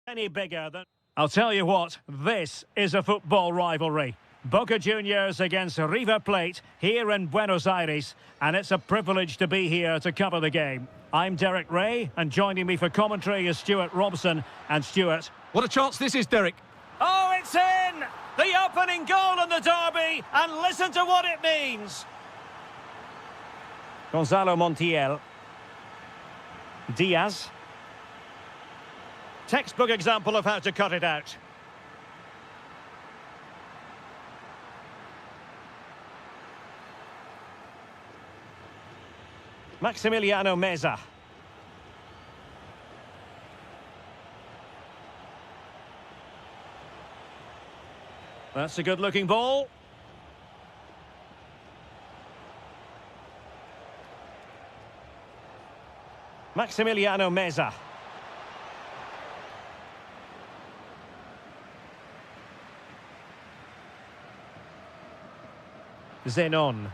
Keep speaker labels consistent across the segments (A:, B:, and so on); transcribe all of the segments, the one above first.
A: Any bigger than... I'll tell you what, this is a football rivalry. Boca Juniors against River Plate here in Buenos Aires, and it's a privilege to be here to cover the game. I'm Derek Ray, and joining me for commentary is Stuart Robson. And Stuart...
B: What a chance this is, Derek.
A: Oh, it's in! The opening goal in the derby, and listen to what it means. Gonzalo Montiel. Diaz. Textbook example of how to cut it out. Maximiliano Meza. That's a good-looking ball. Maximiliano Meza. Zenon.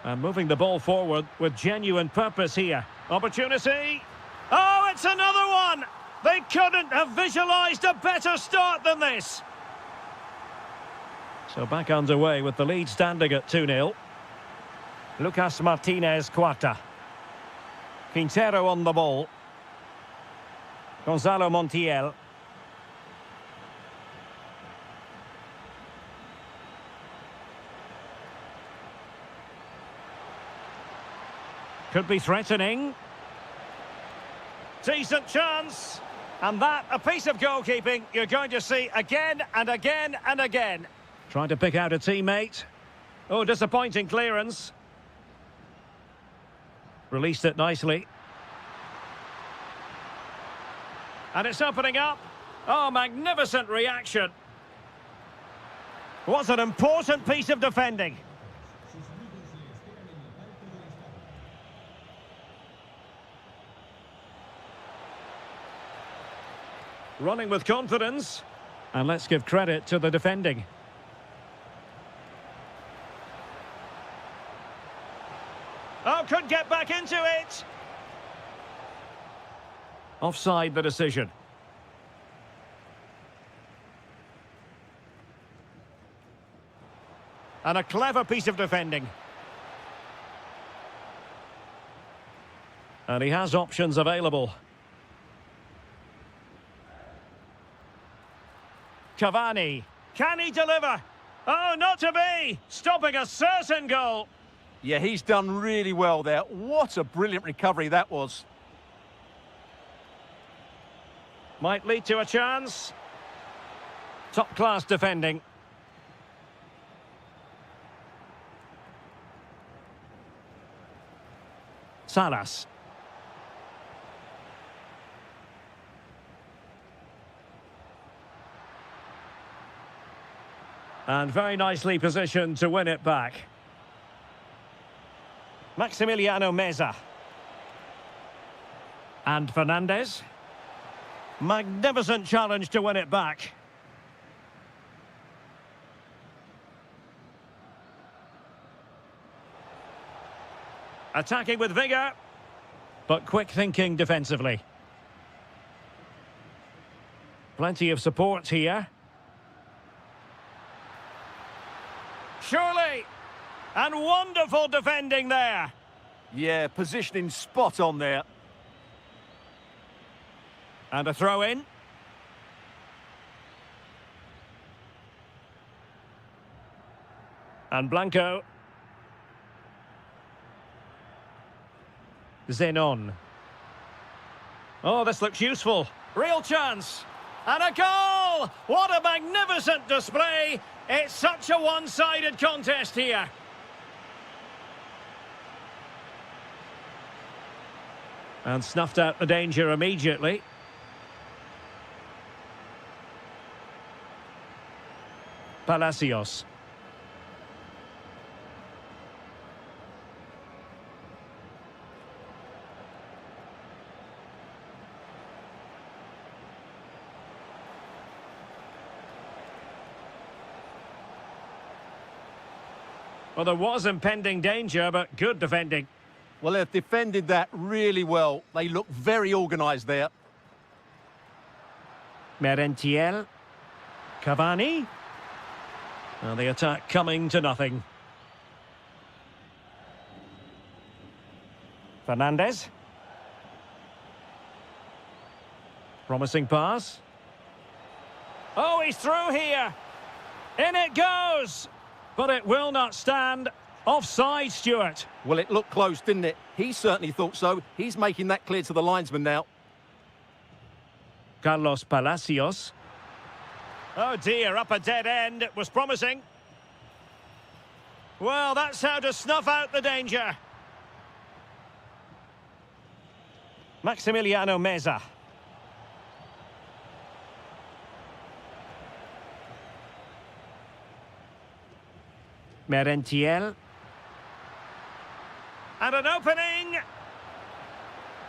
A: And moving the ball forward with genuine purpose here. Opportunity. Oh, it's another one! They couldn't have visualised a better start than this. So back underway with the lead standing at 2-0. Lucas Martinez Cuarta. Quintero on the ball. Gonzalo Montiel. Could be threatening. Decent chance. And that, a piece of goalkeeping you're going to see again and again and again. Trying to pick out a teammate. Oh, disappointing clearance. Released it nicely. And it's opening up. Oh, magnificent reaction. What an important piece of defending. Running with confidence. And let's give credit to the defending. Oh, could get back into it. Offside the decision. And a clever piece of defending. And he has options available. Cavani. Can he deliver? Oh, not to be. Stopping a certain goal.
B: Yeah, he's done really well there. What a brilliant recovery that was.
A: Might lead to a chance. Top-class defending. Salas. And very nicely positioned to win it back. Maximiliano Meza. And Fernandez. Magnificent challenge to win it back. Attacking with vigour, but quick thinking defensively. Plenty of support here. Surely, and wonderful defending there.
B: Yeah, positioning spot on there.
A: And a throw in. And Blanco. Zenon. Oh, this looks useful. Real chance. And a goal! What a magnificent display! It's such a one-sided contest here. And snuffed out the danger immediately. Palacios. Well, there was impending danger, but good defending.
B: Well, they've defended that really well. They look very organised there.
A: Merentiel. Cavani. And the attack coming to nothing. Fernandez. Promising pass. Oh, he's through here. In it goes. But it will not stand. Offside, Stuart.
B: Well, it looked close, didn't it? He certainly thought so. He's making that clear to the linesman now.
A: Carlos Palacios. Oh dear, up a dead end. It was promising. Well, that's how to snuff out the danger. Maximiliano Meza. Merentiel. And an opening.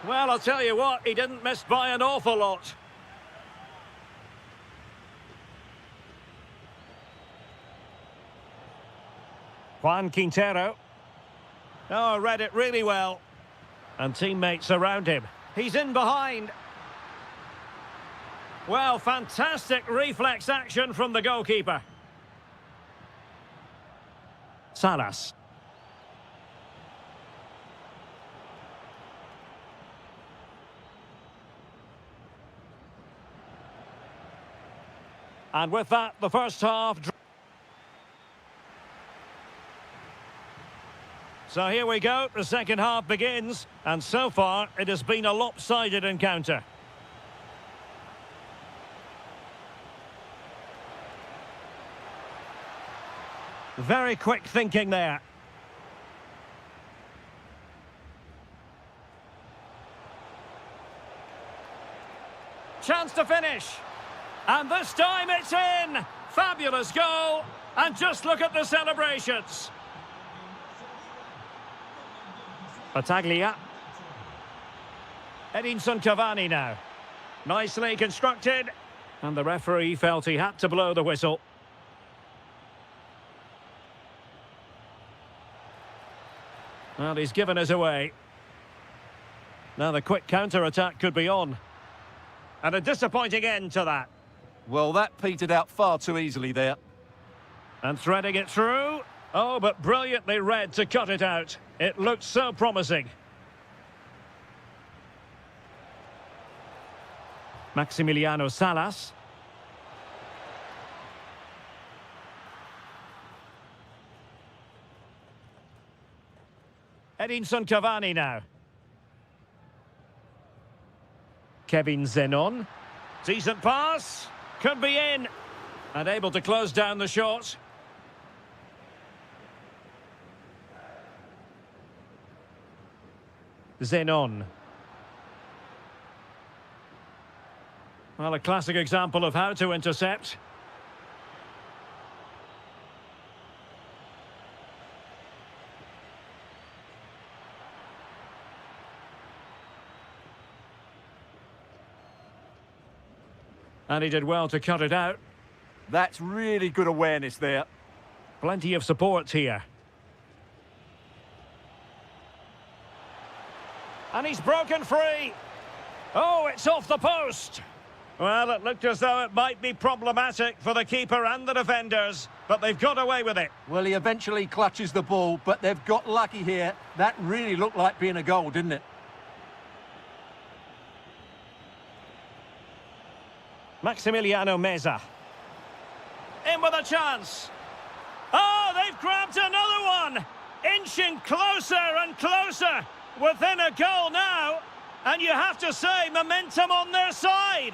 A: Well, I'll tell you what, he didn't miss by an awful lot. Juan Quintero. Oh, read it really well. And teammates around him. He's in behind. Well, fantastic reflex action from the goalkeeper. Salas. And with that, the first half. So here we go, the second half begins, and so far it has been a lopsided encounter. Very quick thinking there. Chance to finish. And this time it's in. Fabulous goal. And just look at the celebrations. Battaglia. Edinson Cavani now. Nicely constructed. And the referee felt he had to blow the whistle. Well, he's given us away. Now the quick counter-attack could be on. And a disappointing end to that.
B: Well, that petered out far too easily there.
A: And threading it through. Oh, but brilliantly read to cut it out. It looked so promising. Maximiliano Salas. Edinson Cavani now. Kevin Zenon. Decent pass. Could be in. And able to close down the shot. Zenon. Well, a classic example of how to intercept. And he did well to cut it out.
B: That's really good awareness there.
A: Plenty of support here. And he's broken free. Oh, it's off the post. Well, it looked as though it might be problematic for the keeper and the defenders, but they've got away with it.
B: Well, he eventually clutches the ball, but they've got lucky here. That really looked like being a goal, didn't it?
A: Maximiliano Meza. In with a chance. Oh, they've grabbed another one. Inching closer and closer. Within a goal now. And you have to say, momentum on their side.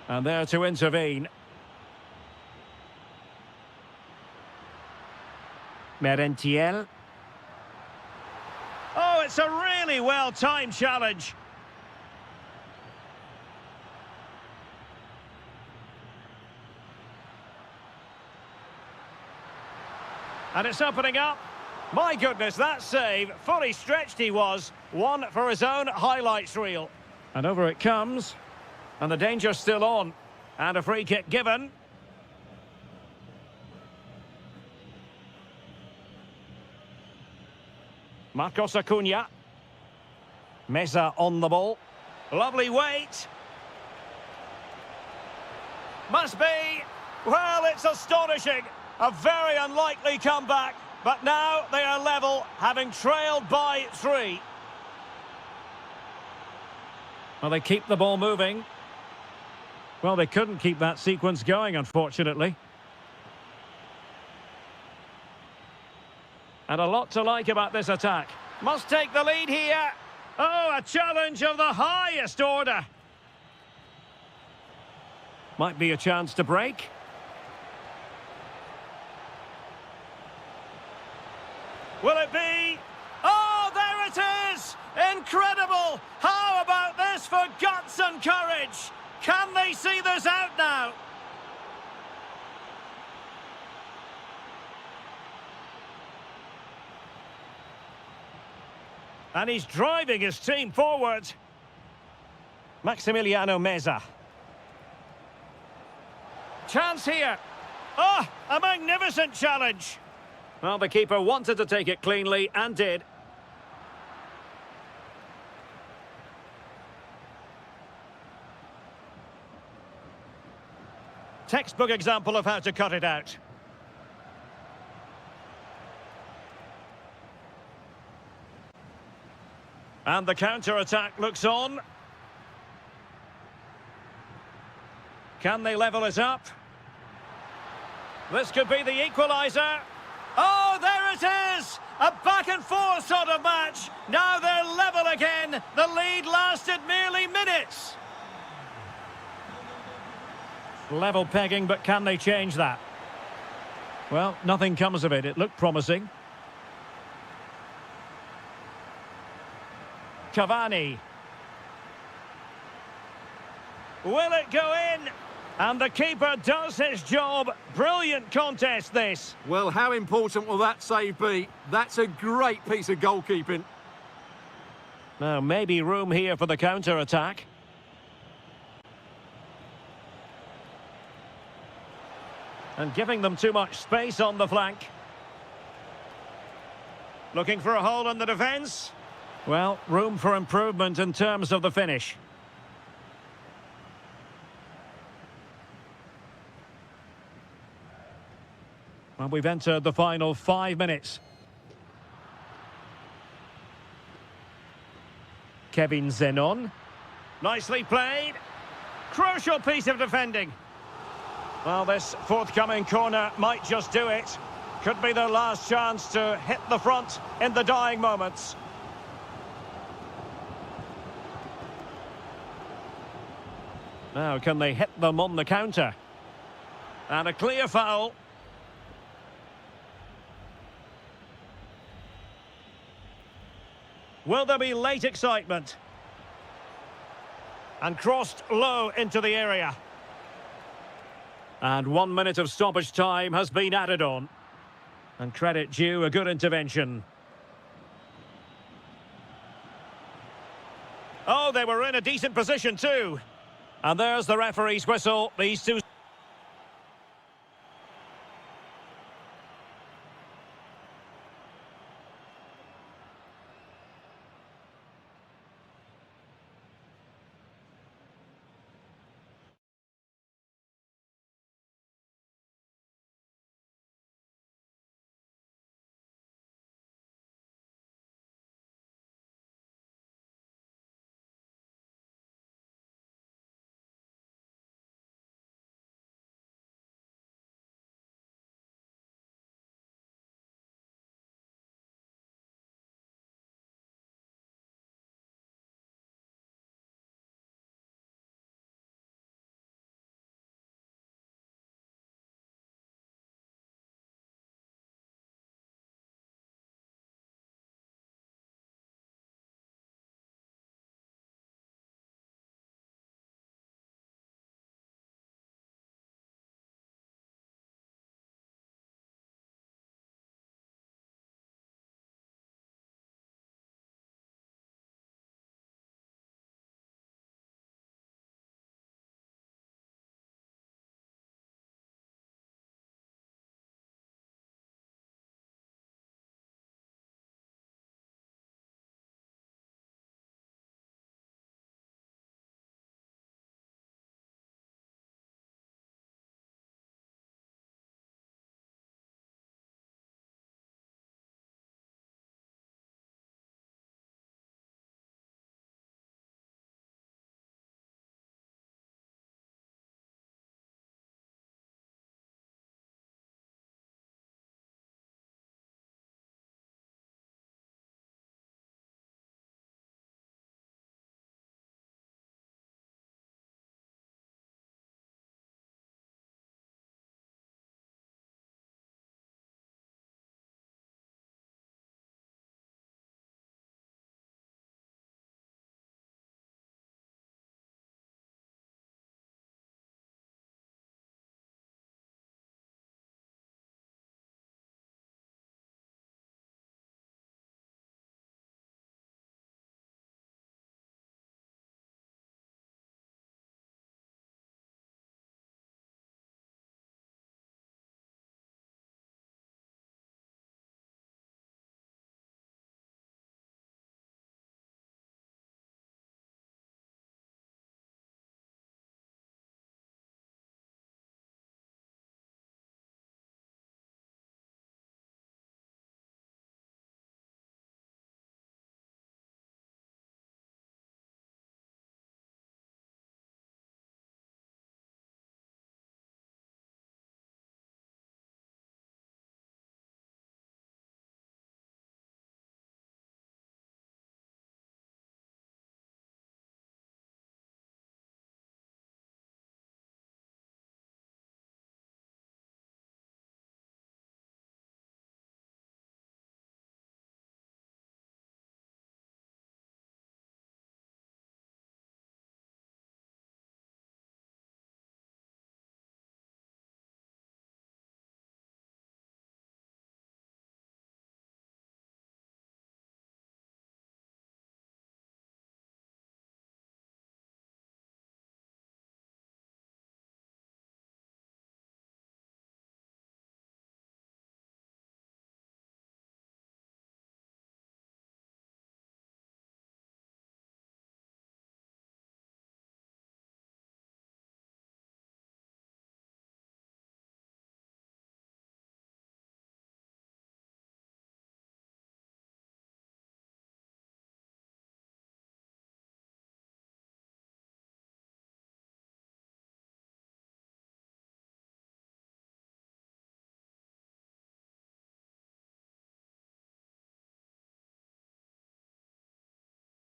A: And there to intervene. Merentiel. Oh, it's a really well-timed challenge. And it's opening up. My goodness, that save. Fully stretched he was. One for his own highlights reel. And over it comes. And the danger's still on. And a free kick given. Marcos Acuna. Meza on the ball. Lovely weight. Must be. Well, it's astonishing. A very unlikely comeback. But now they are level, having trailed by 3. Well, they keep the ball moving. Well, they couldn't keep that sequence going, unfortunately. And a lot to like about this attack. Must take the lead here. Oh, a challenge of the highest order. Might be a chance to break. Will it be? Oh, there it is! Incredible! How about this for guts and courage? Can they see this out now? And he's driving his team forward. Maximiliano Meza. Chance here. Oh, a magnificent challenge. Well, the keeper wanted to take it cleanly and did. Textbook example of how to cut it out. And the counter-attack looks on. Can they level it up? This could be the equaliser. Oh, there it is! A back-and-forth sort of match. Now they're level again. The lead lasted merely minutes. Level pegging, but can they change that? Well, nothing comes of it. It looked promising. Cavani. Will it go in? And the keeper does his job. Brilliant contest, this.
B: Well, how important will that save be? That's a great piece of goalkeeping.
A: Now, maybe room here for the counter-attack. And giving them too much space on the flank. Looking for a hole in the defence. Well, room for improvement in terms of the finish. Well, we've entered the final 5 minutes. Kevin Zenon. Nicely played. Crucial piece of defending. Well, this forthcoming corner might just do it. Could be their last chance to hit the front in the dying moments. Now, can they hit them on the counter? And a clear foul. Will there be late excitement? And crossed low into the area. And 1 minute of stoppage time has been added on. And credit due, a good intervention. Oh, they were in a decent position too. And there's the referee's whistle. These two...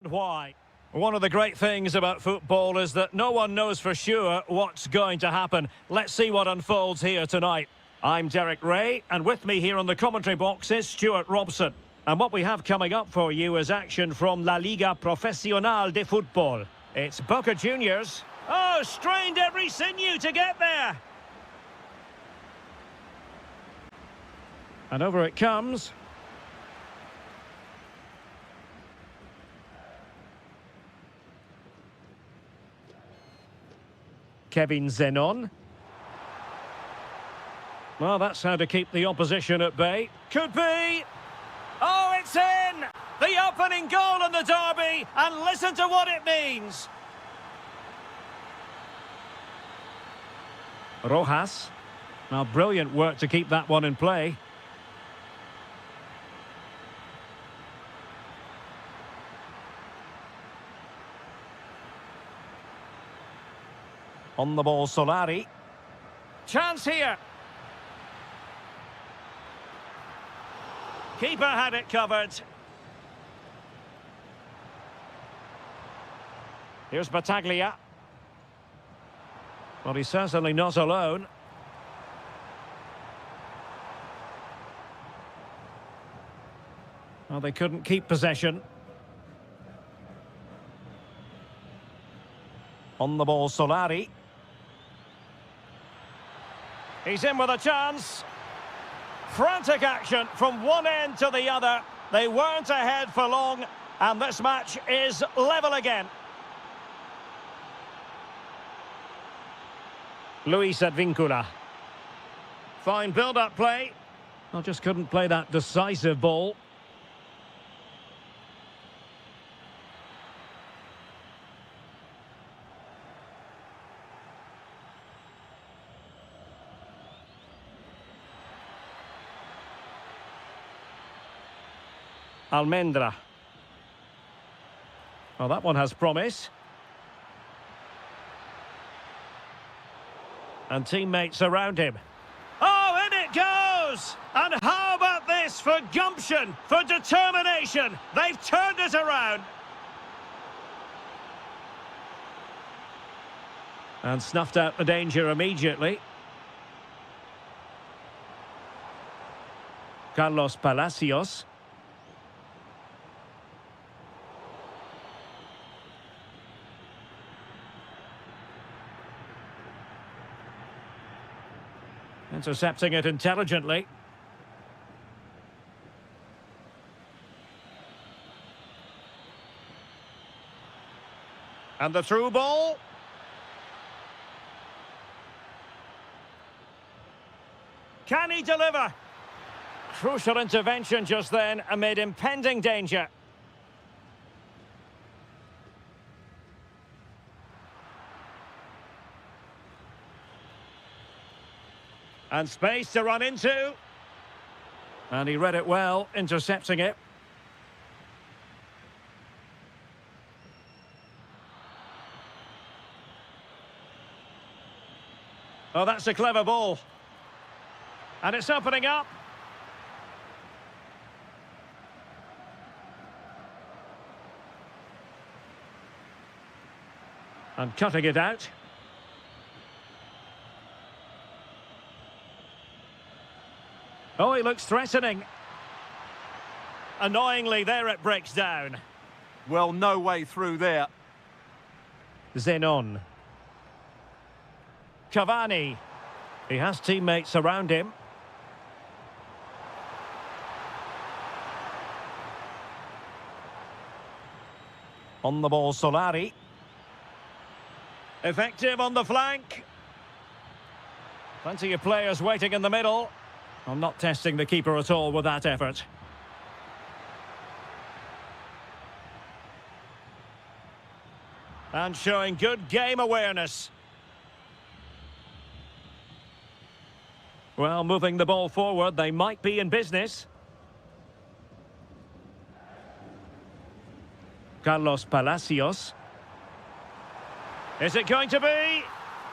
A: Why? One of the great things about football is that no one knows for sure what's going to happen. Let's see what unfolds here tonight. I'm Derek Ray, and with me here on the commentary box is Stuart Robson. And what we have coming up for you is action from La Liga Profesional de Fútbol. It's Boca Juniors. Oh, strained every sinew to get there. And over it comes. Kevin Zenon. Well, that's how to keep the opposition at bay. Could be. Oh, it's in! The opening goal in the derby, and listen to what it means. Rojas. Now, brilliant work to keep that one in play. On the ball, Solari. Chance here. Keeper had it covered. Here's Battaglia. Well, he's certainly not alone. Well, they couldn't keep possession. On the ball, Solari. He's in with a chance. Frantic action from one end to the other. They weren't ahead for long, and this match is level again. Luis Advíncula. Fine build-up play. Well, just couldn't play that decisive ball. Almendra. Well, that one has promise. And teammates around him. Oh, in it goes! And how about this for gumption, for determination? They've turned it around. And snuffed out the danger immediately. Carlos Palacios. Intercepting it intelligently. And the through ball. Can he deliver? Crucial intervention just then amid impending danger. And space to run into. And he read it well, intercepting it. Oh, that's a clever ball. And it's opening up. And cutting it out. Oh, he looks threatening. Annoyingly, there it breaks down.
B: Well, no way through there.
A: Zenon. Cavani. He has teammates around him. On the ball, Solari. Effective on the flank. Plenty of players waiting in the middle. I'm not testing the keeper at all with that effort. And showing good game awareness. Well, moving the ball forward, they might be in business. Carlos Palacios. Is it going to be?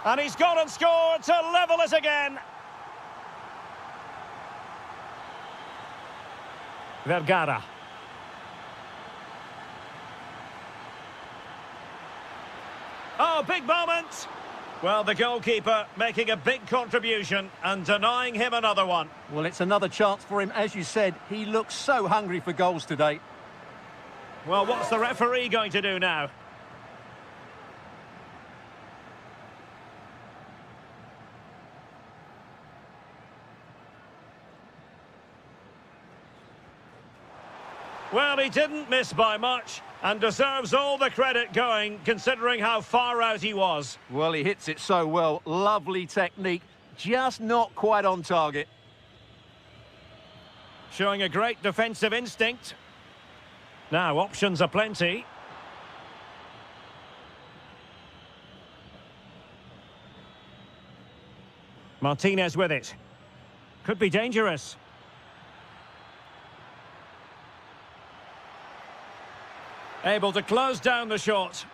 A: And he's gone and scored to level it again. Vergara. Oh, big moment! Well, the goalkeeper making a big contribution and denying him another one.
B: Well, it's another chance for him. As you said, he looks so hungry for goals today.
A: Well, what's the referee going to do now? Well, he didn't miss by much and deserves all the credit going, considering how far out he was.
B: Well, he hits it so well. Lovely technique, just not quite on target.
A: Showing a great defensive instinct. Now, options are plenty. Martinez with it. Could be dangerous. Able to close down the shot.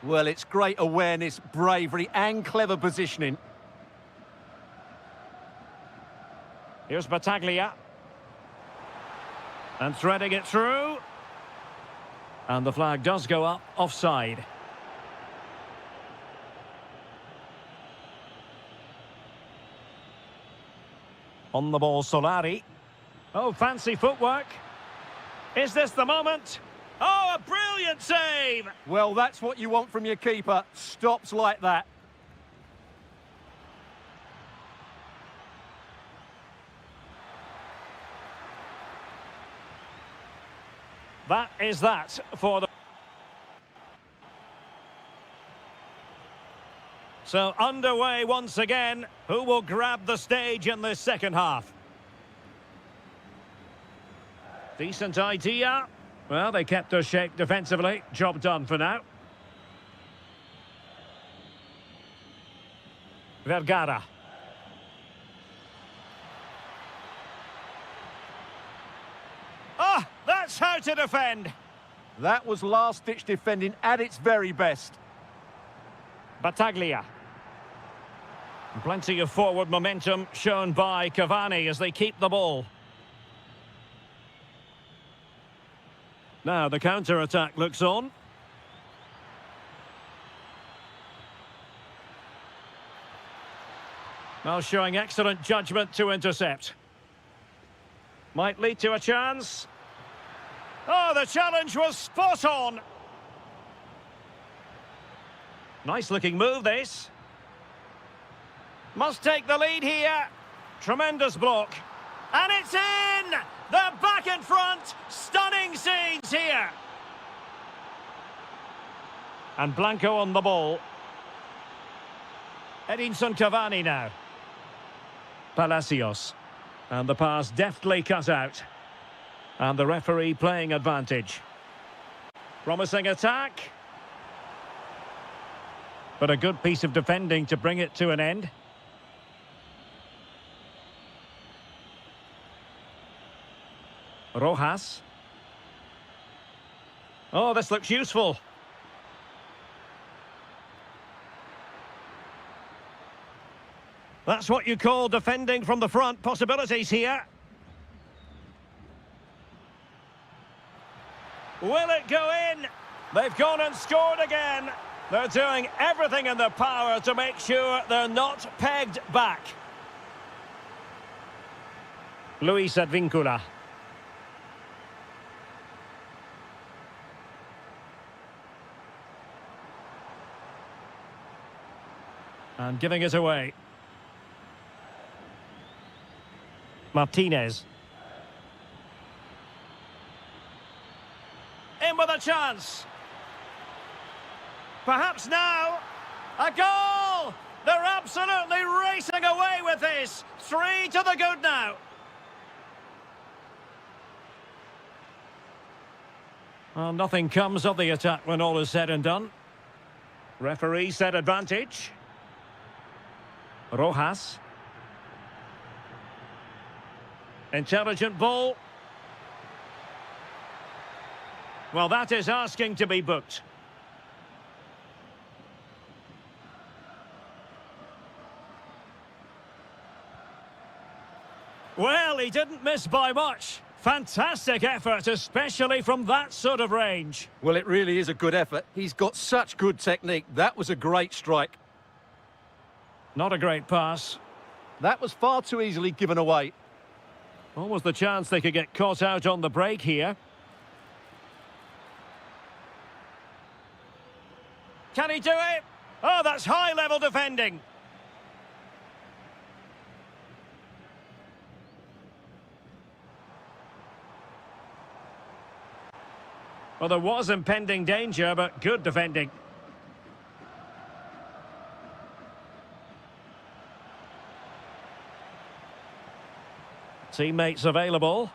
B: Well, it's great awareness, bravery and clever positioning.
A: Here's Battaglia. And threading it through. And the flag does go up, offside. On the ball, Solari. Oh, fancy footwork. Is this the moment? Oh, a brilliant save!
B: Well, that's what you want from your keeper. Stops like that.
A: That is that for the... So underway once again. Who will grab the stage in this second half? Decent idea. Well, they kept their shape defensively. Job done for now. Vergara. Ah, that's how to defend.
B: That was last-ditch defending at its very best.
A: Battaglia. Plenty of forward momentum shown by Cavani as they keep the ball. Now the counter-attack looks on. Well, showing excellent judgment to intercept. Might lead to a chance. Oh, the challenge was spot on. Nice-looking move, this. Must take the lead here. Tremendous block. And it's in! They're back in front. Stunning scenes here. And Blanco on the ball. Edinson Cavani now. Palacios. And the pass deftly cut out. And the referee playing advantage. Promising attack. But a good piece of defending to bring it to an end. Rojas. Oh, this looks useful. That's what you call defending from the front. Possibilities here. Will it go in? They've gone and scored again. They're doing everything in their power to make sure they're not pegged back. Luis Advíncula. And giving it away. Martinez. In with a chance. Perhaps now. A goal! They're absolutely racing away with this. 3 to the good now. Well, nothing comes of the attack when all is said and done. Referee set advantage. Rojas. Intelligent ball. Well, that is asking to be booked. Well, he didn't miss by much. Fantastic effort, especially from that sort of range.
B: Well, it really is a good effort. He's got such good technique. That was a great strike.
A: Not a great pass.
B: That was far too easily given away.
A: What was the chance they could get caught out on the break here? Can he do it? Oh, that's high-level defending. Well, there was impending danger, but good defending. Teammates available,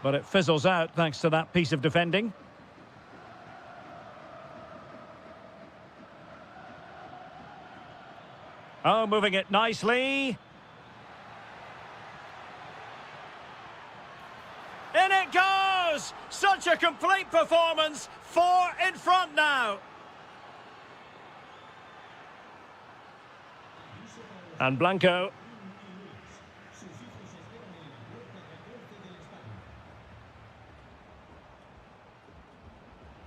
A: but it fizzles out thanks to that piece of defending. Oh, moving it nicely. In it goes! Such a complete performance. 4 in front now. And Blanco.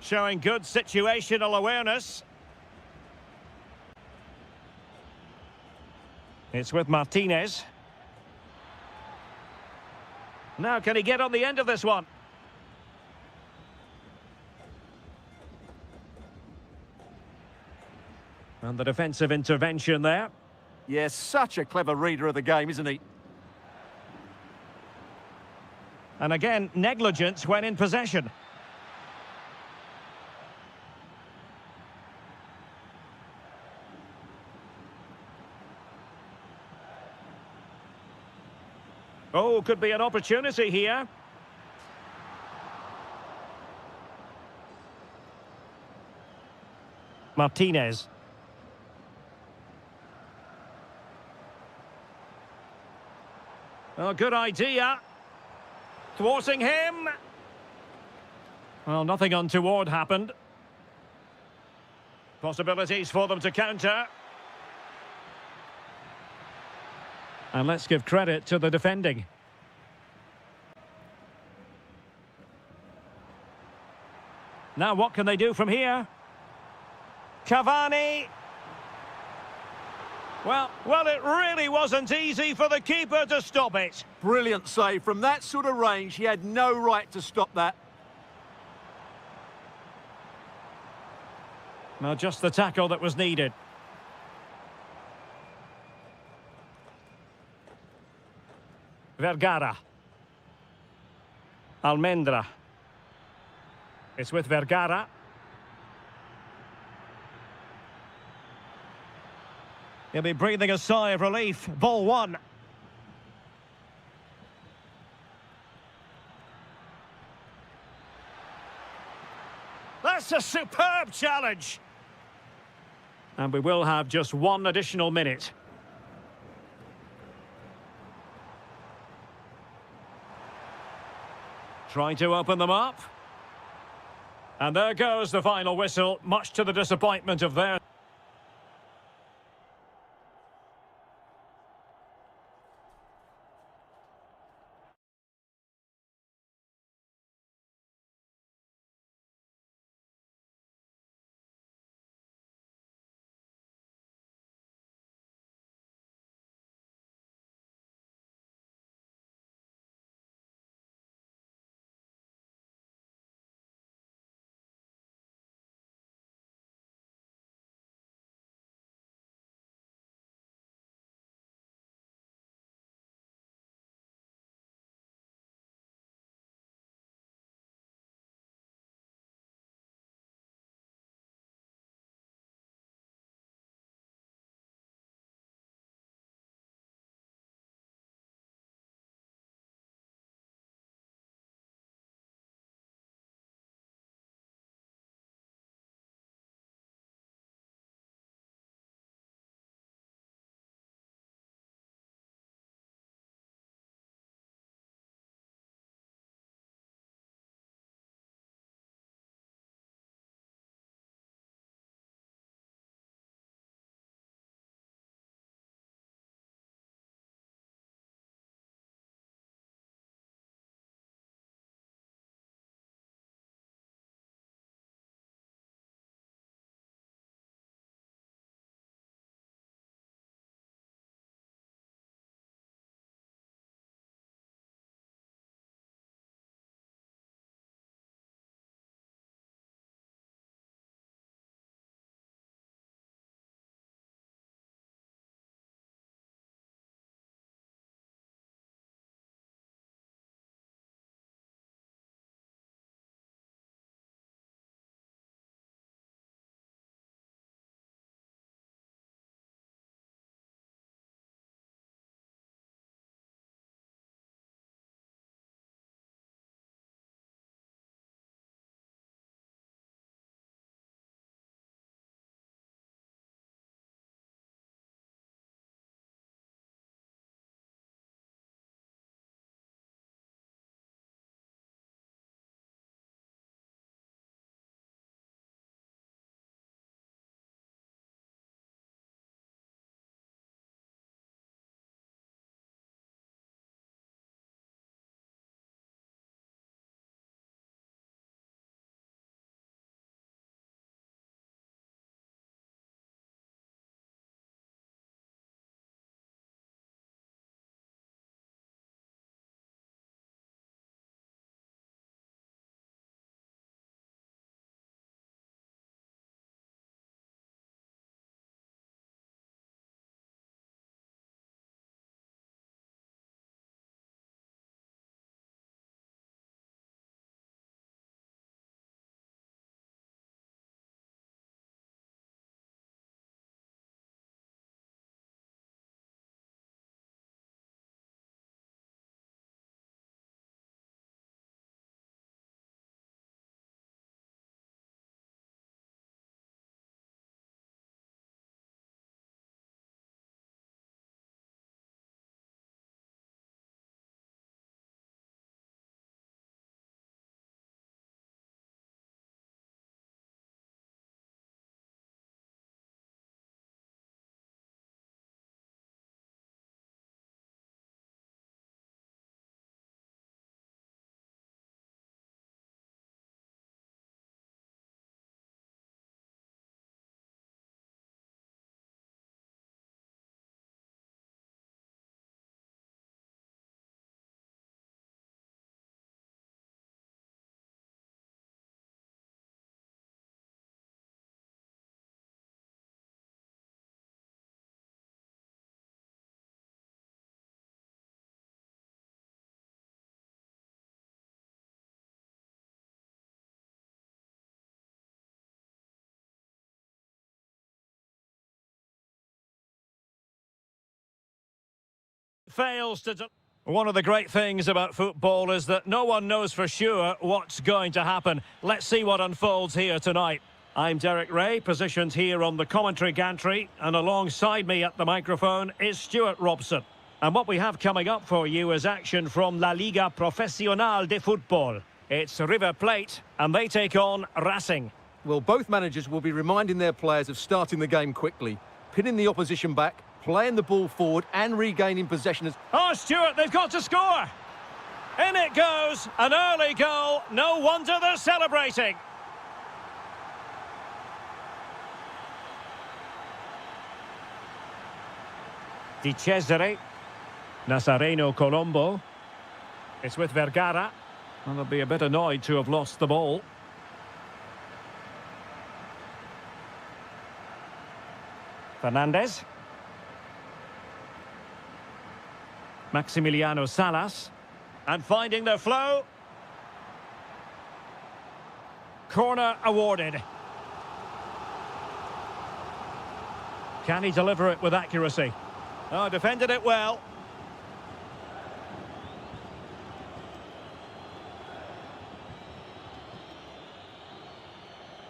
A: Showing good situational awareness. It's with Martinez. Now, can he get on the end of this one? And the defensive intervention there.
B: Yes, such a clever reader of the game, isn't he?
A: And again, negligence when in possession. Oh, could be an opportunity here. Martinez. Oh, good idea. Thwarting him. Well, nothing untoward happened. Possibilities for them to counter. And let's give credit to the defending. Now what can they do from here? Cavani. Well, it really wasn't easy for the keeper to stop it.
B: Brilliant save. From that sort of range, he had no right to stop that.
A: Well, just the tackle that was needed. Vergara. Almendra. It's with Vergara. He'll be breathing a sigh of relief. Ball one. That's a superb challenge. And we will have just one additional minute. Trying to open them up. And there goes the final whistle, much to the disappointment of theirs. fails to... One of the great things about football is that no one knows for sure what's going to happen. Let's see what unfolds here tonight. I'm Derek Ray, positioned here on the commentary gantry, and alongside me at the microphone is Stuart Robson. And what we have coming up for you is action from La Liga Profesional de Fútbol. It's River Plate, and they take on Racing.
B: Well, both managers will be reminding their players of starting the game quickly, pinning the opposition back, playing the ball forward and regaining possession.
A: Oh, Stuart, they've got to score! In it goes, an early goal. No wonder they're celebrating. Di Cesare. Nazareno Colombo. It's with Vergara. And they'll be a bit annoyed to have lost the ball. Fernandez. Maximiliano Salas. And finding their flow. Corner awarded. Can he deliver it with accuracy? Oh, defended it well.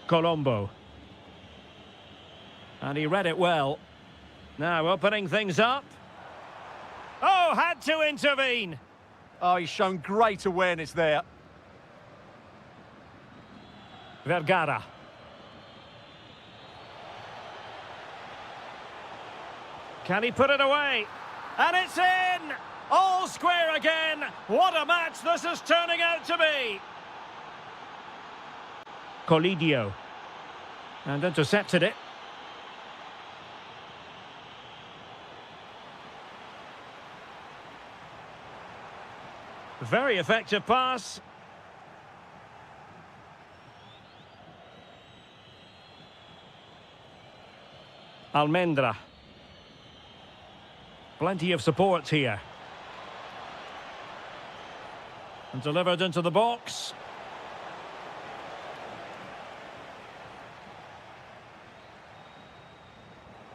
A: Colombo. And he read it well. Now opening things up. Oh, had to intervene.
B: Oh, he's shown great awareness there.
A: Vergara. Can he put it away? And it's in! All square again. What a match this is turning out to be. Colidio. And intercepted it. Very effective pass. Almendra. Plenty of support here. And delivered into the box.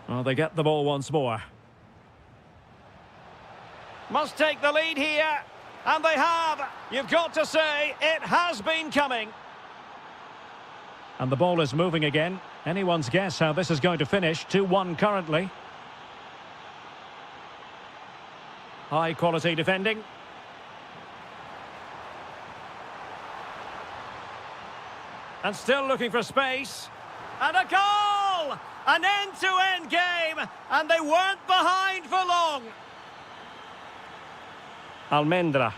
A: Well, they get the ball once more. Must take the lead here. And they have. You've got to say, it has been coming. And the ball is moving again. Anyone's guess how this is going to finish. 2-1 currently. High quality defending. And still looking for space. And a goal! An end-to-end game. And they weren't behind for long. Almendra.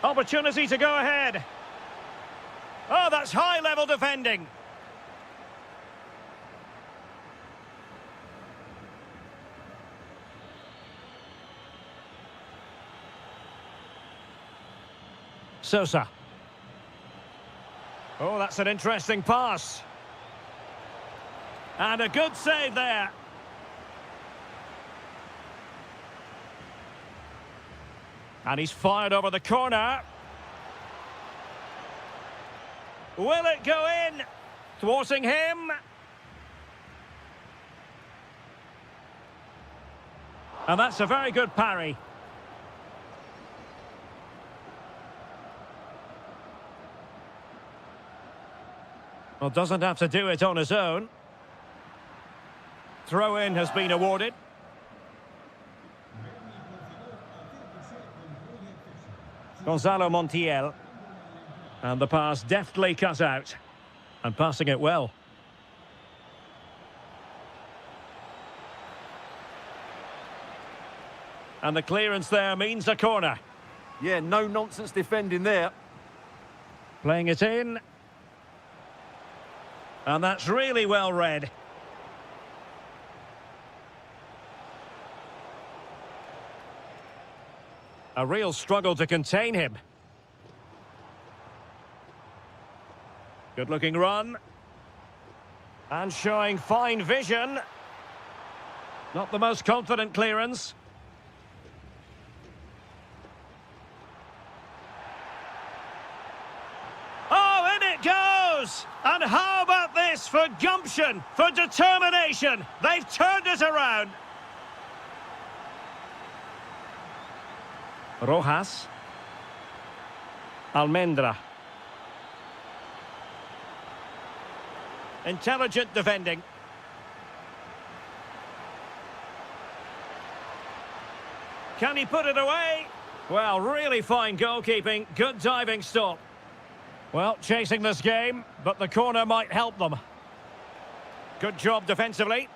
A: Opportunity to go ahead. Oh, that's high-level defending. Sosa. Oh, that's an interesting pass. And a good save there. And he's fired over the corner. Will it go in? Thwarting him. And that's a very good parry. Well, doesn't have to do it on his own. Throw-in has been awarded. Gonzalo Montiel. And the pass deftly cut out. And passing it well. And the clearance there means a corner.
B: Yeah, no nonsense defending there.
A: Playing it in. And that's really well read. A real struggle to contain him. Good-looking run. And showing fine vision. Not the most confident clearance. Oh, in it goes! And how about this for gumption, for determination? They've turned it around. Rojas. Almendra. Intelligent defending. Can he put it away? Well, really fine goalkeeping. Good diving stop. Well, chasing this game, but the corner might help them. Good job defensively.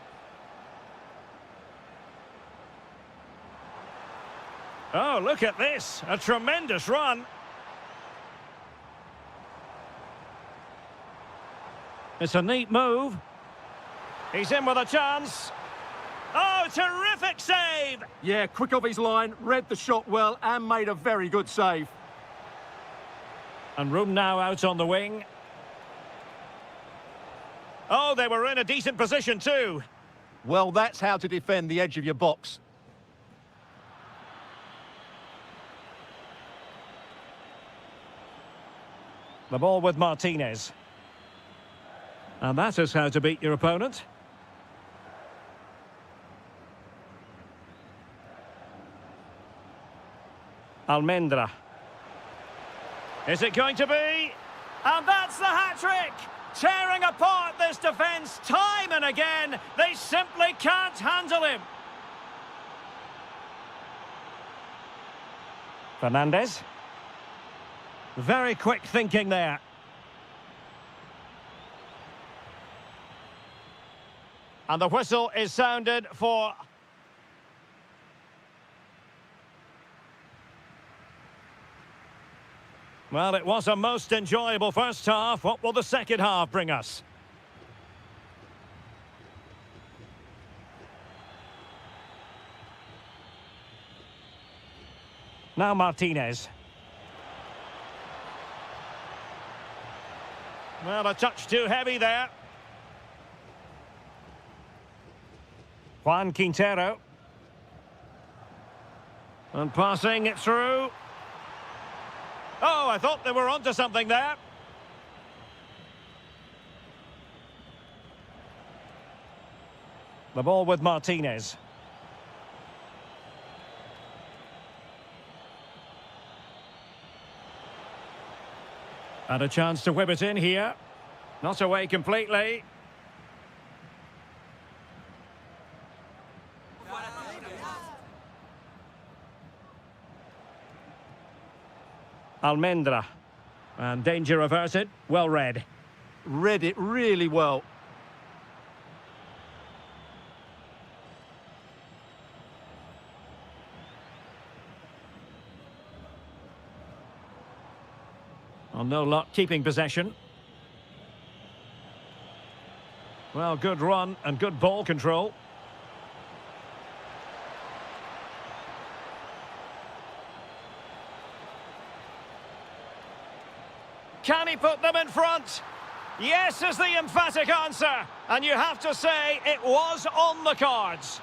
A: Oh, look at this. A tremendous run. It's a neat move. He's in with a chance. Oh, terrific save!
B: Yeah, quick off his line, read the shot well and made a very good save.
A: And room now out on the wing. Oh, they were in a decent position too.
B: Well, that's how to defend the edge of your box.
A: The ball with Martinez. And that is how to beat your opponent. Almendra. Is it going to be? And that's the hat-trick! Tearing apart this defence time and again. They simply can't handle him. Fernandez. Very quick thinking there. And the whistle is sounded for... Well, it was a most enjoyable first half. What will the second half bring us? Now Martinez. Well, a touch too heavy there. Juan Quintero. And passing it through. Oh, I thought they were onto something there. The ball with Martinez. And a chance to whip it in here. Not away completely. Almendra. And danger averted. Well read.
B: Read it really well.
A: Oh, no luck keeping possession. Well, good run and good ball control. Can he put them in front? Yes is the emphatic answer. And you have to say it was on the cards.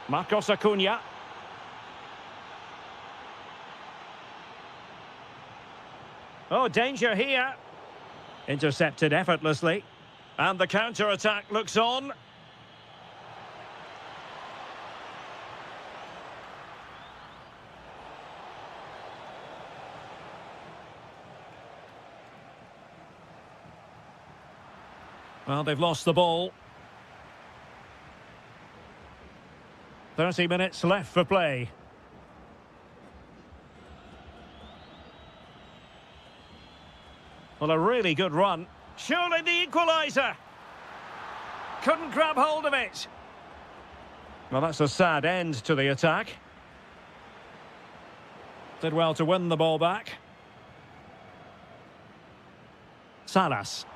A: Marcos Acuna. Oh, danger here. Intercepted effortlessly. And the counter-attack looks on. Well, they've lost the ball. 30 minutes left for play. Well, a really good run. Surely the equaliser. Couldn't grab hold of it. Well, that's a sad end to the attack. Did well to win the ball back. Salas.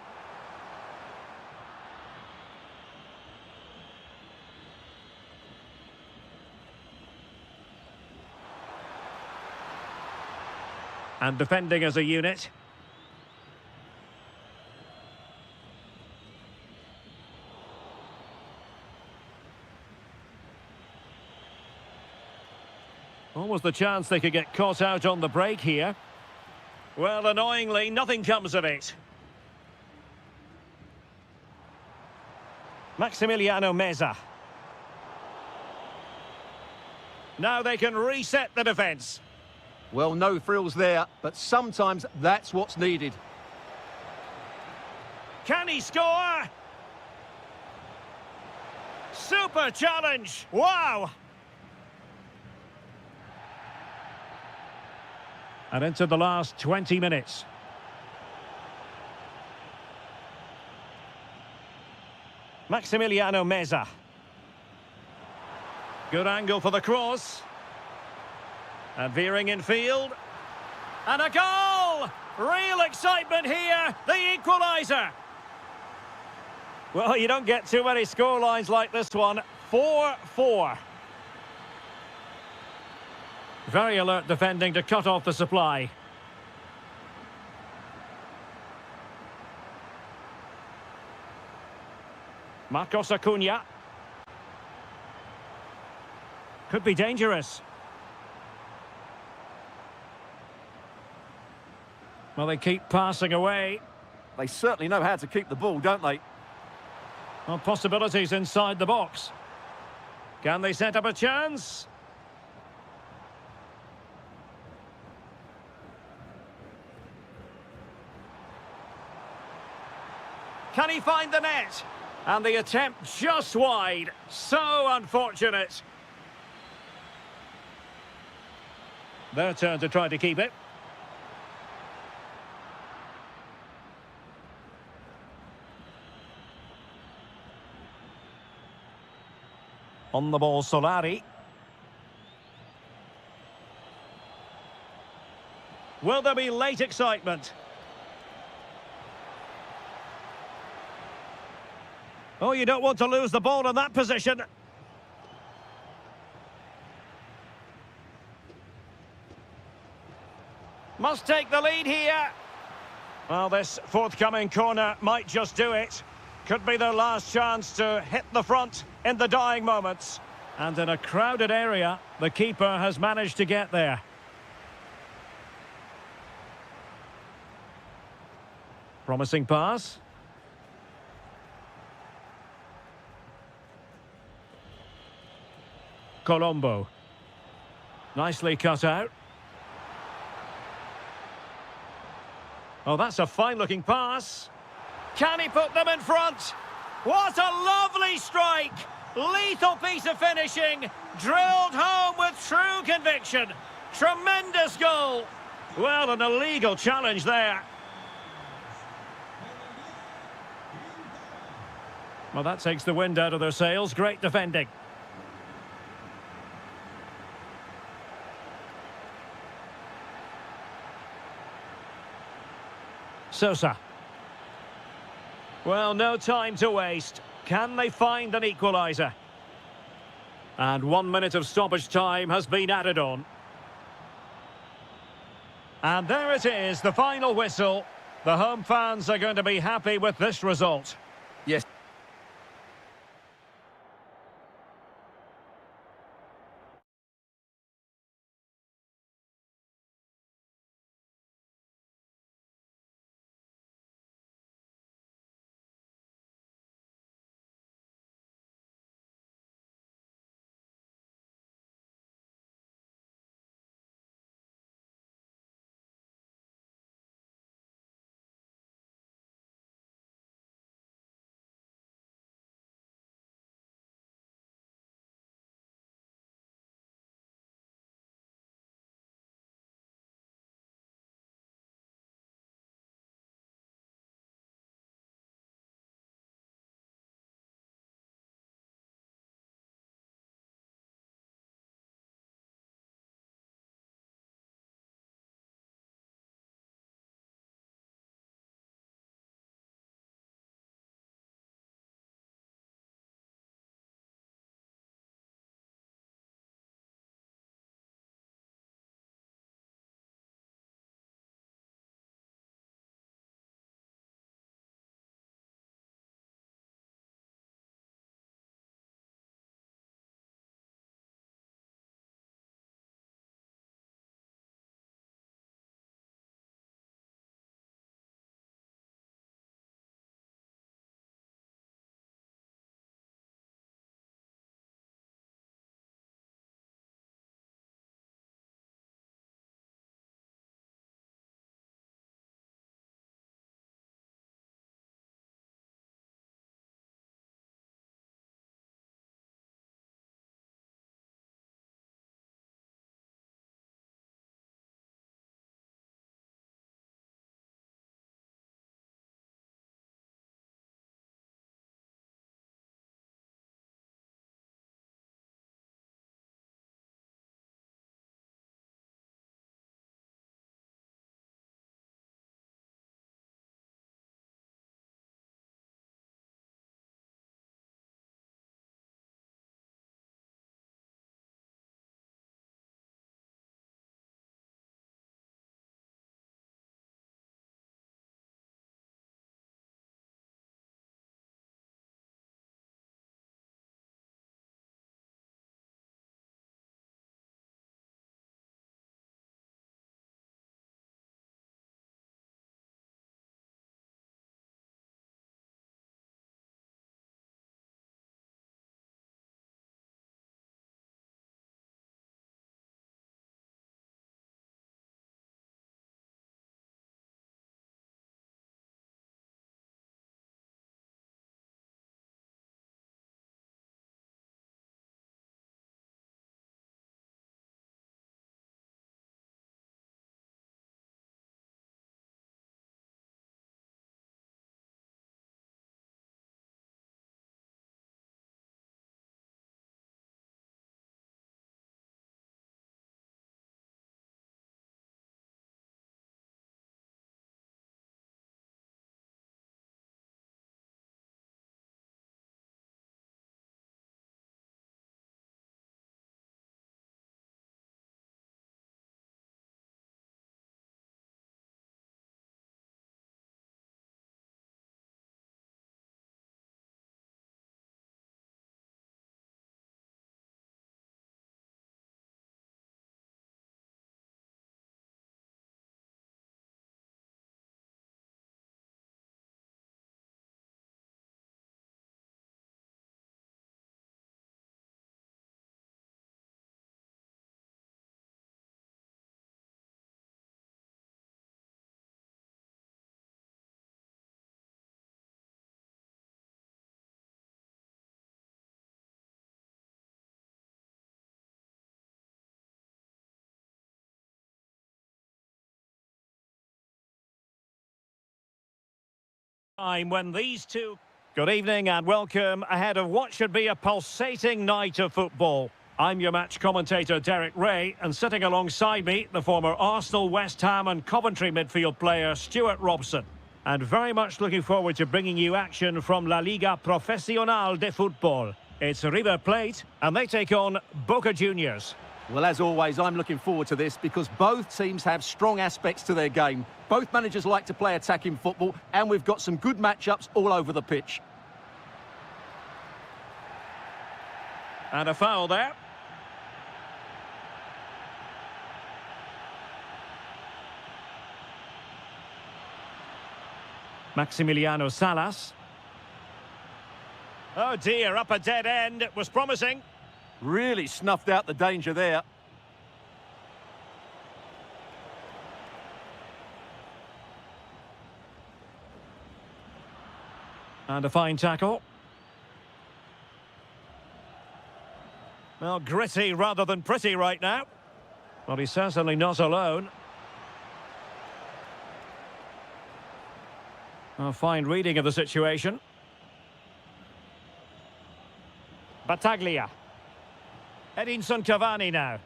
A: And defending as a unit. Almost the chance they could get caught out on the break here. Well, annoyingly, nothing comes of it. Maximiliano Meza. Now they can reset the defence.
B: Well, no frills there, but sometimes that's what's needed.
A: Can he score? Super challenge! Wow! And into the last 20 minutes. Maximiliano Meza. Good angle for the cross. And veering in field. And a goal! Real excitement here, the equaliser. Well, you don't get too many scorelines like this one. 4-4. Very alert defending to cut off the supply. Marcos Acuna. Could be dangerous. Well, they keep passing away.
B: They certainly know how to keep the ball, don't they?
A: Well, possibilities inside the box. Can they set up a chance? Can he find the net? And the attempt just wide. So unfortunate. Their turn to try to keep it. On the ball, Solari. Will there be late excitement? Oh, you don't want to lose the ball in that position. Must take the lead here. Well, this forthcoming corner might just do it. Could be their last chance to hit the front in the dying moments. And in a crowded area, the keeper has managed to get there. Promising pass. Colombo. Nicely cut out. Oh, that's a fine-looking pass. Can he put them in front? What a lovely strike! Lethal piece of finishing, drilled home with true conviction. Tremendous goal. Well, an illegal challenge there. Well, that takes the wind out of their sails. Great defending. Sosa. Well, no time to waste. Can they find an equaliser? And 1 minute of stoppage time has been added on. And there it is, the final whistle. The home fans are going to be happy with this result.
B: Yes.
A: Time when these two... Good evening and welcome ahead of what should be a pulsating night of football. I'm your match commentator Derek Ray, and sitting alongside me, the former Arsenal, West Ham and Coventry midfield player Stuart Robson. And very much looking forward to bringing you action from La Liga Profesional de Fútbol. It's River Plate, and they take on Boca Juniors.
B: Well, as always, I'm looking forward to this because both teams have strong aspects to their game. Both managers like to play attacking football, and we've got some good matchups all over the pitch.
A: And a foul there. Maximiliano Salas. Oh dear, up a dead end. It was promising.
B: Really snuffed out the danger there.
A: And a fine tackle. Well, gritty rather than pretty right now. Well, he's certainly not alone. A fine reading of the situation. Battaglia. Edinson Cavani now.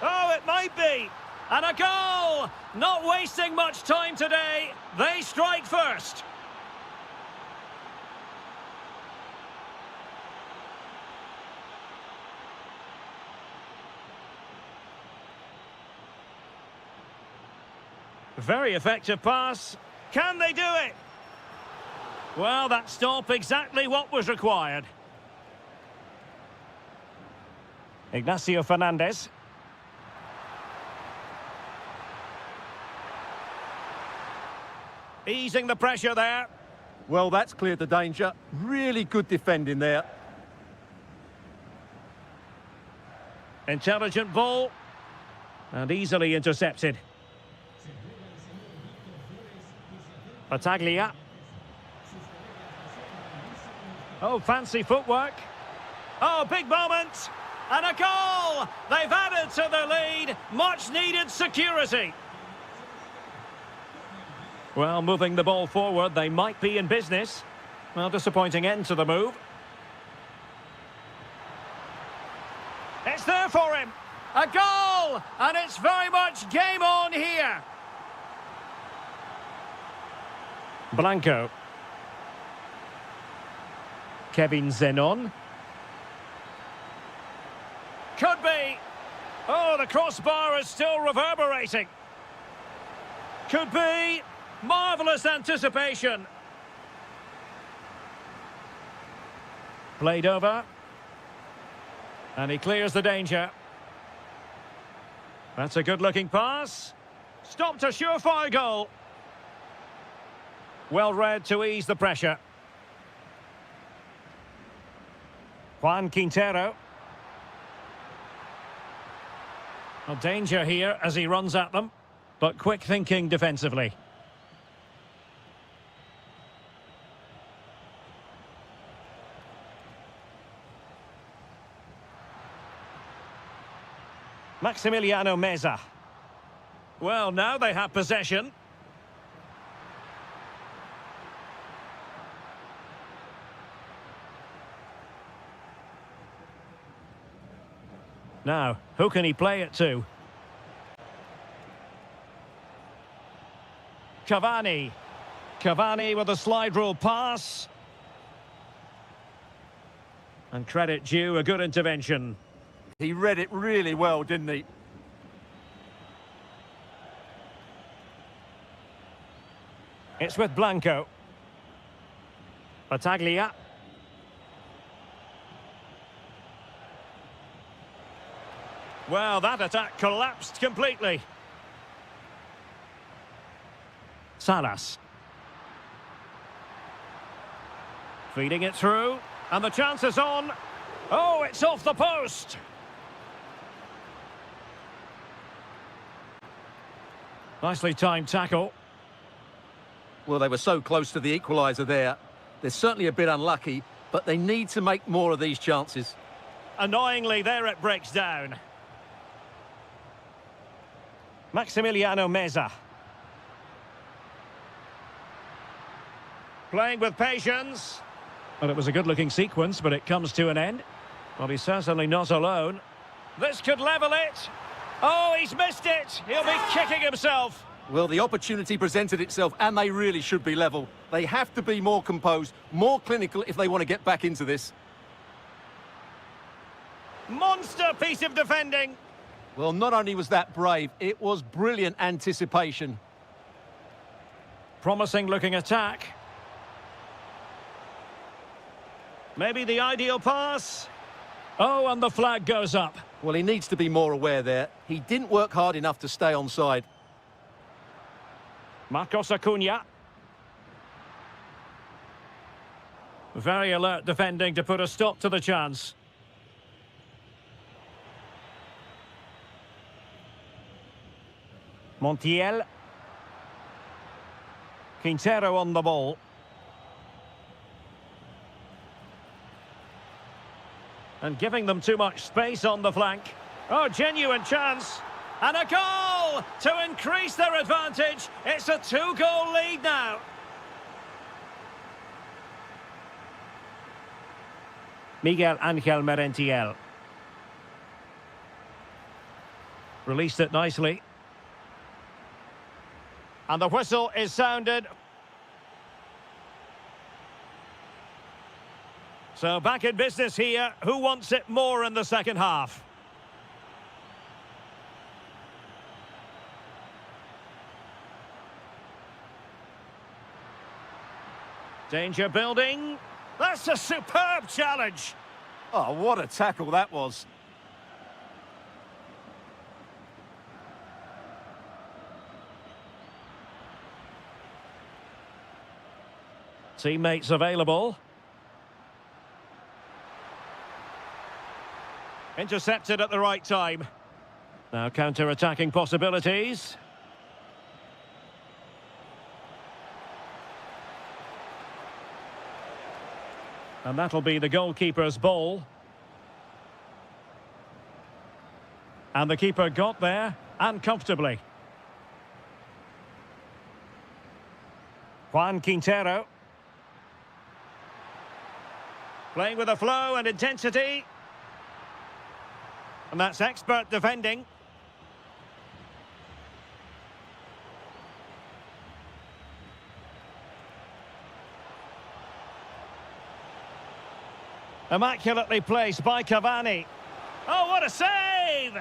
A: Oh, it might be. And a goal! Not wasting much time today. They strike first. Very effective pass. Can they do it? Well, that stop exactly what was required. Ignacio Fernandez. Easing the pressure there.
B: Well, that's cleared the danger. Really good defending there.
A: Intelligent ball. And easily intercepted. Battaglia. Oh, fancy footwork. Oh, big moment. And a goal! They've added to the lead. Much needed security. Well, moving the ball forward, they might be in business. Well, disappointing end to the move. It's there for him. A goal! And it's very much game on here. Blanco. Kevin Zenon. Could be. Oh, the crossbar is still reverberating. Could be. Marvellous anticipation. Played over. And he clears the danger. That's a good-looking pass. Stopped a surefire goal. Well read to ease the pressure. Juan Quintero. Well, danger here as he runs at them, but quick thinking defensively. Maximiliano Meza. Well, now they have possession. Now, who can he play it to? Cavani. Cavani with a slide rule pass. And credit due, a good intervention.
B: He read it really well, didn't he?
A: It's with Blanco. Battaglia. Well, that attack collapsed completely. Salas. Feeding it through. And the chance is on. Oh, it's off the post. Nicely timed tackle.
B: Well, they were so close to the equaliser there. They're certainly a bit unlucky, but they need to make more of these chances.
A: Annoyingly, there it breaks down. Maximiliano Meza. Playing with patience. Well, it was a good-looking sequence, but it comes to an end. Well, he's certainly not alone. This could level it. Oh, he's missed it. He'll be kicking himself.
B: Well, the opportunity presented itself, and they really should be level. They have to be more composed, more clinical if they want to get back into this.
A: Monster piece of defending.
B: Well, not only was that brave, it was brilliant anticipation.
A: Promising-looking attack. Maybe the ideal pass. Oh, and the flag goes up.
B: Well, he needs to be more aware there. He didn't work hard enough to stay onside.
A: Marcos Acuna. Very alert defending to put a stop to the chance. Montiel. Quintero on the ball. And giving them too much space on the flank. Oh, genuine chance. And a goal to increase their advantage. It's a 2-goal lead now. Miguel Angel Merentiel. Released it nicely. And the whistle is sounded. So back in business here. Who wants it more in the second half? Danger building. That's a superb challenge.
B: Oh, what a tackle that was.
A: Teammates available. Intercepted at the right time. Now counter-attacking possibilities. And that'll be the goalkeeper's ball. And the keeper got there, and comfortably. Juan Quintero. Playing with a flow and intensity. And that's expert defending. Immaculately placed by Cavani. Oh, what a save!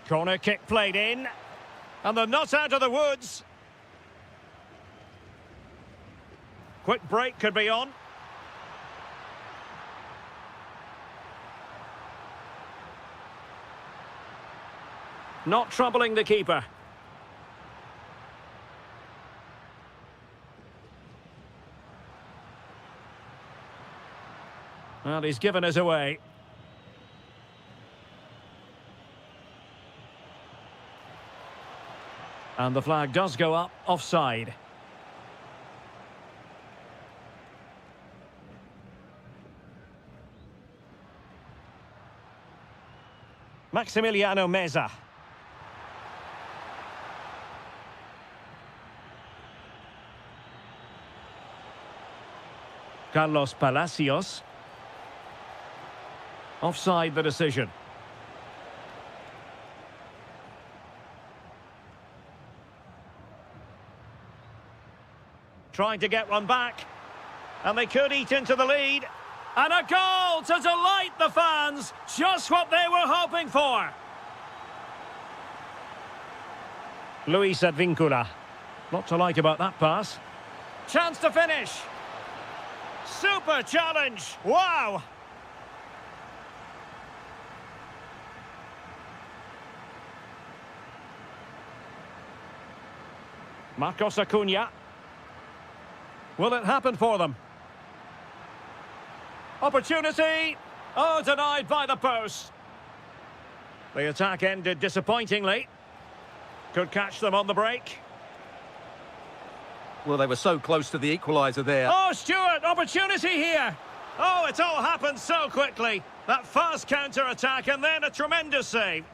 A: Corner kick played in. And they're not out of the woods. Quick break could be on. Not troubling the keeper. Well, he's given us away. And the flag does go up, offside. Maximiliano Meza. Carlos Palacios. Offside the decision. Trying to get one back. And they could eat into the lead. And a goal to delight the fans. Just what they were hoping for. Luis Advíncula. Lot to like about that pass. Chance to finish. Super challenge. Wow. Marcos Acuna. Will it happen for them? Opportunity. Oh, denied by the post. The attack ended disappointingly. Could catch them on the break.
B: Well, they were so close to the equaliser there.
A: Oh, Stuart, opportunity here. Oh, it all happened so quickly. That fast counter-attack and then a tremendous save.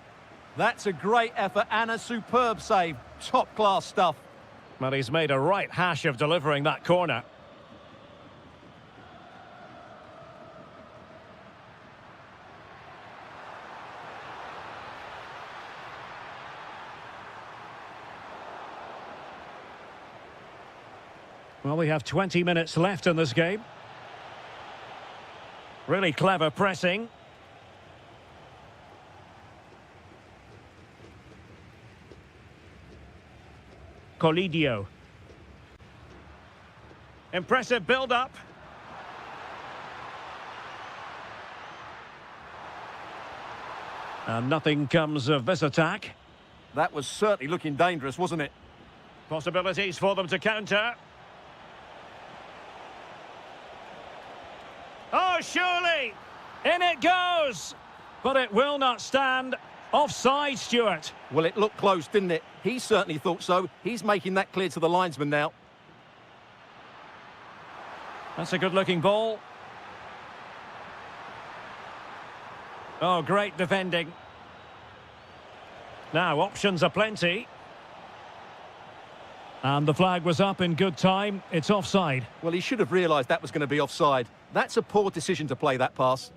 B: That's a great effort and a superb save. Top-class stuff.
A: Well, he's made a right hash of delivering that corner. Well, we have 20 minutes left in this game. Really clever pressing. Colidio. Impressive build-up. And nothing comes of this attack.
B: That was certainly looking dangerous, wasn't it?
A: Possibilities for them to counter. Oh, surely! In it goes! But it will not stand. Offside, Stuart.
B: Well, it looked close, didn't it? He certainly thought so. He's making that clear to the linesman now.
A: That's a good-looking ball. Oh, great defending. Now, options are plenty. And the flag was up in good time. It's offside.
B: Well, he should have realised that was going to be offside. That's a poor decision to play that pass.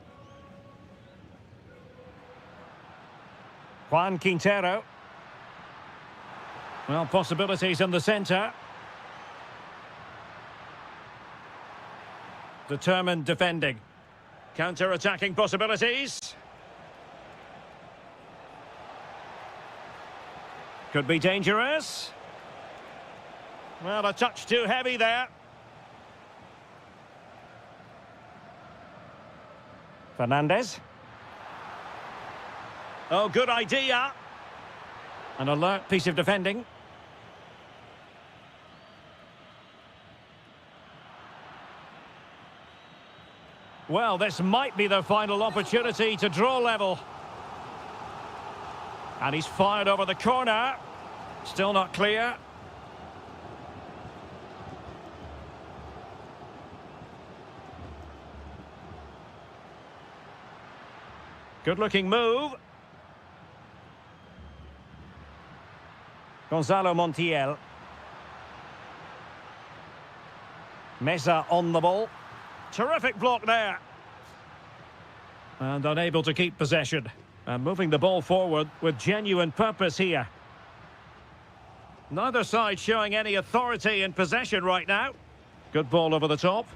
A: Juan Quintero. Well, possibilities in the centre. Determined defending. Counter-attacking possibilities. Could be dangerous. Well, a touch too heavy there. Fernandez. Oh, good idea. An alert piece of defending. Well, this might be the final opportunity to draw level. And he's fired over the corner. Still not clear. Good-looking move. Gonzalo Montiel. Mesa on the ball. Terrific block there. And unable to keep possession. And moving the ball forward with genuine purpose here. Neither side showing any authority in possession right now. Good ball over the top.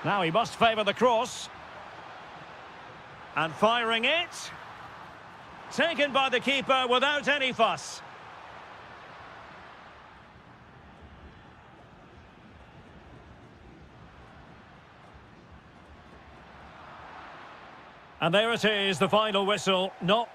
A: Now he must favour the cross. And firing it. Taken by the keeper without any fuss. And there it is, the final whistle. Not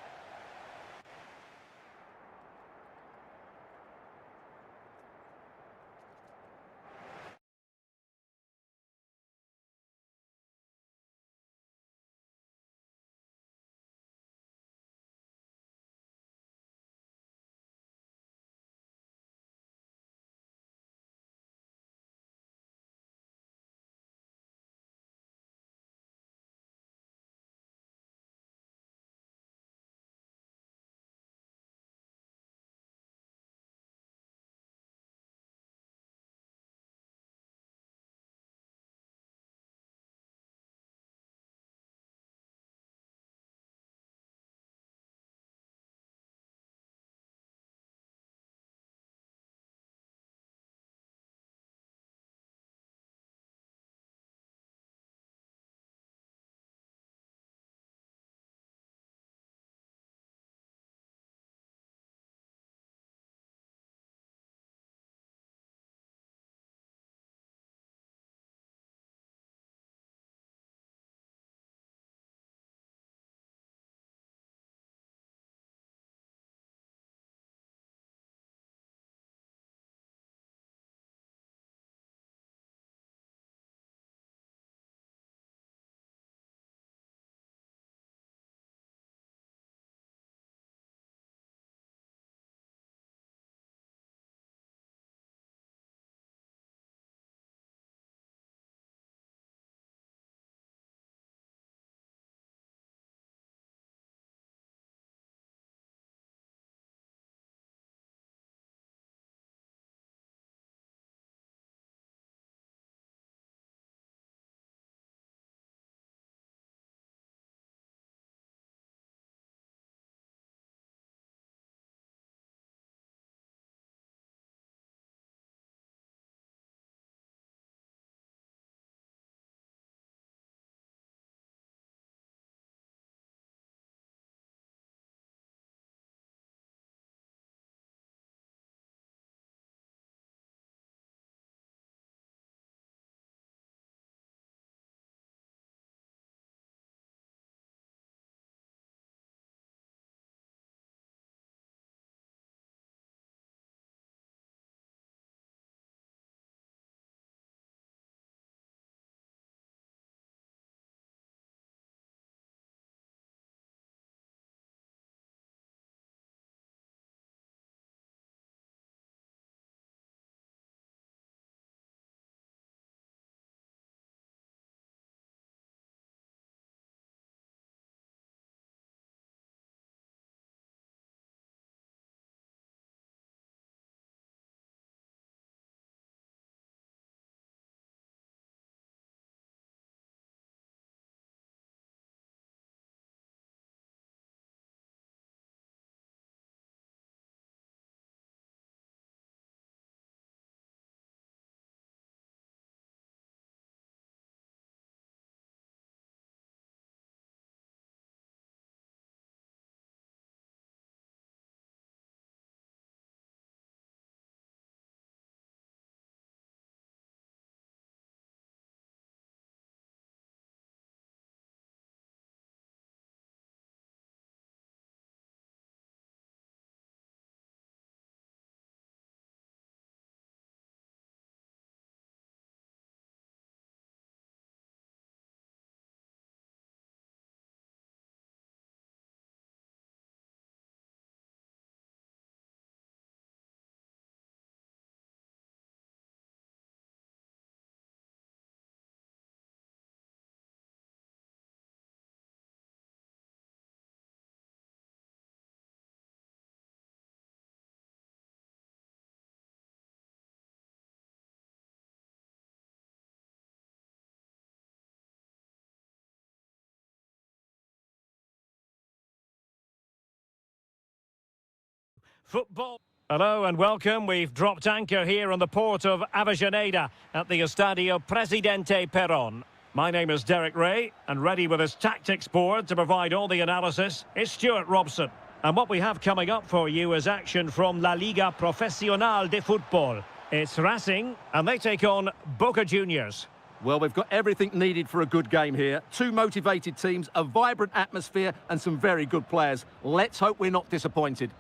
A: Football. Hello and welcome. We've dropped anchor here on the port of Avellaneda at the Estadio Presidente Perón. My name is Derek Ray, and ready with his tactics board to provide all the analysis is Stuart Robson. And what we have coming up for you is action from La Liga Profesional de Fútbol. It's Racing, and they take on Boca Juniors.
B: Well, we've got everything needed for a good game here. Two motivated teams, a vibrant atmosphere, and some very good players. Let's hope we're not disappointed.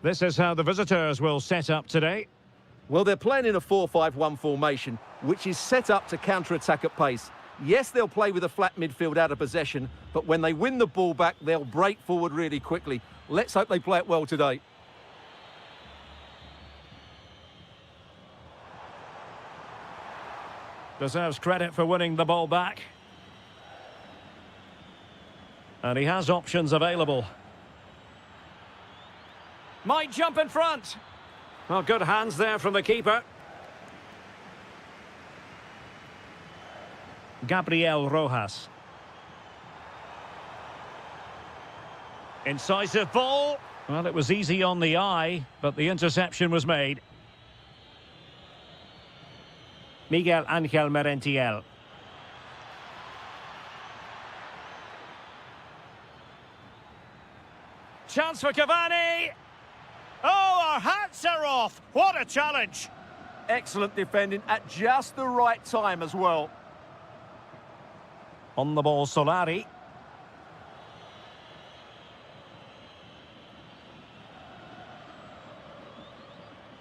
A: This is how the visitors will set up today.
B: Well, they're playing in a 4-5-1 formation, which is set up to counter-attack at pace. Yes, they'll play with a flat midfield out of possession, but when they win the ball back, they'll break forward really quickly. Let's hope they play it well today.
A: Deserves credit for winning the ball back. And he has options available. Might jump in front. Well, good hands there from the keeper. Gabriel Rojas. Incisive ball. Well, it was easy on the eye, but the interception was made. Miguel Ángel Merentiel. Chance for Cavani. Oh, our hats are off. What a challenge.
B: Excellent defending at just the right time as well.
A: On the ball, Solari.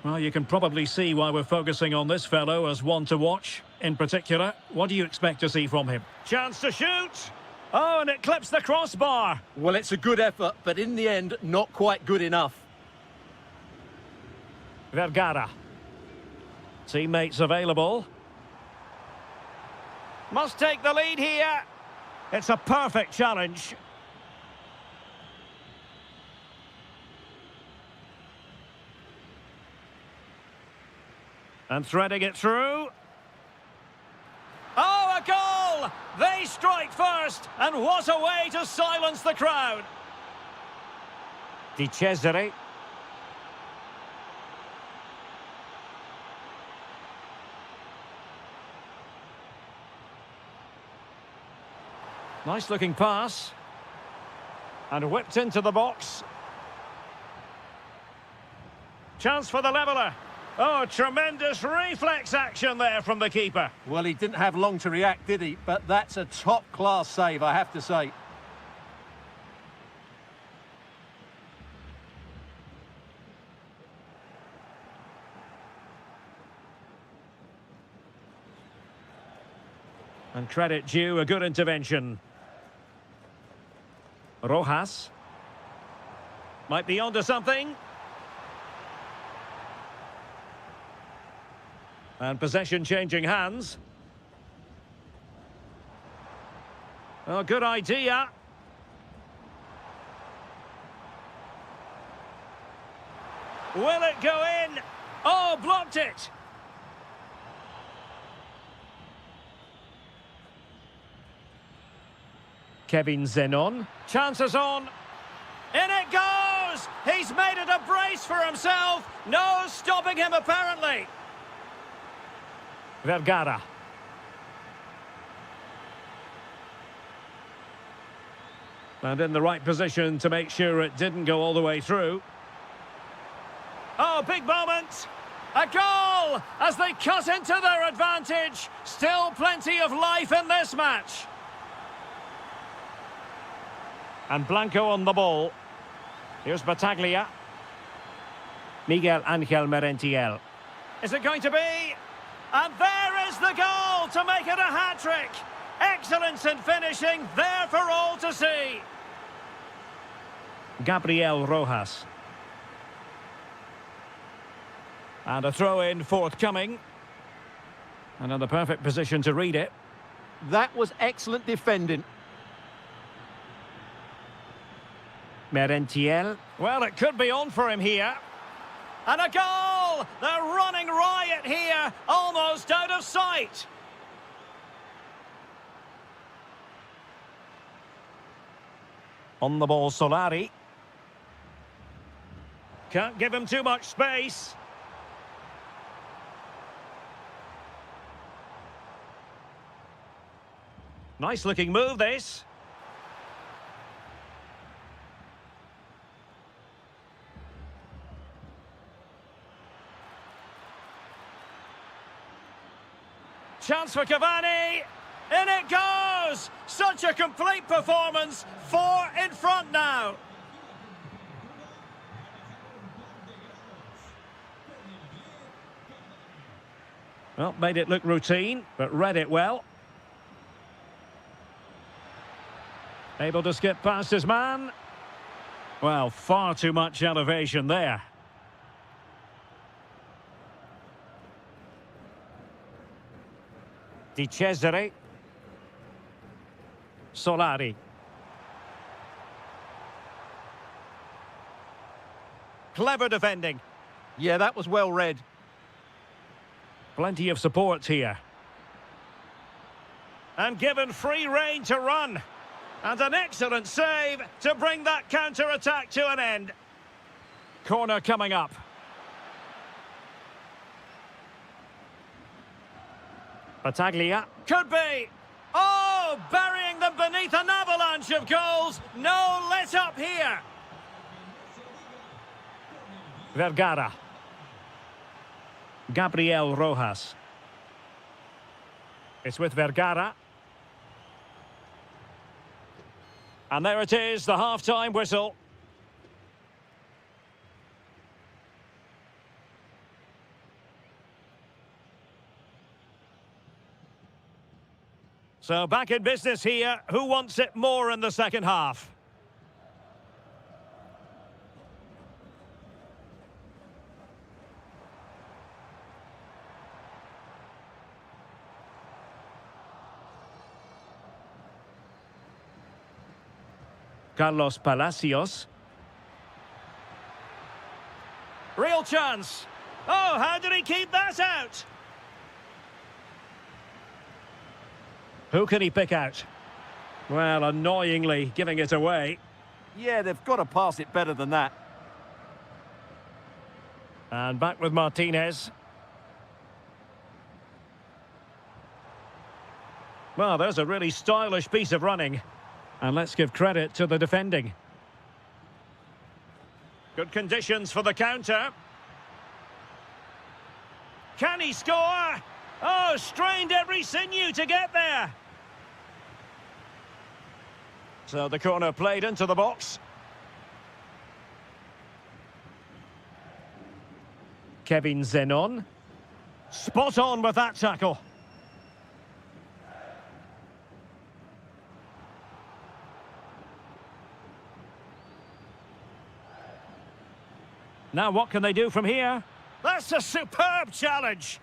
A: Well, you can probably see why we're focusing on this fellow as one to watch. In particular, what do you expect to see from him? Chance to shoot. Oh, and it clips the crossbar.
B: Well, it's a good effort, but in the end, not quite good enough.
A: Vergara. Teammates available. Must take the lead here. It's a perfect challenge. And threading it through. Oh, a goal! They strike first, and what a way to silence the crowd. Di Cesare. Nice looking pass. And whipped into the box. Chance for the leveller. Oh, tremendous reflex action there from the keeper.
B: Well, he didn't have long to react, did he? But that's a top-class save, I have to say.
A: And credit due, a good intervention. Rojas. Might be onto something. And possession changing hands. Oh, good idea. Will it go in? Oh, blocked it. Kevin Zenon. Chances on. In it goes! He's made it a brace for himself. No stopping him, apparently. Vergara. And in the right position to make sure it didn't go all the way through. Oh, big moment. A goal as they cut into their advantage. Still plenty of life in this match. And Blanco on the ball. Here's Battaglia. Miguel Ángel Merentiel. Is it going to be? And there is the goal to make it a hat-trick. Excellence in finishing, there for all to see. Gabriel Rojas. And a throw-in forthcoming. And in the perfect position to read it.
B: That was excellent defending.
A: Merentiel. Well, it could be on for him here. And a goal! They're running riot here, almost out of sight. On the ball, Solari. Can't give him too much space. Nice looking move, this. Chance for Cavani. In it goes! Such a complete performance. 4 in front now. Well, made it look routine, but read it well. Able to skip past his man. Well, far too much elevation there. Di Cesare. Solari. Clever defending.
B: Yeah, that was well read.
A: Plenty of support here. And given free rein to run. And an excellent save to bring that counter-attack to an end. Corner coming up. Battaglia. Could be. Oh, burying them beneath an avalanche of goals. No let up here. Vergara. Gabriel Rojas. It's with Vergara. And there it is, the half-time whistle. So back in business here. Who wants it more in the second half? Carlos Palacios. Real chance. Oh, how did he keep that out? Who can he pick out? Well, annoyingly giving it away.
B: Yeah, they've got to pass it better than that.
A: And back with Martinez. Well, there's a really stylish piece of running. And let's give credit to the defending. Good conditions for the counter. Can he score? Oh, strained every sinew to get there. So the corner played into the box. Kevin Zenon. Spot on with that tackle. Now what can they do from here? That's a superb challenge.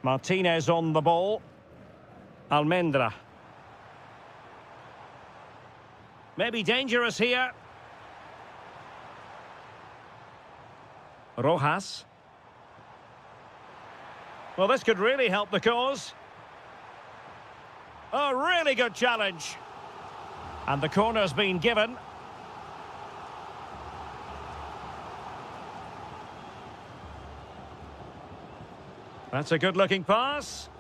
A: Martinez on the ball. Almendra. Maybe dangerous here. Rojas. Well, this could really help the cause. A really good challenge. And the corner's been given. That's a good-looking pass.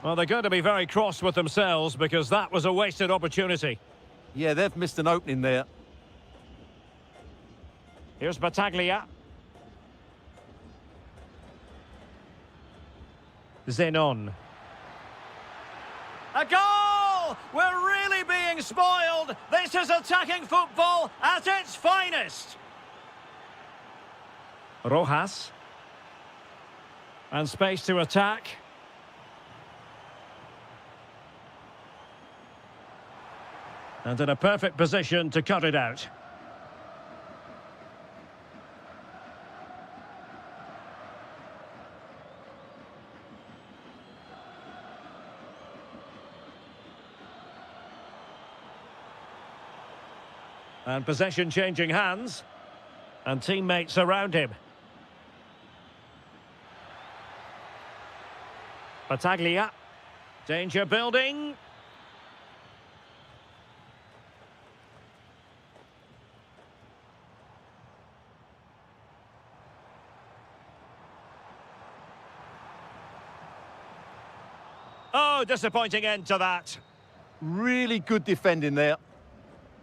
A: Well, they're going to be very cross with themselves because that was a wasted opportunity.
B: Yeah, they've missed an opening there.
A: Here's Battaglia. Zenon. A goal! We're really being spoiled. This is attacking football at its finest. Rojas. And space to attack. And in a perfect position to cut it out. And possession changing hands. And teammates around him. Battaglia. Danger building. Oh, disappointing end to that.
B: Really good defending there.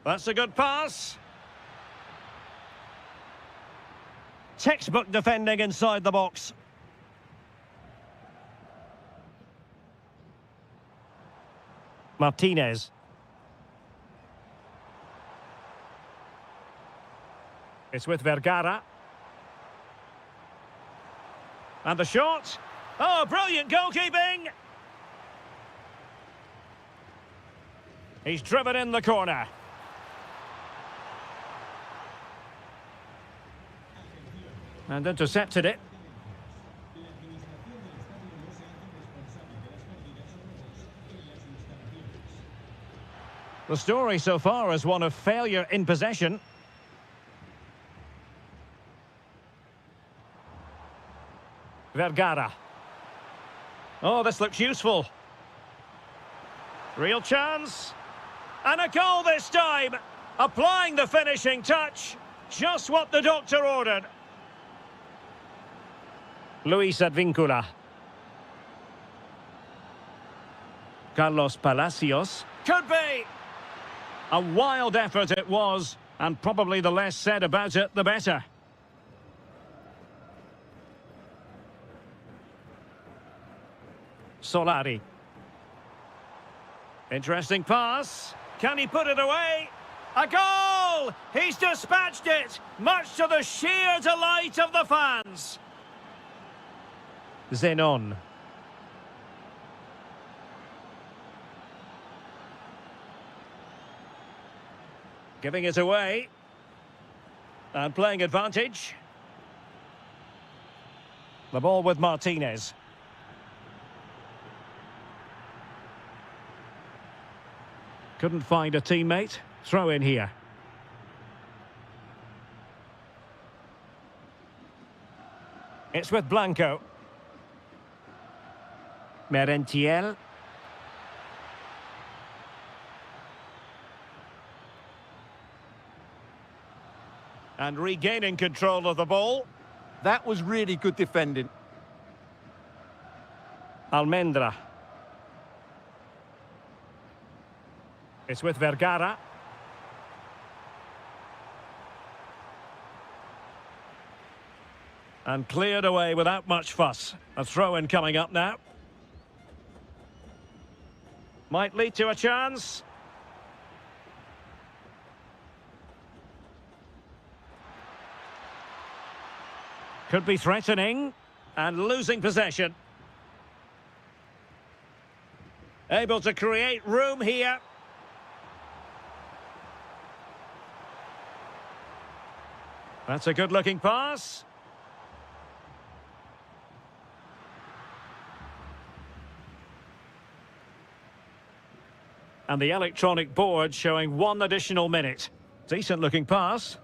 A: That's a good pass. Textbook defending inside the box. Martinez. It's with Vergara. And the shot. Oh, brilliant goalkeeping! He's driven in the corner. And intercepted it. The story so far is one of failure in possession. Vergara. Oh, this looks useful. Real chance. And a goal this time. Applying the finishing touch. Just what the doctor ordered. Luis Advíncula. Carlos Palacios. Could be. A wild effort it was, and probably the less said about it, the better. Solari. Interesting pass. Can he put it away? A goal! He's dispatched it, much to the sheer delight of the fans. Zenon. Giving it away. And playing advantage. The ball with Martinez. Couldn't find a teammate. Throw in here. It's with Blanco. Merentiel. And regaining control of the ball.
B: That was really good defending.
A: Almendra. It's with Vergara. And cleared away without much fuss. A throw-in coming up now. Might lead to a chance. Could be threatening. And losing possession. Able to create room here. That's a good-looking pass. And the electronic board showing 1 additional minute. Decent-looking pass.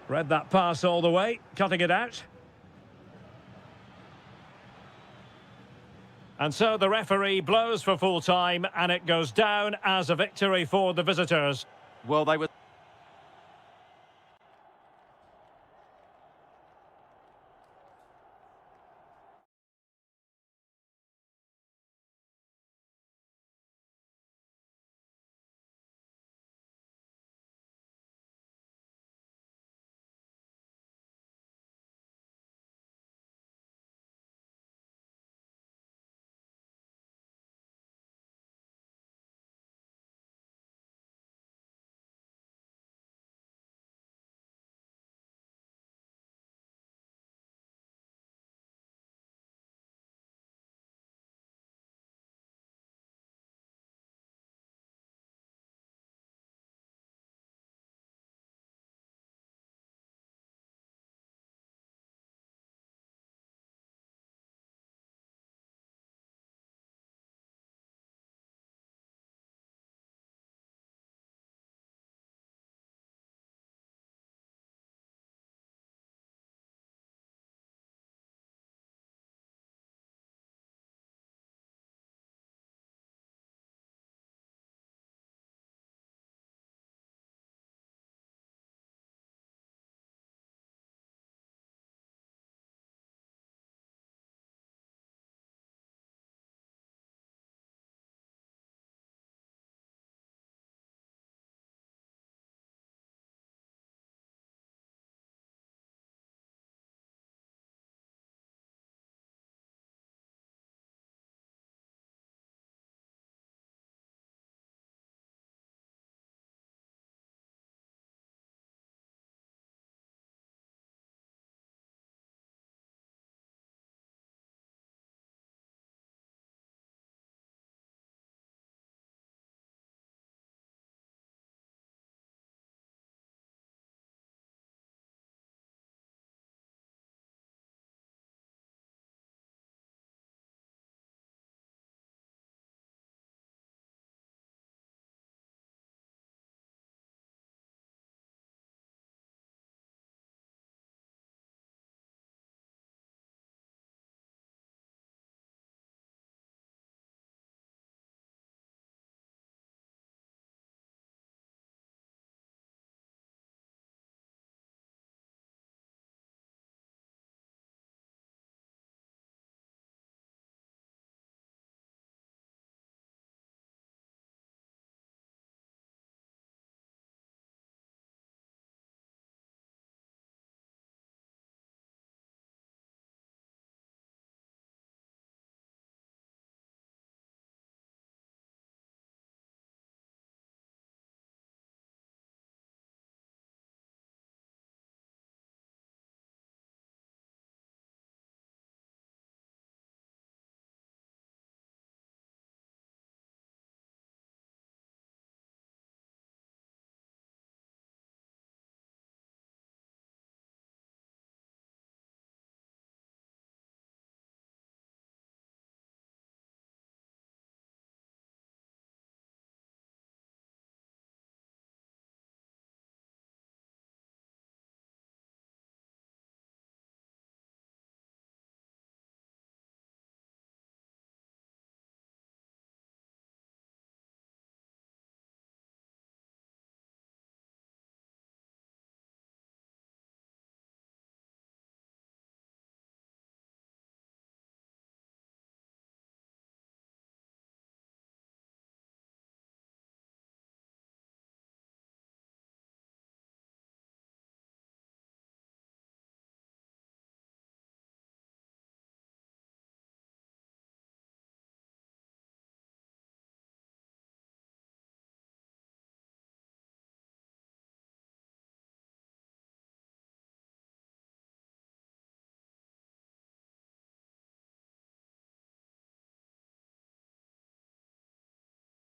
A: Read that pass all the way, cutting it out. And so the referee blows for full time, and it goes down as a victory for the visitors.
B: Well, they were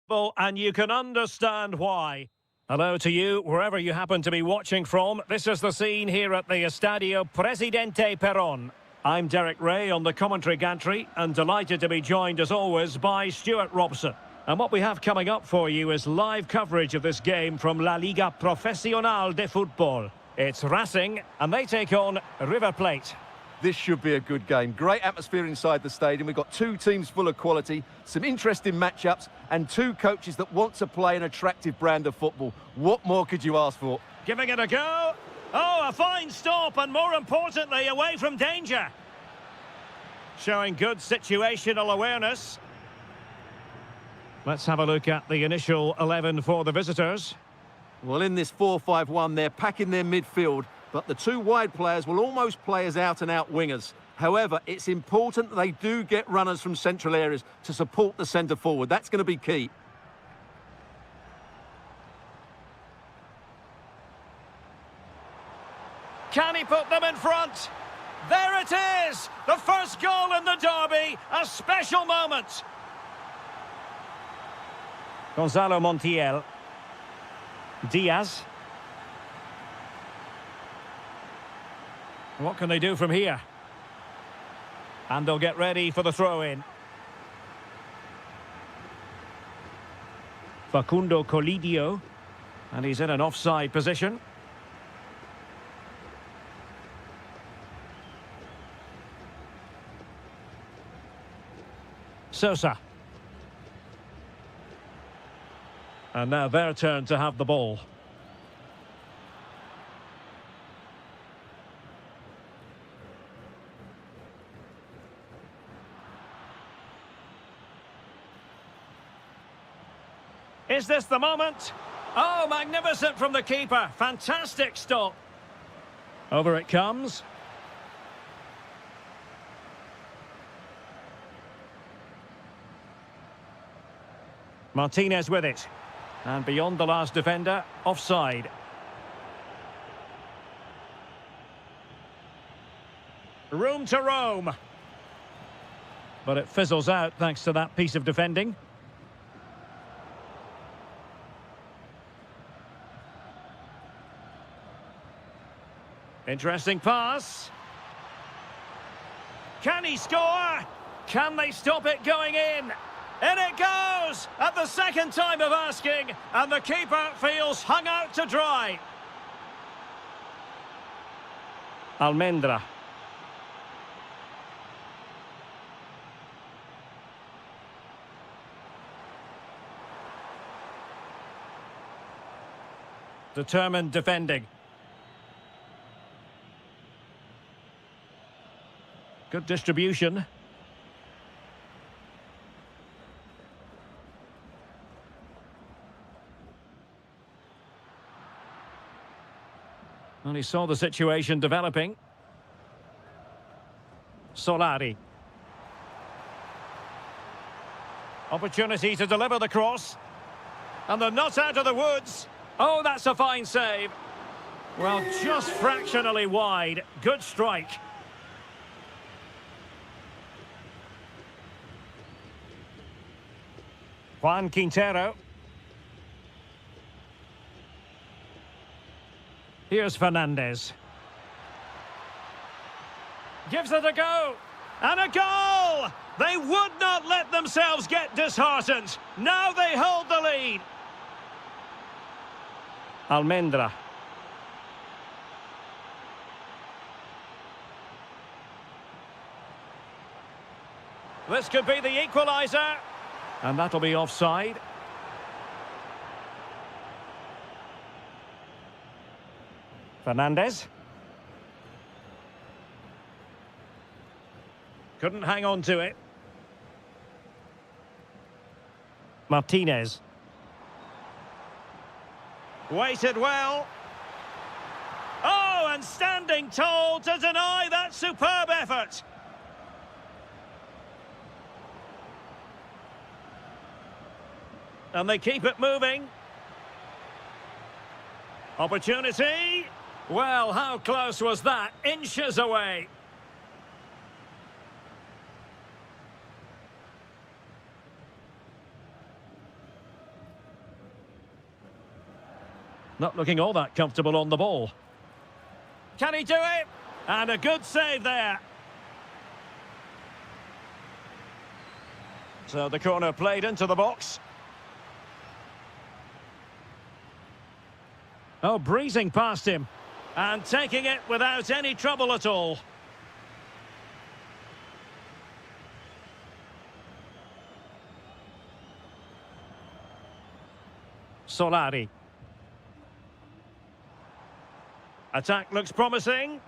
A: Well, and you can understand why. Hello to you, wherever you happen to be watching from. This is the scene here at the Estadio Presidente Perón. I'm Derek Ray on the commentary gantry and delighted to be joined as always by Stuart Robson. And what we have coming up for you is live coverage of this game from La Liga Profesional de Fútbol. It's Racing and they take on River Plate.
B: This should be a good game. Great atmosphere inside the stadium. We've got two teams full of quality, some interesting matchups, and two coaches that want to play an attractive brand of football. What more could you ask for?
A: Giving it a go. Oh, a fine stop, and more importantly, away from danger. Showing good situational awareness. Let's have a look at the initial 11 for the visitors.
B: Well, in this 4-5-1, they're packing their midfield, but the two wide players will almost play as out-and-out wingers. However, it's important that they do get runners from central areas to support the centre forward. That's going to be key.
A: Can he put them in front? There it is! The first goal in the derby, a special moment. Gonzalo Montiel. Diaz. What can they do from here? And they'll get ready for the throw-in. Facundo Colidio. And he's in an offside position. Sosa. And now their turn to have the ball. Is this the moment? Oh, magnificent from the keeper. Fantastic stop. Over it comes. Martinez with it. And beyond the last defender, offside. Room to roam. But it fizzles out thanks to that piece of defending. Interesting pass. Can he score? Can they stop it going in? In it goes! At the second time of asking, and the keeper feels hung out to dry. Almendra. Determined defending. Good distribution. And he saw the situation developing. Solari. Opportunity to deliver the cross. And they're not out of the woods. Oh, that's a fine save. Well, just fractionally wide. Good strike. Juan Quintero. Here's Fernandez. Gives it a go. And a goal! They would not let themselves get disheartened. Now they hold the lead. Almendra. This could be the equaliser. And that'll be offside. Fernandez. Couldn't hang on to it. Martinez. Waited well. Oh, and standing tall to deny that superb effort. And they keep it moving. Opportunity. Well, how close was that? Inches away. Not looking all that comfortable on the ball. Can he do it? And a good save there. So the corner played into the box. Oh, breezing past him. And taking it without any trouble at all. Solari. Attack looks promising.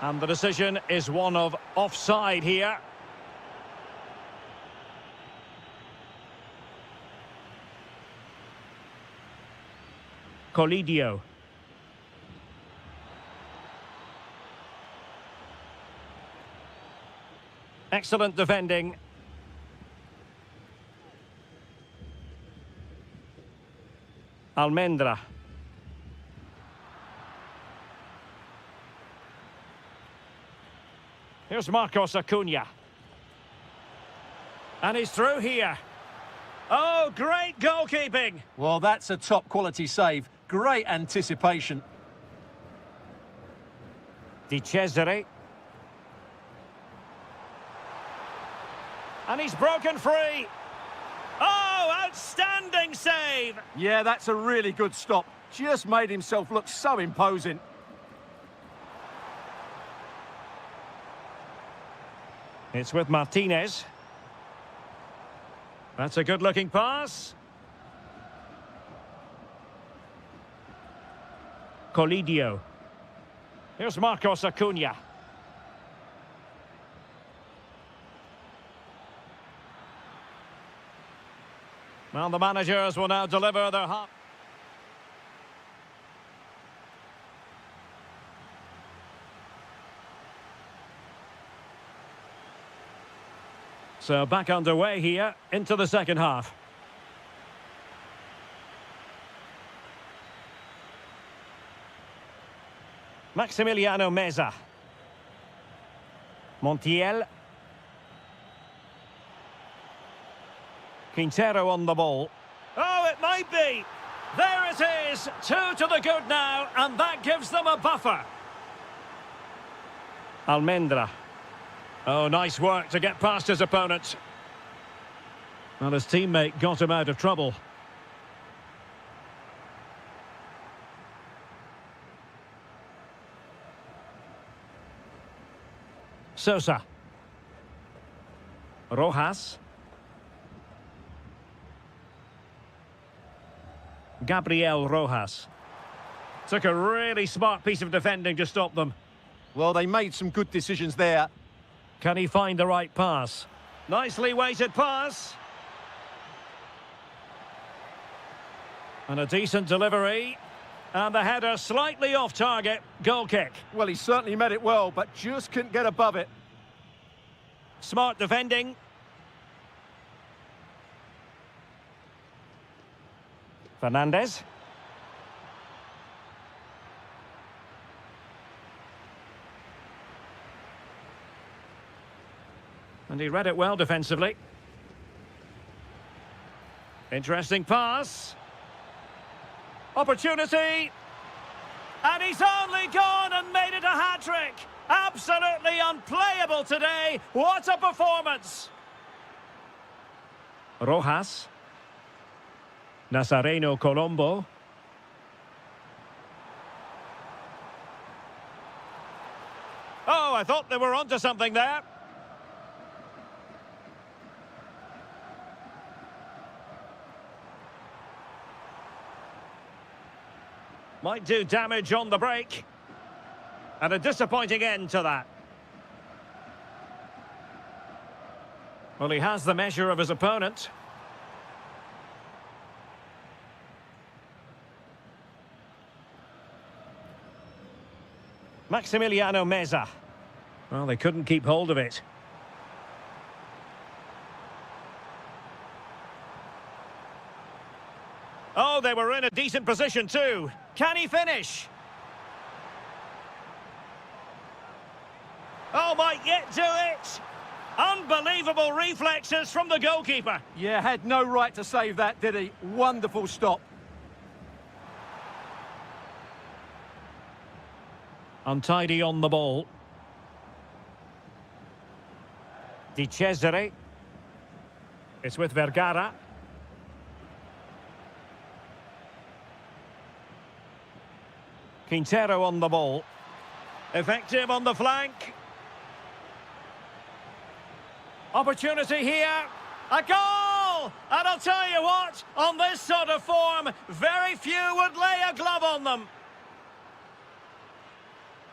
A: And the decision is one of offside here. Colidio. Excellent defending. Almendra. Here's Marcos Acuna. And he's through here. Oh, great goalkeeping.
B: Well, that's a top-quality save. Great anticipation.
A: Di Cesare. And he's broken free. Oh, outstanding save.
B: Yeah, that's a really good stop. Just made himself look so imposing.
A: It's with Martinez. That's a good-looking pass. Colidio. Here's Marcos Acuna. Well, the managers will now deliver their half. So back underway here into the second half. Maximiliano Meza. Montiel. Quintero on the ball. Oh, it might be. There it is. 2 to the good now, and that gives them a buffer. Almendra. Oh, nice work to get past his opponent. Well, his teammate got him out of trouble. Sosa. Rojas. Gabriel Rojas. Took a really smart piece of defending to stop them.
B: Well, they made some good decisions there.
A: Can he find the right pass? Nicely weighted pass. And a decent delivery. And the header slightly off target. Goal kick.
B: Well, he certainly met it well, but just couldn't get above it.
A: Smart defending. Fernandez. And he read it well defensively. Interesting pass. Opportunity. And he's only gone and made it a hat-trick. Absolutely unplayable today. What a performance. Rojas. Nazareno Colombo. Oh, I thought they were onto something there. Might do damage on the break. And a disappointing end to that. Well, he has the measure of his opponent. Maximiliano Meza. Well, they couldn't keep hold of it. Oh, they were in a decent position too. Can he finish? Oh, might yet do it. Unbelievable reflexes from the goalkeeper.
B: Yeah, had no right to save that, did he? Wonderful stop.
A: Untidy on the ball. Di Cesare. It's with Vergara. Quintero on the ball. Effective on the flank. Opportunity here. A goal! And I'll tell you what, on this sort of form, very few would lay a glove on them.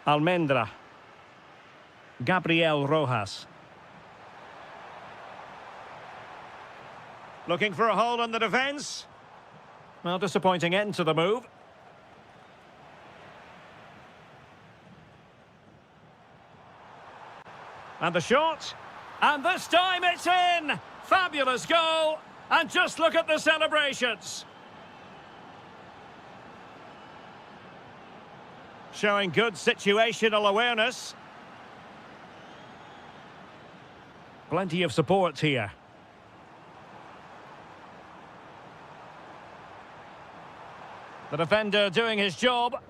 A: Almendra. Gabriel Rojas. Looking for a hole in the defence. Well, disappointing end to the move. And the shot. And this time it's in! Fabulous goal! And just look at the celebrations. Showing good situational awareness. Plenty of support here. The defender doing his job.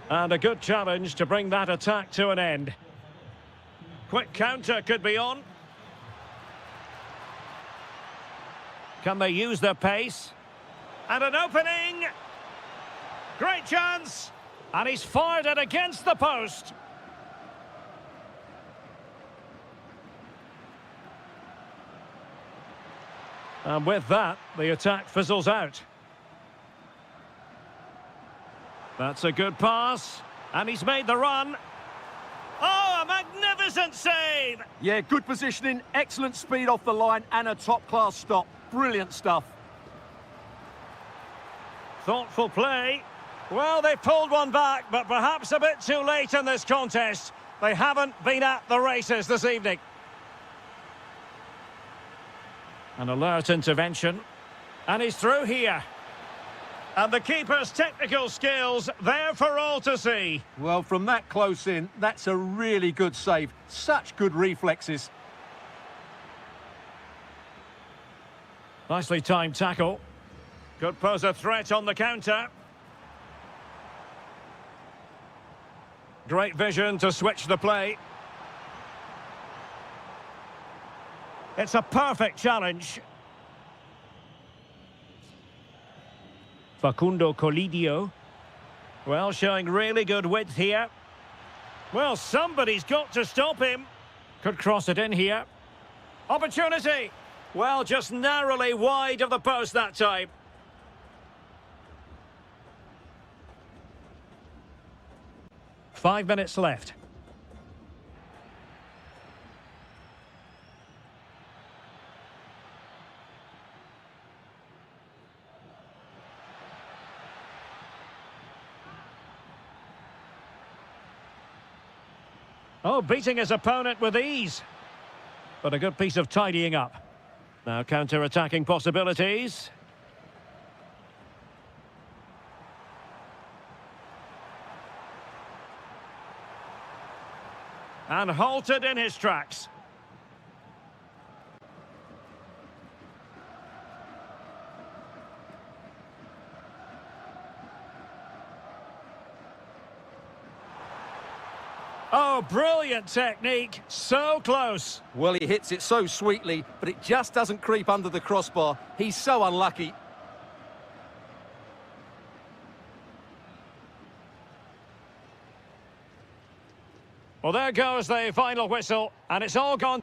A: And a good challenge to bring that attack to an end. Quick counter could be on. Can they use their pace? And an opening! Great chance! And he's fired it against the post. And with that, the attack fizzles out. That's a good pass. And he's made the run. Oh, a magnificent save!
B: Yeah, good positioning, excellent speed off the line, and a top-class stop. Brilliant stuff.
A: Thoughtful play. Well, they pulled one back, but perhaps a bit too late in this contest. They haven't been at the races this evening. An alert intervention. And he's through here. And the keeper's technical skills there for all to see.
B: Well, from that close in, that's a really good save. Such good reflexes.
A: Nicely timed tackle. Could pose a threat on the counter. Great vision to switch the play. It's a perfect challenge. Facundo Colidio. Well, showing really good width here. Well, somebody's got to stop him. Could cross it in here. Opportunity. Well, just narrowly wide of the post that time. Five minutes left. Oh, beating his opponent with ease. But a good piece of tidying up. Now counter-attacking possibilities. And halted in his tracks. Oh, brilliant technique. So close.
B: Well, he hits it so sweetly, but it just doesn't creep under the crossbar. He's so unlucky.
A: Well, there goes the final whistle, and it's all gone.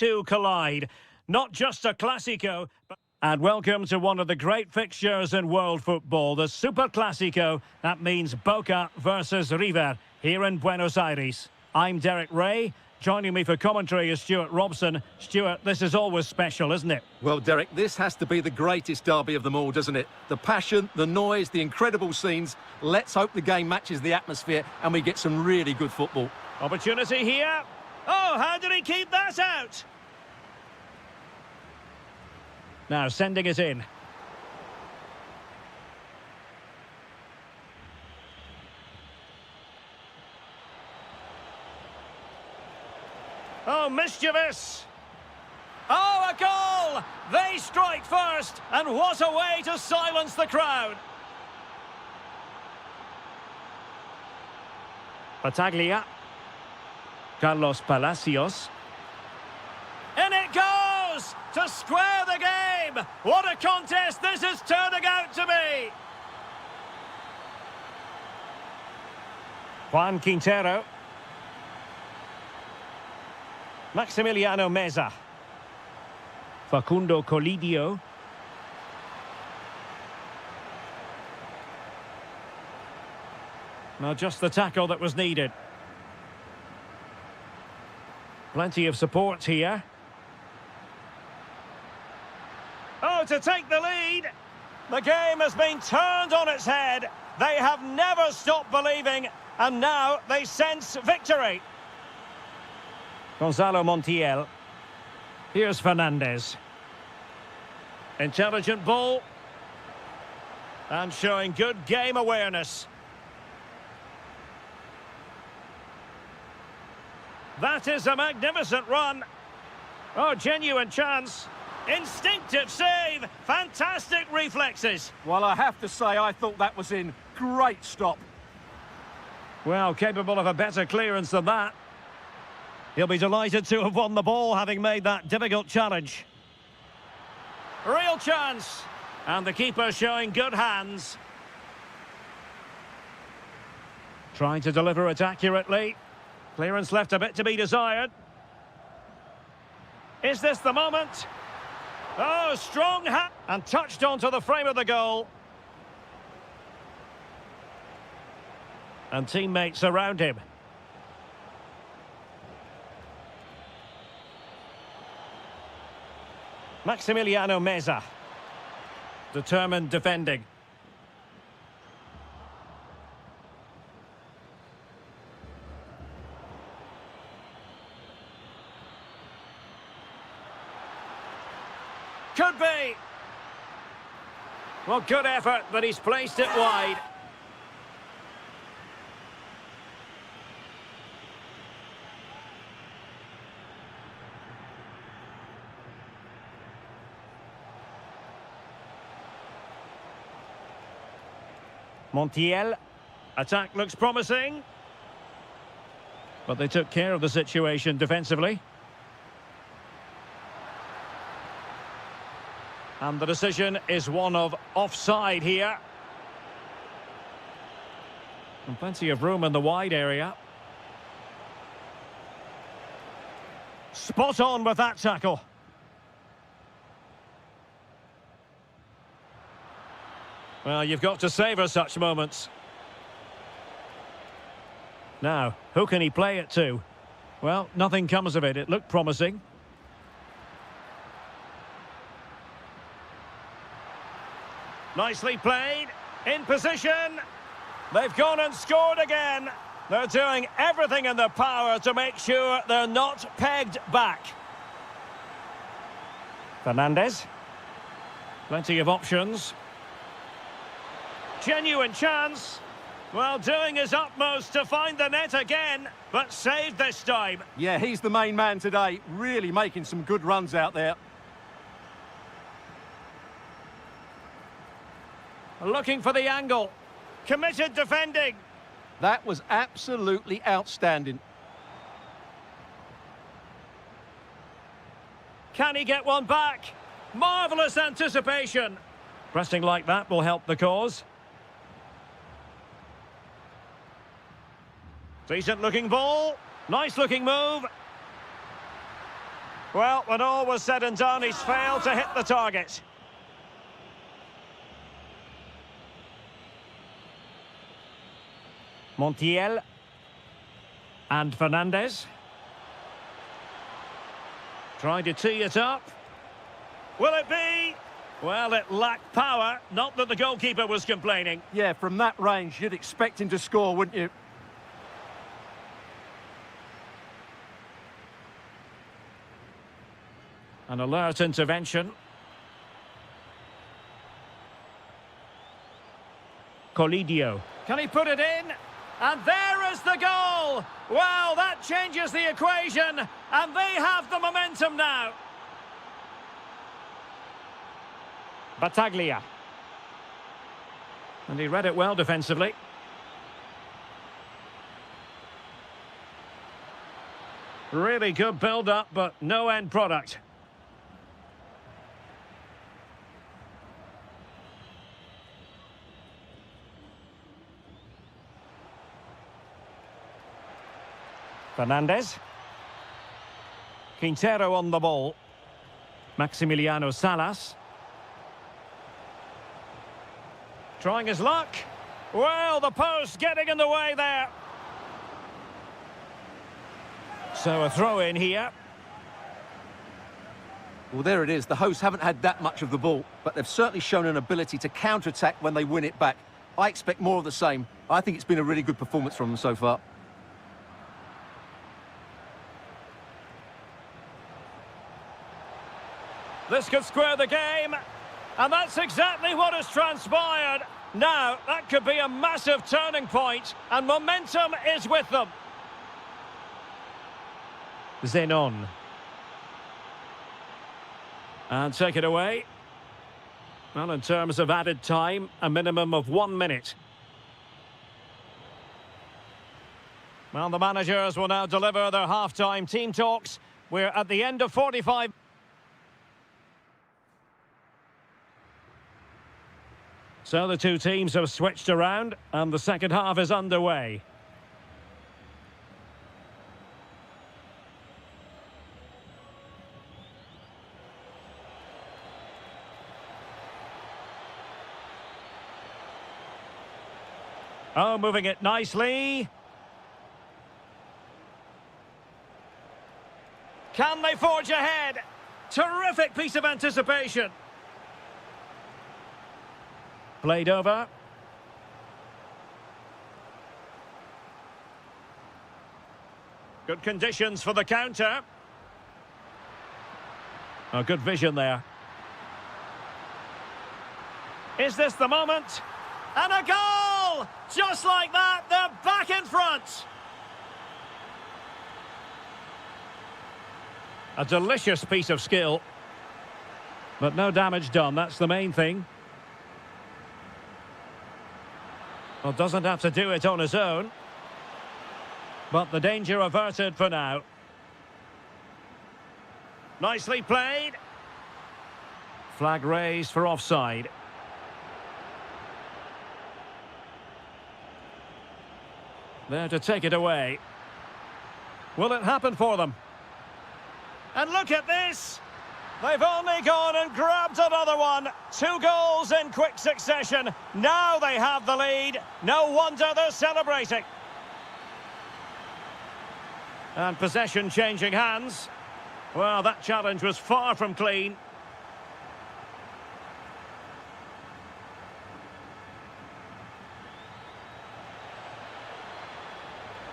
A: two collide. Not just a Clásico, but... And welcome to one of the great fixtures in world football, the Super Clásico. That means Boca versus River here in Buenos Aires. I'm Derek Ray. Joining me for commentary is Stuart Robson. Stuart, this is always special, isn't it?
B: Well, Derek, this has to be the greatest derby of them all, doesn't it? The passion, the noise, the incredible scenes. Let's hope the game matches the atmosphere and we get some really good football.
A: Opportunity here. Oh, how did he keep that out? Now sending it in. Oh, mischievous. Oh, a goal! They strike first, and what a way to silence the crowd. Battaglia. Carlos Palacios. In it goes! To square the game! What a contest this is turning out to be! Juan Quintero. Maximiliano Meza. Facundo Colidio. Now just the tackle that was needed. Plenty of support here. Oh, to take the lead. The game has been turned on its head. They have never stopped believing, and now they sense victory. Gonzalo Montiel. Here's Fernandez. Intelligent ball. And showing good game awareness. That is a magnificent run. Oh, genuine chance. Instinctive save. Fantastic reflexes.
B: Well, I have to say, I thought that was in. Great stop.
A: Well, capable of a better clearance than that. He'll be delighted to have won the ball, having made that difficult challenge. Real chance. And the keeper showing good hands. Trying to deliver it accurately. Clearance left a bit to be desired. Is this the moment? Oh, strong hand. And touched onto the frame of the goal. And teammates around him. Maximiliano Meza. Determined defending. Could be. Well, good effort, but he's placed it wide. Montiel. Attack looks promising. But they took care of the situation defensively. And the decision is one of offside here. And plenty of room in the wide area. Spot on with that tackle. Well, you've got to savour such moments. Now, who can he play it to? Well, nothing comes of it. It looked promising. Nicely played. In position. They've gone and scored again. They're doing everything in their power to make sure they're not pegged back. Fernandez. Plenty of options. Genuine chance. Well, doing his utmost to find the net again, but saved this time.
B: Yeah, he's the main man today. Really making some good runs out there.
A: Looking for the angle. Committed defending.
B: That was absolutely outstanding.
A: Can he get one back? Marvellous anticipation. Pressing like that will help the cause. Decent looking ball. Nice looking move. Well, when all was said and done, he's failed to hit the target. Montiel. And Fernandez. Trying to tee it up. Will it be? Well, it lacked power. Not that the goalkeeper was complaining.
B: Yeah, from that range, you'd expect him to score, wouldn't you?
A: An alert intervention. Colidio. Can he put it in? And there is the goal! Well, that changes the equation, and they have the momentum now. Battaglia. And he read it well defensively. Really good build-up, but no end product. Fernandez. Quintero on the ball. Maximiliano Salas. Trying his luck. Well, the post getting in the way there. So a throw in here.
B: Well, there it is. The hosts haven't had that much of the ball, but they've certainly shown an ability to counter-attack when they win it back. I expect more of the same. I think it's been a really good performance from them so far.
A: This could square the game, and that's exactly what has transpired. Now, that could be a massive turning point, and momentum is with them. Zenon. And take it away. Well, in terms of added time, a minimum of 1 minute. Well, the managers will now deliver their half-time team talks. We're at the end of 45. So the two teams have switched around, and the second half is underway. Oh, moving it nicely. Can they forge ahead? Terrific piece of anticipation. Played over. Good conditions for the counter. Oh, good vision there. Is this the moment? And a goal! Just like that, they're back in front. A delicious piece of skill. But no damage done, that's the main thing. Well, doesn't have to do it on his own. But the danger averted for now. Nicely played. Flag raised for offside. There to take it away. Will it happen for them? And look at this! They've only gone and grabbed another one. 2 goals in quick succession. Now they have the lead. No wonder they're celebrating. And possession changing hands. Well, that challenge was far from clean.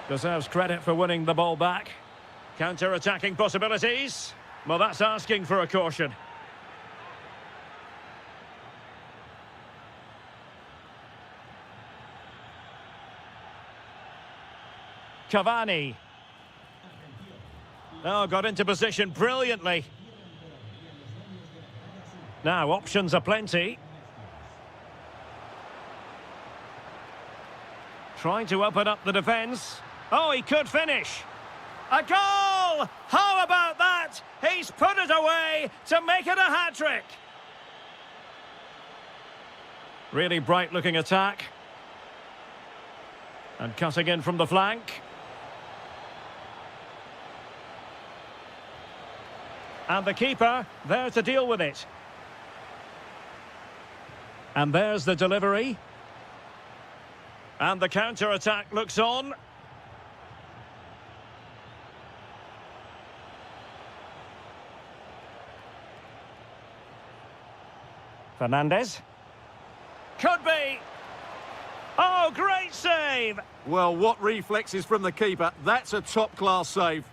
A: Deserves credit for winning the ball back. Counter-attacking possibilities. Well, that's asking for a caution. Cavani. Oh, got into position brilliantly. Now, options are plenty. Trying to open up the defence. Oh, he could finish. A goal! How about that? He's put it away to make it a hat-trick. Really bright-looking attack. And cutting in from the flank. And the keeper there to deal with it. And there's the delivery. And the counter-attack looks on. Fernandez. Could be. Oh, great save!
B: Well, what reflexes from the keeper. That's a top-class save.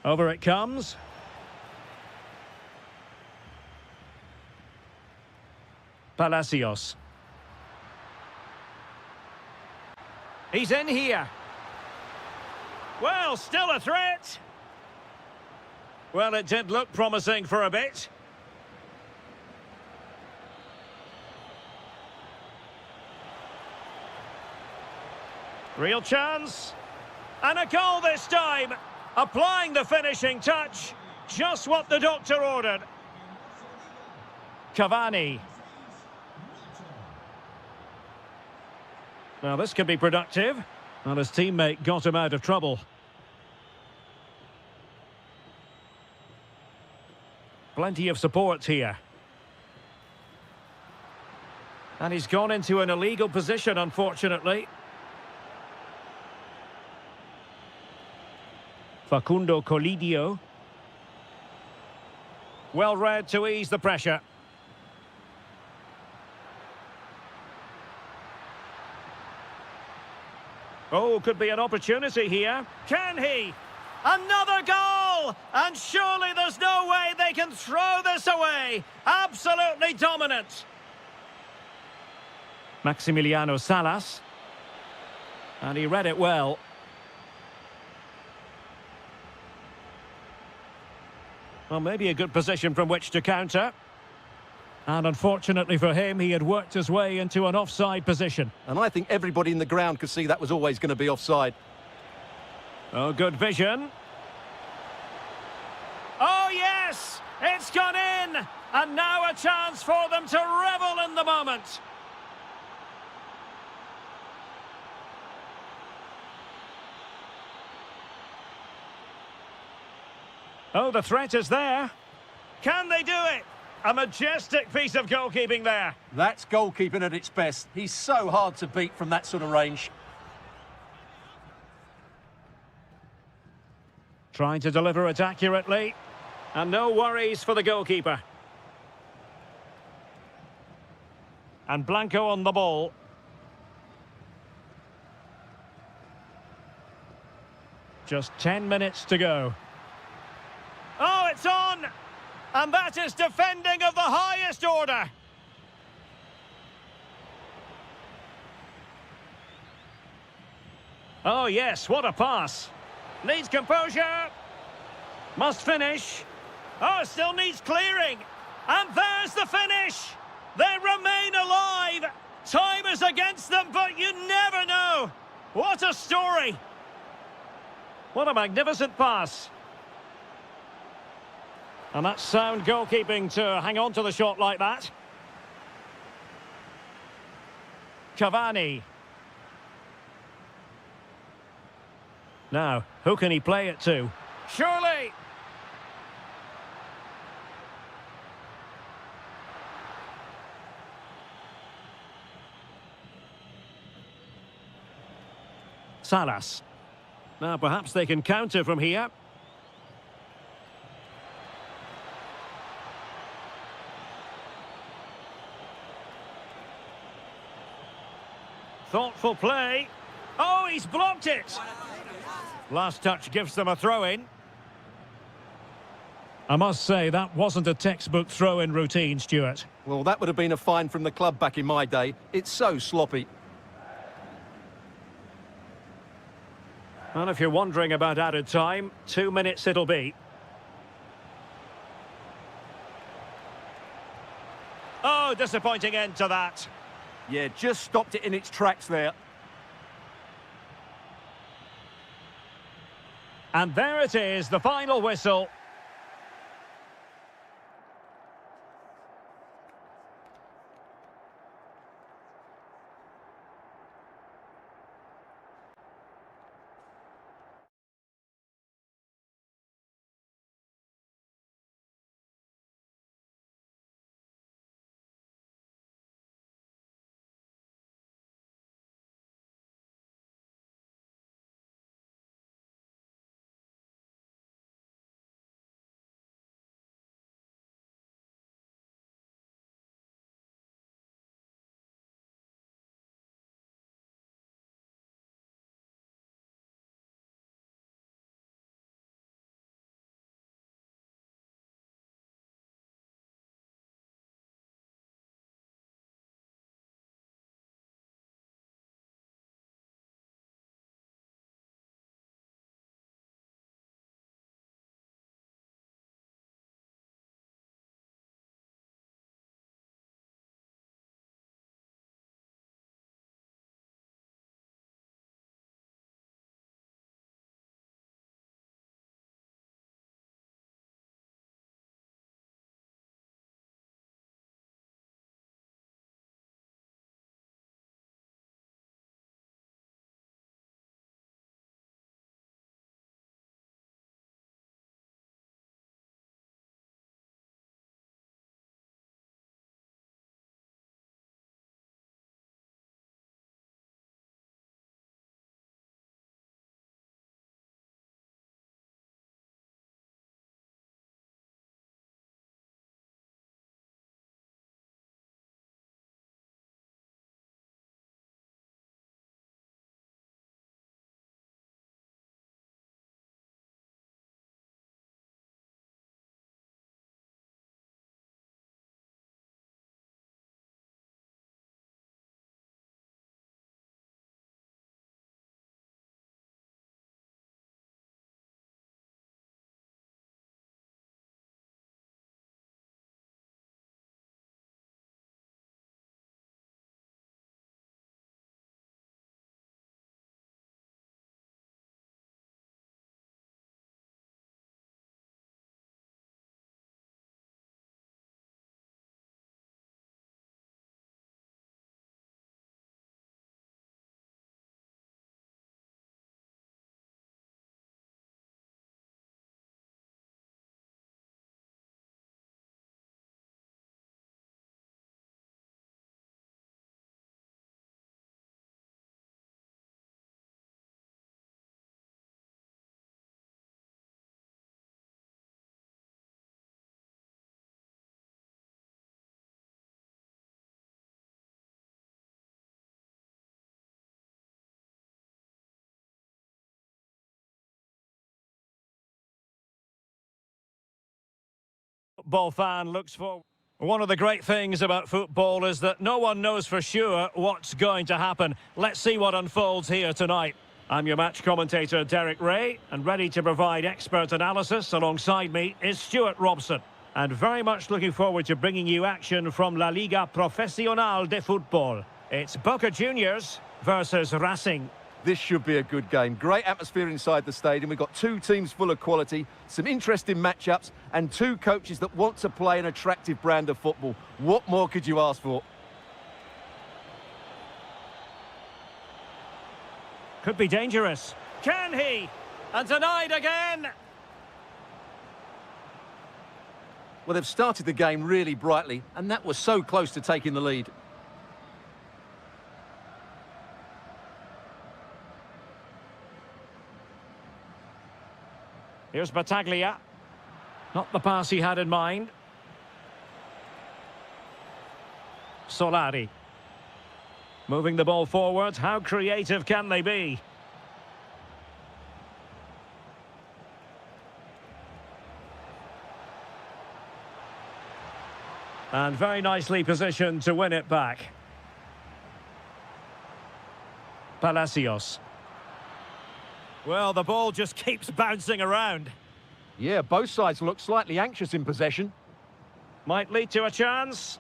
A: Over it comes. Palacios. He's in here. Well, still a threat. Well, it did look promising for a bit. Real chance. And a goal this time. Applying the finishing touch. Just what the doctor ordered. Cavani. Now this could be productive. And his teammate got him out of trouble. Plenty of support here. And he's gone into an illegal position, unfortunately. Facundo Colidio. Well read to ease the pressure. Oh, could be an opportunity here. Can he? Another goal! And surely there's no way they can throw this away. Absolutely dominant. Maximiliano Salas. And he read it well. Well, maybe a good position from which to counter. And unfortunately for him, he had worked his way into an offside position.
B: And I think everybody in the ground could see that was always going to be offside.
A: Oh, good vision. Oh, yes! It's gone in! And now a chance for them to revel in the moment. Oh, the threat is there. Can they do it? A majestic piece of goalkeeping there.
B: That's goalkeeping at its best. He's so hard to beat from that sort of range.
A: Trying to deliver it accurately. And no worries for the goalkeeper. And Blanco on the ball. Just 10 minutes to go. Oh, it's on! And that is defending of the highest order. Oh, yes, what a pass. Needs composure. Must finish. Oh, still needs clearing. And there's the finish. They remain alive. Time is against them, but you never know. What a story. What a magnificent pass. And that's sound goalkeeping to hang on to the shot like that. Cavani. Now, who can he play it to? Surely! Salas. Now, perhaps they can counter from here. Thoughtful play. Oh, he's blocked it. Last touch gives them a throw-in. I must say, that wasn't a textbook throw-in routine, Stuart.
B: Well, that would have been a fine from the club back in my day. It's so sloppy.
A: And if you're wondering about added time, 2 minutes it'll be. Oh, disappointing end to that.
B: Yeah, just stopped it in its tracks there.
A: And there it is, the final whistle. Football fan looks for... One of the great things about football is that no one knows for sure what's going to happen. Let's see what unfolds here tonight. I'm your match commentator, Derek Ray, and ready to provide expert analysis alongside me is Stuart Robson. And very much looking forward to bringing you action from La Liga Profesional de Fútbol. It's Boca Juniors versus Racing.
B: This should be a good game. Great atmosphere inside the stadium. We've got two teams full of quality, some interesting matchups, and two coaches that want to play an attractive brand of football. What more could you ask for?
A: Could be dangerous. Can he? And denied again.
B: Well, they've started the game really brightly, and that was so close to taking the lead.
A: Here's Battaglia. Not the pass he had in mind. Solari. Moving the ball forward. How creative can they be? And very nicely positioned to win it back. Palacios. Well, the ball just keeps bouncing around.
B: Yeah, both sides look slightly anxious in possession.
A: Might lead to a chance.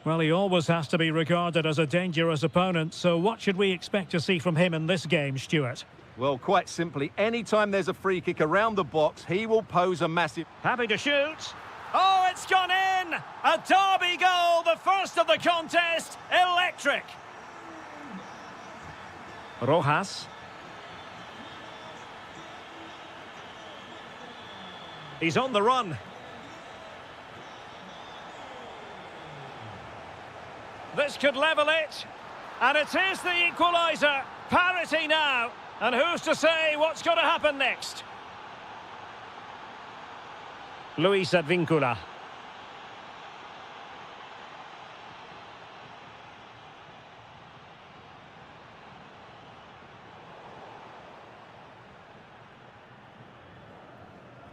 A: Well, he always has to be regarded as a dangerous opponent, so what should we expect to see from him in this game, Stuart?
B: Well, quite simply, anytime there's a free kick around the box, he will pose a massive...
A: Happy to shoot. Oh, it's gone in! A derby goal, the first of the contest. Electric. Rojas. He's on the run. This could level it. And it is the equaliser. Parity now. And who's to say what's going to happen next? Luis Advíncula.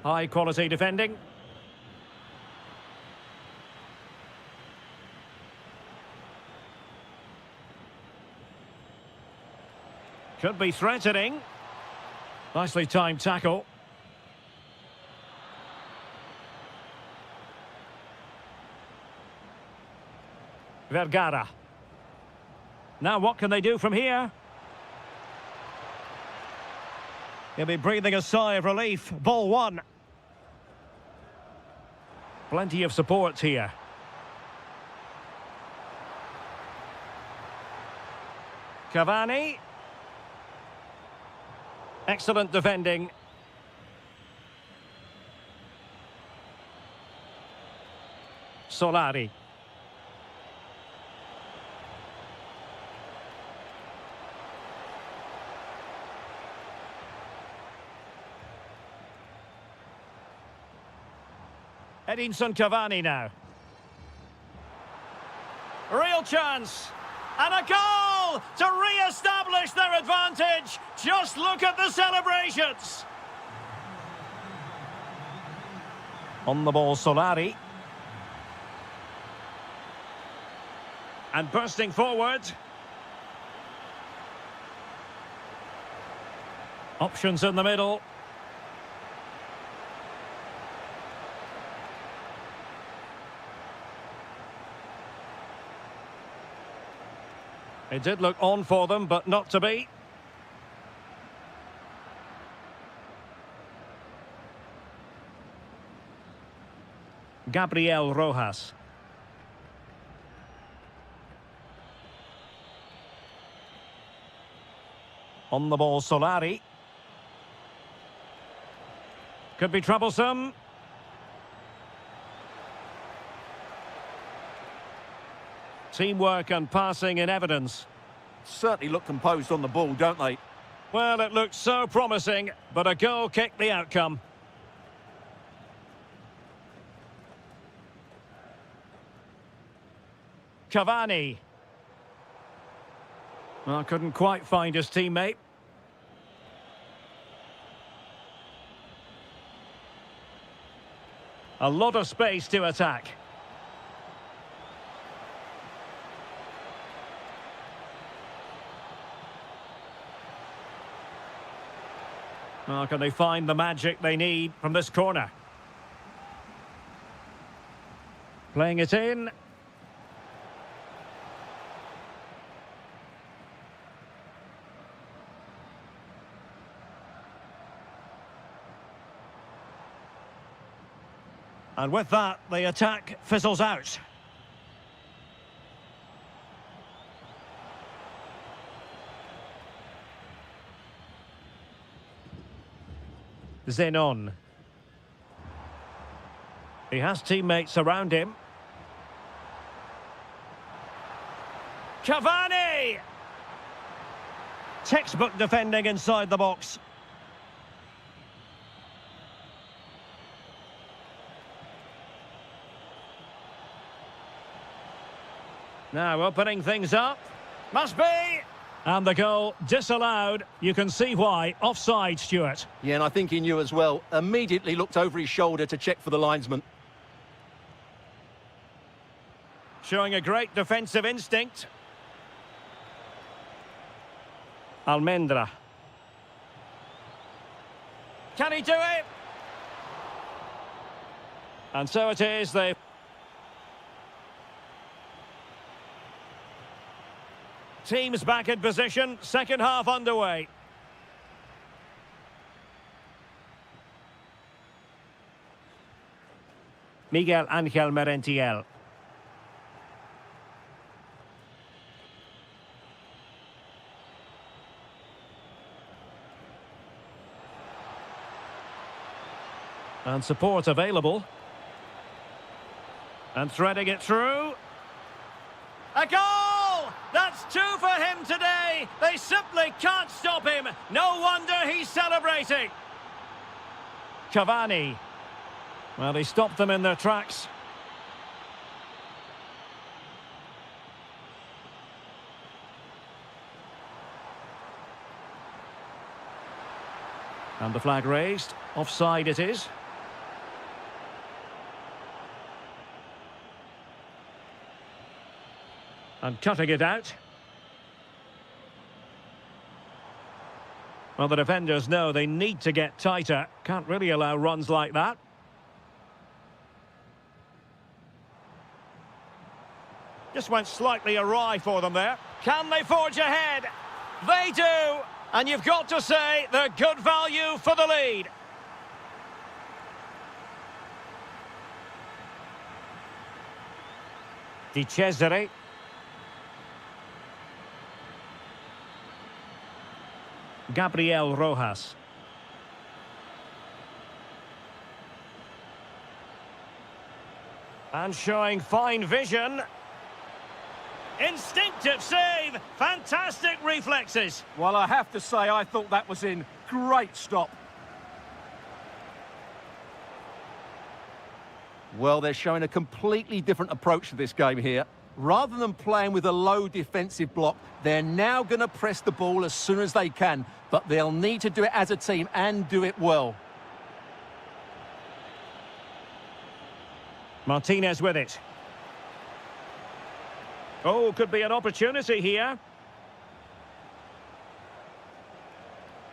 A: High quality defending. Could be threatening. Nicely timed tackle. Vergara. Now what can they do from here? He'll be breathing a sigh of relief. Ball one. Plenty of support here. Cavani. Excellent defending. Solari. Edinson Cavani now. Real chance. And a goal to re-establish their advantage. Just look at the celebrations. On the ball, Solari. And bursting forward. Options in the middle. It did look on for them, but not to be. Gabriel Rojas. On the ball, Solari. Could be troublesome. Teamwork and passing in evidence.
B: Certainly look composed on the ball, don't they?
A: Well, it looked so promising, but a goal kicked the outcome. Cavani. Well, couldn't quite find his teammate. A lot of space to attack. Now, can they find the magic they need from this corner? Playing it in. And with that, the attack fizzles out. Zenon. He has teammates around him. Cavani! Textbook defending inside the box. Now opening things up. Must be! And the goal disallowed. You can see why. Offside, Stuart.
B: Yeah, and I think he knew as well. Immediately looked over his shoulder to check for the linesman.
A: Showing a great defensive instinct. Almendra. Can he do it? And so it is. They... Teams back in position, second half underway. Miguel Ángel Merentiel. And support available. And threading it through. A goal! That's two for him today. They simply can't stop him. No wonder he's celebrating. Cavani. Well, he stopped them in their tracks. And the flag raised. Offside it is. And cutting it out. Well, the defenders know they need to get tighter. Can't really allow runs like that. Just went slightly awry for them there. Can they forge ahead? They do! And you've got to say they're good value for the lead. Di Cesare. Gabriel Rojas. And showing fine vision. Instinctive save. Fantastic reflexes.
B: Well, I have to say, I thought that was in. Great stop. Well, they're showing a completely different approach to this game here. Rather than playing with a low defensive block, they're now going to press the ball as soon as they can, but they'll need to do it as a team and do it well.
A: Martinez with it. Oh, could be an opportunity here.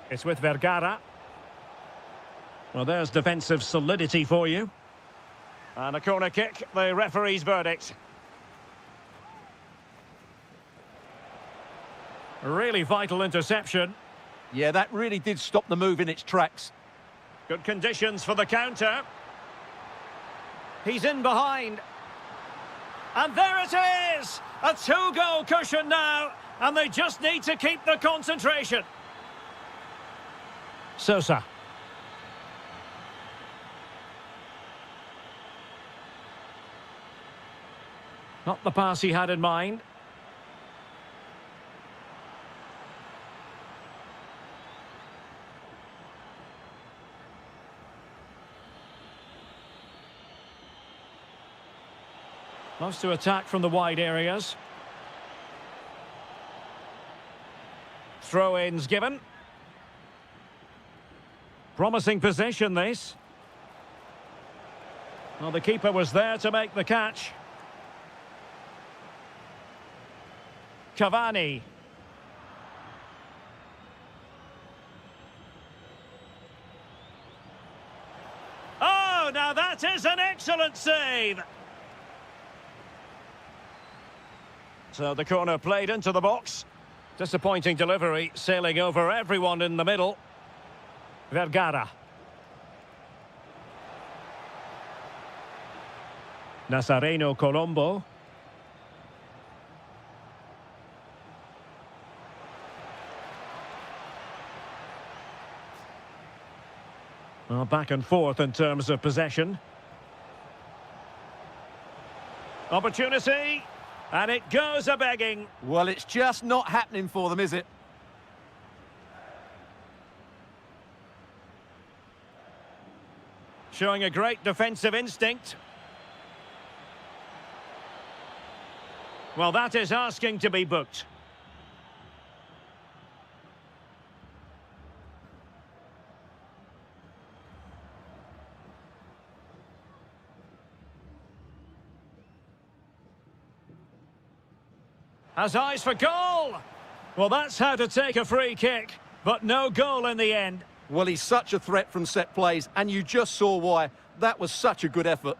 A: It's with Vergara. Well, there's defensive solidity for you. And a corner kick, the referee's verdict. Really vital interception.
B: Yeah, that really did stop the move in its tracks.
A: Good conditions for the counter. He's in behind. And there it is! A two-goal cushion now, and they just need to keep the concentration. Sosa. Not the pass he had in mind. Loves to attack from the wide areas. Throw-ins given. Promising possession, this. Well, the keeper was there to make the catch. Cavani. Oh, now that is an excellent save. So the corner played into the box. Disappointing delivery, sailing over everyone in the middle. Vergara. Nazareno Colombo. Well, back and forth in terms of possession. Opportunity. And it goes a-begging.
B: Well, it's just not happening for them, is it?
A: Showing a great defensive instinct. Well, that is asking to be booked. Has eyes for goal! Well, that's how to take a free kick, but no goal in the end.
B: Well, he's such a threat from set plays, and you just saw why. That was such a good effort.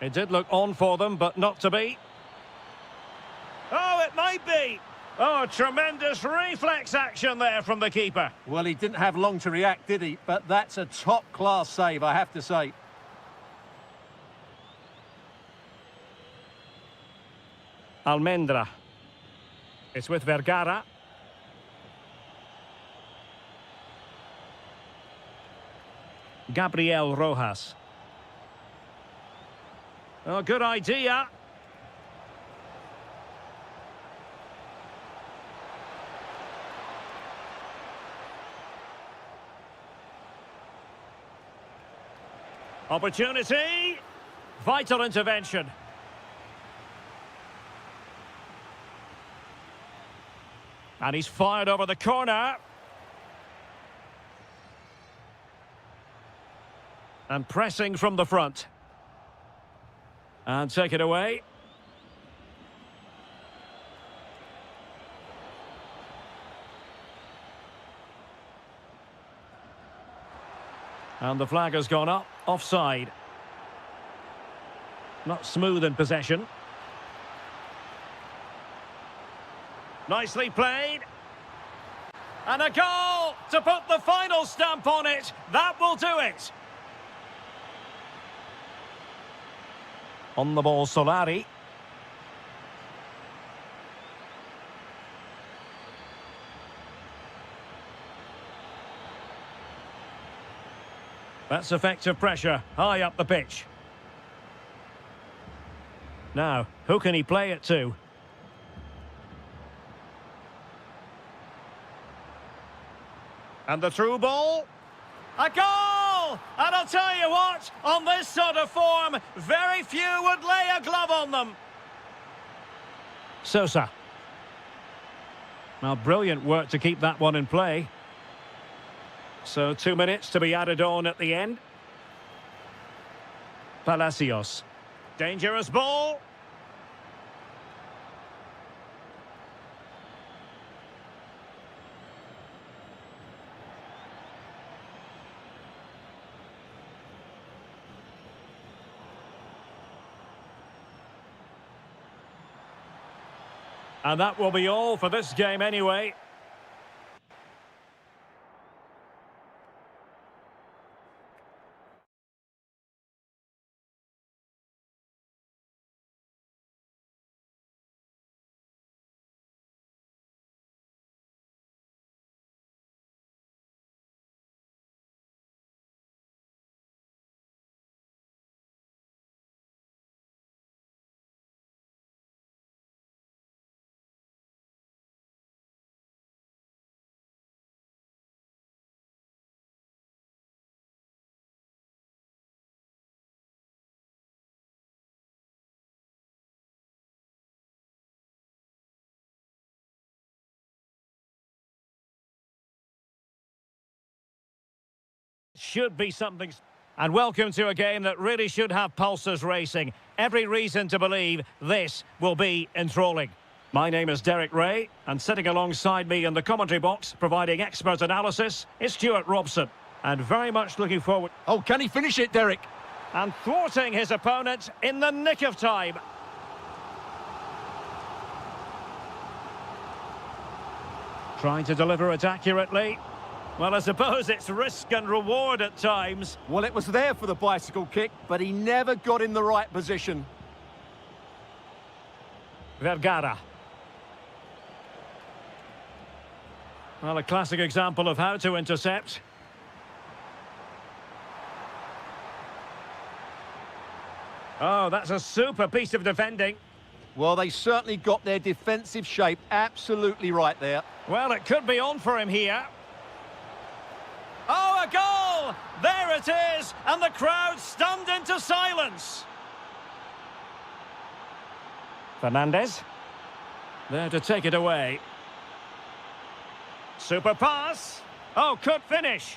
A: It did look on for them, but not to be. Oh, it might be. Oh, tremendous reflex action there from the keeper.
B: Well, he didn't have long to react, did he? But that's a top-class save, I have to say.
A: Almendra. It's with Vergara. Gabriel Rojas. Oh, good idea. Opportunity. Vital intervention. And he's fired over the corner. And pressing from the front. And take it away. And the flag has gone up. Offside. Not smooth in possession. Nicely played. And a goal to put the final stamp on it. That will do it. On the ball, Solari. That's effective pressure, high up the pitch. Now, who can he play it to? And the through ball. A goal! And I'll tell you what, on this sort of form, very few would lay a glove on them. Sosa. Now, brilliant work to keep that one in play. So 2 minutes to be added on at the end. Palacios. Dangerous ball. And that will be all for this game anyway. Should be something. And welcome to a game that really should have pulses racing. Every reason to believe this will be enthralling. My name is Derek Ray, and sitting alongside me in the commentary box, providing expert analysis, is Stuart Robson. And very much looking forward.
B: Oh, can he finish it, Derek?
A: And thwarting his opponent in the nick of time. Trying to deliver it accurately. Well, I suppose it's risk and reward at times.
B: Well, it was there for the bicycle kick, but he never got in the right position.
A: Vergara. Well, a classic example of how to intercept. Oh, that's a super piece of defending.
B: Well, they certainly got their defensive shape absolutely right there.
A: Well, it could be on for him here. Oh, a goal! There it is, and the crowd stunned into silence. Fernandez. There to take it away. Super pass. Oh, could finish.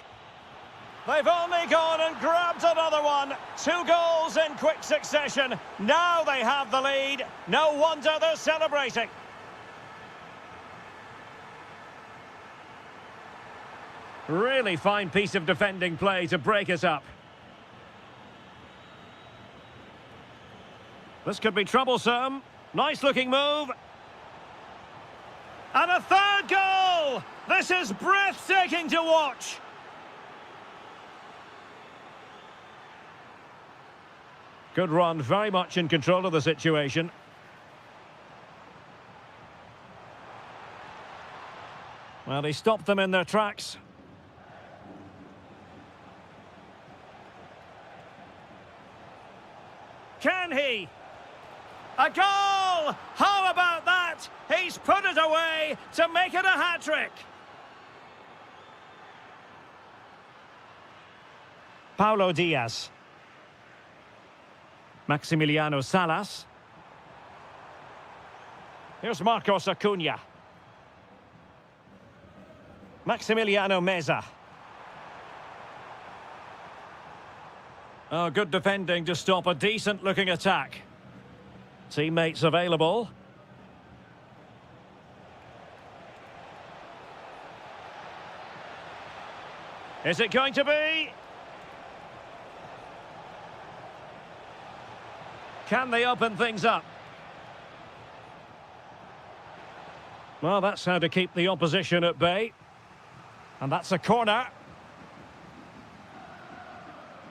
A: They've only gone and grabbed another one. 2 goals in quick succession. Now they have the lead. No wonder they're celebrating. Really fine piece of defending play to break us up. This could be troublesome. Nice looking move. And a third goal! This is breathtaking to watch. Good run, very much in control of the situation. Well, he stopped them in their tracks. Can he? A goal! How about that? He's put it away to make it a hat-trick. Paulo Diaz. Maximiliano Salas. Here's Marcos Acuna. Maximiliano Meza. Oh, good defending to stop a decent-looking attack. Teammates available. Is it going to be? Can they open things up? Well, that's how to keep the opposition at bay. And that's a corner.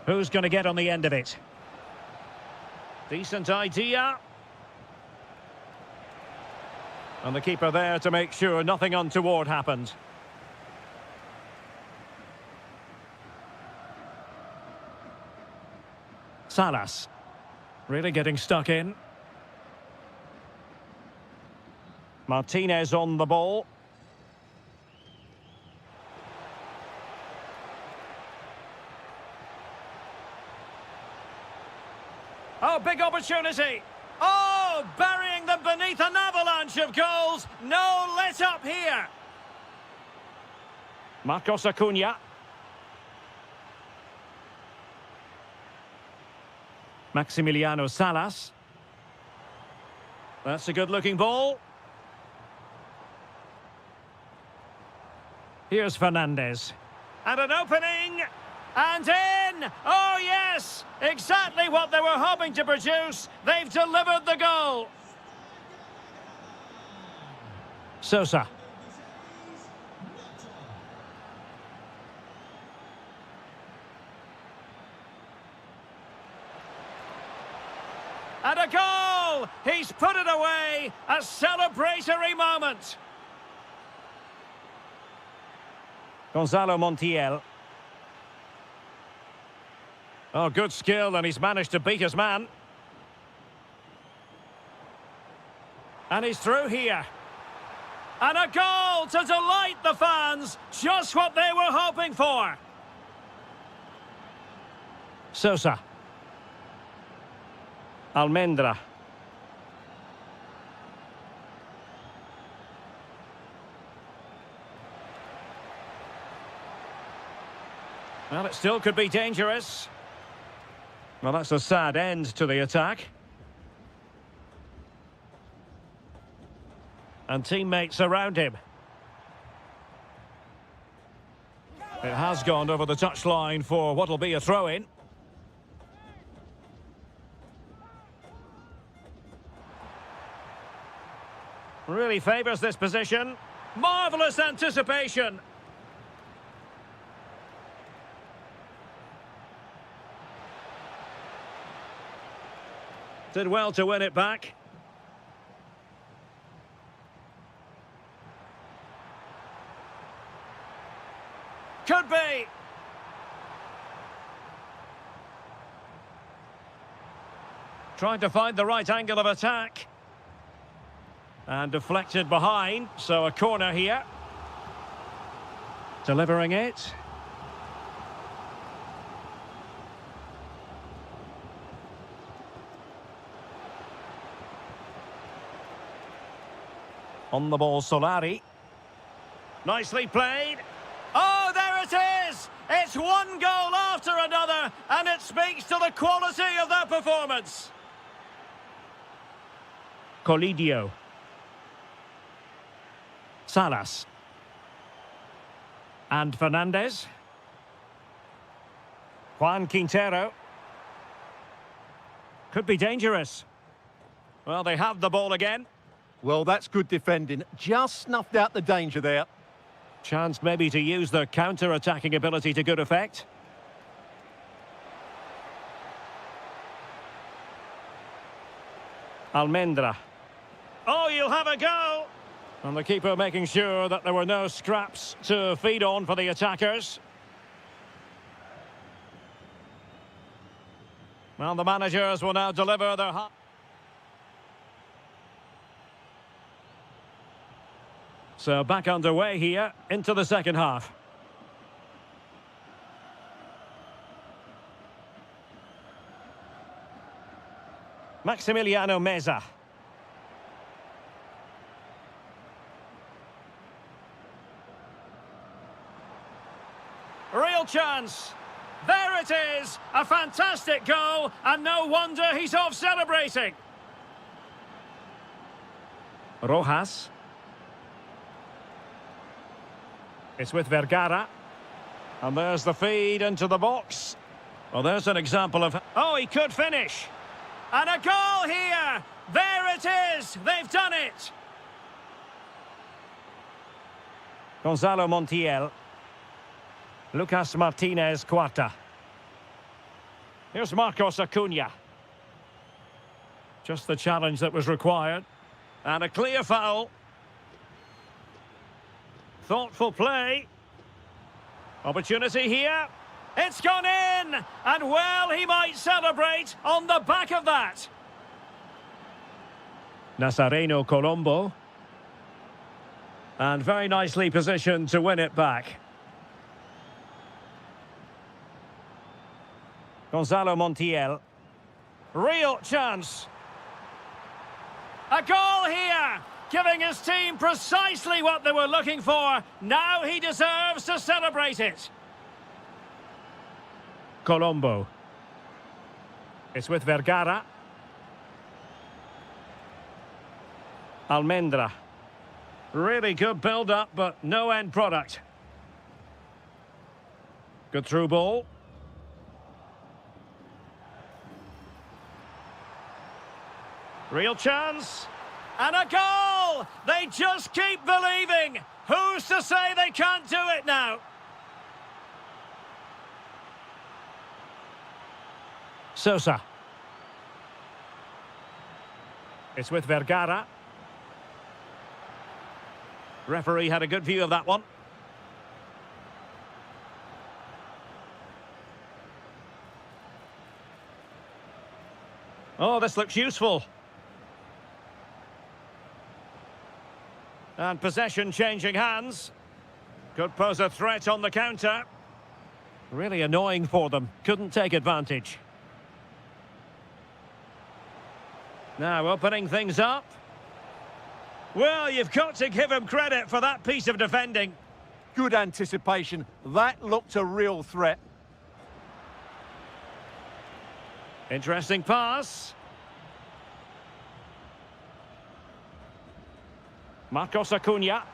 A: Who's going to get on the end of it? Decent idea. And the keeper there to make sure nothing untoward happened. Salas. Really getting stuck in. Martinez on the ball. Oh, big opportunity. Oh, burying them beneath an avalanche of goals. No let up here. Marcos Acuna. Maximiliano Salas. That's a good-looking ball. Here's Fernandez. And an opening. And in! Oh, yes! Exactly what they were hoping to produce. They've delivered the goal. Sosa. And a goal! He's put it away. A celebratory moment. Gonzalo Montiel. Oh, good skill, and he's managed to beat his man. And he's through here. And a goal to delight the fans. Just what they were hoping for. Sosa. Almendra. Well, it still could be dangerous. Well, that's a sad end to the attack. And teammates around him. It has gone over the touchline for what'll be a throw-in. Really favours this position. Marvellous anticipation. Did well to win it back. Could be. Trying to find the right angle of attack. And deflected behind, so a corner here. Delivering it. On the ball, Solari. Nicely played. Oh, there it is! It's one goal after another, and it speaks to the quality of their performance. Colidio. Salas. And Fernandez. Juan Quintero. Could be dangerous. Well, they have the ball again.
B: Well, that's good defending. Just snuffed out the danger there.
A: Chance maybe to use their counter-attacking ability to good effect. Almendra. Oh, you'll have a go! And the keeper making sure that there were no scraps to feed on for the attackers. Well, the managers will now deliver their... So back underway here into the second half. Maximiliano Meza. Real chance. There it is. A fantastic goal, and no wonder he's off celebrating. Rojas. It's with Vergara. And there's the feed into the box. Well, there's an example of... Oh, he could finish. And a goal here. There it is. They've done it. Gonzalo Montiel. Lucas Martinez Cuarta. Here's Marcos Acuna. Just the challenge that was required. And a clear foul. Thoughtful play. Opportunity here. It's gone in! And well, he might celebrate on the back of that. Nazareno Colombo. And very nicely positioned to win it back. Gonzalo Montiel. Real chance. A goal here, giving his team precisely what they were looking for. Now he deserves to celebrate it. Colombo. It's with Vergara. Almendra. Really good build-up, but no end product. Good through ball. Real chance. And a goal! They just keep believing. Who's to say they can't do it now? Sosa. It's with Vergara. Referee had a good view of that one. Oh, this looks useful. And possession changing hands. Could pose a threat on the counter. Really annoying for them. Couldn't take advantage. Now opening things up. Well, you've got to give him credit for that piece of defending.
B: Good anticipation. That looked a real threat.
A: Interesting pass. Marcos Acuna.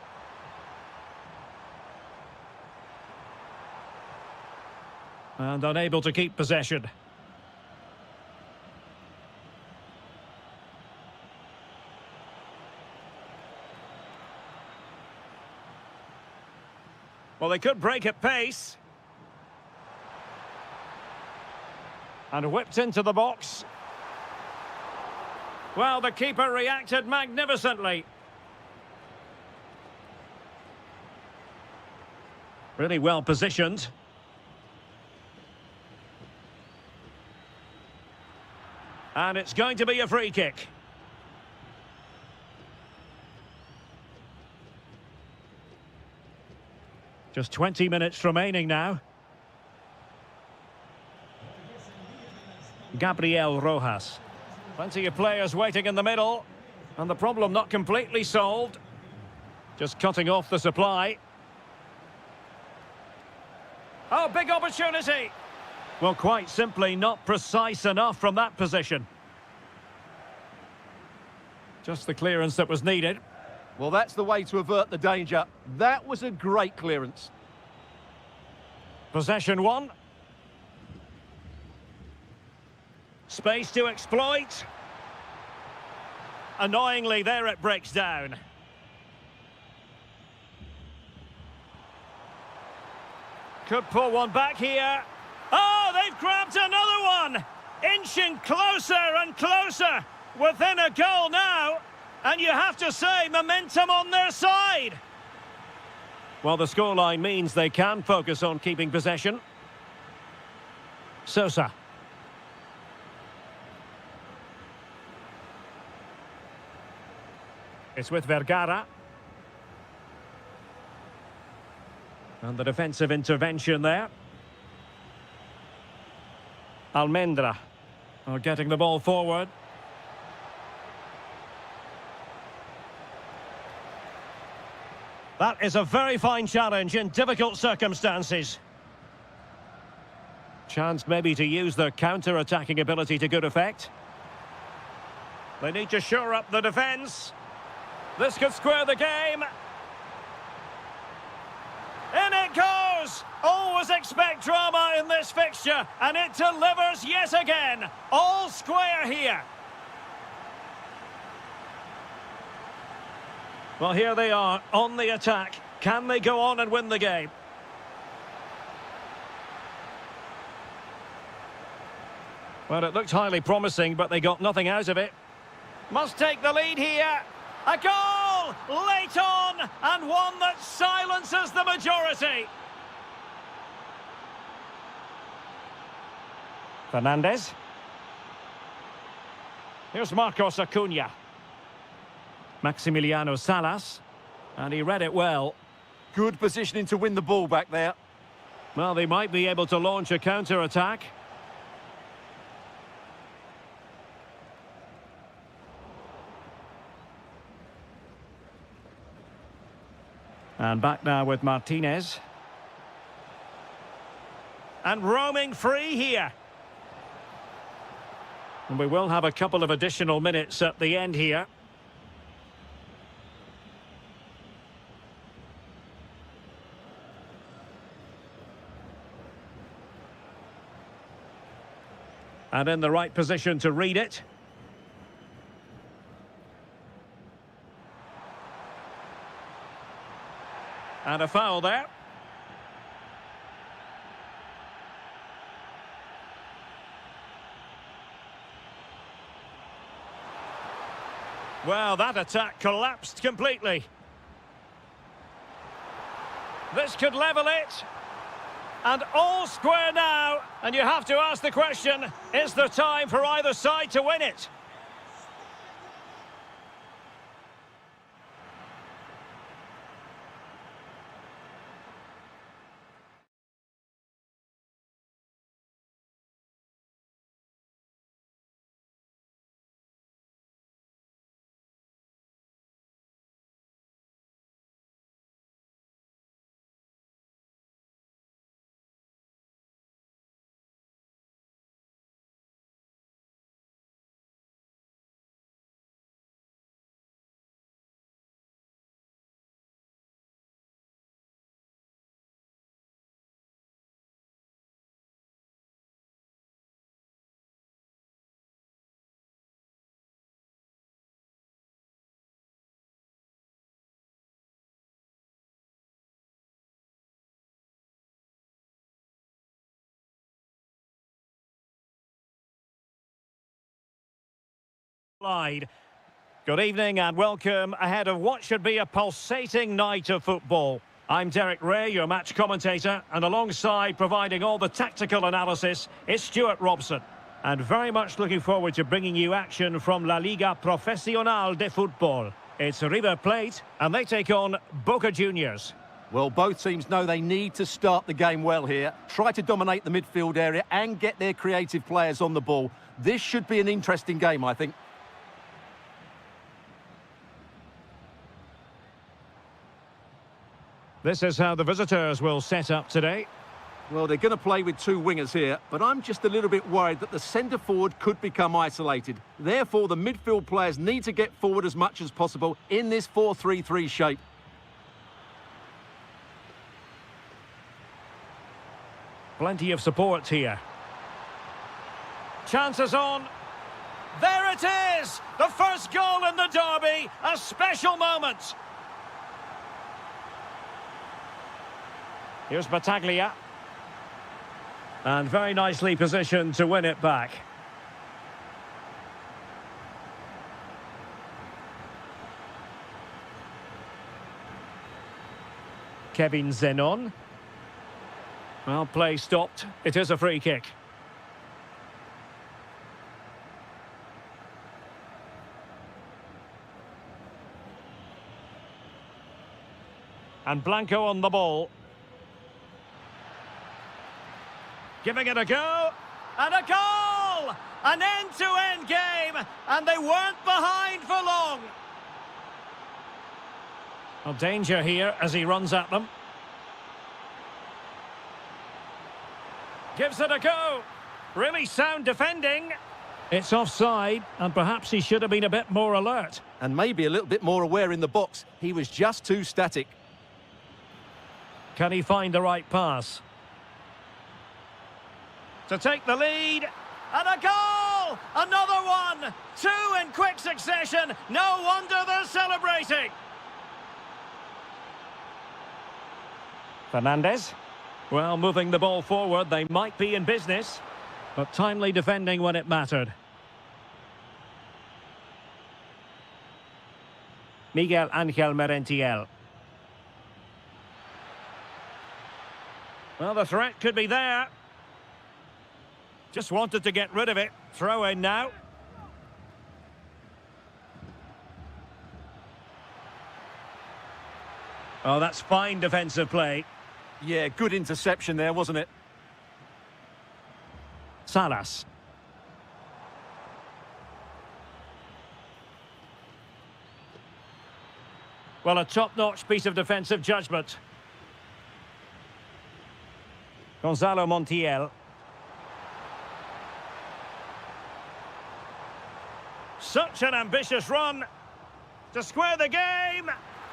A: And unable to keep possession. Well, they could break at pace. And whipped into the box. Well, the keeper reacted magnificently. Really well positioned. And it's going to be a free kick. Just 20 minutes remaining now. Gabriel Rojas. Plenty of players waiting in the middle. And the problem not completely solved. Just cutting off the supply. Oh, big opportunity. Well, quite simply not precise enough from that position. Just the clearance that was needed.
B: Well, that's the way to avert the danger. That was a great clearance.
A: Possession one. Space to exploit. annoyingly, there it breaks down. Could pull one back here. Oh, they've grabbed another one! Inching closer and closer. Within a goal now. And you have to say, momentum on their side. Well, the scoreline means they can focus on keeping possession. Sosa. It's with Vergara. And the defensive intervention there. Almendra are getting the ball forward. That is a very fine challenge in difficult circumstances. Chance maybe to use their counter-attacking ability to good effect. They need to shore up the defence. This could square the game. In it goes! Always expect drama in this fixture, and it delivers yet again. All square here. Well, here they are, on the attack. Can they go on and win the game? Well, it looked highly promising, but they got nothing out of it. Must take the lead here. A goal! Late on, and one that silences the majority. Fernandez. Here's Marcos Acuna. Maximiliano Salas. And he read it well.
B: Good positioning to win the ball back there.
A: Well, they might be able to launch a counter-attack. And back now with Martinez. And roaming free here. And we will have a couple of additional minutes at the end here. And in the right position to read it. And a foul there. Well, that attack collapsed completely. This could level it. And all square now. And you have to ask the question, is there time for either side to win it? Good evening and welcome ahead of what should be a pulsating night of football. I'm Derek Ray, your match commentator, and alongside providing all the tactical analysis is Stuart Robson. And very much looking forward to bringing you action from La Liga Profesional de Fútbol. It's River Plate and they take on Boca Juniors.
B: Well, both teams know they need to start the game well here. Try to dominate the midfield area and get their creative players on the ball. This should be an interesting game, I think.
A: This is how the visitors will set up today.
B: Well, they're going to play with two wingers here, but I'm just a little bit worried that the centre-forward could become isolated. Therefore, the midfield players need to get forward as much as possible in this 4-3-3 shape.
A: Plenty of support here. Chances on. There it is! The first goal in the derby, a special moment. Here's Battaglia. And very nicely positioned to win it back. Kevin Zenon. Well, play stopped. It is a free kick. And Blanco on the ball. Giving it a go. And a goal! An end-to-end game. And they weren't behind for long. Well, danger here as he runs at them. Gives it a go. Really sound defending. It's offside, and perhaps he should have been a bit more alert.
B: And maybe a little bit more aware in the box. He was just too static.
A: Can he find the right pass? To take the lead. And a goal! Another one! Two in quick succession. No wonder they're celebrating. Fernandez. Well, moving the ball forward, they might be in business, but timely defending when it mattered. Miguel Ángel Merentiel. Well, the threat could be there. Just wanted to get rid of it. Throw in now. Oh, that's fine defensive play.
B: Yeah, good interception there, wasn't it?
A: Salas. Well, a top-notch piece of defensive judgment. Gonzalo Montiel. Such an ambitious run to square the game.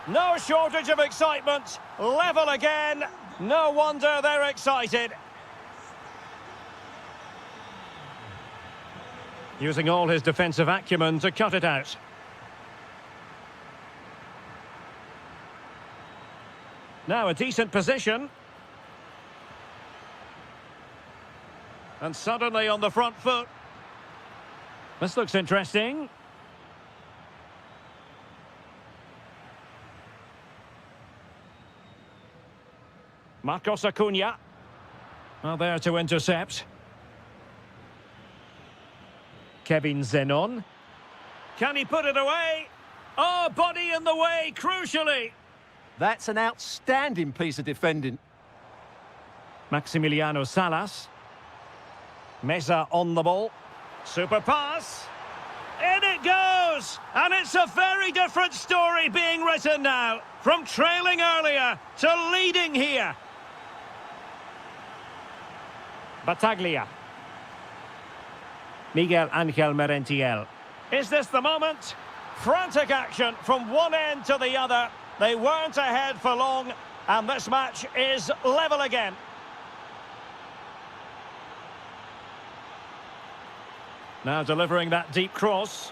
A: No shortage of excitement. Level again. No wonder they're excited. Using all his defensive acumen to cut it out. Now a decent position. And suddenly on the front foot. This looks interesting. Marcos Acuna. Well, there to intercept. Kevin Zenon. Can he put it away? Oh, body in the way, crucially.
B: That's an outstanding piece of defending.
A: Maximiliano Salas. Meza on the ball. Super pass. In it goes! And it's a very different story being written now. From trailing earlier to leading here. Battaglia. Miguel Ángel Merentiel. Is this the moment? Frantic action from one end to the other. They weren't ahead for long, and this match is level again. Now delivering that deep cross.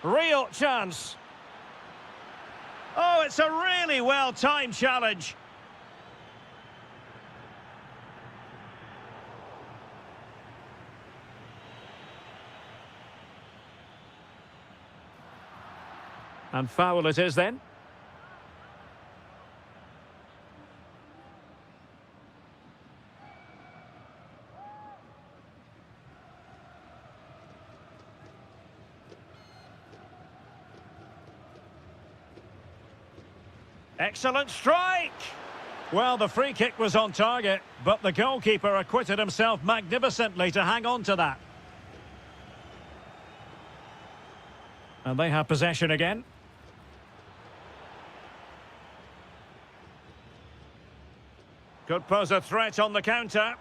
A: Real chance. Oh, it's a really well-timed challenge. And foul it is then. Excellent strike! Well, the free kick was on target, but the goalkeeper acquitted himself magnificently to hang on to that. And they have possession again. Could pose a threat on the counter.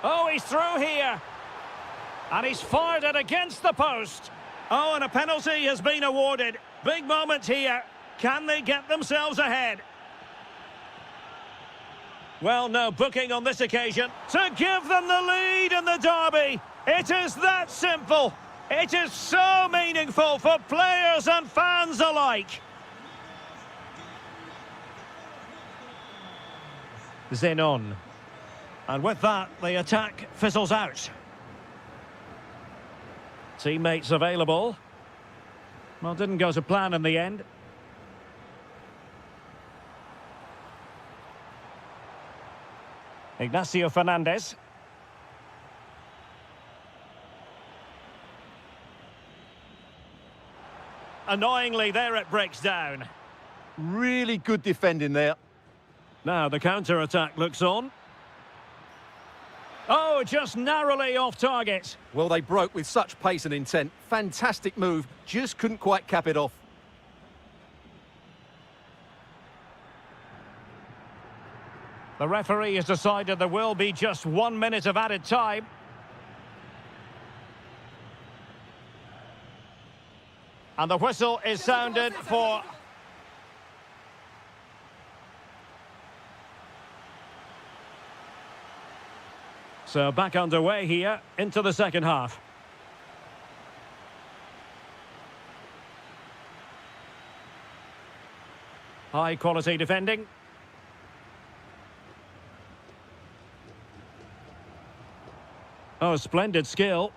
A: Oh, he's through here. And he's fired it against the post. Oh, and a penalty has been awarded. Big moment here. Can they get themselves ahead? Well, no booking on this occasion to give them the lead in the derby. It is that simple. It is so meaningful for players and fans alike. Zenon. And with that, the attack fizzles out. Teammates available. Well, didn't go to plan in the end. Ignacio Fernandez. Annoyingly, there it breaks down.
B: Really good defending there.
A: Now the counter-attack looks on. Oh, just narrowly off target.
B: Well, they broke with such pace and intent. Fantastic move, just couldn't quite cap it off.
A: The referee has decided there will be just 1 minute of added time. And the whistle is sounded for... So back underway here into the second half. High quality defending. Oh, splendid skill.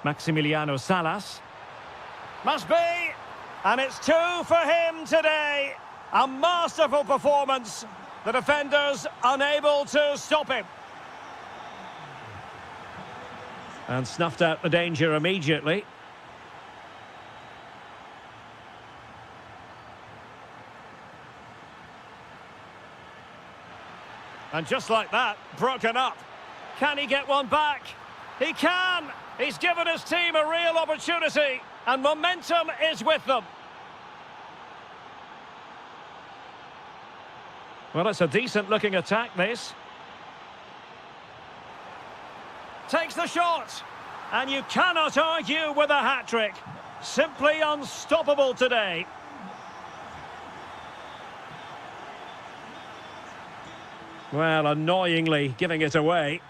A: Maximiliano Salas. Must be! And it's 2 for him today. A masterful performance. The defenders unable to stop him. And snuffed out the danger immediately. And just like that, broken up. Can he get one back? He can! He's given his team a real opportunity, and momentum is with them. Well, it's a decent-looking attack, this. Takes the shot, and you cannot argue with a hat-trick. Simply unstoppable today. Well, annoyingly giving it away.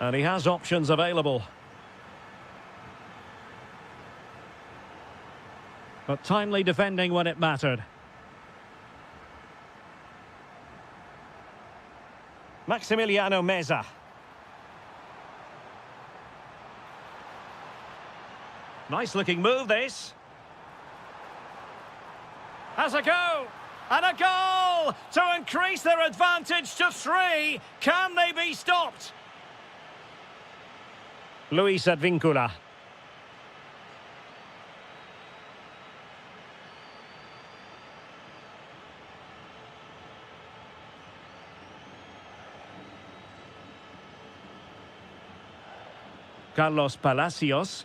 A: And he has options available. But timely defending when it mattered. Maximiliano Meza. Nice looking move, this. Has a go. And a goal to increase their advantage to 3. Can they be stopped? Luis Advíncula. Carlos Palacios.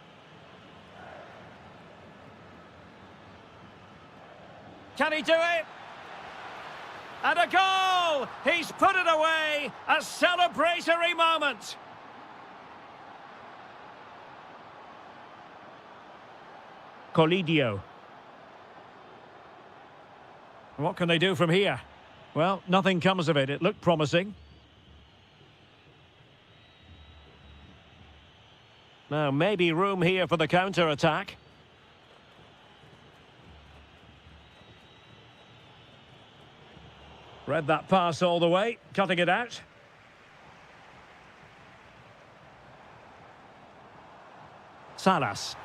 A: Can he do it? And a goal! He's put it away! A celebratory moment! Colidio. What can they do from here? Well, nothing comes of it. It looked promising. Now, maybe room here for the counter-attack. Read that pass all the way, cutting it out. Salas.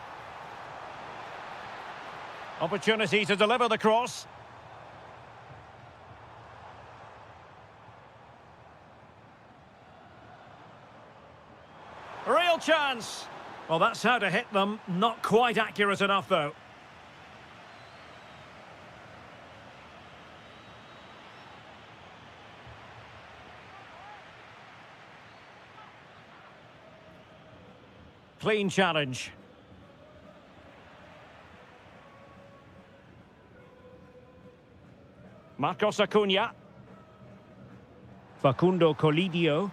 A: Opportunity to deliver the cross. Real chance. Well, that's how to hit them. Not quite accurate enough, though. Clean challenge. Marcos Acuna. Facundo Colidio.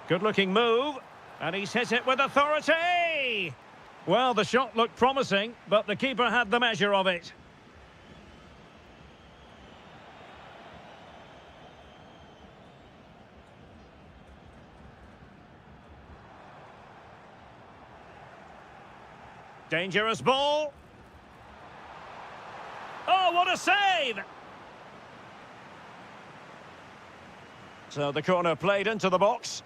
A: Good-looking move. And he's hit it with authority! Well, the shot looked promising, but the keeper had the measure of it. Dangerous ball. Oh, what a save! So the corner played into the box.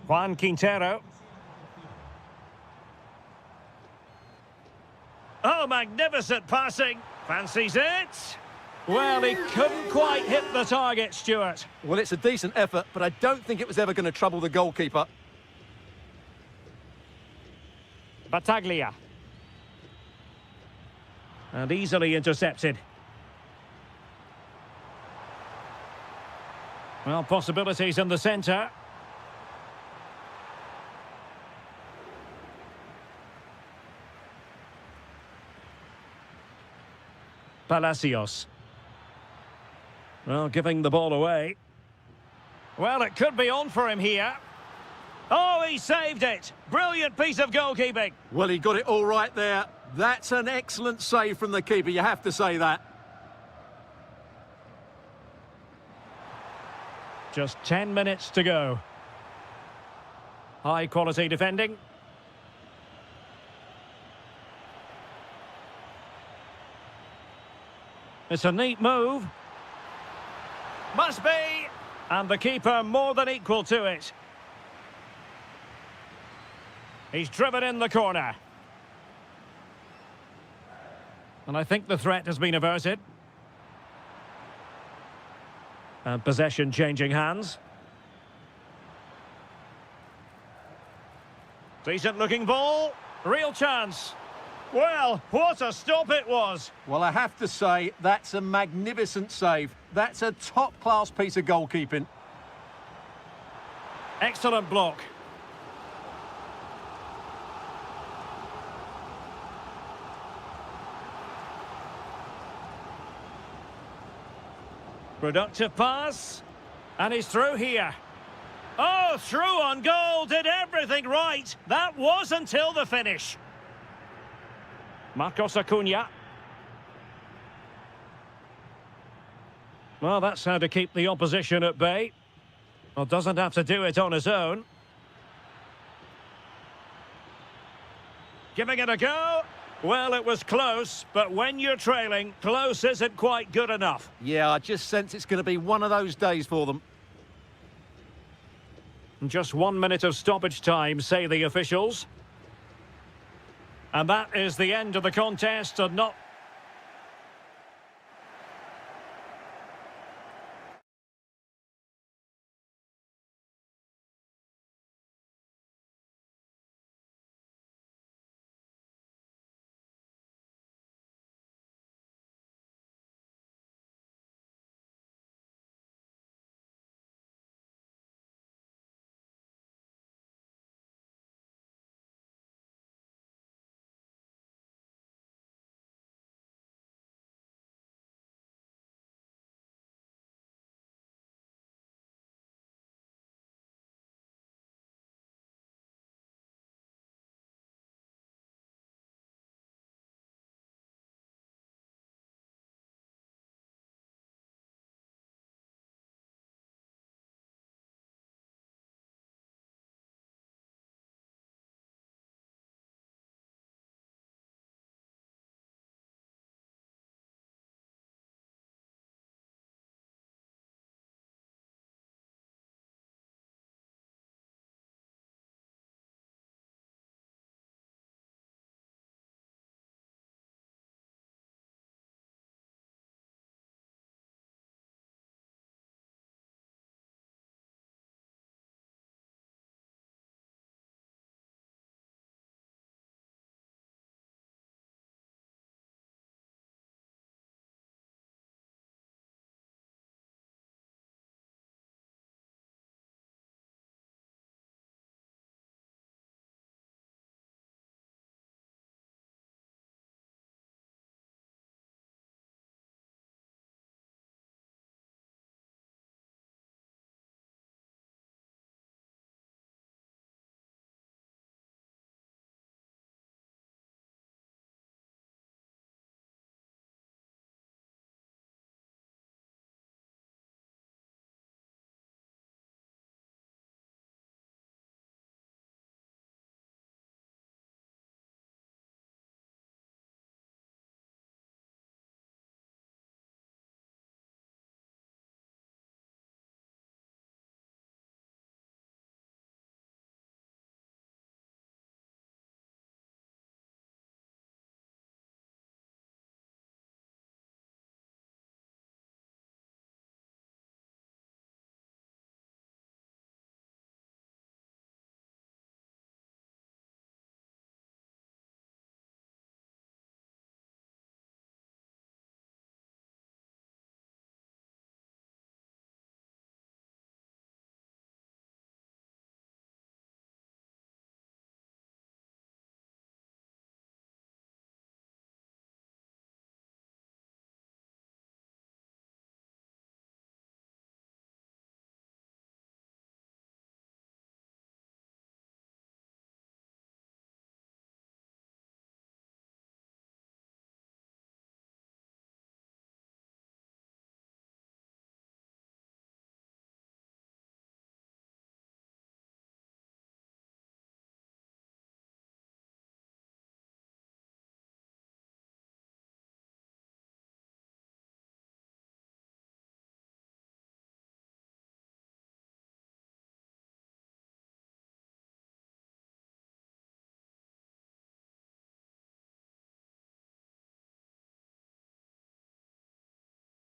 A: Juan Quintero. Oh, magnificent passing. Fancies it. Well, he couldn't quite hit the target, Stuart.
B: Well, it's a decent effort, but I don't think it was ever going to trouble the goalkeeper.
A: Battaglia. And easily intercepted. Well, possibilities in the centre. Palacios. Well, giving the ball away. Well, it could be on for him here. Oh, he saved it. Brilliant piece of goalkeeping.
B: Well, he got it all right there. That's an excellent save from the keeper, you have to say that.
A: Just 10 minutes to go. High quality defending. It's a neat move. Must be! And the keeper more than equal to it. He's driven in the corner. And I think the threat has been averted. And possession changing hands. Decent looking ball. Real chance. Well, what a stop it was.
B: Well, I have to say, that's a magnificent save. That's a top-class piece of goalkeeping.
A: Excellent block. Productive pass. And he's through here. Oh, through on goal. Did everything right. That was until the finish. Marcos Acuna. Well, that's how to keep the opposition at bay. Well, doesn't have to do it on his own. Giving it a go. Well, it was close, but when you're trailing, close isn't quite good enough.
B: Yeah, I just sense it's going to be one of those days for them.
A: Just 1 minute of stoppage time, say the officials. And that is the end of the contest, and not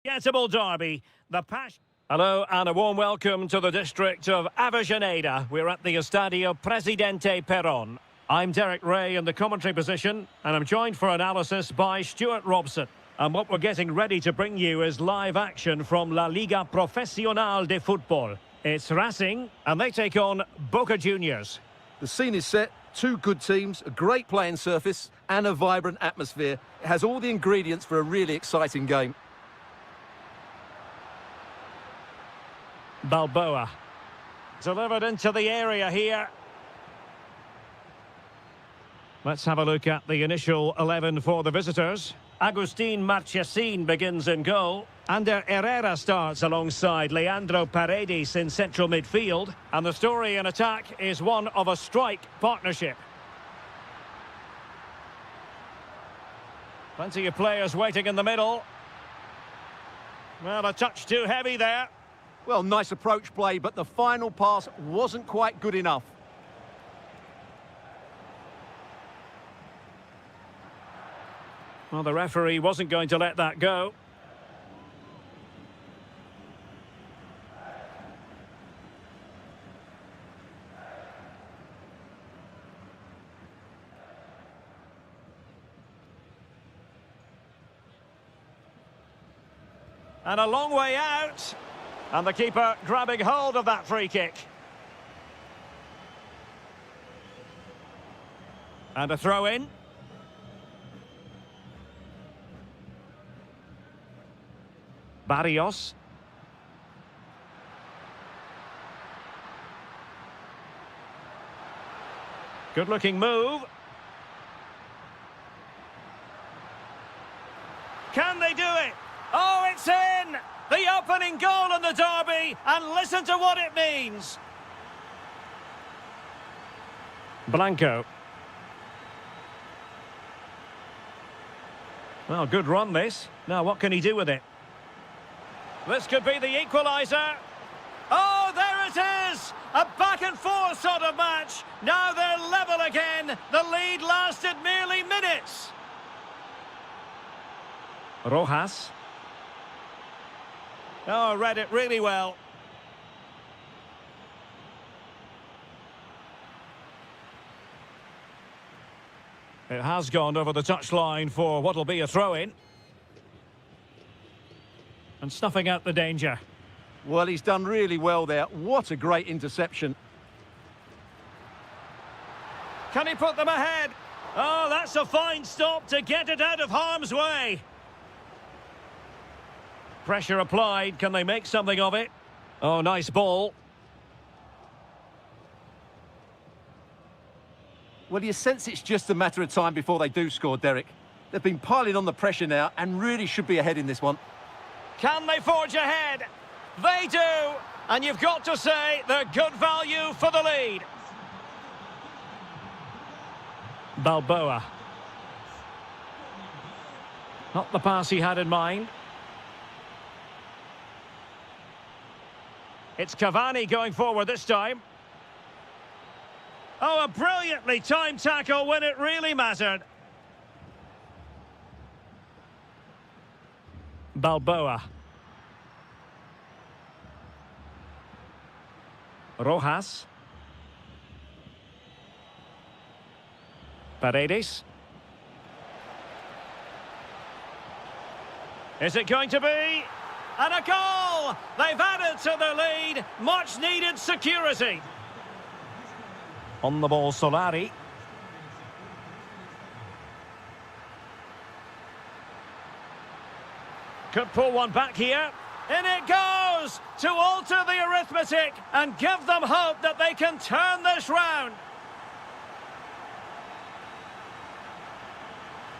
A: Unforgettable derby, the passion. Hello and a warm welcome to the district of Avellaneda. We're at the Estadio Presidente Perón. I'm Derek Ray in the commentary position, and I'm joined for analysis by Stuart Robson. And what we're getting ready to bring you is live action from La Liga Profesional de Fútbol. It's Racing, and they take on Boca Juniors.
B: The scene is set, two good teams, a great playing surface and a vibrant atmosphere. It has all the ingredients for a really exciting game.
A: Balboa. Delivered into the area here. Let's have a look at the initial 11 for the visitors. Agustin Marchesín begins in goal. Ander Herrera starts alongside Leandro Paredes in central midfield. And the story in attack is one of a strike partnership. Plenty of players waiting in the middle. Well, a touch too heavy there.
B: Well, nice approach play, but the final pass wasn't quite good enough.
A: Well, the referee wasn't going to let that go. And a long way out. And the keeper grabbing hold of that free kick. And a throw in. Barrios. Good looking move. Can they do it? Oh, it's in! The opening goal in the derby, and listen to what it means. Blanco. Well, good run this. Now, what can he do with it? This could be the equaliser. Oh, there it is! A back-and-forth sort of match. Now they're level again. The lead lasted merely minutes. Rojas. Oh, read it really well. It has gone over the touchline for what'll be a throw-in. And snuffing out the danger.
B: Well, he's done really well there. What a great interception.
A: Can he put them ahead? Oh, that's a fine stop to get it out of harm's way. Pressure applied. Can they make something of it? Oh, nice ball.
B: Well, you sense it's just a matter of time before they do score, Derek. They've been piling on the pressure now and really should be ahead in this one.
A: Can they forge ahead? They do. And you've got to say they're good value for the lead. Balboa. Not the pass he had in mind. It's Cavani going forward this time. Oh, a brilliantly timed tackle when it really mattered. Balboa. Rojas. Paredes. Is it going to be? And a goal! They've added to their lead. Much needed security. On the ball, Solari. Could pull one back here. In it goes! To alter the arithmetic and give them hope that they can turn this round.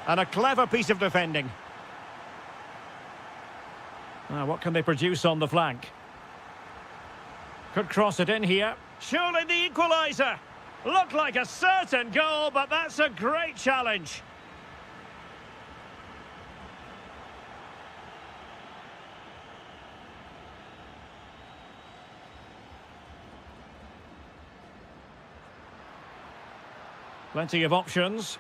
A: And a clever piece of defending. What can they produce on the flank? Could cross it in here. Surely the equaliser. Looked like a certain goal, but that's a great challenge. Plenty of options.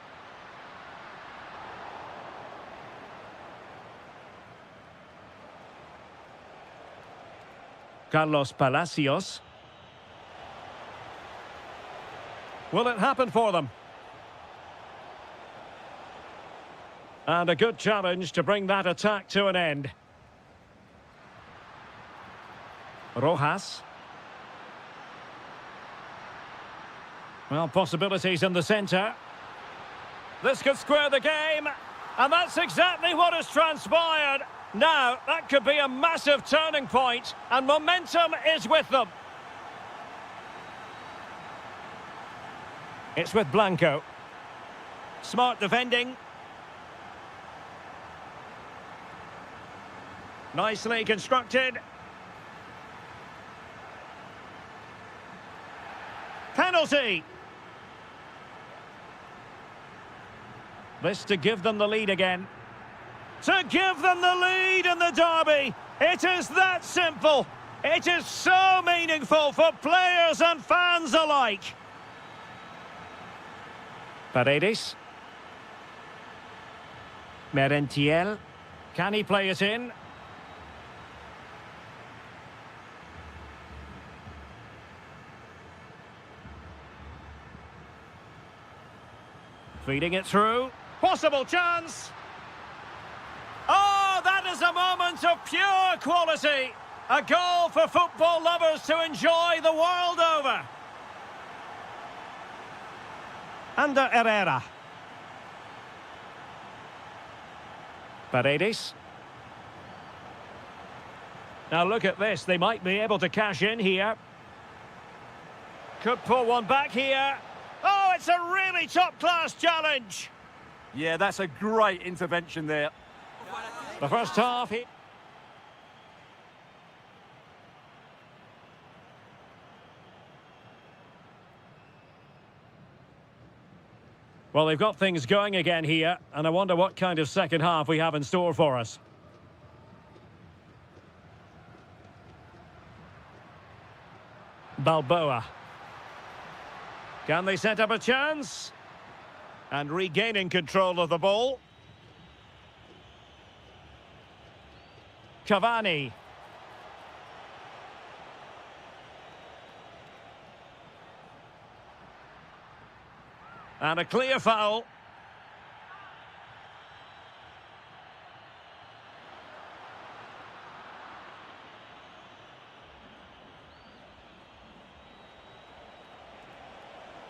A: Carlos Palacios. Will it happen for them? And a good challenge to bring that attack to an end. Rojas. Well, possibilities in the centre. This could square the game. And that's exactly what has transpired. Now, that could be a massive turning point, and momentum is with them. It's with Blanco. Smart defending. Nicely constructed. Penalty. This to give them the lead again. To give them the lead in the derby. It is that simple. It is so meaningful for players and fans alike. Paredes. Merentiel. Can he play it in? Feeding it through. Possible chance. Oh, that is a moment of pure quality. A goal for football lovers to enjoy the world over. Under Herrera. Paredes. Now look at this. They might be able to cash in here. Could pull one back here. Oh, it's a really top-class challenge.
B: Yeah, that's a great intervention there.
A: The first half. Well, they've got things going again here, and I wonder what kind of second half we have in store for us. Balboa. Can they set up a chance? And regaining control of the ball. Cavani. And a clear foul.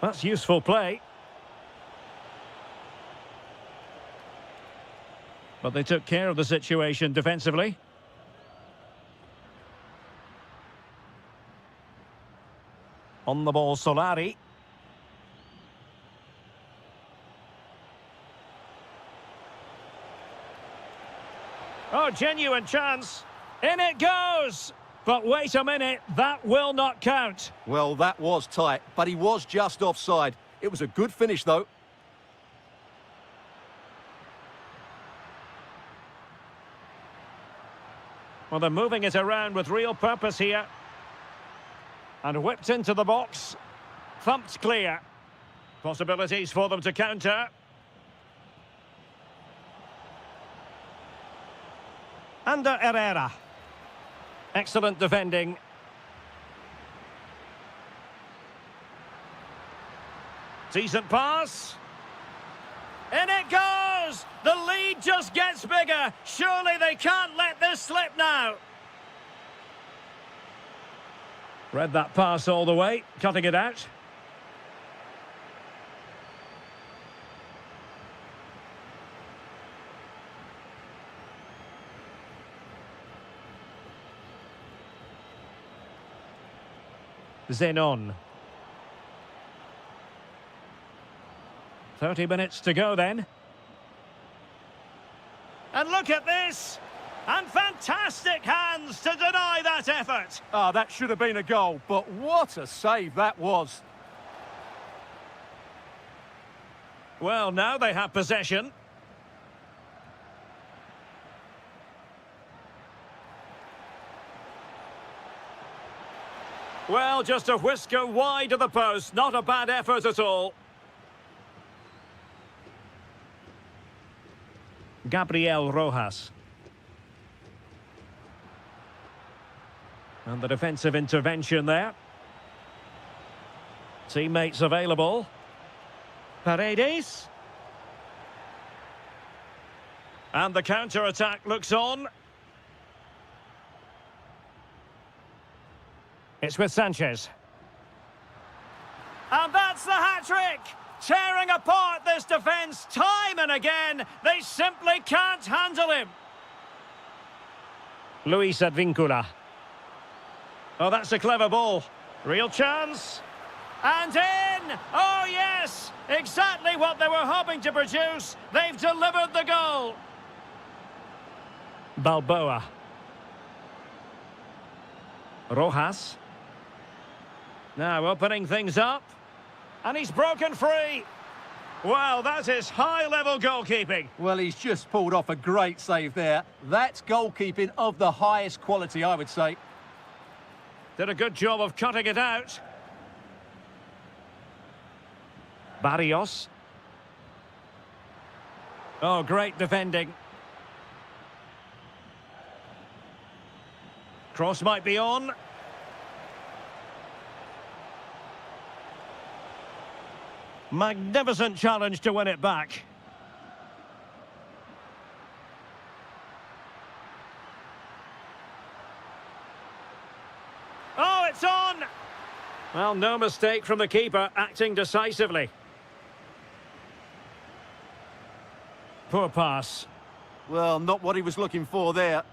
A: That's useful play. But they took care of the situation defensively. On the ball, Solari. Oh, genuine chance. In it goes. But wait a minute, that will not count.
B: Well, that was tight, but he was just offside. It was a good finish, though.
A: Well, they're moving it around with real purpose here. And whipped into the box. Thumped clear. Possibilities for them to counter. Under Herrera. Excellent defending. Decent pass. In it goes! The lead just gets bigger. Surely they can't let this slip now. Read that pass all the way, cutting it out. Zenon. 30 minutes to go then. And look at this! And fantastic hands to deny that effort!
B: Ah, that should have been a goal, but what a save that was.
A: Well, now they have possession. Well, just a whisker wide of the post. Not a bad effort at all. Gabriel Rojas. And the defensive intervention there. Teammates available. Paredes. And the counter-attack looks on. It's with Sanchez. And that's the hat-trick! Tearing apart this defence time and again. They simply can't handle him. Luis Advíncula. Oh, that's a clever ball. Real chance. And in! Oh, yes! Exactly what they were hoping to produce. They've delivered the goal. Balboa. Rojas. Now opening things up. And he's broken free. Wow, that is high-level goalkeeping.
B: Well, he's just pulled off a great save there. That's goalkeeping of the highest quality, I would say.
A: Did a good job of cutting it out. Barrios. Oh, great defending. Cross might be on. Magnificent challenge to win it back. Oh, it's on! Well, no mistake from the keeper, acting decisively. Poor pass.
B: Well, not what he was looking for there.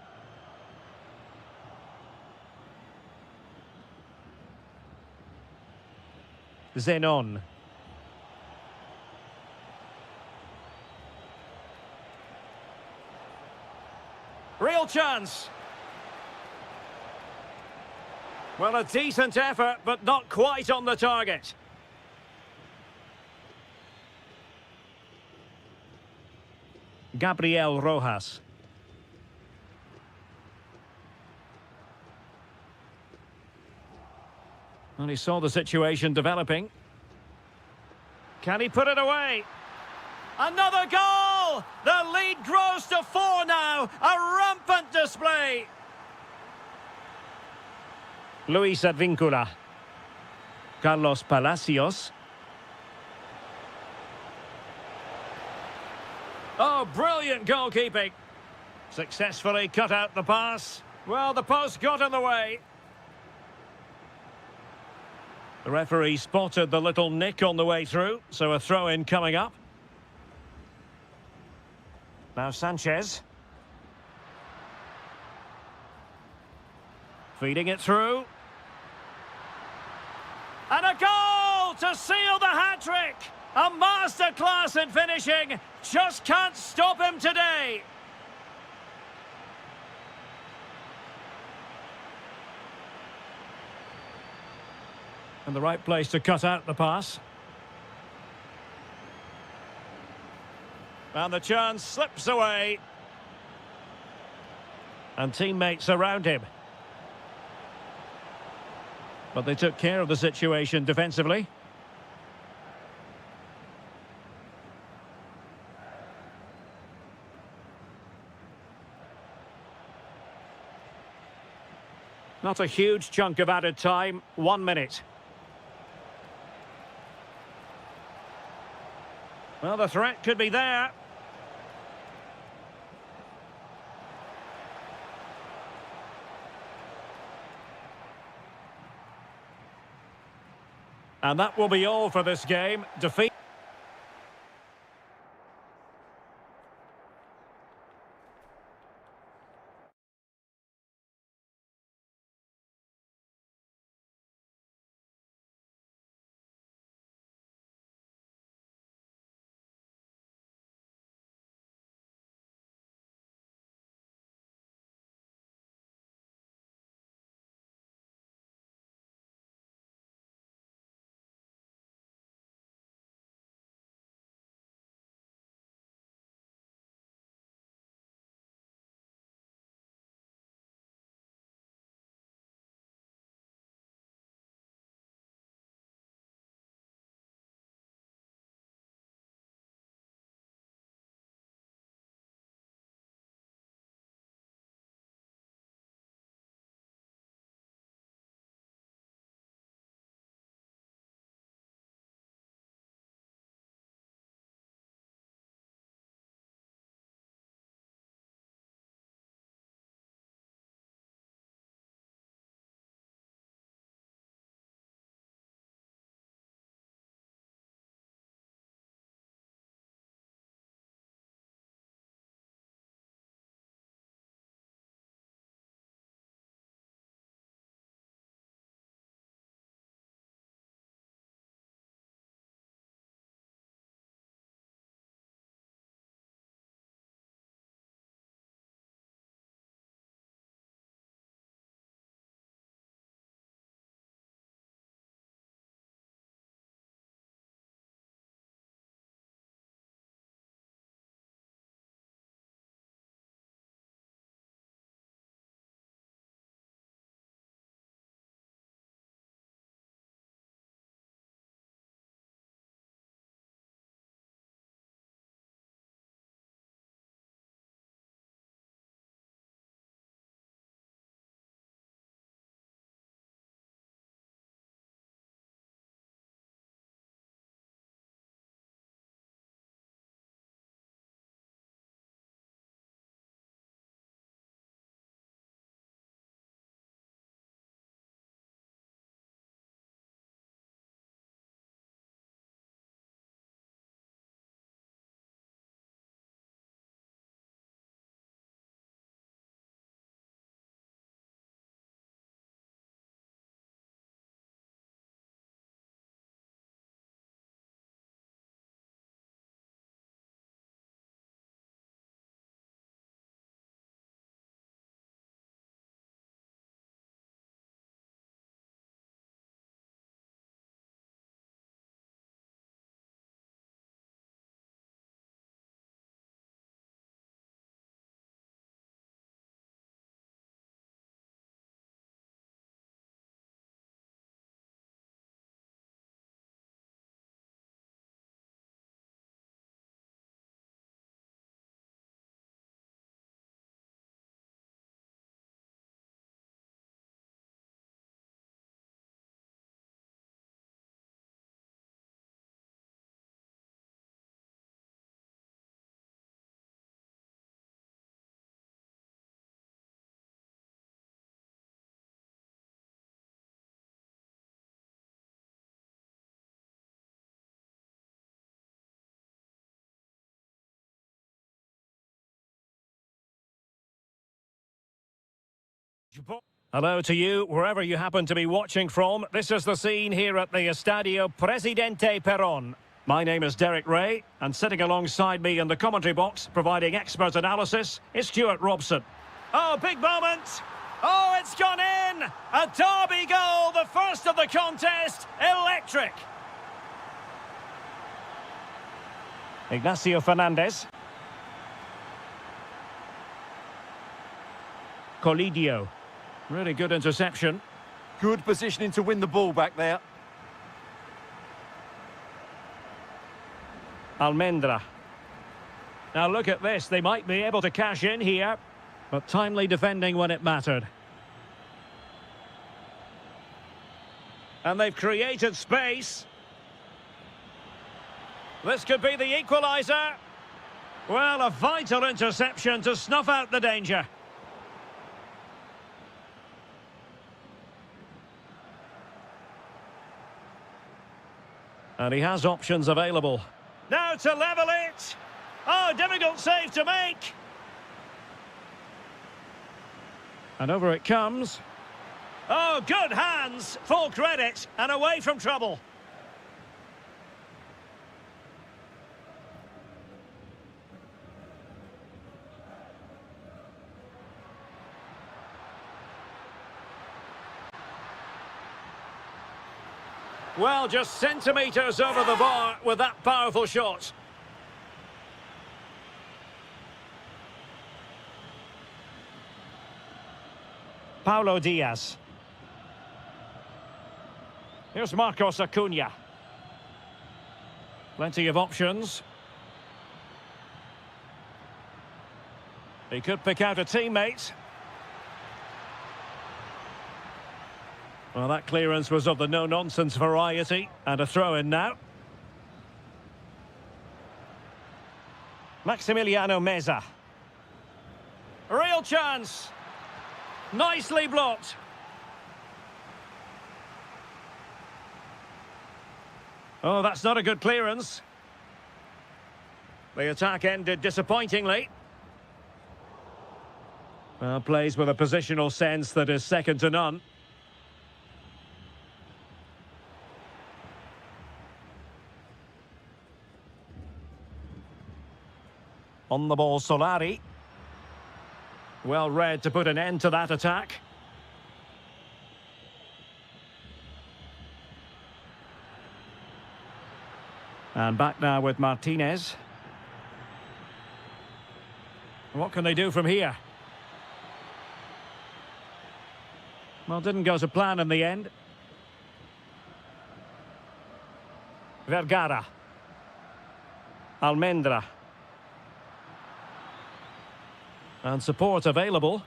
A: Zenon. Real chance. Well, a decent effort, but not quite on the target. Gabriel Rojas. And he saw the situation developing. Can he put it away? Another goal! The lead grows to 4 now. A rampant display. Luis Advíncula. Carlos Palacios. Oh, brilliant goalkeeping. Successfully cut out the pass. Well, the post got in the way. The referee spotted the little nick on the way through, so a throw-in coming up. Now Sanchez. Feeding it through. And a goal to seal the hat-trick! A masterclass in finishing. Just can't stop him today. And the right place to cut out the pass. And the chance slips away. And teammates around him. But they took care of the situation defensively. Not a huge chunk of added time, 1 minute. Well, the threat could be there. And that will be all for this game. Defeat. Hello to you, wherever you happen to be watching from. This is the scene here at the Estadio Presidente Perón. My name is Derek Ray, and sitting alongside me in the commentary box, providing expert analysis, is Stuart Robson. Oh, big moment! Oh, it's gone in! A derby goal, the first of the contest, electric! Ignacio Fernandez. Colidio. Really good interception.
B: Good positioning to win the ball back there.
A: Almendra. Now look at this, they might be able to cash in here, but timely defending when it mattered. And they've created space. This could be the equaliser. Well, a vital interception to snuff out the danger. And he has options available. Now to level it. Oh, difficult save to make. And over it comes. Oh, good hands. Full credit. And away from trouble. Well, just centimetres over the bar with that powerful shot. Paulo Diaz. Here's Marcos Acuna. Plenty of options. He could pick out a teammate. Well, that clearance was of the no-nonsense variety, and a throw-in now. Maximiliano Meza. Real chance. Nicely blocked. Oh, that's not a good clearance. The attack ended disappointingly. Well, plays with a positional sense that is second to none. On the ball, Solari. Well read to put an end to that attack. And back now with Martinez. What can they do from here? Well, didn't go to plan in the end. Vergara. Almendra. And support available.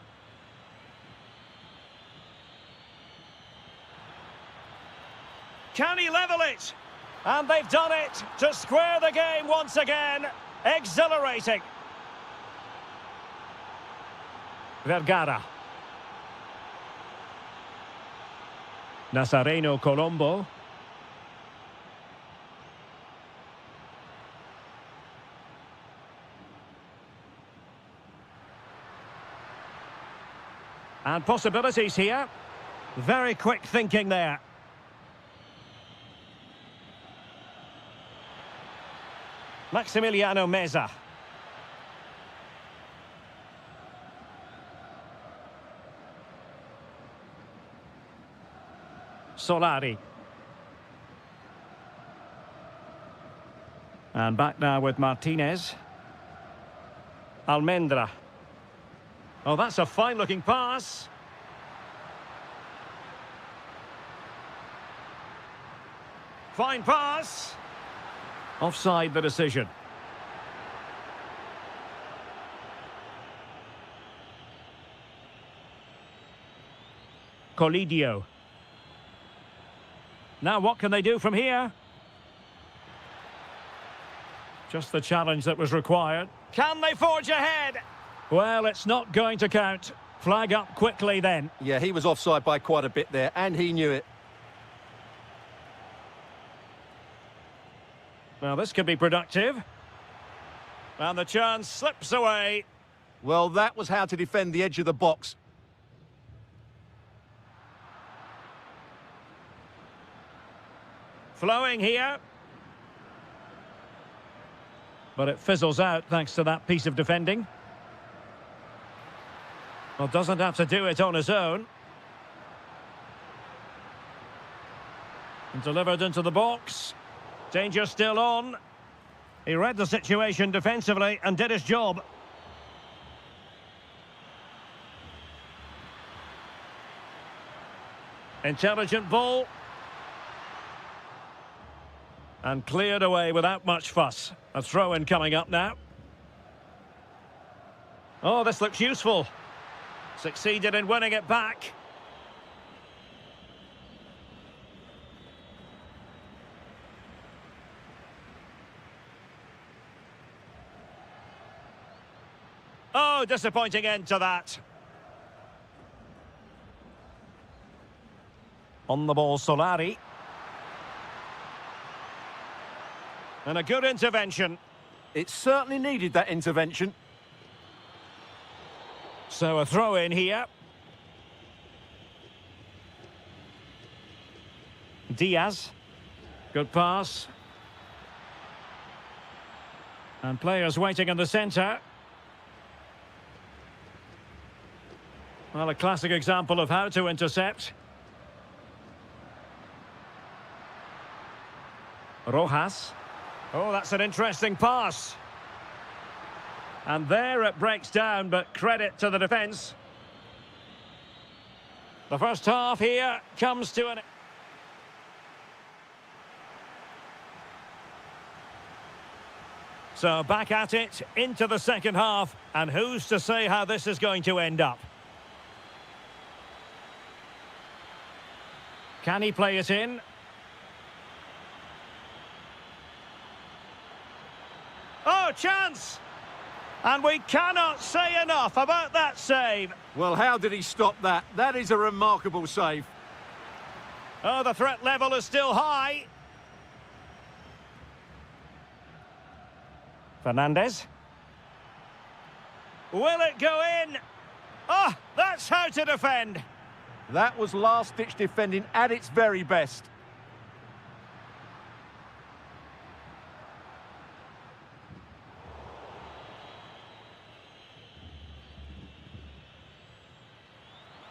A: Can he level it? And they've done it to square the game once again. Exhilarating. Vergara. Nazareno Colombo. And possibilities here. Very quick thinking there. Maximiliano Meza. Solari. And back now with Martinez. Almendra. Oh, that's a fine-looking pass. Fine pass. Offside the decision. Colidio. Now what can they do from here? Just the challenge that was required. Can they forge ahead? Well, it's not going to count. Flag up quickly then.
B: Yeah, he was offside by quite a bit there, and he knew it.
A: Well, this could be productive. And the chance slips away.
B: Well, that was how to defend the edge of the box.
A: Flowing here. But it fizzles out thanks to that piece of defending. Well, doesn't have to do it on his own. And delivered into the box. Danger still on. He read the situation defensively and did his job. Intelligent ball. And cleared away without much fuss. A throw-in coming up now. Oh, this looks useful. Succeeded in winning it back. Oh, disappointing end to that. On the ball, Solari. And a good intervention.
B: It certainly needed that intervention.
A: So a throw in here. Diaz. Good pass. And players waiting in the centre. Well, a classic example of how to intercept. Rojas. Oh, that's an interesting pass. And there it breaks down, but credit to the defence. The first half here comes to an... So back at it, into the second half, and who's to say how this is going to end up? Can he play it in? Oh, chance! And we cannot say enough about that save.
B: Well, how did he stop that? That is a remarkable save.
A: Oh, the threat level is still high. Fernandez. Will it go in? Oh, that's how to defend.
B: That was last-ditch defending at its very best.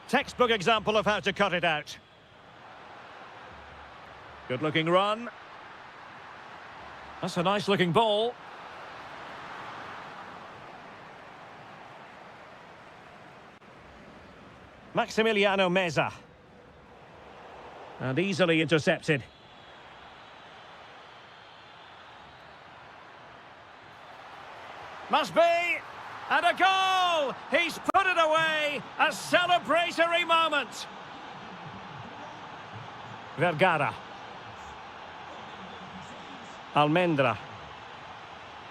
A: Textbook example of how to cut it out. Good-looking run. That's a nice-looking ball. Maximiliano Meza. And easily intercepted. Must be! And a goal! He's put it away! A celebratory moment! Vergara. Almendra.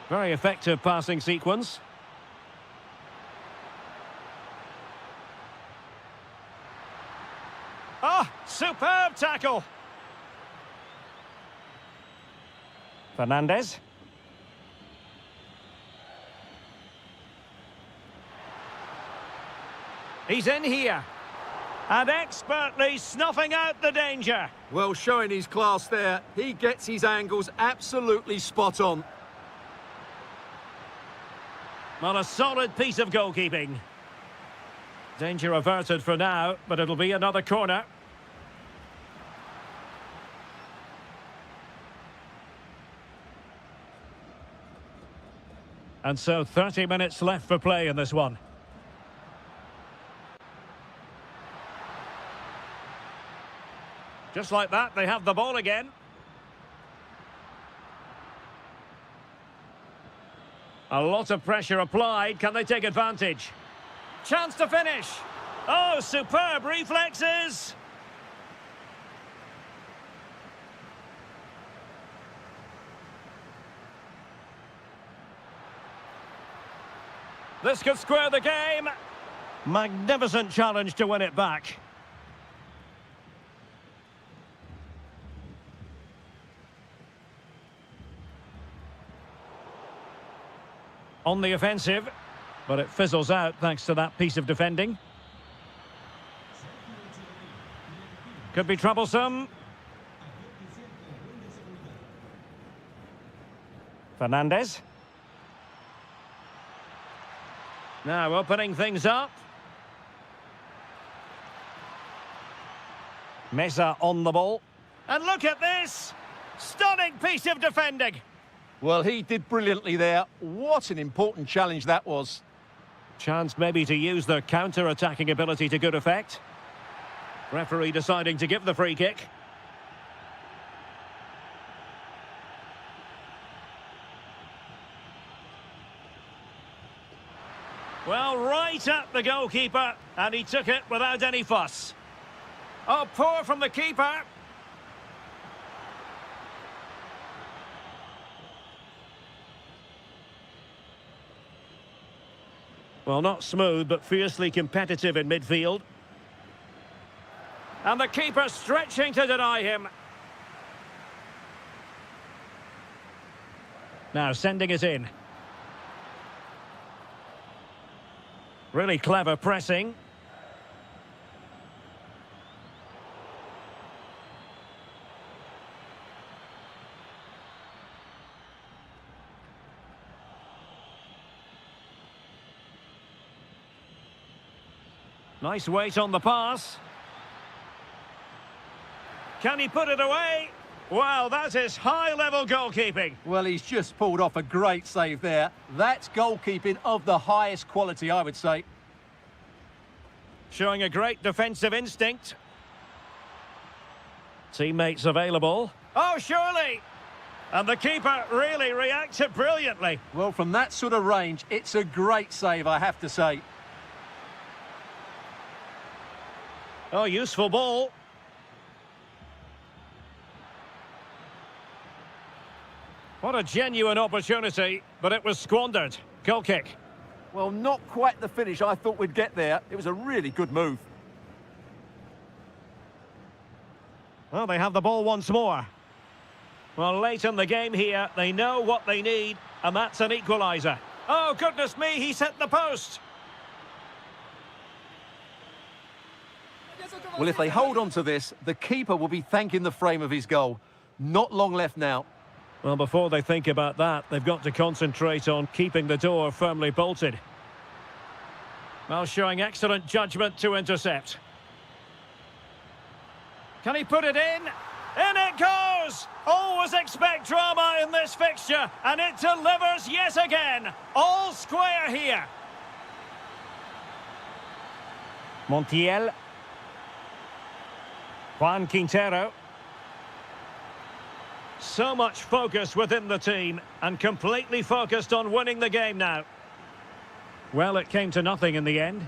A: Very effective passing sequence. Oh, superb tackle! Fernandez. He's in here. And expertly snuffing out the danger.
B: Well, showing his class there. He gets his angles absolutely spot on.
A: Well, a solid piece of goalkeeping. Danger averted for now, but it'll be another corner. And so 30 minutes left for play in this one. Just like that, they have the ball again. A lot of pressure applied. Can they take advantage? Chance to finish. Oh, superb reflexes. This could square the game. Magnificent challenge to win it back. On the offensive, but it fizzles out thanks to that piece of defending. Could be troublesome. Fernandez. Now opening things up. Meza on the ball. And look at this! Stunning piece of defending.
B: Well, he did brilliantly there. What an important challenge that was.
A: Chance maybe to use their counter-attacking ability to good effect. Referee deciding to give the free kick. Well, right at the goalkeeper, and he took it without any fuss. Oh, poor from the keeper. Well, not smooth, but fiercely competitive in midfield. And the keeper stretching to deny him. Now sending it in. Really clever pressing. Nice weight on the pass. Can he put it away? Wow, that is high-level goalkeeping.
B: Well, he's just pulled off a great save there. That's goalkeeping of the highest quality, I would say.
A: Showing a great defensive instinct. Teammates available. Oh, surely! And the keeper really reacted brilliantly.
B: Well, from that sort of range, it's a great save, I have to say.
A: Oh, useful ball. What a genuine opportunity, but it was squandered. Goal kick.
B: Well, not quite the finish I thought we'd get there. It was a really good move.
A: Well, they have the ball once more. Well, late in the game here, they know what they need, and that's an equaliser. Oh, goodness me, he's hit the post.
B: Well, if they hold on to this, the keeper will be thanking the frame of his goal. Not long left now.
A: Well, before they think about that, they've got to concentrate on keeping the door firmly bolted. Well, showing excellent judgment to intercept. Can he put it in? In it goes! Always expect drama in this fixture, and it delivers yet again. All square here. Montiel. Juan Quintero. So much focus within the team, and completely focused on winning the game now. Well, it came to nothing in the end.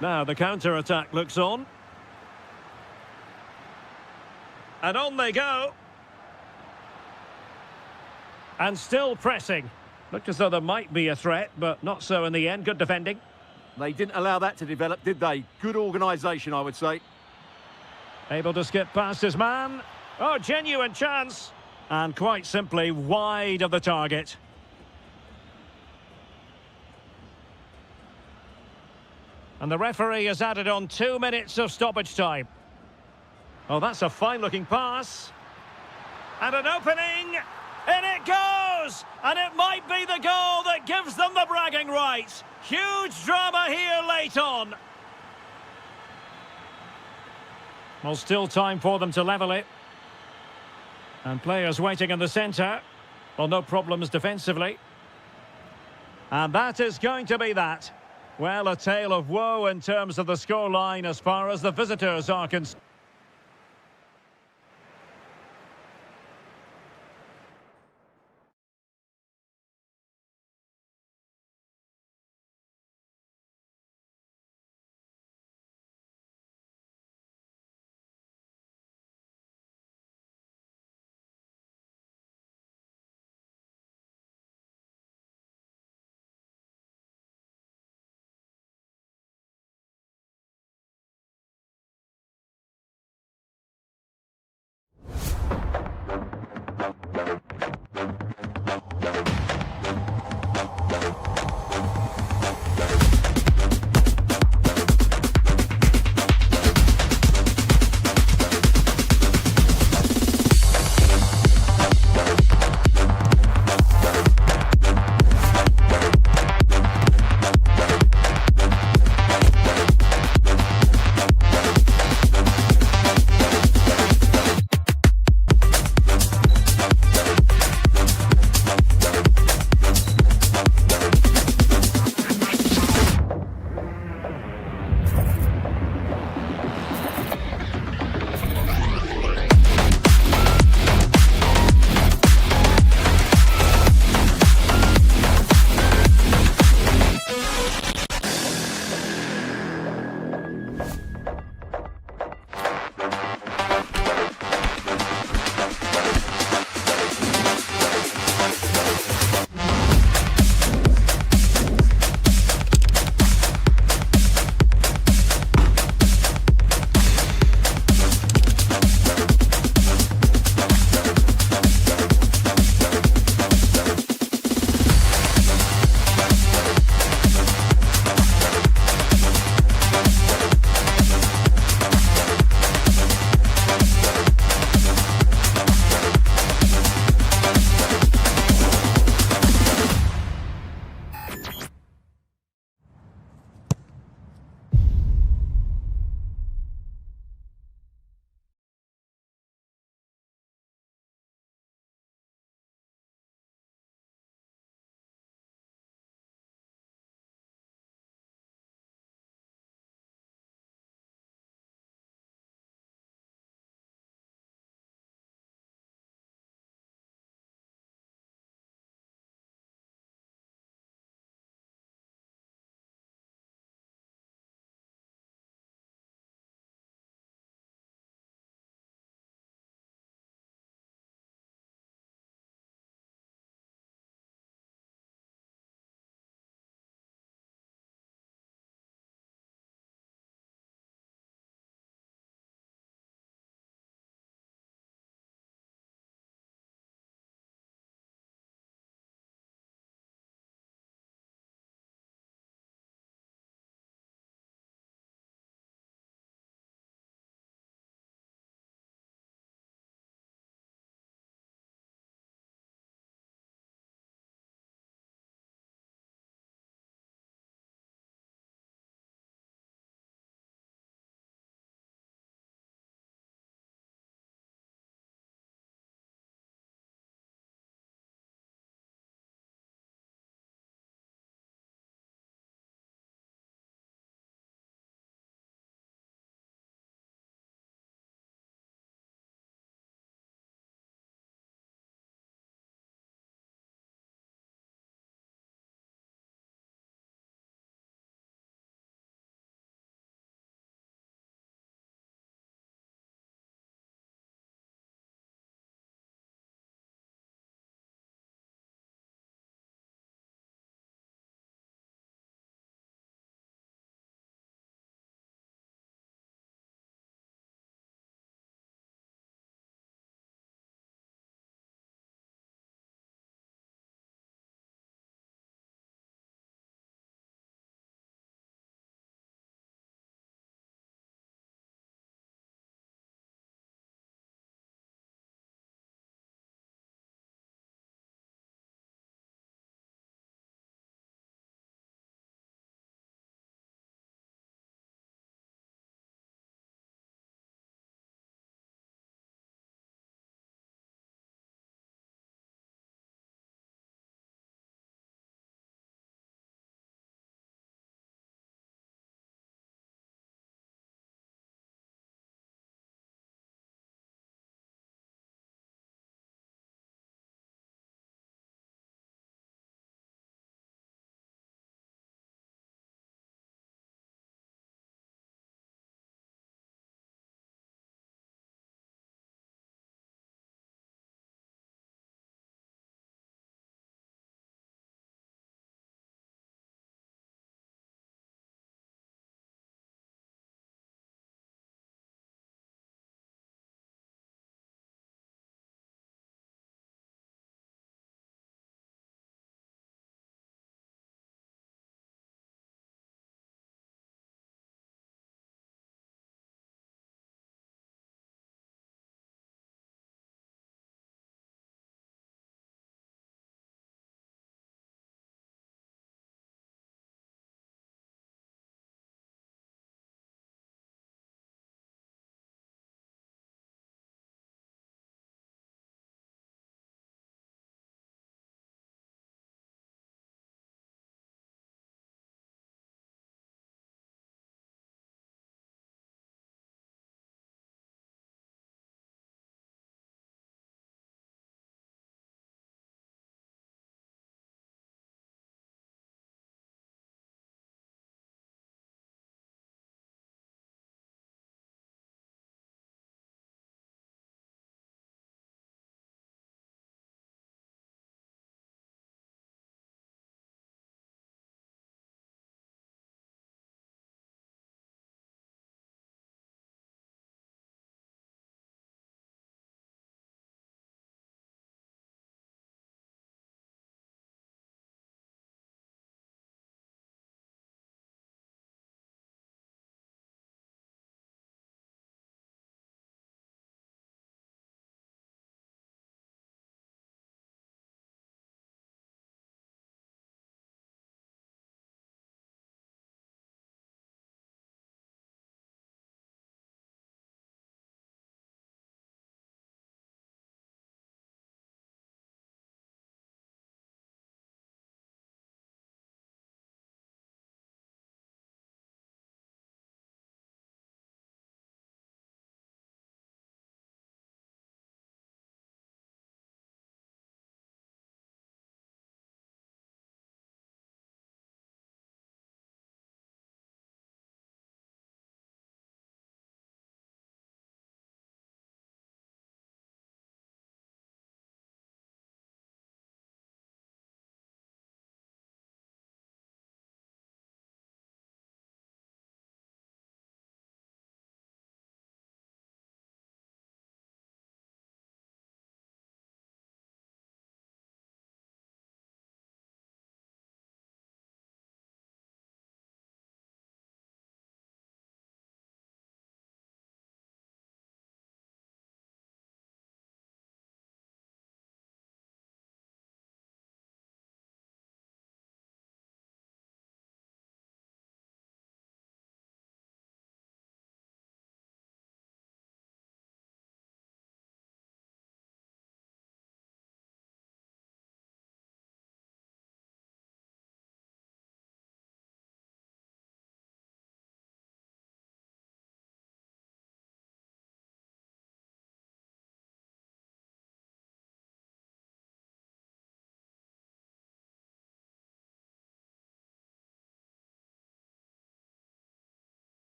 A: Now the counter-attack looks on. And on they go. And still pressing. Looked as though there might be a threat, but not so in the end. Good defending.
B: They didn't allow that to develop, did they? Good organisation, I would say.
A: Able to skip past his man. Oh, genuine chance. And quite simply wide of the target. And the referee has added on 2 minutes of stoppage time. Oh, that's a fine-looking pass. And an opening. In it goes! And it might be the goal that gives them the bragging rights. Huge drama here late on. Well, still time for them to level it. And players waiting in the centre. Well, no problems defensively. And that is going to be that. Well, a tale of woe in terms of the scoreline as far as the visitors are concerned.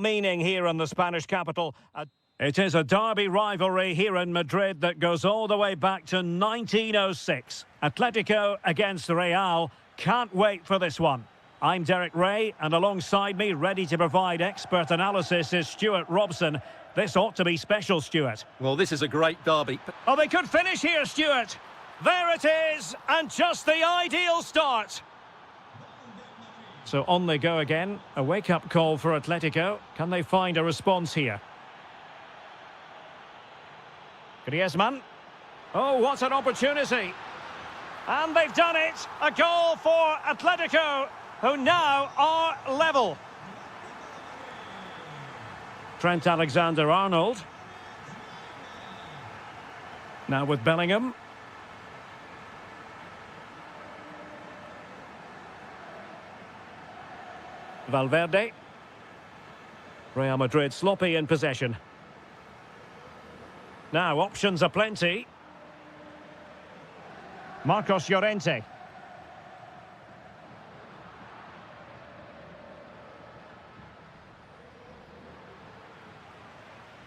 A: meaning here in the Spanish capital. It is a derby rivalry here in Madrid that goes all the way back to 1906. Atletico against Real. Can't wait for this one. I'm Derek Ray, and alongside me, ready to provide expert analysis, is Stuart Robson. This ought to be special, Stuart.
B: Well, this is a great derby.
A: Oh, they could finish here, Stuart. There it is, and just the ideal start. So on they go again. A wake-up call for Atletico. Can they find a response here? Griezmann. Oh, what an opportunity. And they've done it. A goal for Atletico, who now are level. Trent Alexander-Arnold. Now with Bellingham. Valverde. Real Madrid sloppy in possession. Now options are plenty. Marcos Llorente.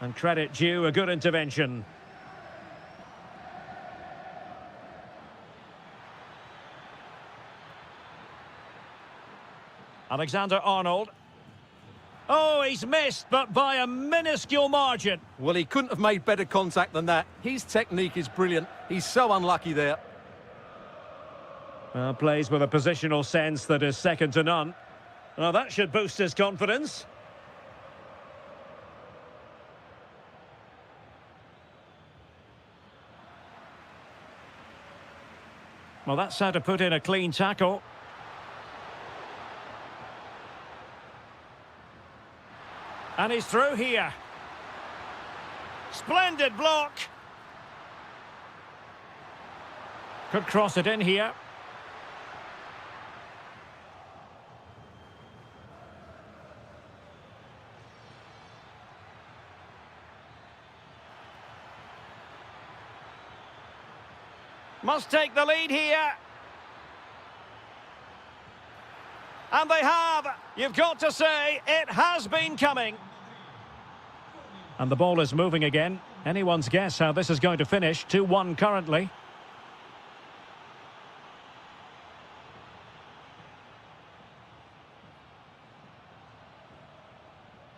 A: And credit due, a good intervention. Alexander-Arnold. Oh, he's missed, but by a minuscule margin.
B: Well, he couldn't have made better contact than that. His technique is brilliant. He's so unlucky there.
A: Plays with a positional sense that is second to none. Well, that should boost his confidence. Well, that's how to put in a clean tackle. And he's through here. Splendid block. Could cross it in here. Must take the lead here. And they have. You've got to say, it has been coming. And the ball is moving again. Anyone's guess how this is going to finish. 2-1 currently.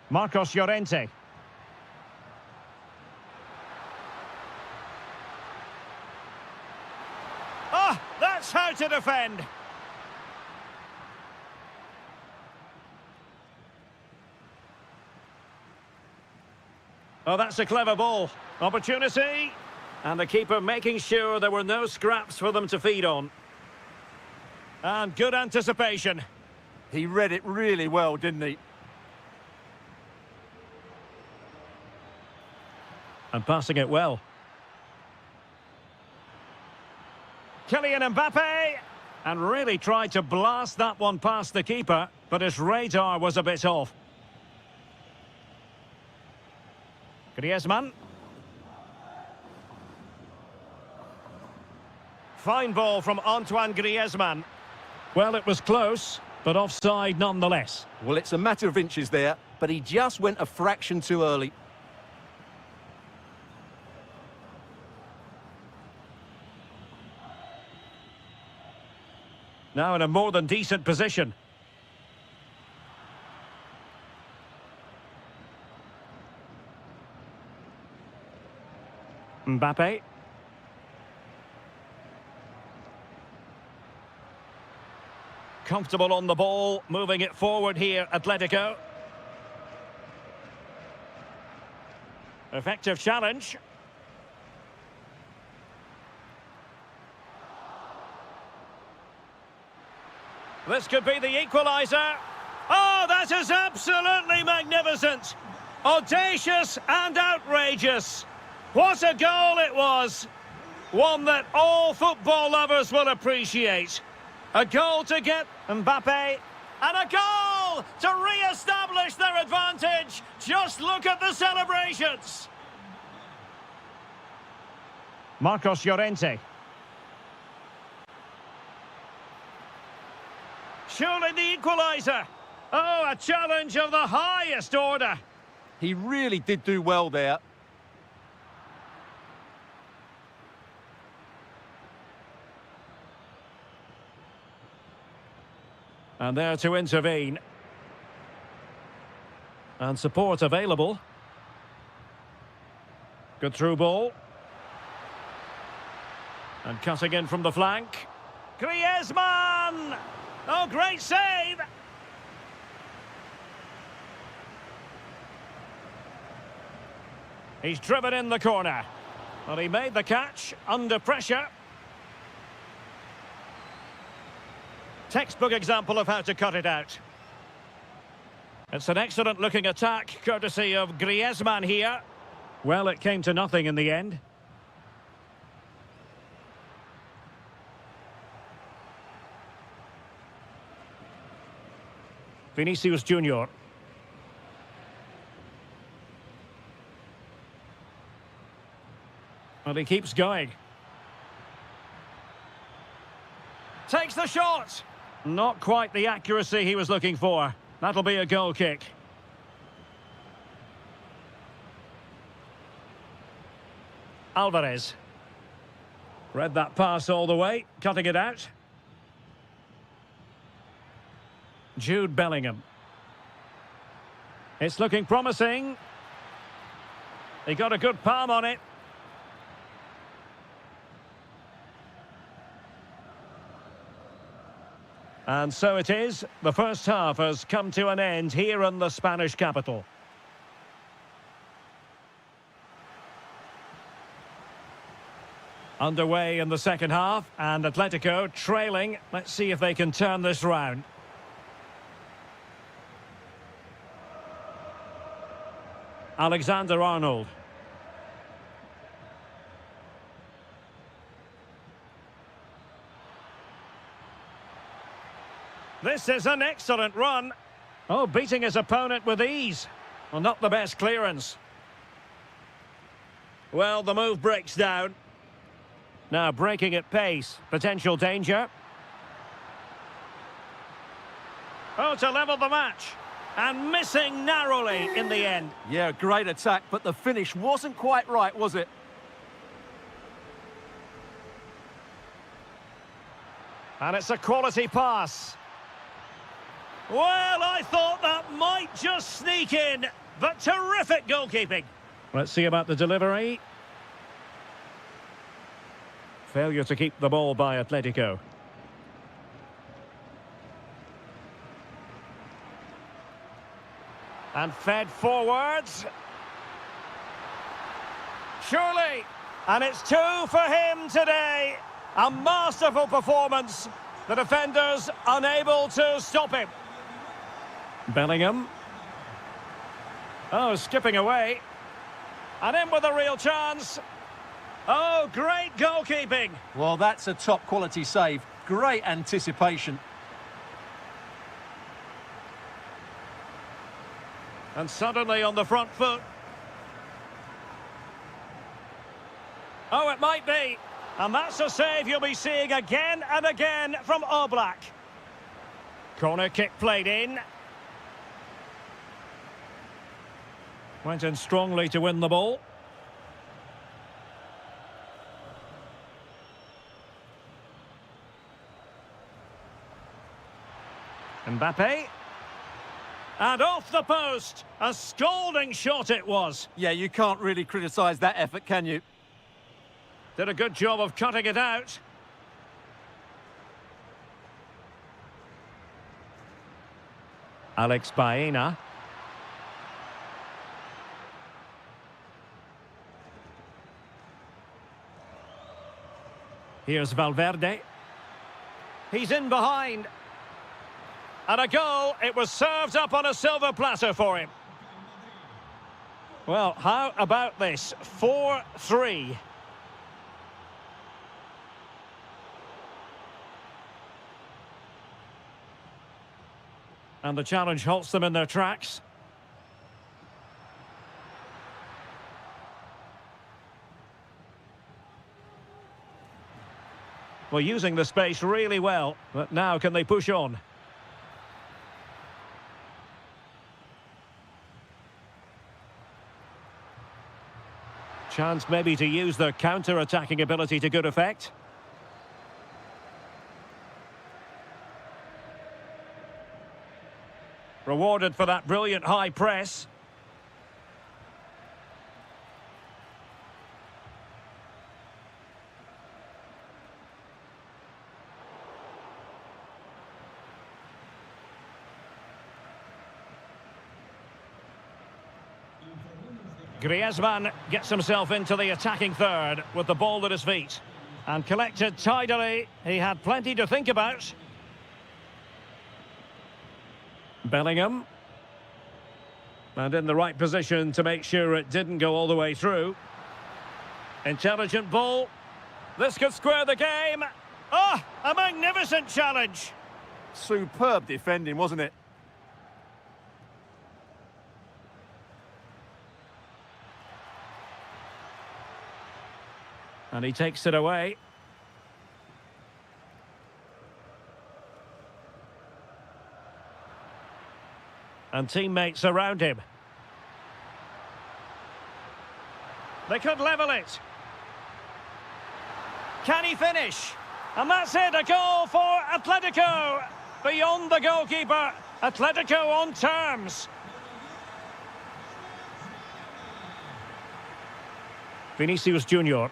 A: Marcos Llorente. Ah, that's how to defend. Oh, that's a clever ball. Opportunity. And the keeper making sure there were no scraps for them to feed on. And good anticipation.
B: He read it really well, didn't he?
A: And passing it well. Kylian Mbappe. And really tried to blast that one past the keeper, but his radar was a bit off. Griezmann. Fine ball from Antoine Griezmann. Well, it was close, but offside nonetheless.
B: Well, it's a matter of inches there, but he just went a fraction too early.
A: Now in a more than decent position. Mbappe. Comfortable on the ball, moving it forward here, Atletico. Effective challenge. This could be the equaliser. Oh, that is absolutely magnificent. Audacious and outrageous. What a goal it was. One that all football lovers will appreciate. A goal to get Mbappe. And a goal to re-establish their advantage. Just look at the celebrations. Marcos Llorente. Surely the equaliser. Oh, a challenge of the highest order.
B: He really did do well there.
A: And there to intervene. And support available. Good through ball. And cutting in from the flank. Griezmann! Oh, great save! He's driven in the corner. Well, he made the catch under pressure. Textbook example of how to cut it out. It's an excellent looking attack, courtesy of Griezmann here. Well, it came to nothing in the end. Vinicius Junior. Well, he keeps going. Takes the shot. Not quite the accuracy he was looking for. That'll be a goal kick. Alvarez. Read that pass all the way, cutting it out. Jude Bellingham. It's looking promising. He got a good palm on it. And so it is. The first half has come to an end here in the Spanish capital. Underway in the second half, and Atletico trailing. Let's see if they can turn this round. Alexander-Arnold. This is an excellent run. Oh, beating his opponent with ease. Well, not the best clearance. Well, the move breaks down. Now breaking at pace. Potential danger. Oh, to level the match. And missing narrowly in the end.
B: Yeah, great attack, but the finish wasn't quite right, was it?
A: And it's a quality pass. Well, I thought that might just sneak in, but terrific goalkeeping. Let's see about the delivery. Failure to keep the ball by Atletico. And fed forwards. Surely. And it's 2 for him today. A masterful performance. The defenders unable to stop him. Bellingham. Oh, skipping away. And in with a real chance. Oh, great goalkeeping.
B: Well, that's a top quality save. Great anticipation.
A: And suddenly on the front foot. Oh, it might be. And that's a save you'll be seeing again and again from Oblak. Corner kick played in. Went in strongly to win the ball. Mbappe. And off the post. A scalding shot it was.
B: Yeah, you can't really criticise that effort, can you?
A: Did a good job of cutting it out. Alex Baena. Here's Valverde. He's in behind. And a goal. It was served up on a silver platter for him. Well, how about this? 4-3. And the challenge halts them in their tracks. Well, using the space really well, but now can they push on? Chance maybe to use their counter-attacking ability to good effect. Rewarded for that brilliant high press. Griezmann gets himself into the attacking third with the ball at his feet. And collected tidily. He had plenty to think about. Bellingham. And in the right position to make sure it didn't go all the way through. Intelligent ball. This could square the game. Oh, a magnificent challenge.
B: Superb defending, wasn't it?
A: And he takes it away. And teammates around him. They could level it. Can he finish? And that's it, a goal for Atletico. Beyond the goalkeeper, Atletico on terms. Vinicius Junior.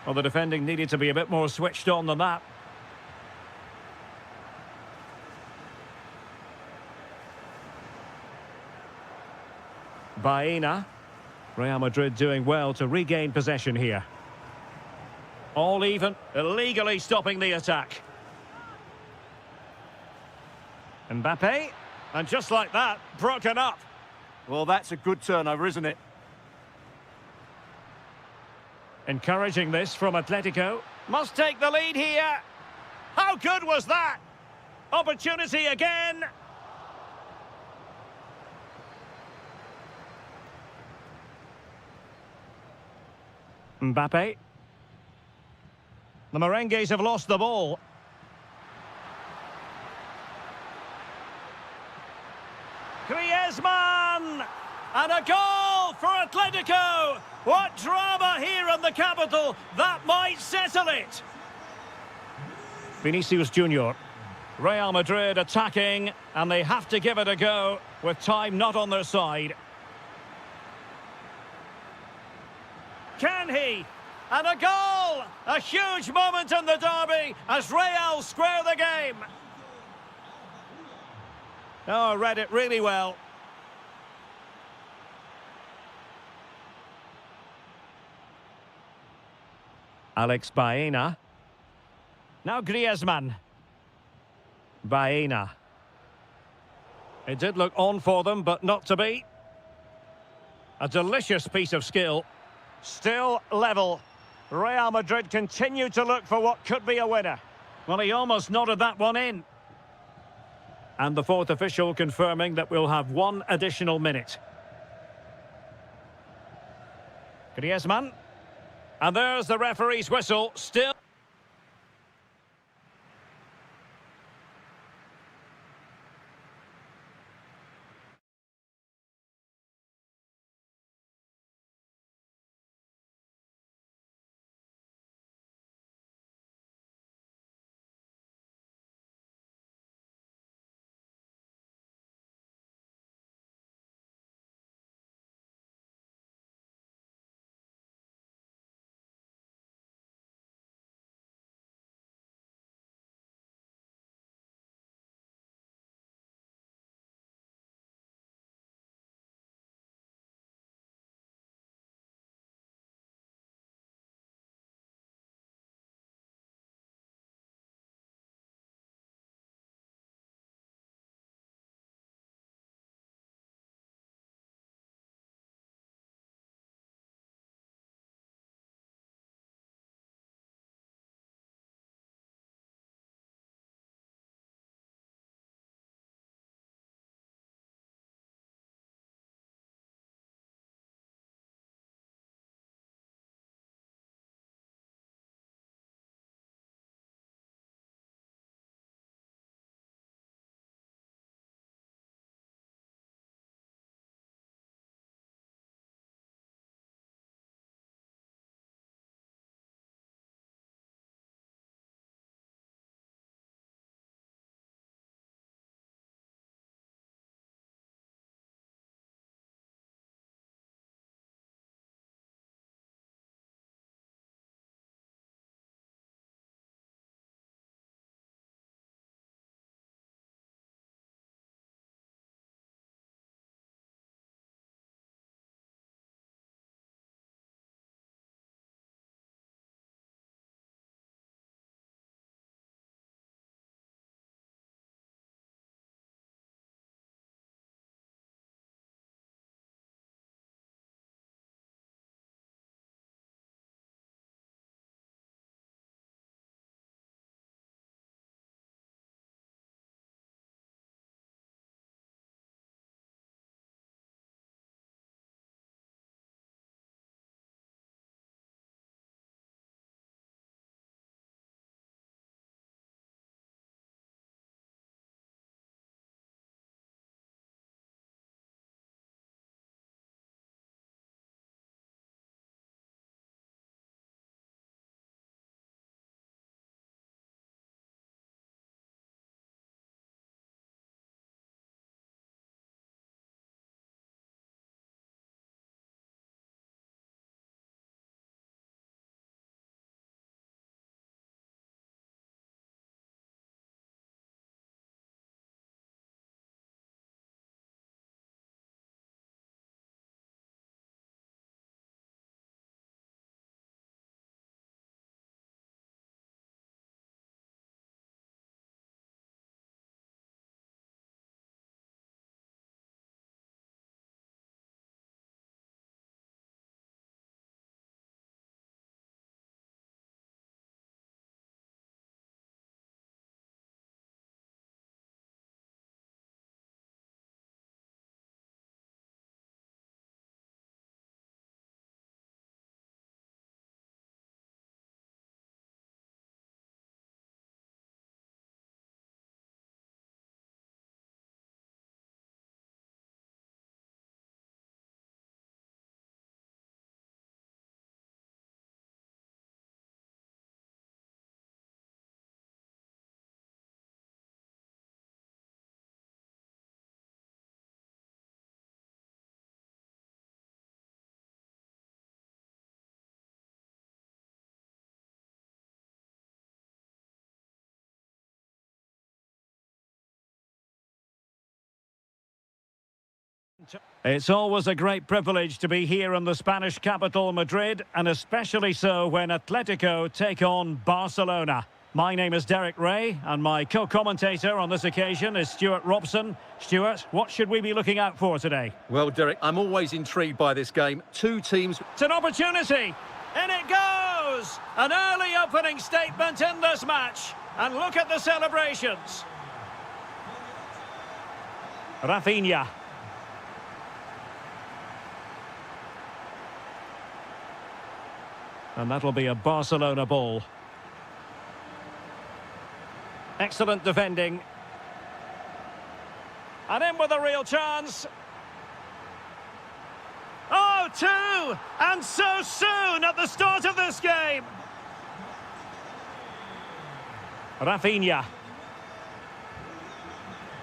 A: Well, the defending needed to be a bit more switched on than that. Baena. Real Madrid doing well to regain possession here. All even, illegally stopping the attack. Mbappe. And just like that, broken up.
B: Well, that's a good turnover, isn't it?
A: Encouraging this from Atletico. Must take the lead here. How good was that? Opportunity again. Mbappe. The Merengues have lost the ball. Griezmann! And a goal for Atletico! What drama here in the capital! That might settle it! Vinicius Junior. Real Madrid attacking, and they have to give it a go, with time not on their side. Can he? And a goal! A huge moment in the derby as Real square the game. Oh, read it really well. Alex Baena. Now Griezmann. Baena. It did look on for them, but not to be. A delicious piece of skill. Still level. Real Madrid continue to look for what could be a winner. Well, he almost nodded that one in. And the fourth official confirming that we'll have one additional minute. Griezmann. And there's the referee's whistle. Still... It's always a great privilege to be here in the Spanish capital, Madrid, and especially so when Atletico take on Barcelona. My name is Derek Ray, and my co-commentator on this occasion is Stuart Robson. Stuart, what should we be looking out for today?
B: Well, Derek, I'm always intrigued by this game. Two teams...
A: It's an opportunity! In it goes! An early opening statement in this match. And look at the celebrations. Rafinha. And that'll be a Barcelona ball. Excellent defending. And in with a real chance. Oh, two! And so soon at the start of this game. Rafinha.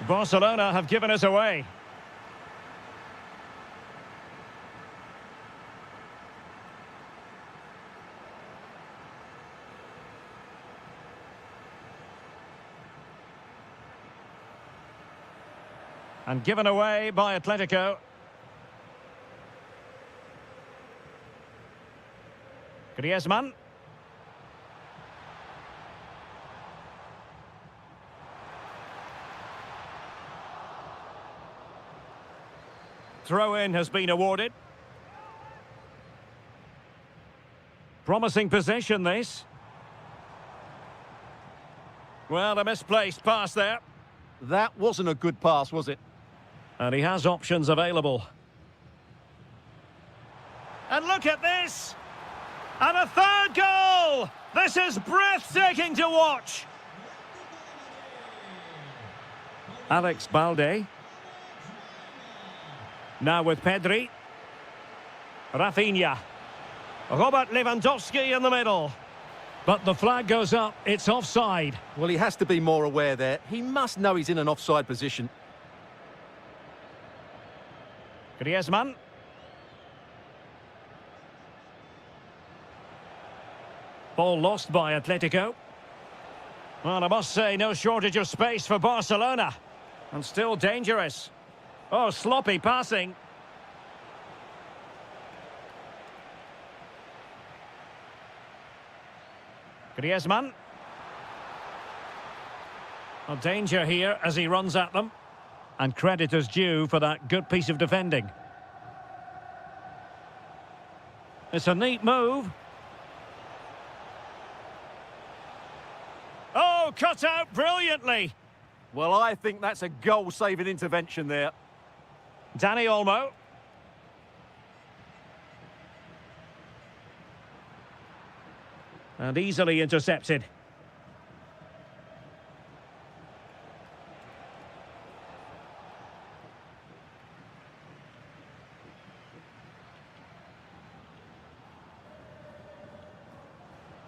A: Barcelona have given us away. And given away by Atletico. Griezmann. Throw-in has been awarded. Promising possession, this. Well, a misplaced pass there.
B: That wasn't a good pass, was it?
A: And he has options available. And look at this! And a third goal! This is breathtaking to watch! Alex Balde. Now with Pedri. Rafinha. Robert Lewandowski in the middle. But the flag goes up, it's offside.
B: Well, he has to be more aware there. He must know he's in an offside position.
A: Griezmann. Ball lost by Atletico. Well, I must say, no shortage of space for Barcelona. And still dangerous. Oh, sloppy passing. Griezmann. A danger here as he runs at them. And credit is due for that good piece of defending. It's a neat move. Oh, cut out brilliantly.
B: Well, I think that's a goal-saving intervention there.
A: Dani Olmo. And easily intercepted.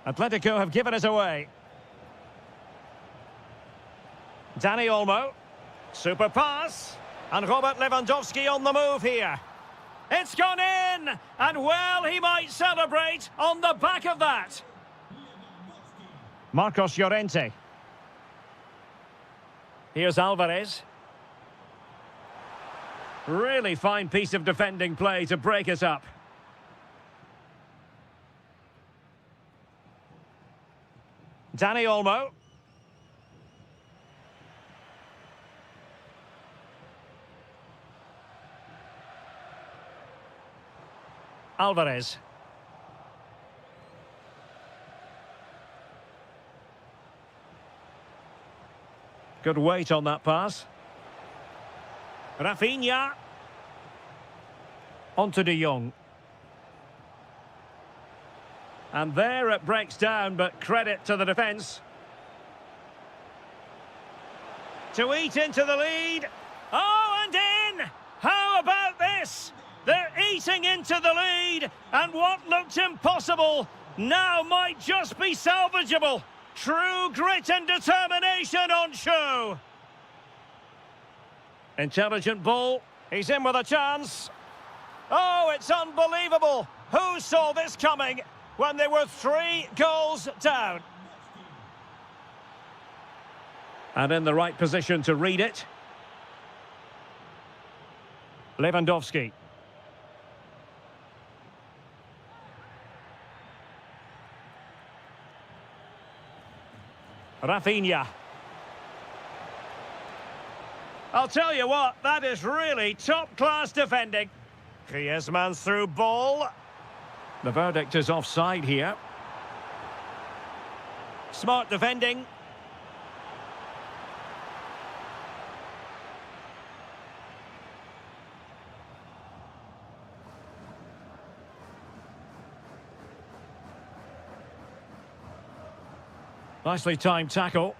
A: Atletico have given us away. Dani Olmo. Super pass. And Robert Lewandowski on the move here. It's gone in! And well, he might celebrate on the back of that. Marcos Llorente. Here's Alvarez. Really fine piece of defending play to break us up. Dani Olmo. Alvarez. Good weight on that pass. Rafinha. On to De Jong. And there it breaks down, but credit to the defence. To eat into the lead. Oh, and in! How about this? They're eating into the lead, and what looked impossible now might just be salvageable. True grit and determination on show. Intelligent ball. He's in with a chance. Oh, it's unbelievable. Who saw this coming when they were 3 goals down? And in the right position to read it. Lewandowski. Rafinha. I'll tell you what, that is really top-class defending. Griezmann's through ball. The verdict is offside here. Smart defending. Nicely timed tackle.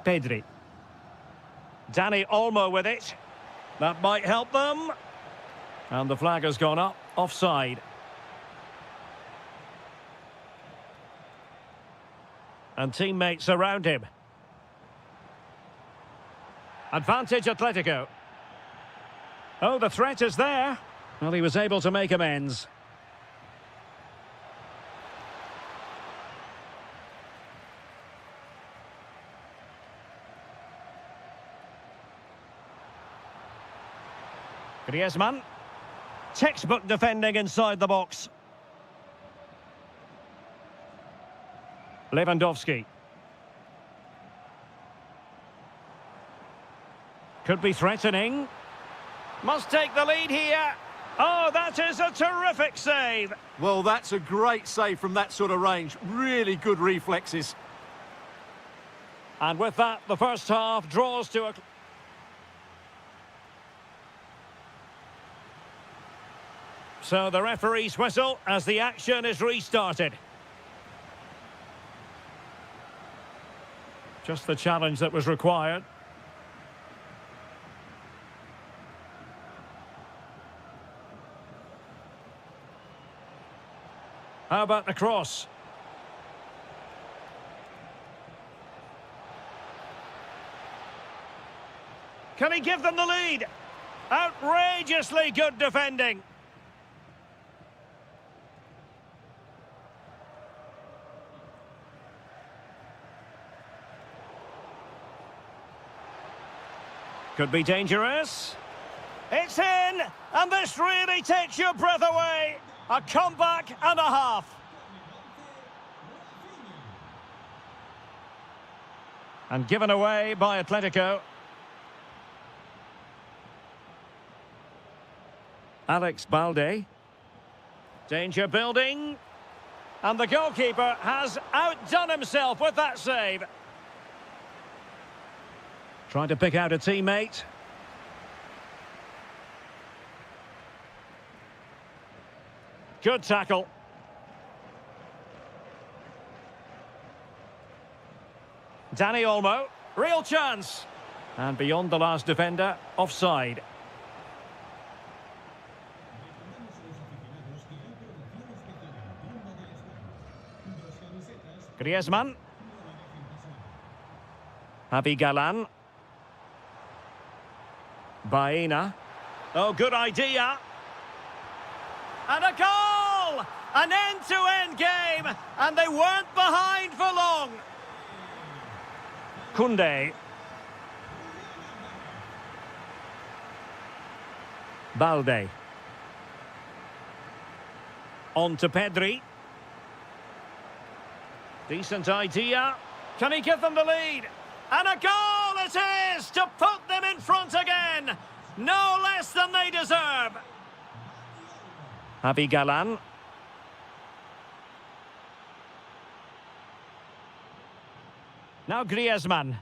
A: Pedri. Dani Olmo with it. That might help them. And the flag has gone up. Offside. And teammates around him. Advantage Atletico. Oh, the threat is there. Well, he was able to make amends. Griezmann. Textbook defending inside the box. Lewandowski. Could be threatening. Must take the lead here. Oh, that is a terrific save.
B: Well, that's a great save from that sort of range. Really good reflexes.
A: And with that, the first half draws to a... So the referee's whistle as the action is restarted. Just the challenge that was required. How about the cross? Can he give them the lead? Outrageously good defending. Could be dangerous. It's in, and this really takes your breath away. A comeback and a half. And given away by Atletico. Alex Balde. Danger building. And the goalkeeper has outdone himself with that save. Trying to pick out a teammate. Good tackle. Dani Olmo. Real chance. And beyond the last defender, offside. Griezmann. Javi Galan. Baena. Oh, good idea. And a goal! An end-to-end game, and they weren't behind for long. Koundé. Balde. On to Pedri. Decent idea. Can he give them the lead? And a goal it is to put them in front again. No less than they deserve. Javi Galan. Now Griezmann.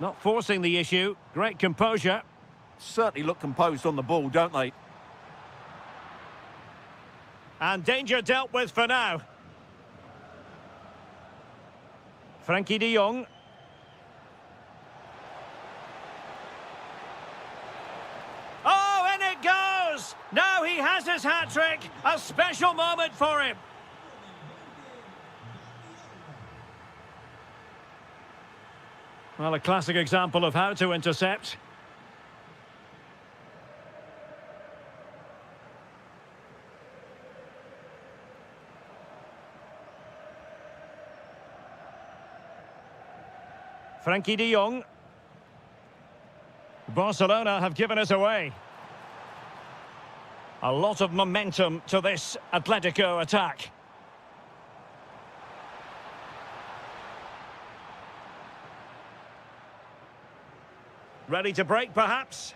A: Not forcing the issue. Great composure.
B: Certainly look composed on the ball, don't they?
A: And danger dealt with for now. Frankie de Jong. Oh, and it goes! Now he has his hat-trick. A special moment for him. Well, a classic example of how to intercept. Frankie de Jong. Barcelona have given us away. A lot of momentum to this Atletico attack. Ready to break, perhaps?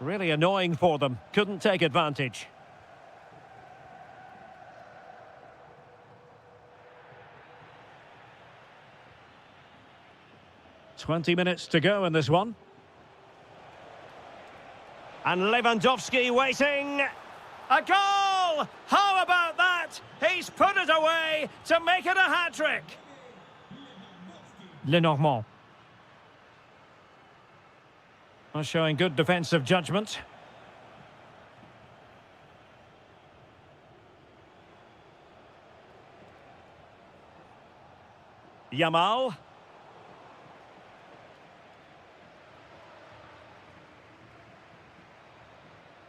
A: Really annoying for them. Couldn't take advantage. "20 minutes to go in this one. And Lewandowski waiting. A goal! How about that? He's put it away to make it a hat-trick. Lenormand. Showing good defensive judgment. Yamal.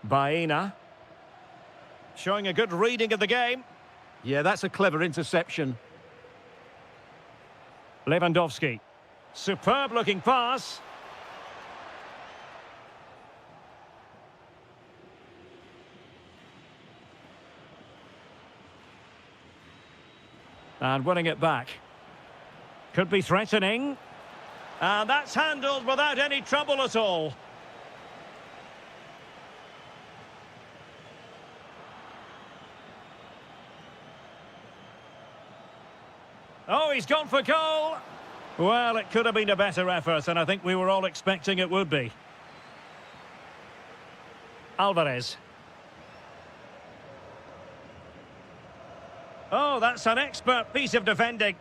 A: Baena. Showing a good reading of the game.
B: Yeah, that's a clever interception.
A: Lewandowski. Superb looking pass. And winning it back. Could be threatening. And that's handled without any trouble at all. Oh, he's gone for goal. Well, it could have been a better effort, and I think we were all expecting it would be. Alvarez. Oh, that's an expert piece of defending.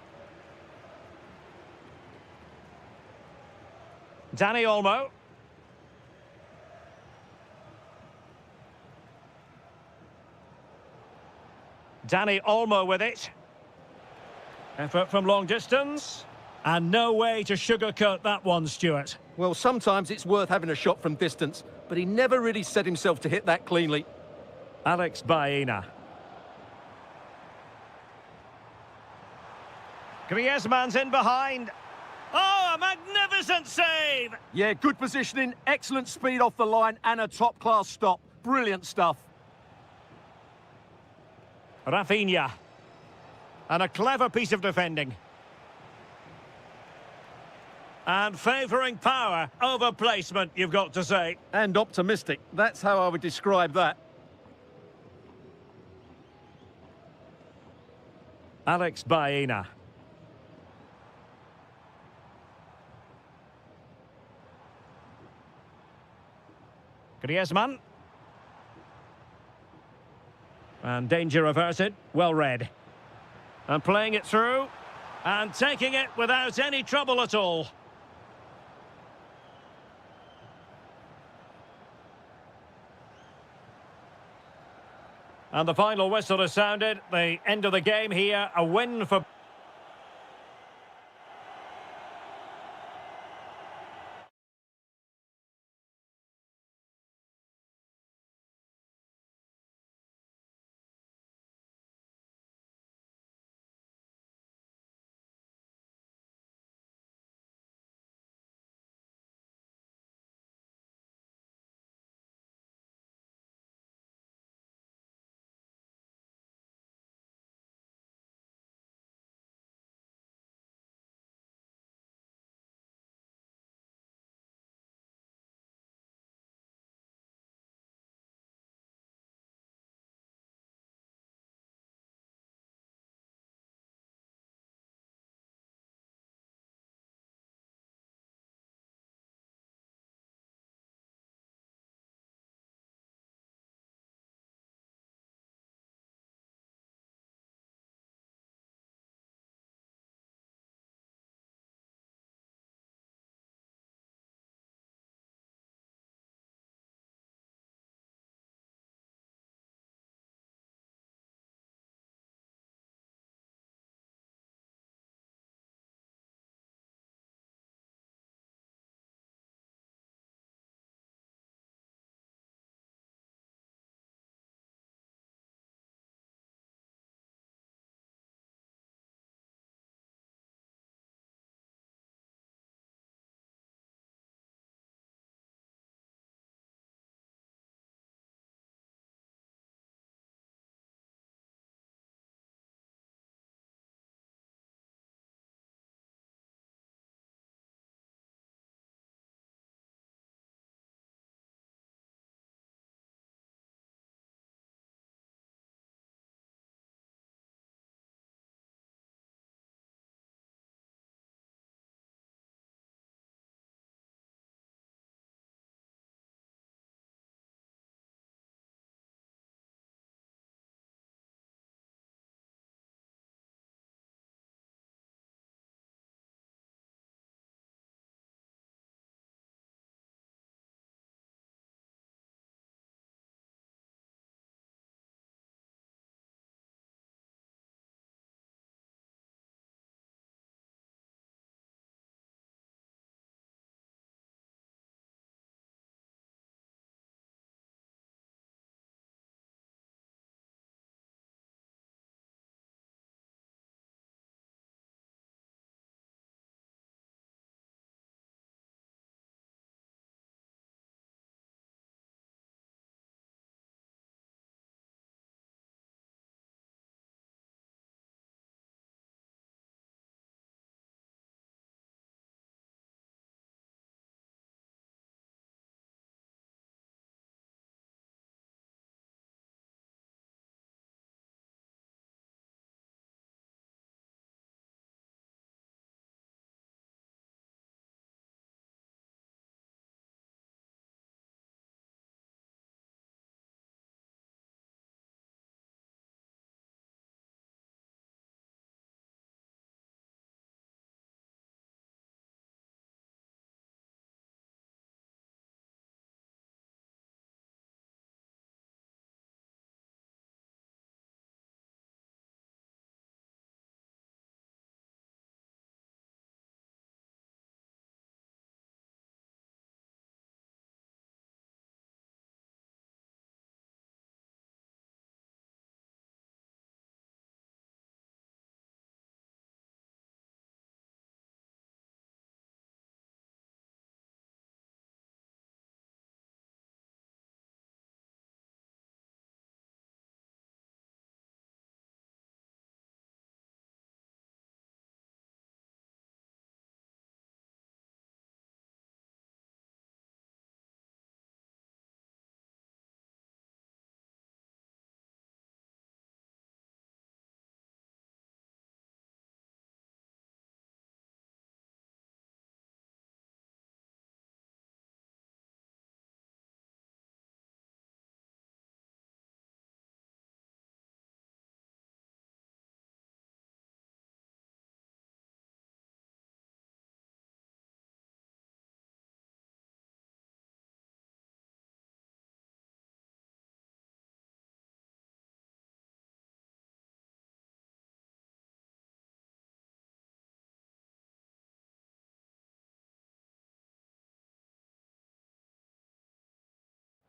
A: Dani Olmo. Dani Olmo with it. Effort from long distance. And no way to sugarcoat that one, Stuart.
B: Well, sometimes it's worth having a shot from distance, but he never really set himself to hit that cleanly.
A: Alex Baena. Griezmann's in behind. Oh, a magnificent save!
B: Yeah, good positioning, excellent speed off the line, and a top-class stop. Brilliant stuff.
A: Rafinha. And a clever piece of defending. And favouring power over placement, you've got to say.
B: And optimistic. That's how I would describe that.
A: Alex Baena. Griezmann. And danger averted. Well read. And playing it through. And taking it without any trouble at all. And the final whistle has sounded. The end of the game here. A win for...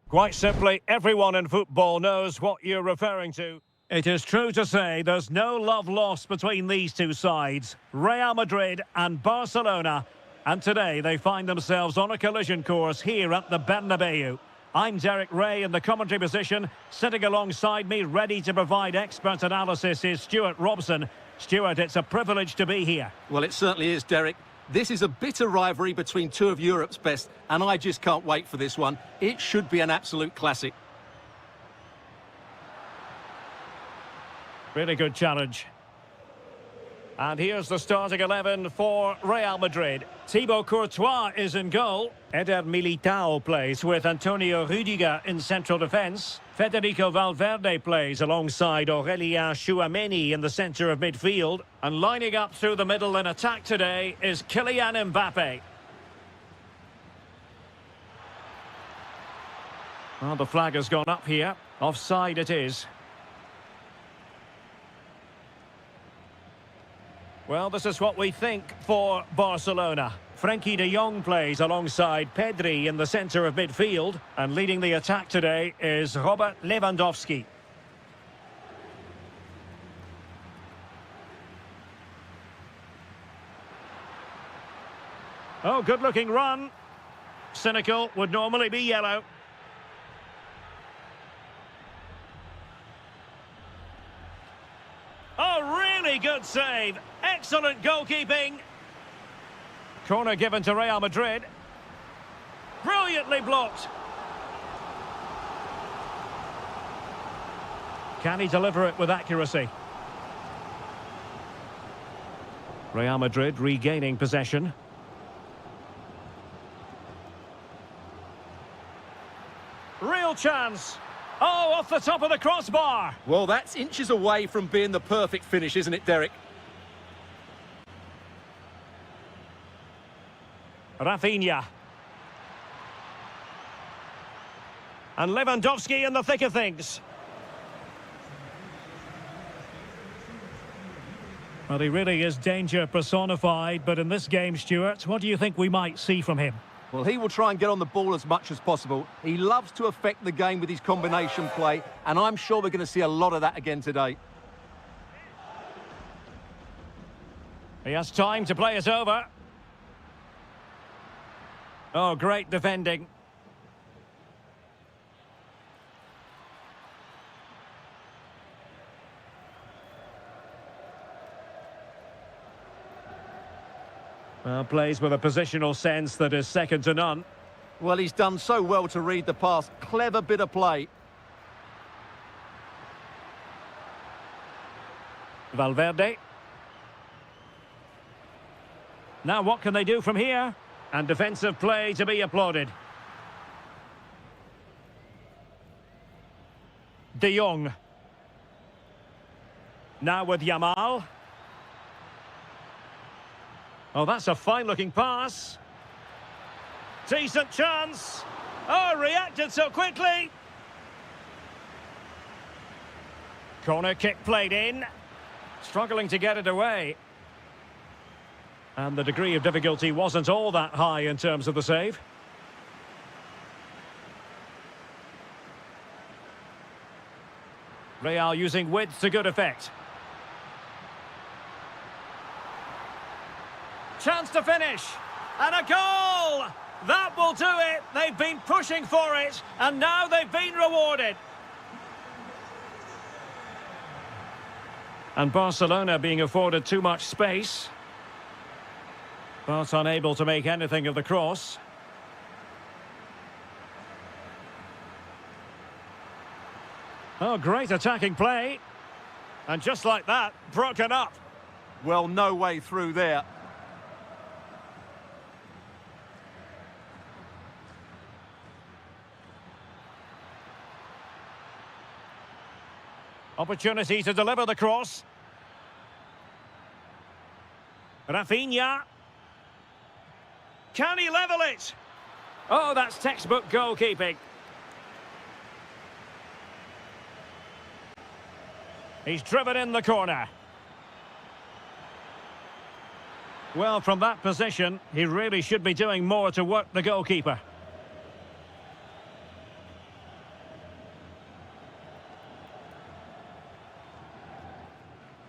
A: Quite simply, everyone in football knows what you're referring to. It is true to say there's no love lost between these two sides, Real Madrid and Barcelona. And today they find themselves on a collision course here at the Bernabeu. I'm Derek Ray in the commentary position. Sitting alongside me, ready to provide expert analysis, is Stuart Robson. Stuart, it's a privilege to be here.
B: Well, it certainly is, Derek. This is a bitter rivalry between two of Europe's best, and I just can't wait for this one. It should be an absolute classic.
A: Really good challenge. And here's the starting 11 for Real Madrid. Thibaut Courtois is in goal. Eder Militao plays with Antonio Rüdiger in central defence. Federico Valverde plays alongside Aurélien Tchouaméni in the centre of midfield. And lining up through the middle in attack today is Kylian Mbappe. Well, the flag has gone up here. Offside it is. Well, this is what we think for Barcelona. Frenkie de Jong plays alongside Pedri in the centre of midfield. And leading the attack today is Robert Lewandowski. Oh, good-looking run. Cynical would normally be yellow. Oh, really good save. Excellent goalkeeping. Corner given to Real Madrid. Brilliantly blocked. Can he deliver it with accuracy? Real Madrid regaining possession. Real chance. Oh, off the top of the crossbar.
B: Well, that's inches away from being the perfect finish, isn't it, Derek?
A: Rafinha. And Lewandowski in the thick of things. Well, he really is danger personified, but in this game, Stuart, what do you think we might see from him?
B: Well, he will try and get on the ball as much as possible. He loves to affect the game with his combination play, and I'm sure we're going to see a lot of that again today.
A: He has time to play it over. Oh, great defending. Well, plays with a positional sense that is second to none.
B: Well, he's done so well to read the pass. Clever bit of play.
A: Valverde. Now what can they do from here? And defensive play to be applauded. De Jong. Now with Yamal. Oh, that's a fine-looking pass. Decent chance. Oh, reacted so quickly. Corner kick played in. Struggling to get it away. And the degree of difficulty wasn't all that high in terms of the save. Real using width to good effect. Chance to finish. And a goal! That will do it. They've been pushing for it, and now they've been rewarded. And Barcelona being afforded too much space, but unable to make anything of the cross. Oh, great attacking play. And just like that, broken up.
B: Well, no way through there.
A: Opportunity to deliver the cross. Rafinha. Can he level it? Oh, that's textbook goalkeeping. He's driven in the corner. Well, from that position, he really should be doing more to work the goalkeeper.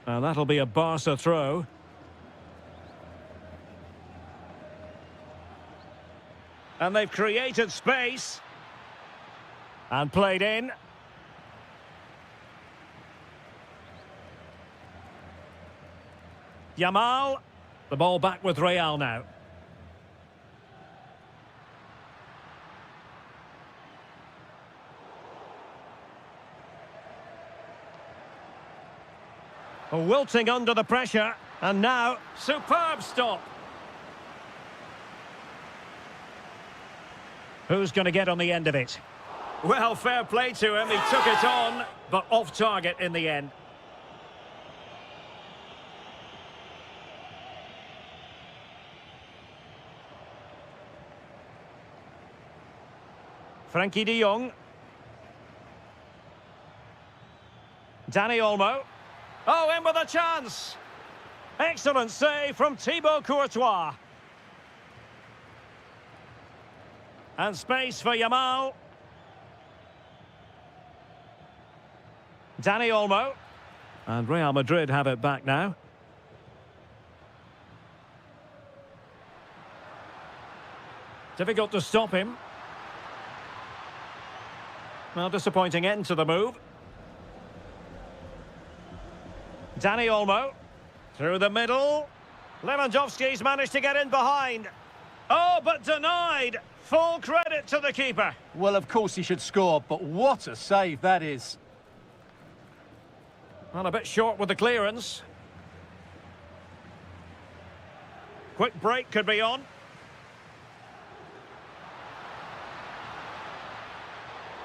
A: And that'll be a Barca throw. And they've created space. And played in. Yamal. The ball back with Real now. Wilting under the pressure. And now, superb stop. Who's going to get on the end of it? Well, fair play to him. He took it on, but off target in the end. Frankie de Jong. Dani Olmo. Oh, in with a chance. Excellent save from Thibaut Courtois. And space for Yamal. Dani Olmo. And Real Madrid have it back now. Difficult to stop him. Well, disappointing end to the move. Dani Olmo. Through the middle. Lewandowski's managed to get in behind. Oh, but denied. Full credit to the keeper.
B: Well, of course he should score, but what a save that is.
A: Well, a bit short with the clearance. Quick break could be on.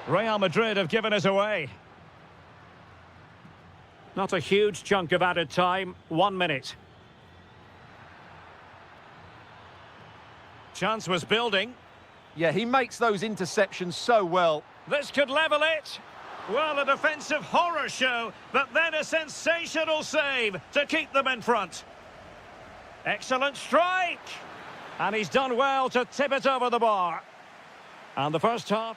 A: Real Madrid have given us away. Not a huge chunk of added time. 1 minute. Chance was building.
B: Yeah, he makes those interceptions so well.
A: This could level it. Well, a defensive horror show, but then a sensational save to keep them in front. Excellent strike. And he's done well to tip it over the bar. And the first half.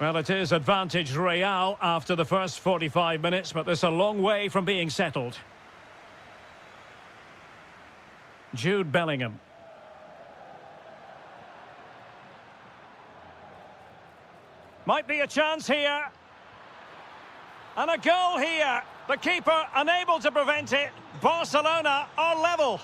A: Well, it is advantage Real after the first 45 minutes, but there's a long way from being settled. Jude Bellingham. Might be a chance here. And a goal here. The keeper unable to prevent it. Barcelona are level.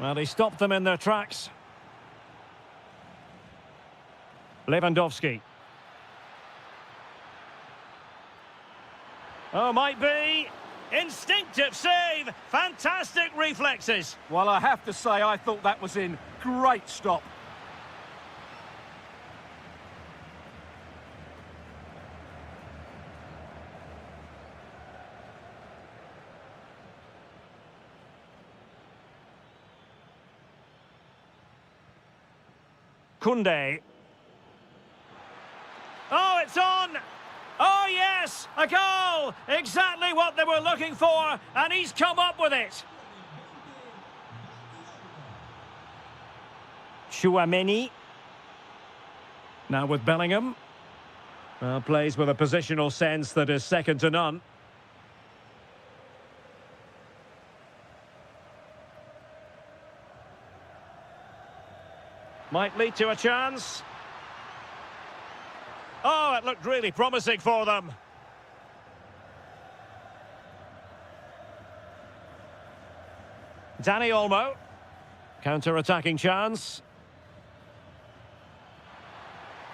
A: Well, he stopped them in their tracks. Lewandowski. Oh, might be. Instinctive save. Fantastic reflexes.
B: Well, I have to say, I thought that was in. Great stop.
A: Koundé. Oh, it's on! Oh, yes! A goal! Exactly what they were looking for, and he's come up with it. Chouameni. Now with Bellingham. Well, plays with a positional sense that is second to none. Might lead to a chance. Oh, it looked really promising for them. Dani Olmo. Counter-attacking chance.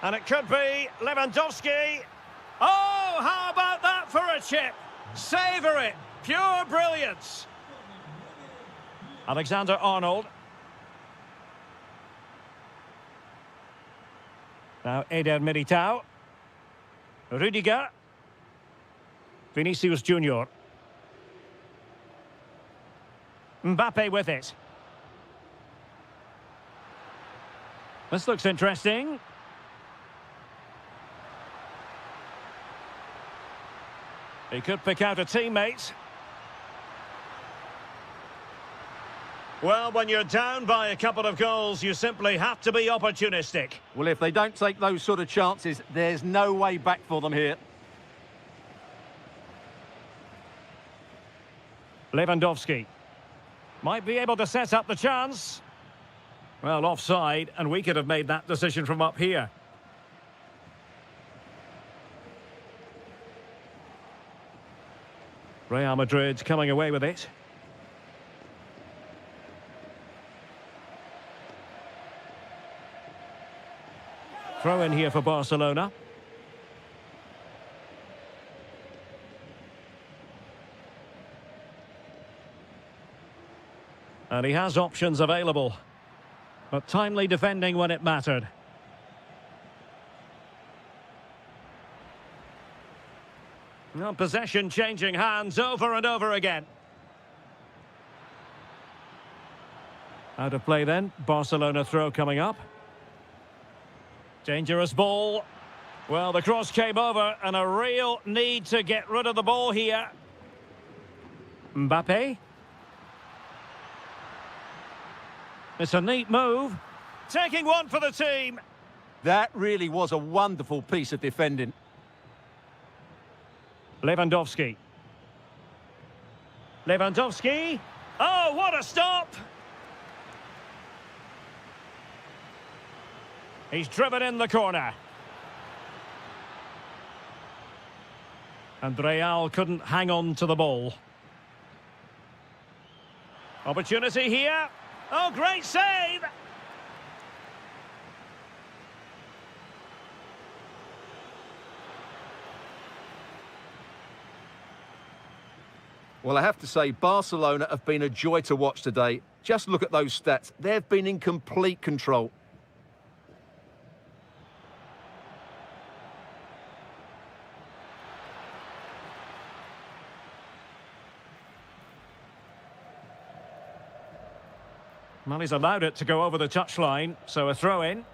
A: And it could be Lewandowski. Oh, how about that for a chip? Savour it. Pure brilliance. Alexander-Arnold. Now Eder Militao. Rüdiger. Vinicius Junior. Mbappe with it. This looks interesting. He could pick out a teammate. Well, when you're down by a couple of goals, you simply have to be opportunistic.
B: Well, if they don't take those sort of chances, there's no way back for them here.
A: Lewandowski might be able to set up the chance. Well, offside, and we could have made that decision from up here. Real Madrid coming away with it. Throw in here for Barcelona. And he has options available, but timely defending when it mattered. Well, possession changing hands over and over again. Out of play then, Barcelona throw coming up. Dangerous ball. Well, the cross came over and a real need to get rid of the ball here. Mbappe. It's a neat move. Taking one for the team.
B: That really was a wonderful piece of defending.
A: Lewandowski. Lewandowski. Oh, what a stop! He's driven in the corner. And Real couldn't hang on to the ball. Opportunity here. Oh, great save!
B: Well, I have to say, Barcelona have been a joy to watch today. Just look at those stats. They've been in complete control.
A: Well, he's allowed it to go over the touchline, so a throw-in.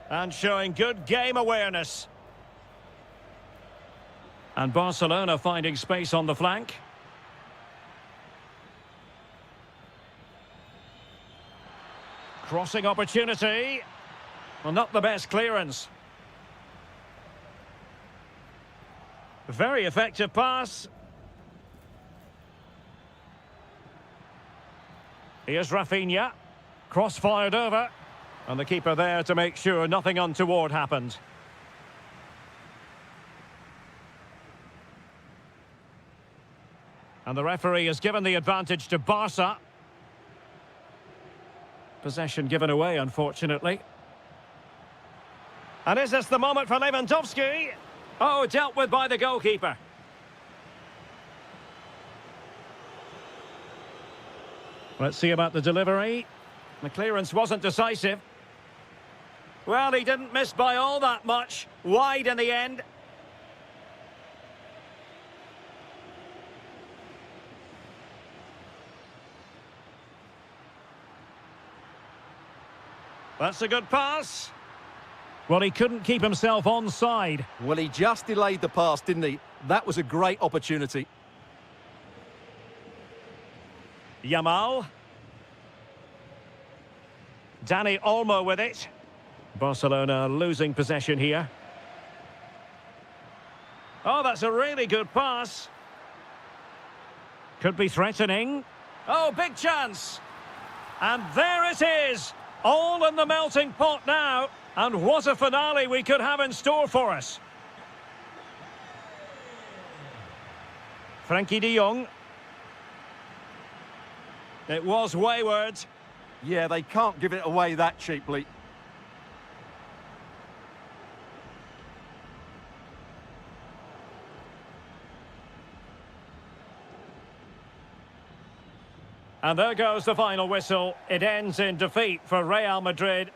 A: And showing good game awareness. And Barcelona finding space on the flank. Crossing opportunity. Well, not the best clearance. Very effective pass. Here's Rafinha. Cross fired over. And the keeper there to make sure nothing untoward happened. And the referee has given the advantage to Barca. Possession given away, unfortunately. And is this the moment for Lewandowski? Oh, dealt with by the goalkeeper. Let's see about the delivery. The clearance wasn't decisive. Well, he didn't miss by all that much. Wide in the end. That's a good pass. Well, he couldn't keep himself onside.
B: Well, he just delayed the pass, didn't he? That was a great opportunity.
A: Yamal. Dani Olmo with it. Barcelona losing possession here. Oh, that's a really good pass. Could be threatening. Oh, big chance. And there it is. All in the melting pot now. And what a finale we could have in store for us. Frankie de Jong. It was wayward.
B: Yeah, they can't give it away that cheaply.
A: And there goes the final whistle. It ends in defeat for Real Madrid.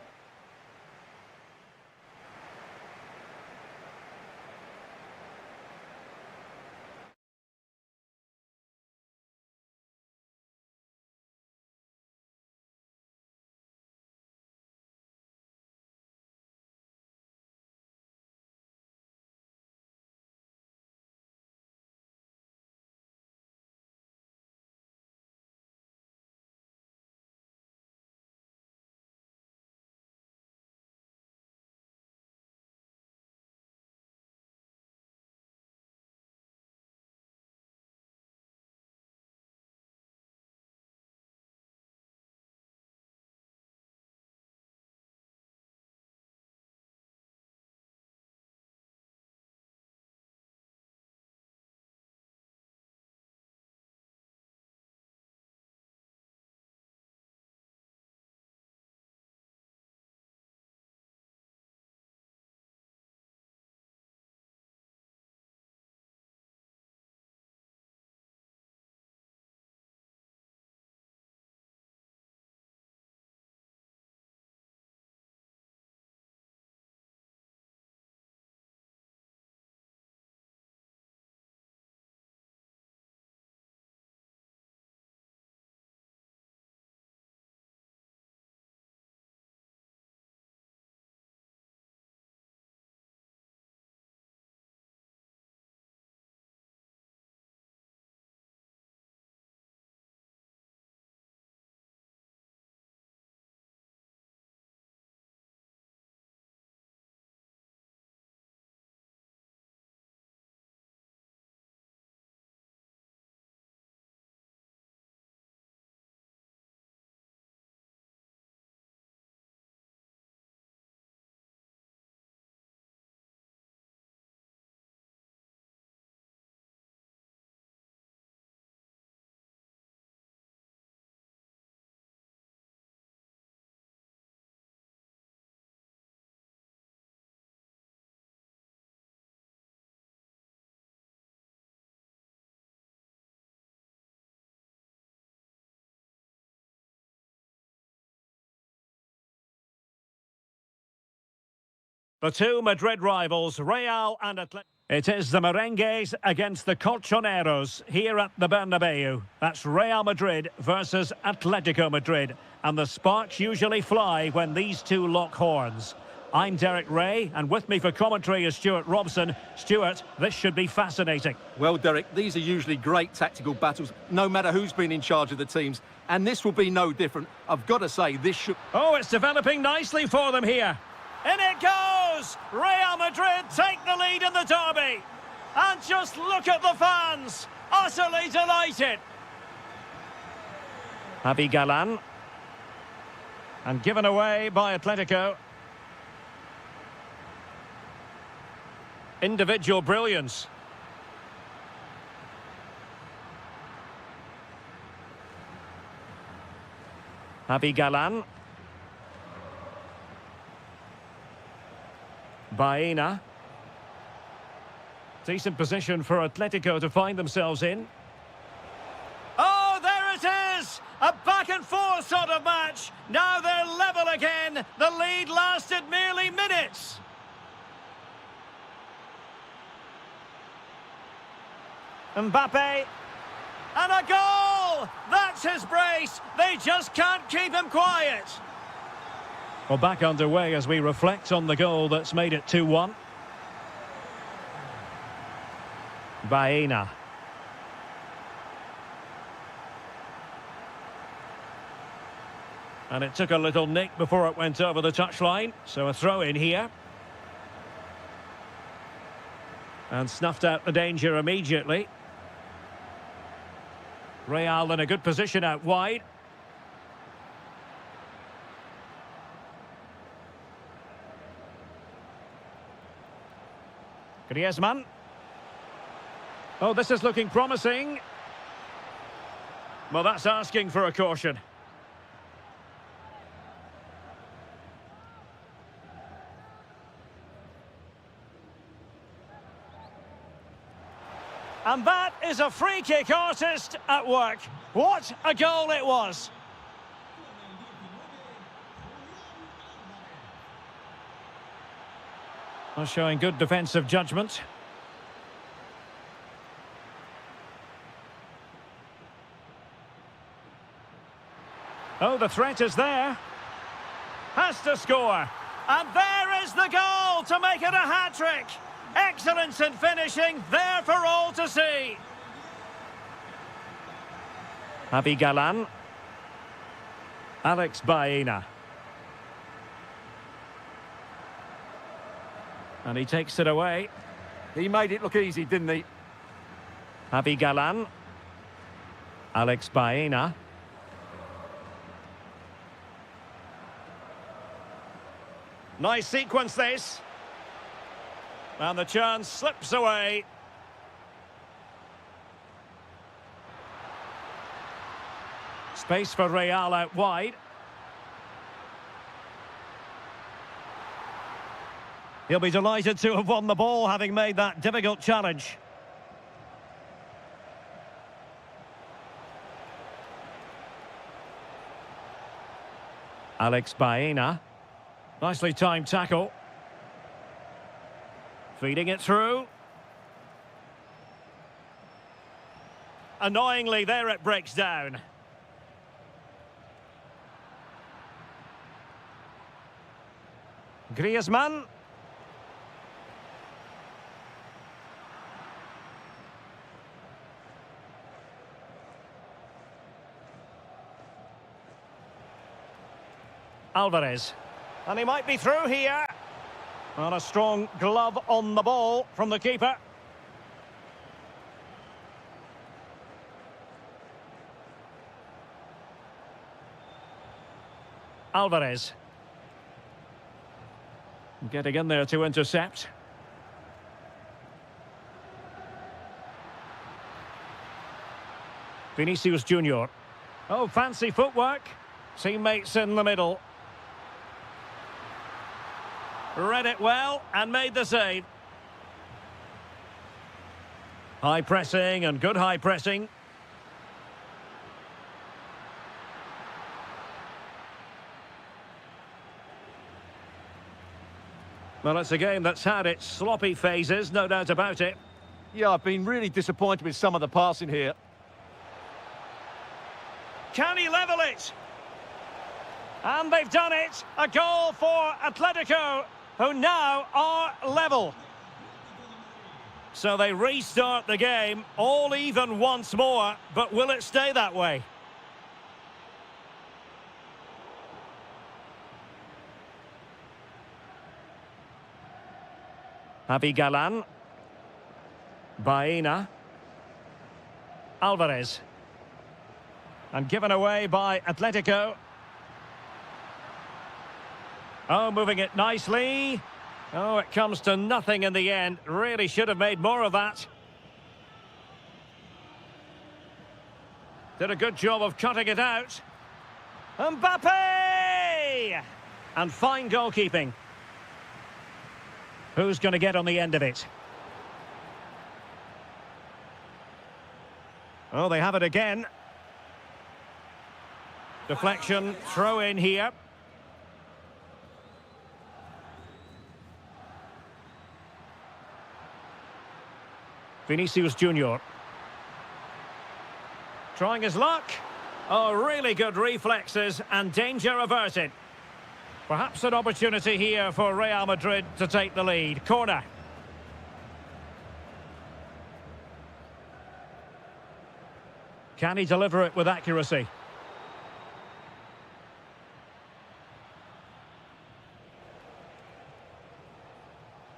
A: The two Madrid rivals, Real and Atletico. It is the Merengues against the Colchoneros here at the Bernabeu. That's Real Madrid versus Atletico Madrid. And the sparks usually fly when these two lock horns. I'm Derek Ray, and with me for commentary is Stuart Robson. Stuart, this should be fascinating.
B: Well, Derek, these are usually great tactical battles, no matter who's been in charge of the teams. And this will be no different. I've got to say, this should...
A: Oh, it's developing nicely for them here. In it goes! Real Madrid take the lead in the derby. And just look at the fans, utterly delighted. Javi Galan. And given away by Atletico. Individual brilliance. Javi Galan. Baena. Decent position for Atletico to find themselves in. Oh, there it is! A back and forth sort of match. Now they're level again. The lead lasted merely minutes. Mbappe. And a goal! That's his brace. They just can't keep him quiet. Well, back underway as we reflect on the goal that's made it 2-1. Baena. And it took a little nick before it went over the touchline. So a throw in here. And snuffed out the danger immediately. Real in a good position out wide. Griezmann. Oh, this is looking promising. Well, that's asking for a caution. And that is a free kick artist at work. What a goal it was. Well, showing good defensive judgment. Oh, the threat is there. Has to score. And there is the goal to make it a hat-trick. Excellence in finishing, there for all to see. Javi Galan. Alex Baena. And he takes it away.
B: He made it look easy, didn't he?
A: Javi Galan. Alex Baena. Nice sequence this. And the chance slips away. Space for Real out wide. He'll be delighted to have won the ball, having made that difficult challenge. Alex Baena. Nicely timed tackle. Feeding it through. Annoyingly, there it breaks down. Griezmann. Alvarez. And he might be through here. And a strong glove on the ball from the keeper. Alvarez. Getting in there to intercept. Vinicius Junior. Oh, fancy footwork. Teammates in the middle. Read it well and made the save. High pressing and good high pressing. Well, it's a game that's had its sloppy phases, no doubt about it.
B: Yeah, I've been really disappointed with some of the passing here.
A: Can he level it? And they've done it. A goal for Atletico, who now are level. So they restart the game, all even once more, but will it stay that way? Javi Galan. Baena. Alvarez. And given away by Atletico. Oh, moving it nicely. Oh, it comes to nothing in the end. Really should have made more of that. Did a good job of cutting it out. Mbappe! And fine goalkeeping. Who's going to get on the end of it? Oh, they have it again. Deflection, throw in here. Vinicius Junior. Trying his luck. Oh, really good reflexes and danger averted. Perhaps an opportunity here for Real Madrid to take the lead. Corner. Can he deliver it with accuracy?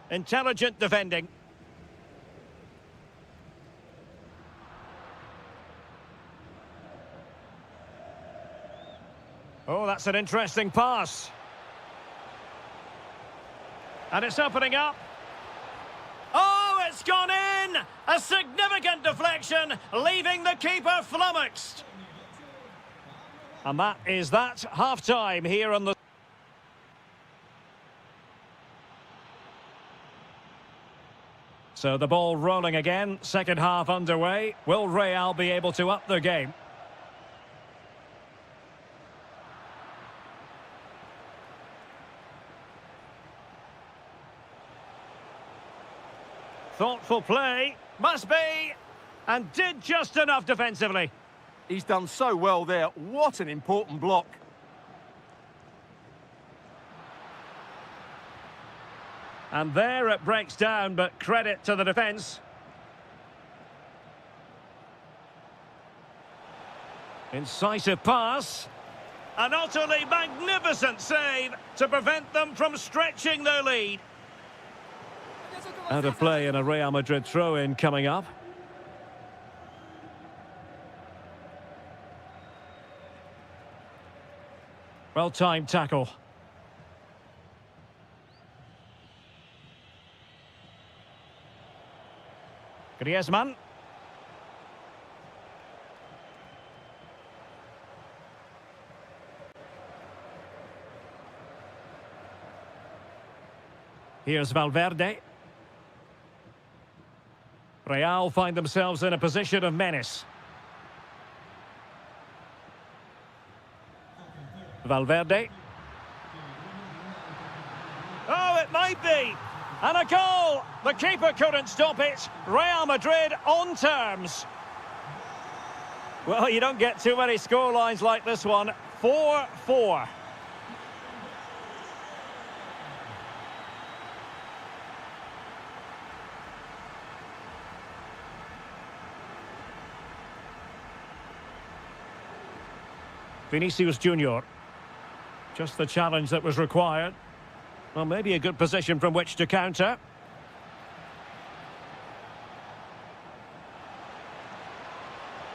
A: Intelligent defending. Oh, that's an interesting pass. And it's opening up. Oh, it's gone in! A significant deflection, leaving the keeper flummoxed. And that is that. Half-time here on the... So the ball rolling again, second half underway. Will Real be able to up their game? Thoughtful play, must be, and did just enough defensively.
B: He's done so well there. What an important block.
A: And there it breaks down, but credit to the defence. Incisive pass. An utterly magnificent save to prevent them from stretching their lead. Out of play and a Real Madrid throw-in coming up. Well-timed tackle. Griezmann. Here's Valverde. Real find themselves in a position of menace. Valverde. Oh, it might be. And a goal! The keeper couldn't stop it. Real Madrid on terms. Well, you don't get too many scorelines like this one. 4-4. Vinicius Junior. Just the challenge that was required. Well, maybe a good position from which to counter.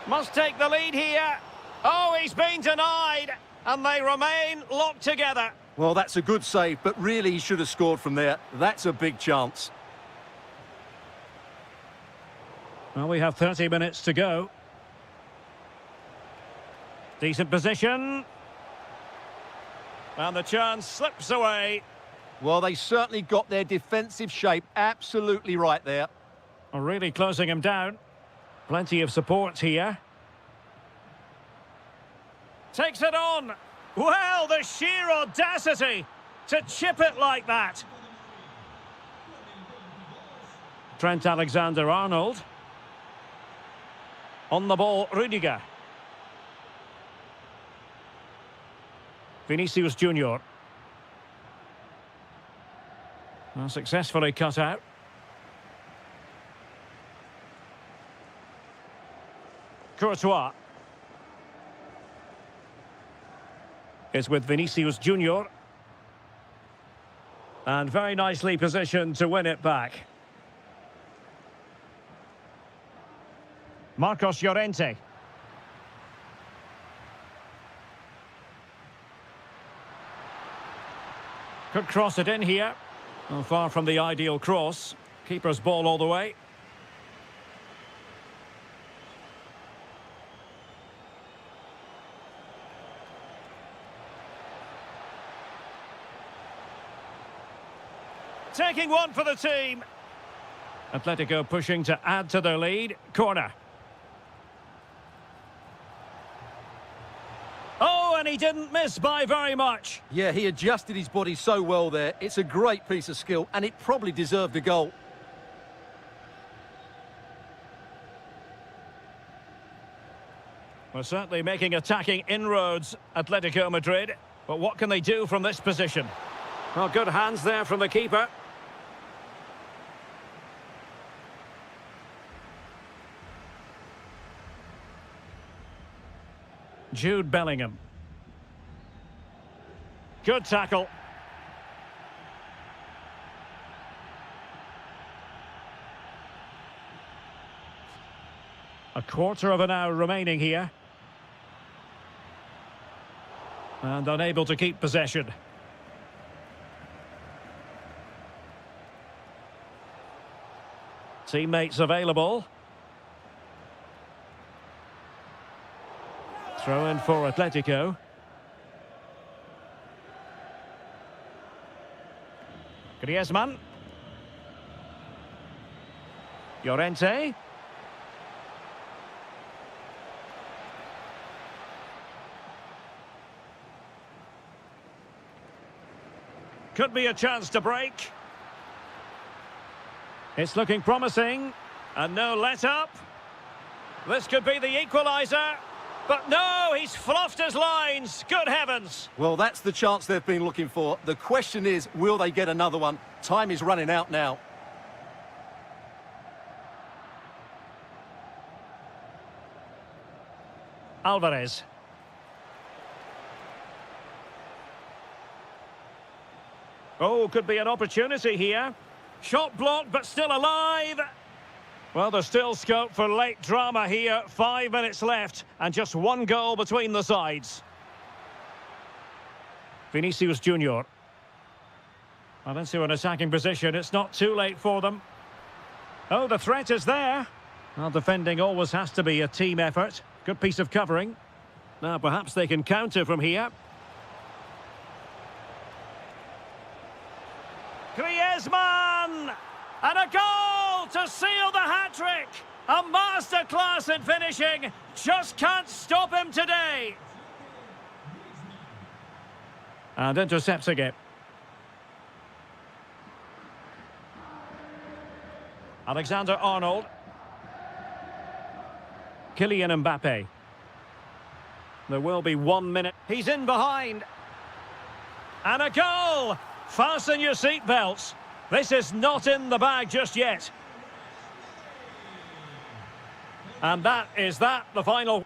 A: Must take the lead here. Oh, he's been denied. And they remain locked together.
B: Well, that's a good save, but really he should have scored from there. That's a big chance.
A: Well, we have 30 minutes to go. Decent position. And the chance slips away.
B: Well, they certainly got their defensive shape absolutely right there.
A: Really closing him down. Plenty of support here. Takes it on. Well, the sheer audacity to chip it like that. Trent Alexander-Arnold. On the ball, Rudiger. Vinicius Junior. Well, successfully cut out. Courtois. Is with Vinicius Junior. And very nicely positioned to win it back. Marcos Llorente. Could cross it in here. Well, far from the ideal cross. Keeper's ball all the way. Taking one for the team. Atletico pushing to add to their lead. Corner. Oh, and he didn't miss by very much.
B: Yeah, he adjusted his body so well there. It's a great piece of skill, and it probably deserved a goal.
A: Well, certainly making attacking inroads, Atletico Madrid. But what can they do from this position? Well, good hands there from the keeper. Jude Bellingham. Good tackle. A quarter of an hour remaining here. And unable to keep possession. Teammates available. Throw in for Atletico. Griezmann. Llorente. Could be a chance to break. It's looking promising. And no let-up. This could be the equaliser. But no, he's fluffed his lines. Good heavens.
B: Well, that's the chance they've been looking for. The question is, will they get another one? Time is running out now.
A: Alvarez. Oh, could be an opportunity here. Shot blocked, but still alive. Well, there's still scope for late drama here. 5 minutes left, and just one goal between the sides. Vinicius Junior. Well, into an attacking position. It's not too late for them. Oh, the threat is there. Well, defending always has to be a team effort. Good piece of covering. Now, perhaps they can counter from here. Griezmann! And a goal to seal the hat-trick! A masterclass in finishing. Just can't stop him today. And intercepting it. Alexander-Arnold. Kylian Mbappe. There will be 1 minute. He's in behind. And a goal! Fasten your seatbelts. This is not in the bag just yet. And that is the final.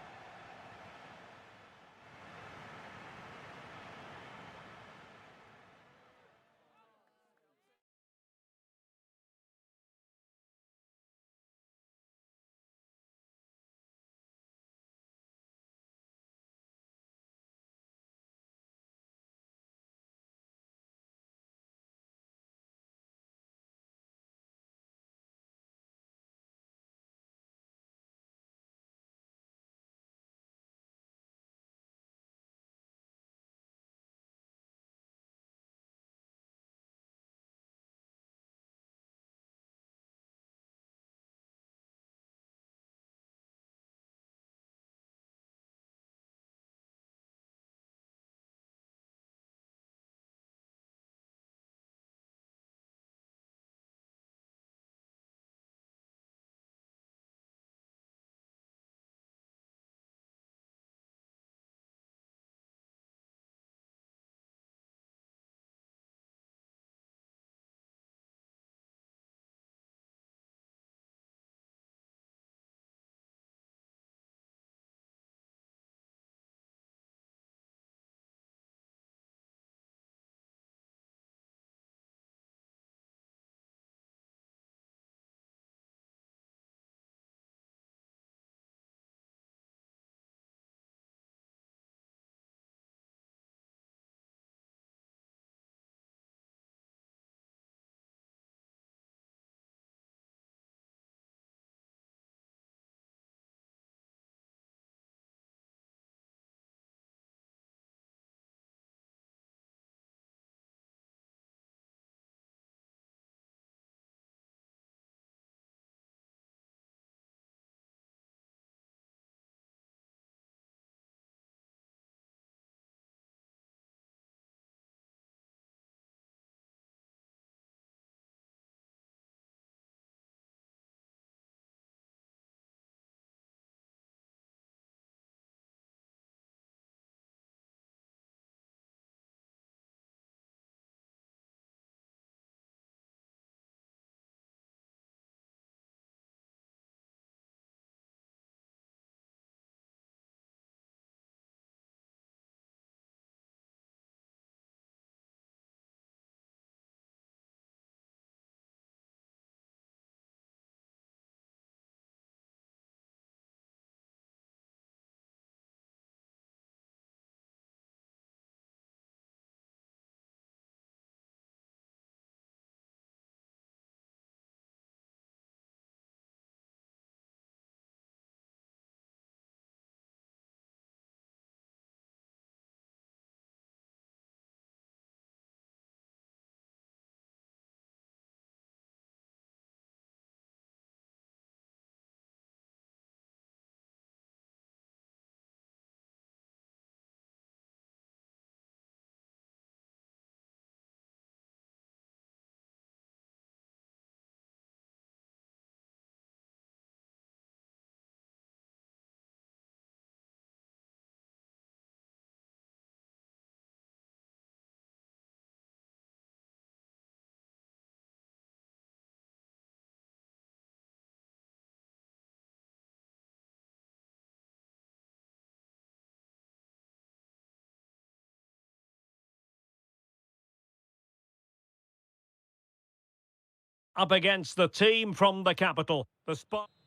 A: up against the team from the capital.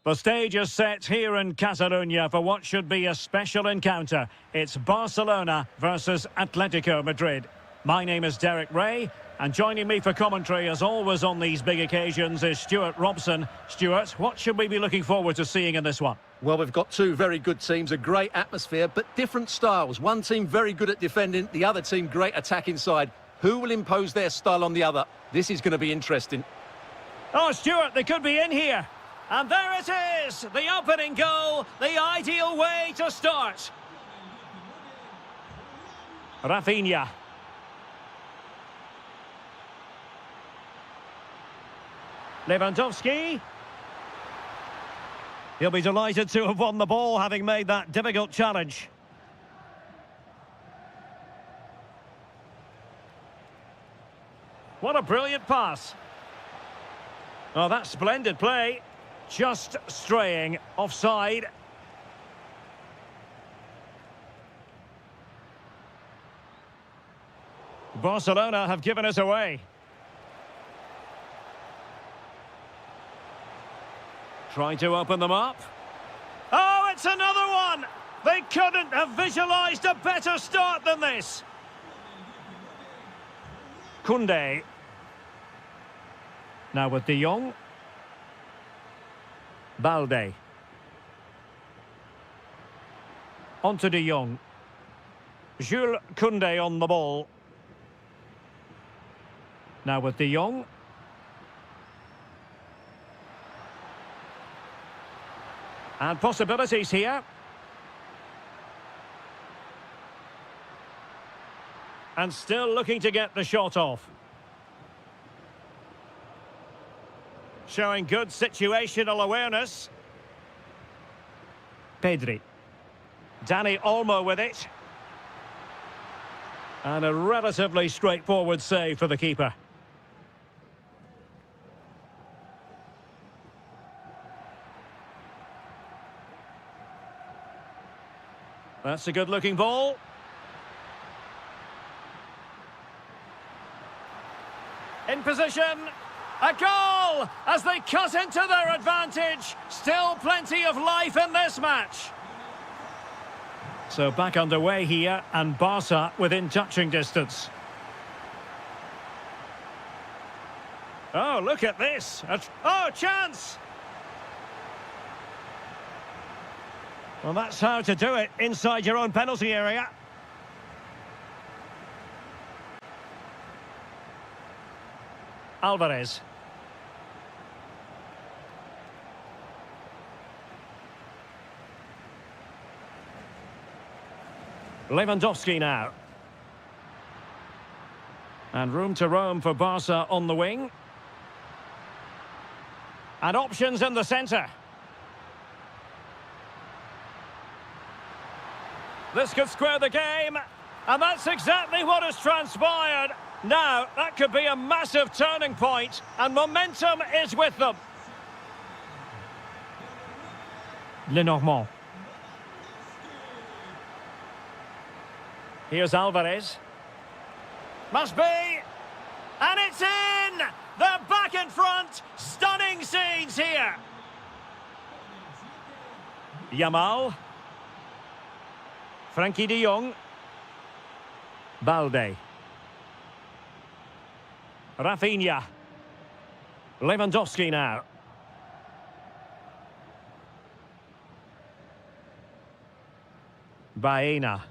A: The stage is set here in Catalonia for what should be a special encounter. It's Barcelona versus Atletico Madrid. My name is Derek Ray, and joining me for commentary, as always on these big occasions, is Stuart Robson. Stuart, what should we be looking forward to seeing in this one?
B: Well, we've got two very good teams, a great atmosphere, but different styles. One team very good at defending, the other team great attack inside. Who will impose their style on the other? This is going to be interesting.
A: Oh, Stuart, they could be in here. And there it is, the opening goal, the ideal way to start. Rafinha. Lewandowski. He'll be delighted to have won the ball, having made that difficult challenge. What a brilliant pass. Oh, that's splendid play. Just straying offside. Barcelona have given us away. Trying to open them up. Oh, it's another one! They couldn't have visualised a better start than this. Koundé. Now with De Jong. Balde. On to De Jong. Jules Koundé on the ball. Now with De Jong. And possibilities here. And still looking to get the shot off. Showing good situational awareness. Pedri. Dani Olmo with it. And a relatively straightforward save for the keeper. That's a good-looking ball. In position. A goal as they cut into their advantage. Still plenty of life in this match. So back underway here, and Barca within touching distance. Oh, look at this. Oh, chance! Well, that's how to do it inside your own penalty area. Alvarez. Lewandowski now. And room to roam for Barca on the wing. And options in the centre. This could square the game. And that's exactly what has transpired. Now, that could be a massive turning point, and momentum is with them. Lenormand. Here's Alvarez. Must be. And it's in! They're back in front. Stunning scenes here. Yamal. Frankie de Jong. Balde. Rafinha. Lewandowski now. Baena.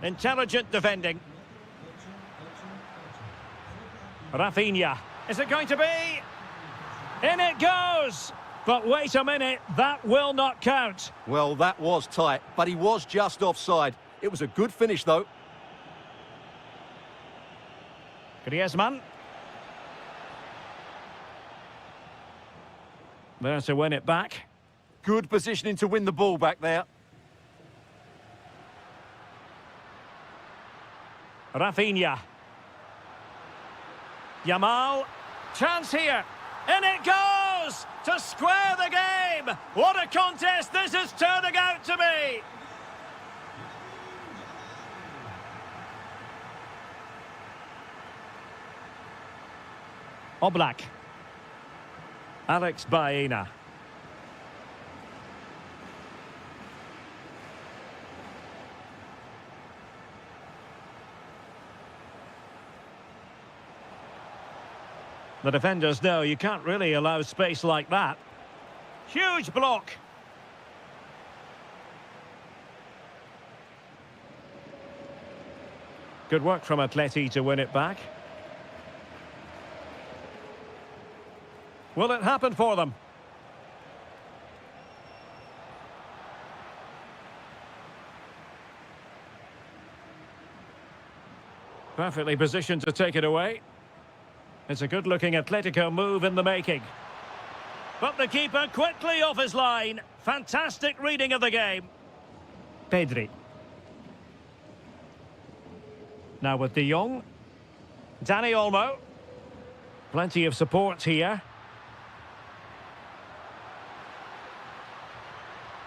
A: Intelligent defending. Rafinha. Is it going to be? In it goes! But wait a minute, that will not count.
B: Well, that was tight, but he was just offside. It was a good finish, though.
A: Griezmann. There to win it back.
B: Good positioning to win the ball back there.
A: Rafinha. Yamal. Chance here. In it goes! To square the game! What a contest this is turning out to be! Oblak. Alex Baena. The defenders know you can't really allow space like that. Huge block. Good work from Atleti to win it back. Will it happen for them? Perfectly positioned to take it away. It's a good-looking Atletico move in the making. But the keeper quickly off his line. Fantastic reading of the game. Pedri. Now with De Jong. Dani Olmo. Plenty of support here.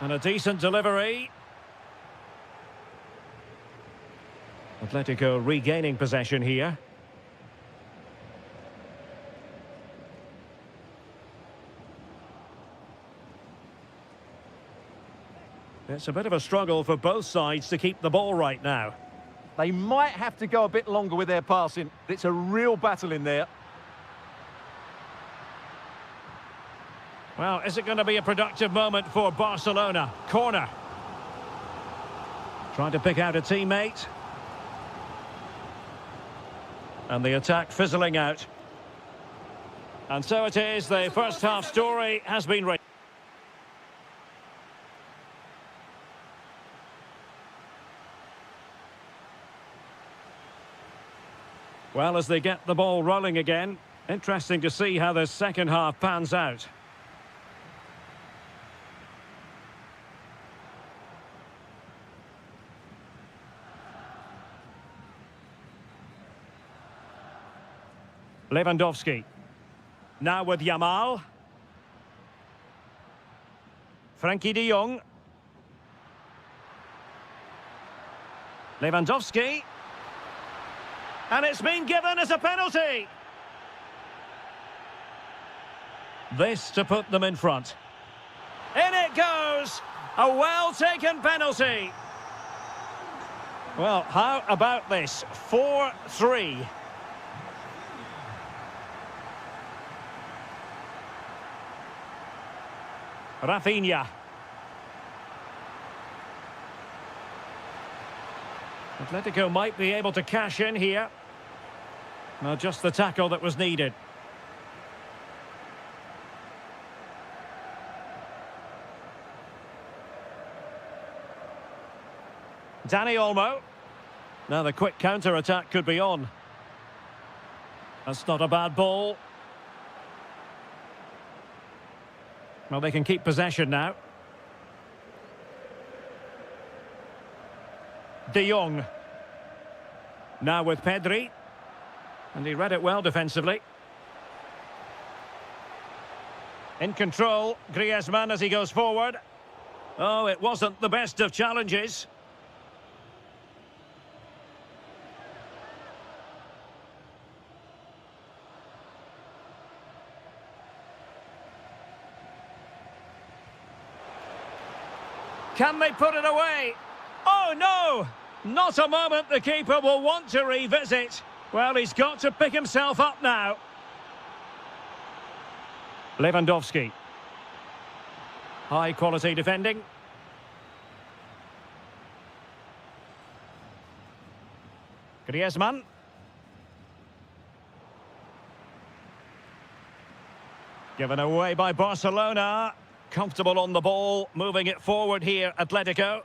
A: And a decent delivery. Atletico regaining possession here. It's a bit of a struggle for both sides to keep the ball right now.
B: They might have to go a bit longer with their passing. It's a real battle in there.
A: Well, is it going to be a productive moment for Barcelona? Corner. Trying to pick out a teammate. And the attack fizzling out. And so it is, the first half story has been read. Well, as they get the ball rolling again, interesting to see how the second half pans out. Lewandowski. Now with Yamal. Frankie de Jong. Lewandowski. And it's been given as a penalty. This to put them in front. In it goes! A well-taken penalty. Well, how about this? 4-3. Rafinha. Atletico might be able to cash in here. Well, just the tackle that was needed. Dani Olmo. Now the quick counter-attack could be on. That's not a bad ball. Well, they can keep possession now. De Jong. Now with Pedri. And he read it well defensively. In control, Griezmann as he goes forward. Oh, it wasn't the best of challenges. Can they put it away? Oh, no! Not a moment the keeper will want to revisit. Well, he's got to pick himself up now. Lewandowski. High-quality defending. Griezmann. Given away by Barcelona. Comfortable on the ball, moving it forward here, Atletico.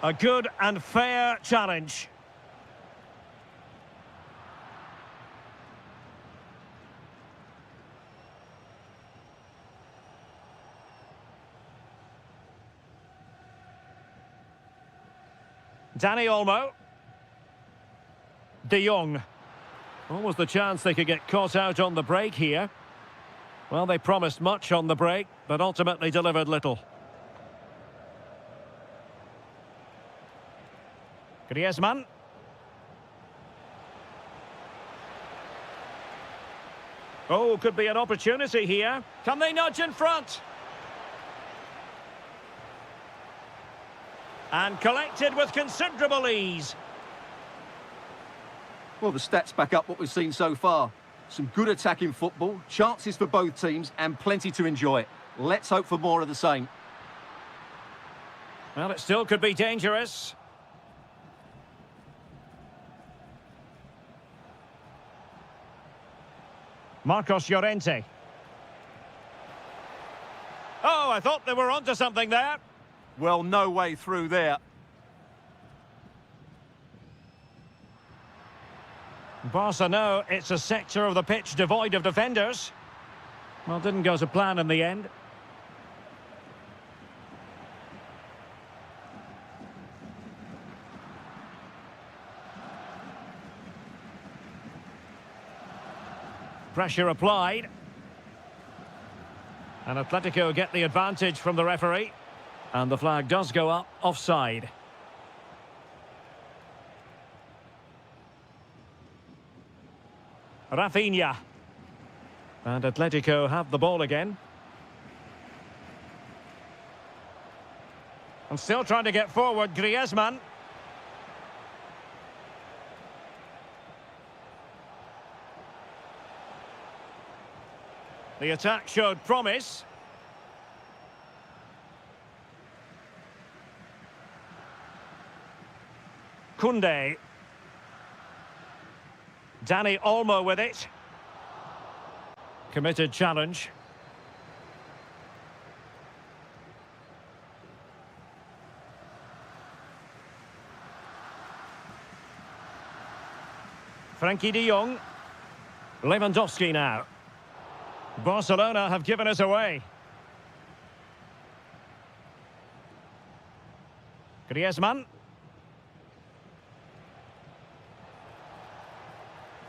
A: A good and fair challenge. Dani Olmo. De Jong. Almost the chance they could get caught out on the break here. Well, they promised much on the break, but ultimately delivered little. Griezmann. Oh, could be an opportunity here. Can they nudge in front? And collected with considerable ease.
B: Well, the stats back up what we've seen so far. Some good attacking football, chances for both teams, and plenty to enjoy. Let's hope for more of the same.
A: Well, it still could be dangerous. Marcos Llorente. Oh, I thought they were onto something there.
B: Well, no way through there.
A: Barca know it's a sector of the pitch devoid of defenders. Well, didn't go to plan in the end. Pressure applied. And Atletico get the advantage from the referee. And the flag does go up offside. Rafinha. And Atletico have the ball again. And still trying to get forward, Griezmann. The attack showed promise. Koundé. Dani Olmo with it. Committed challenge. Frankie de Jong. Lewandowski now. Barcelona have given us away. Griezmann.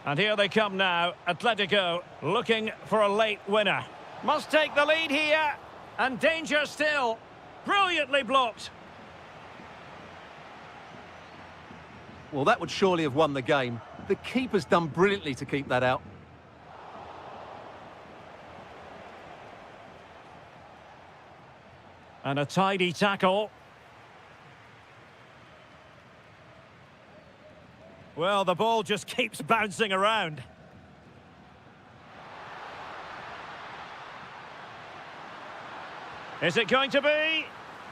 A: And here they come now, Atletico looking for a late winner. Must take the lead here, and danger still. Brilliantly blocked.
B: Well, that would surely have won the game. The keeper's done brilliantly to keep that out.
A: And a tidy tackle. Well, the ball just keeps bouncing around. Is it going to be?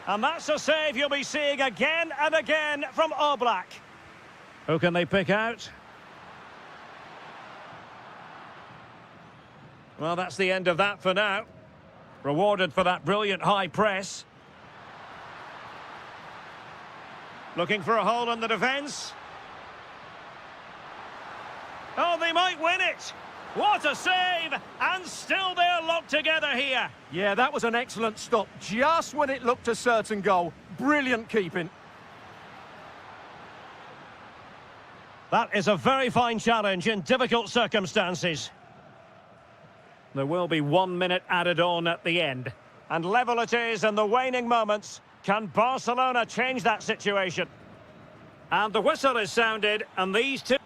A: And that's a save you'll be seeing again and again from Oblak. Who can they pick out? Well, that's the end of that for now. Rewarded for that brilliant high press. Looking for a hole in the defence. Oh, they might win it. What a save! And still they're locked together here.
B: Yeah, that was an excellent stop. Just when it looked a certain goal. Brilliant keeping.
A: That is a very fine challenge in difficult circumstances. There will be 1 minute added on at the end. And level it is in the waning moments. Can Barcelona change that situation? And the whistle is sounded, and these two...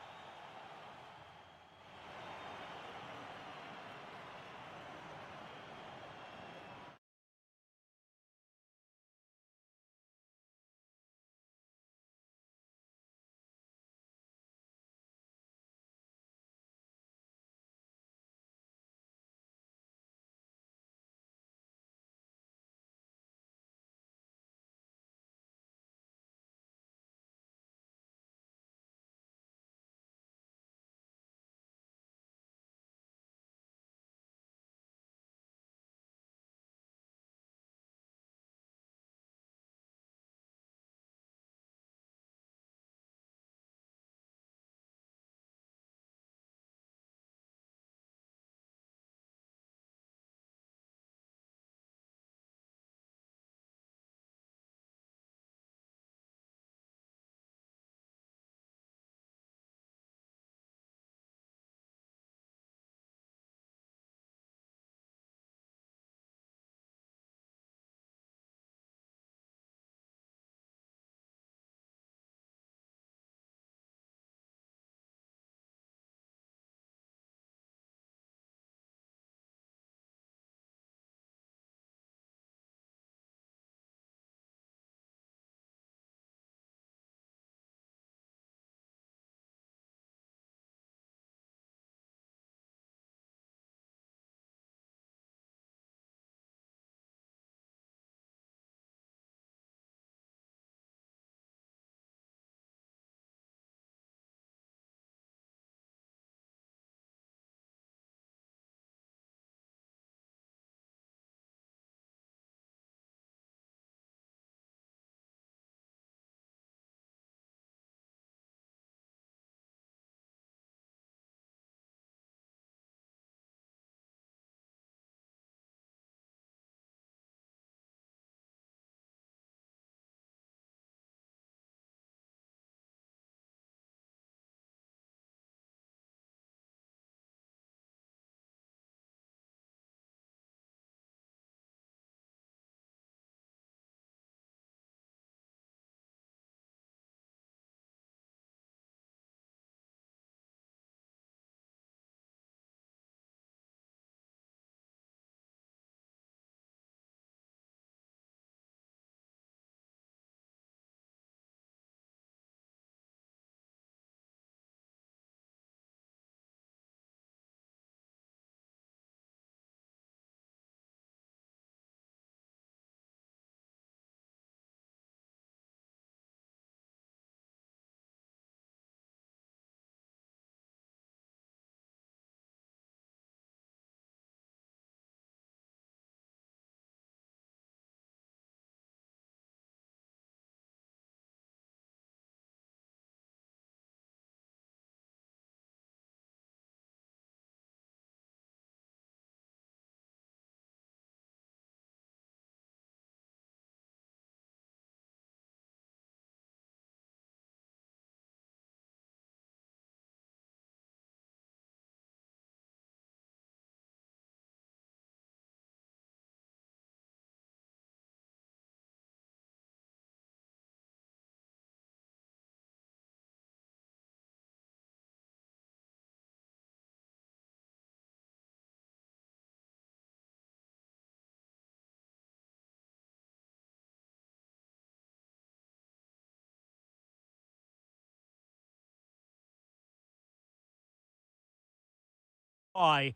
A: Why?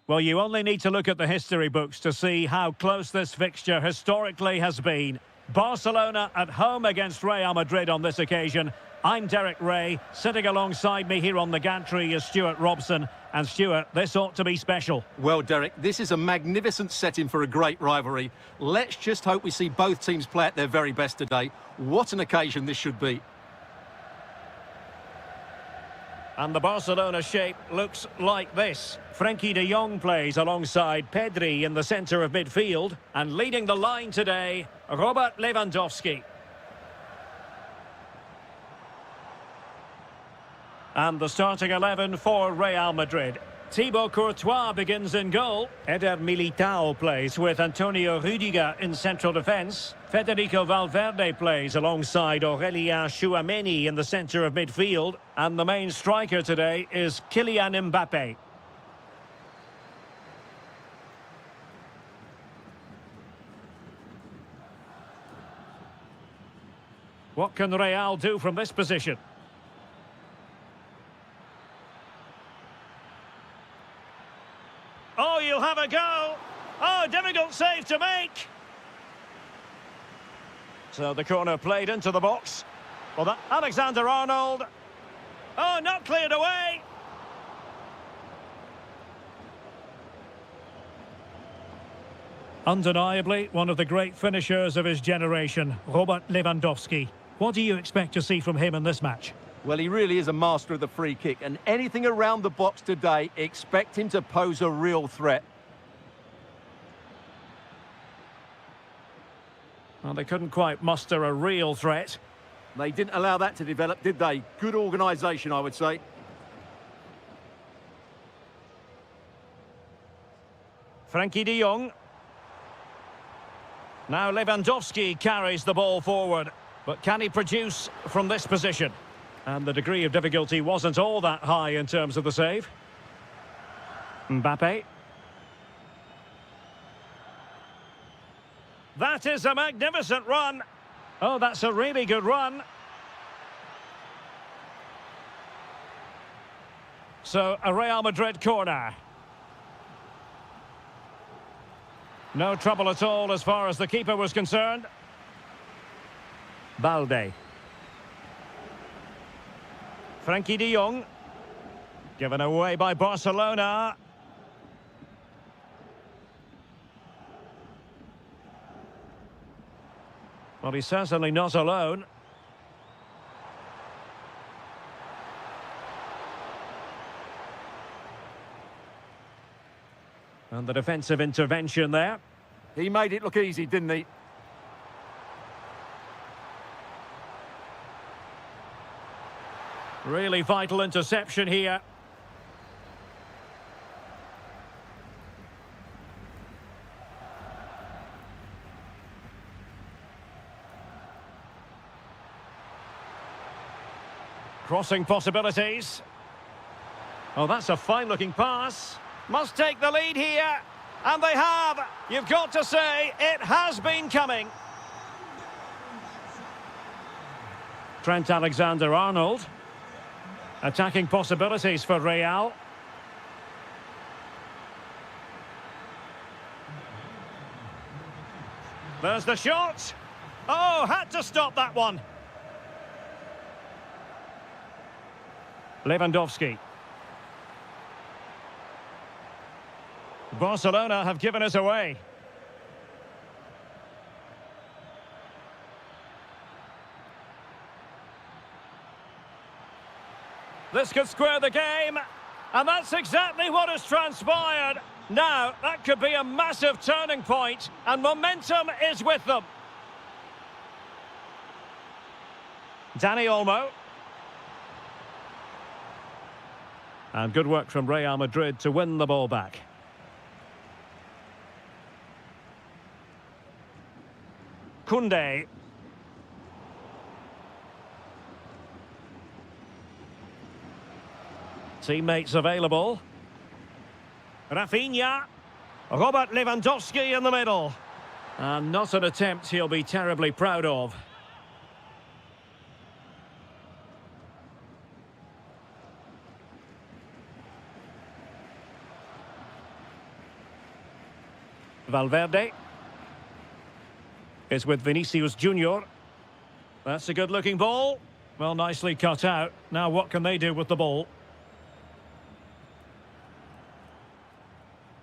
A: Well, you only need to look at the history books to see how close this fixture historically has been. Barcelona at home against Real Madrid on this occasion. I'm Derek Ray. Sitting alongside me here on the gantry is Stuart Robson. And Stuart, this ought to be special.
B: Well, Derek, this is a magnificent setting for a great rivalry. Let's just hope we see both teams play at their very best today. What an occasion this should be.
A: And the Barcelona shape looks like this. Frenkie de Jong plays alongside Pedri in the centre of midfield. And leading the line today, Robert Lewandowski. And the starting 11 for Real Madrid. Thibaut Courtois begins in goal. Eder Militao plays with Antonio Rüdiger in central defence. Federico Valverde plays alongside Aurélien Tchouaméni in the centre of midfield. And the main striker today is Kylian Mbappé. What can Real do from this position? Oh, you'll have a go. Oh, difficult save to make. So the corner played into the box. Well, that Alexander-Arnold. Oh, not cleared away. Undeniably, one of the great finishers of his generation, Robert Lewandowski. What do you expect to see from him in this match?
B: Well, he really is a master of the free kick, and anything around the box today, expect him to pose a real threat.
A: Well, they couldn't quite muster a real threat.
B: They didn't allow that to develop, did they? Good organisation, I would say.
A: Frenkie de Jong. Now Lewandowski carries the ball forward. But can he produce from this position? And the degree of difficulty wasn't all that high in terms of the save. Mbappé. That is a magnificent run. Oh, that's a really good run. So, a Real Madrid corner. No trouble at all as far as the keeper was concerned. Balde. Frenkie de Jong. Given away by Barcelona. Well, he's certainly not alone. And the defensive intervention there.
B: He made it look easy, didn't he?
A: Really vital interception here. Crossing possibilities. Oh, that's a fine-looking pass. Must take the lead here. And they have. You've got to say, it has been coming. Trent Alexander-Arnold. Attacking possibilities for Real. There's the shot. Oh, had to stop that one. Lewandowski. Barcelona have given us away. This could square the game, and that's exactly what has transpired. Now, that could be a massive turning point, and momentum is with them. Dani Olmo. And good work from Real Madrid to win the ball back. Koundé. Teammates available. Rafinha. Robert Lewandowski in the middle. And not an attempt he'll be terribly proud of. Valverde is with Vinicius Junior. That's a good-looking ball. Well, nicely cut out. Now what can they do with the ball?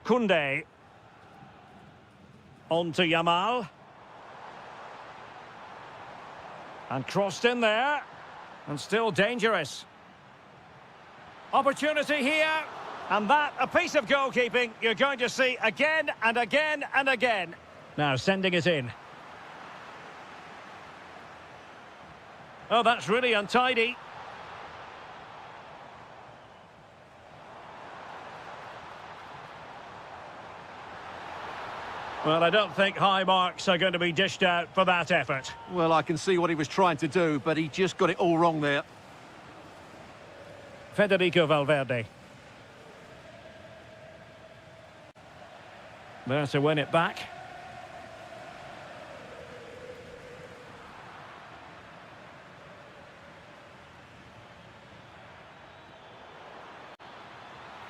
A: Koundé. On to Yamal. And crossed in there. And still dangerous. Opportunity here. And that, a piece of goalkeeping you're going to see again and again and again. Now sending it in. Oh, that's really untidy. Well, I don't think high marks are going to be dished out for that effort.
B: Well, I can see what he was trying to do, but he just got it all wrong there.
A: Federico Valverde. There to win it back.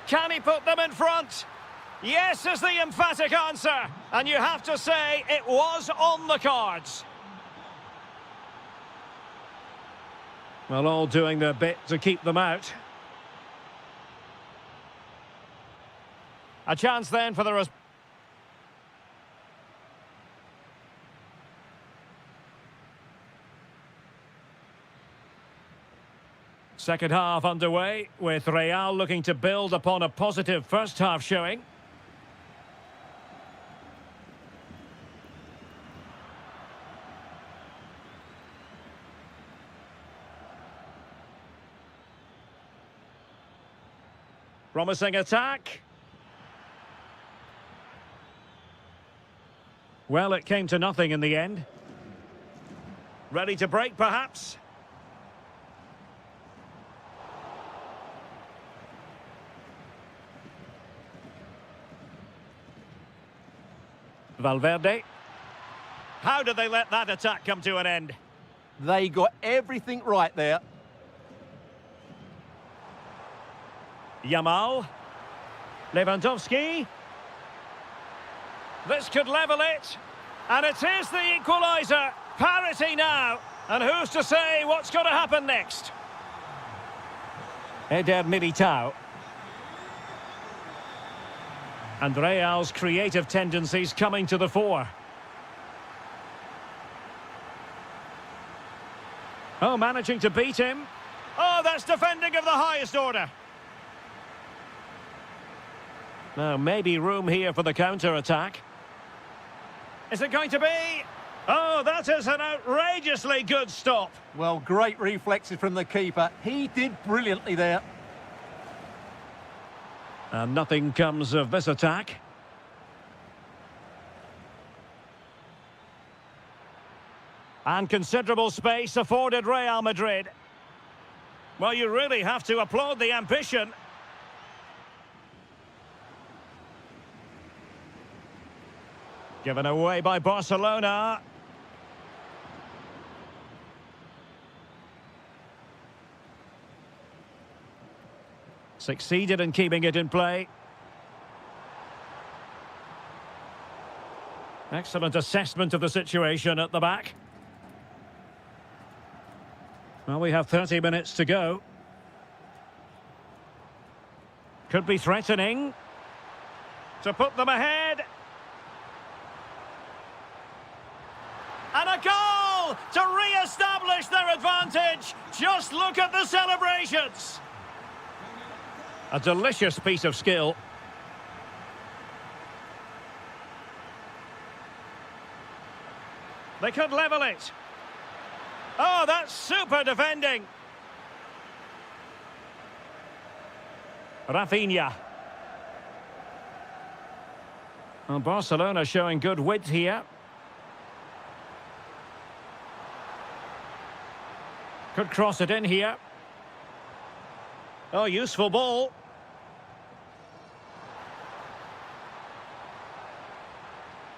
A: Can he put them in front? Yes is the emphatic answer. And you have to say it was on the cards. Well, all doing their bit to keep them out. A chance then for the... Second half underway, with Real looking to build upon a positive first half showing. Promising attack. Well, it came to nothing in the end. Ready to break, perhaps? Valverde. How did they let that attack come to an end?
B: They got everything right there.
A: Yamal. Lewandowski. This could level it. And it is the equaliser. Parity now. And who's to say what's going to happen next? Eder Militao. And Real's creative tendencies coming to the fore. Oh, managing to beat him. Oh, that's defending of the highest order. Now, maybe room here for the counter-attack. Is it going to be? Oh, that is an outrageously good stop.
B: Well, great reflexes from the keeper. He did brilliantly there.
A: And nothing comes of this attack. And considerable space afforded Real Madrid. Well, you really have to applaud the ambition. Given away by Barcelona. Succeeded in keeping it in play. Excellent assessment of the situation at the back. Well, we have 30 minutes to go. Could be threatening to put them ahead. And a goal to re-establish their advantage. Just look at the celebrations. A delicious piece of skill. They could level it. Oh, that's super defending. Rafinha. Well, Barcelona showing good width here. Could cross it in here. Oh, useful ball.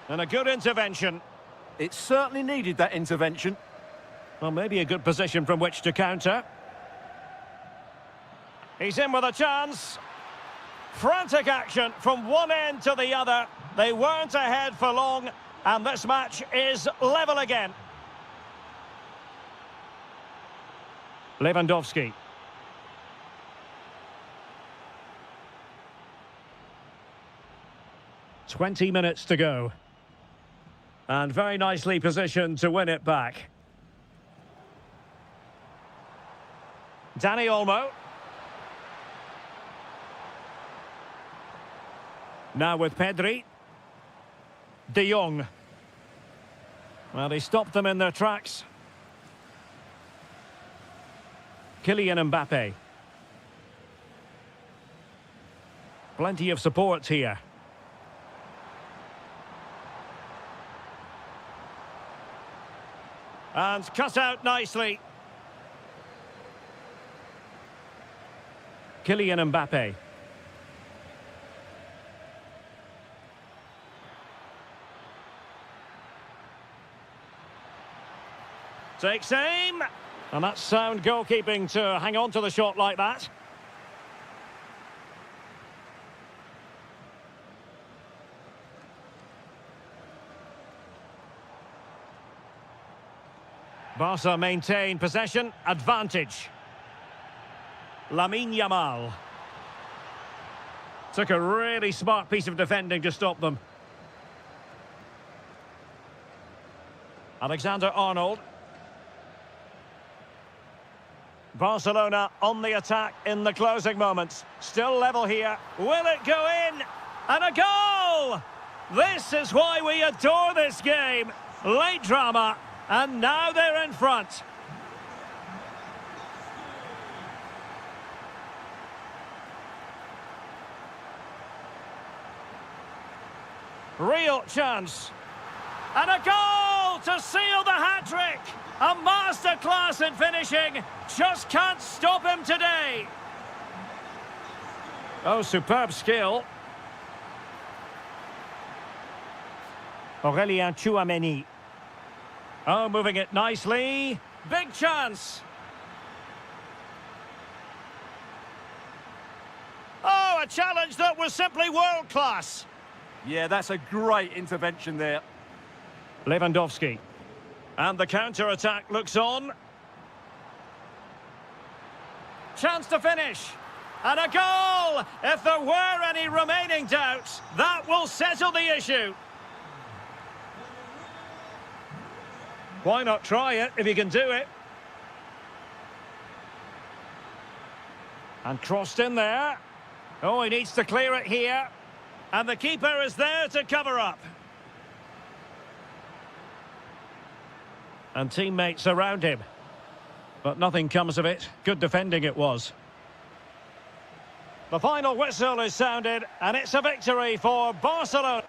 A: And a good intervention.
B: It certainly needed that intervention.
A: Well, maybe a good position from which to counter. He's in with a chance. Frantic action from one end to the other. They weren't ahead for long, and this match is level again. Lewandowski. "20 minutes to go. And very nicely positioned to win it back. Dani Olmo. Now with Pedri. De Jong. Well, he stopped them in their tracks. Kylian Mbappe. Plenty of support here. And cut out nicely. Kylian Mbappe. Takes aim. And that's sound goalkeeping to hang on to the shot like that. Barca maintain possession, advantage. Lamine Yamal. Took a really smart piece of defending to stop them. Alexander-Arnold. Barcelona on the attack in the closing moments. Still level here. Will it go in? And a goal! This is why we adore this game. Late drama, and now they're in front. Real chance. And a goal to seal the hat-trick. A masterclass in finishing. Just can't stop him today. Oh, superb skill. Aurélien Tchouaméni. Oh, moving it nicely. Big chance. Oh, a challenge that was simply world-class.
B: Yeah, that's a great intervention there.
A: Lewandowski. And the counter-attack looks on. Chance to finish. And a goal! If there were any remaining doubts, that will settle the issue. Why not try it if you can do it? And crossed in there. Oh, he needs to clear it here. And the keeper is there to cover up. And teammates around him. But nothing comes of it. Good defending it was. The final whistle is sounded, and it's a victory for Barcelona.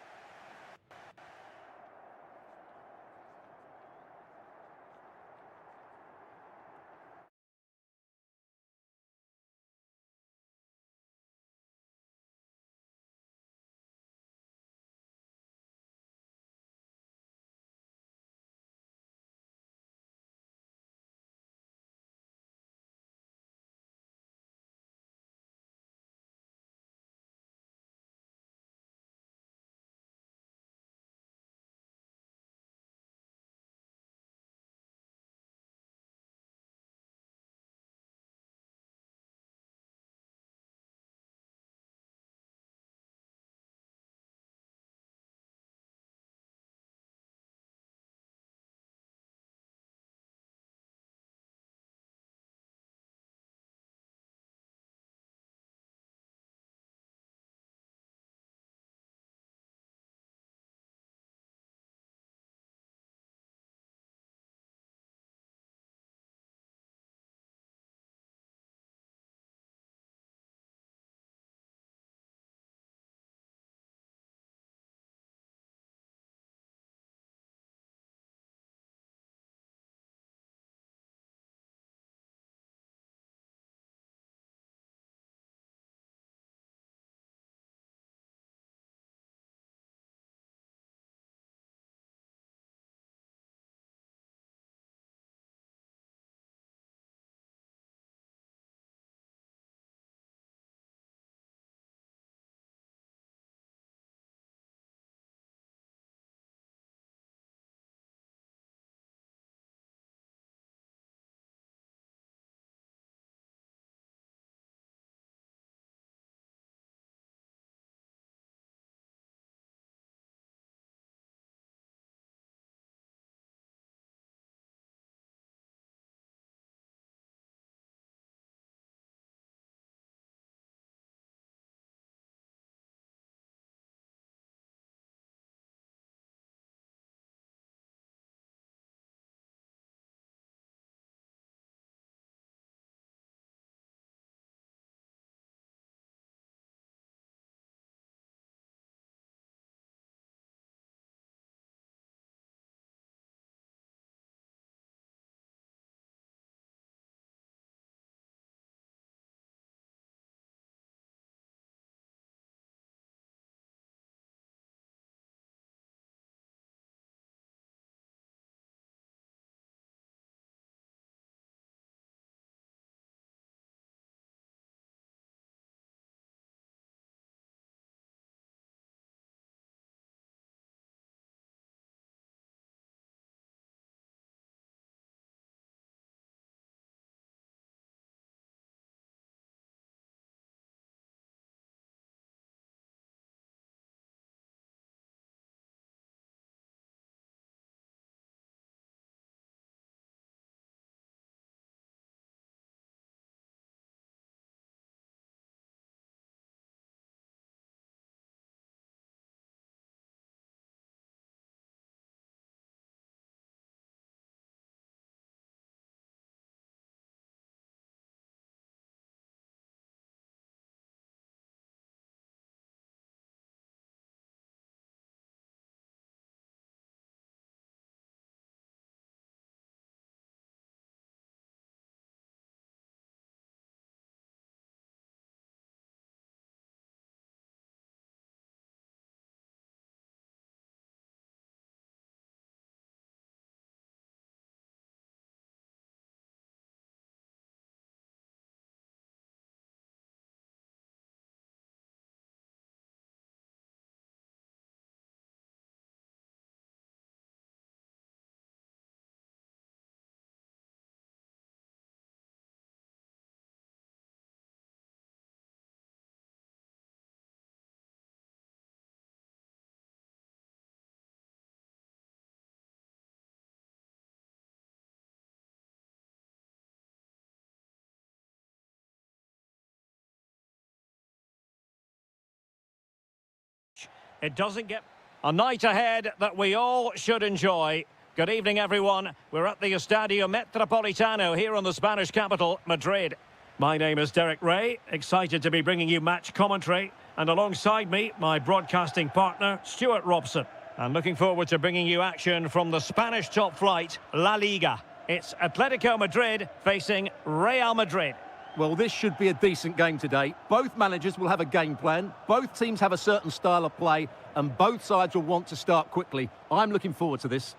A: It doesn't get... A night ahead that we all should enjoy. Good evening, everyone. We're at the Estadio Metropolitano here in the Spanish capital, Madrid. My name is Derek Ray, excited to be bringing you match commentary. And alongside me, my broadcasting partner, Stuart Robson. And looking forward to bringing you action from the Spanish top flight, La Liga. It's Atletico Madrid facing Real Madrid.
B: Well, this should be a decent game today. Both managers will have a game plan. Both teams have a certain style of play, and both sides will want to start quickly. I'm looking forward to this.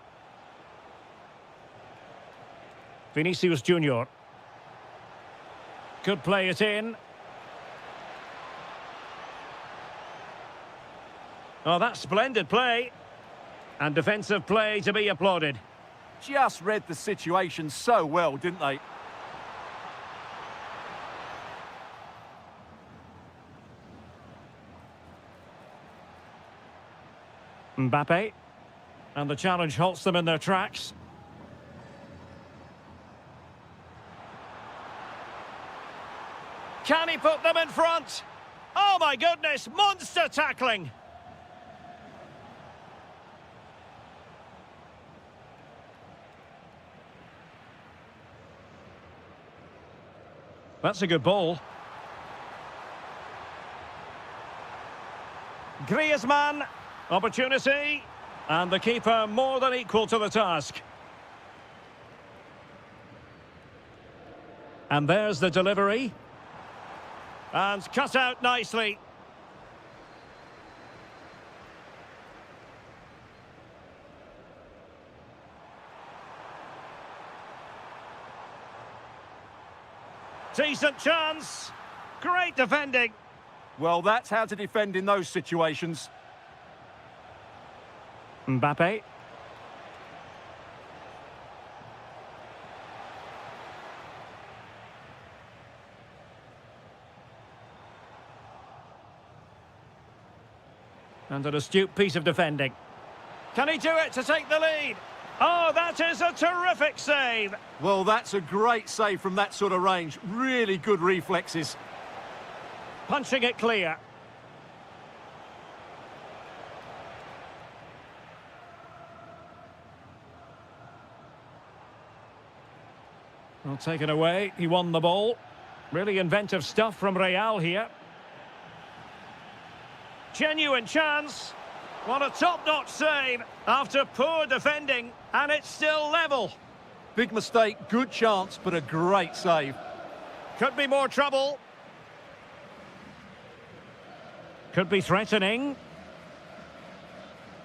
A: Vinicius Junior. Could play it in. Oh, that's splendid play. And defensive play to be applauded.
B: Just read the situation so well, didn't they?
A: Mbappe. And the challenge halts them in their tracks. Can he put them in front? Oh my goodness, monster tackling! That's a good ball. Griezmann, opportunity, and the keeper more than equal to the task. And there's the delivery. And cut out nicely. Decent chance. Great defending.
B: Well, that's how to defend in those situations.
A: Mbappe. And an astute piece of defending. Can he do it to take the lead? Oh, that is a terrific save.
B: Well, that's a great save from that sort of range. Really good reflexes.
A: Punching it clear. Well, taken away. He won the ball. Really inventive stuff from Real here. Genuine chance. What a top-notch save after poor defending, and it's still level.
B: Big mistake, good chance, but a great save.
A: Could be more trouble. Could be threatening.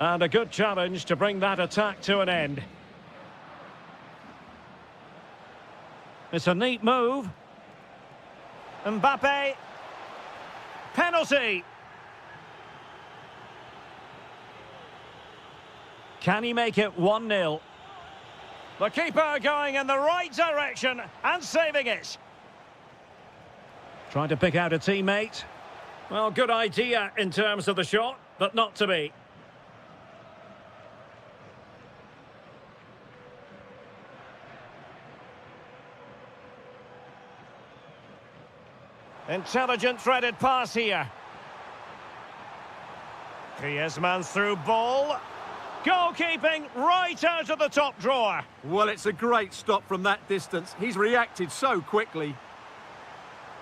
A: And a good challenge to bring that attack to an end. It's a neat move. Mbappe. Penalty. Can he make it 1-0? The keeper going in the right direction and saving it. Trying to pick out a teammate. Well, good idea in terms of the shot, but not to be. Intelligent threaded pass here. Griezmann's through ball. Goalkeeping right out of the top drawer.
B: Well, it's a great stop from that distance. He's reacted so quickly.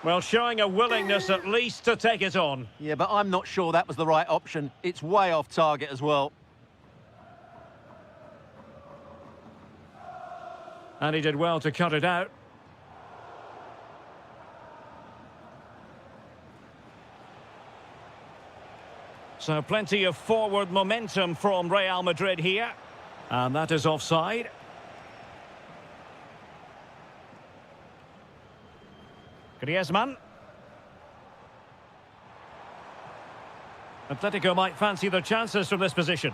A: Well, showing a willingness at least to take it on.
B: Yeah, but I'm not sure that was the right option. It's way off target as well.
A: And he did well to cut it out. So plenty of forward momentum from Real Madrid here. And that is offside. Griezmann. Atletico might fancy their chances from this position.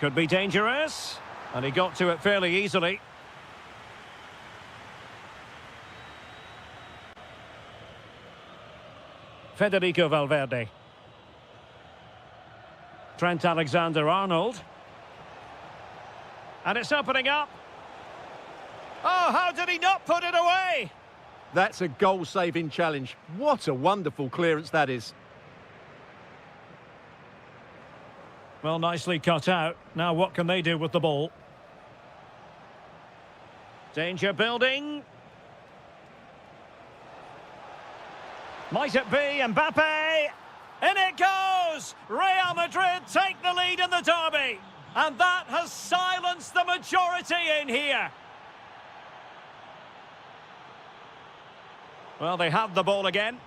A: Could be dangerous. And he got to it fairly easily. Federico Valverde. Trent Alexander-Arnold. And it's opening up. Oh, how did he not put it away?
B: That's a goal-saving challenge. What a wonderful clearance that is.
A: Well, nicely cut out. Now what can they do with the ball? Danger building. Might it be Mbappe? In it goes! Real Madrid take the lead in the derby. And that has silenced the majority in here. Well, they have the ball again.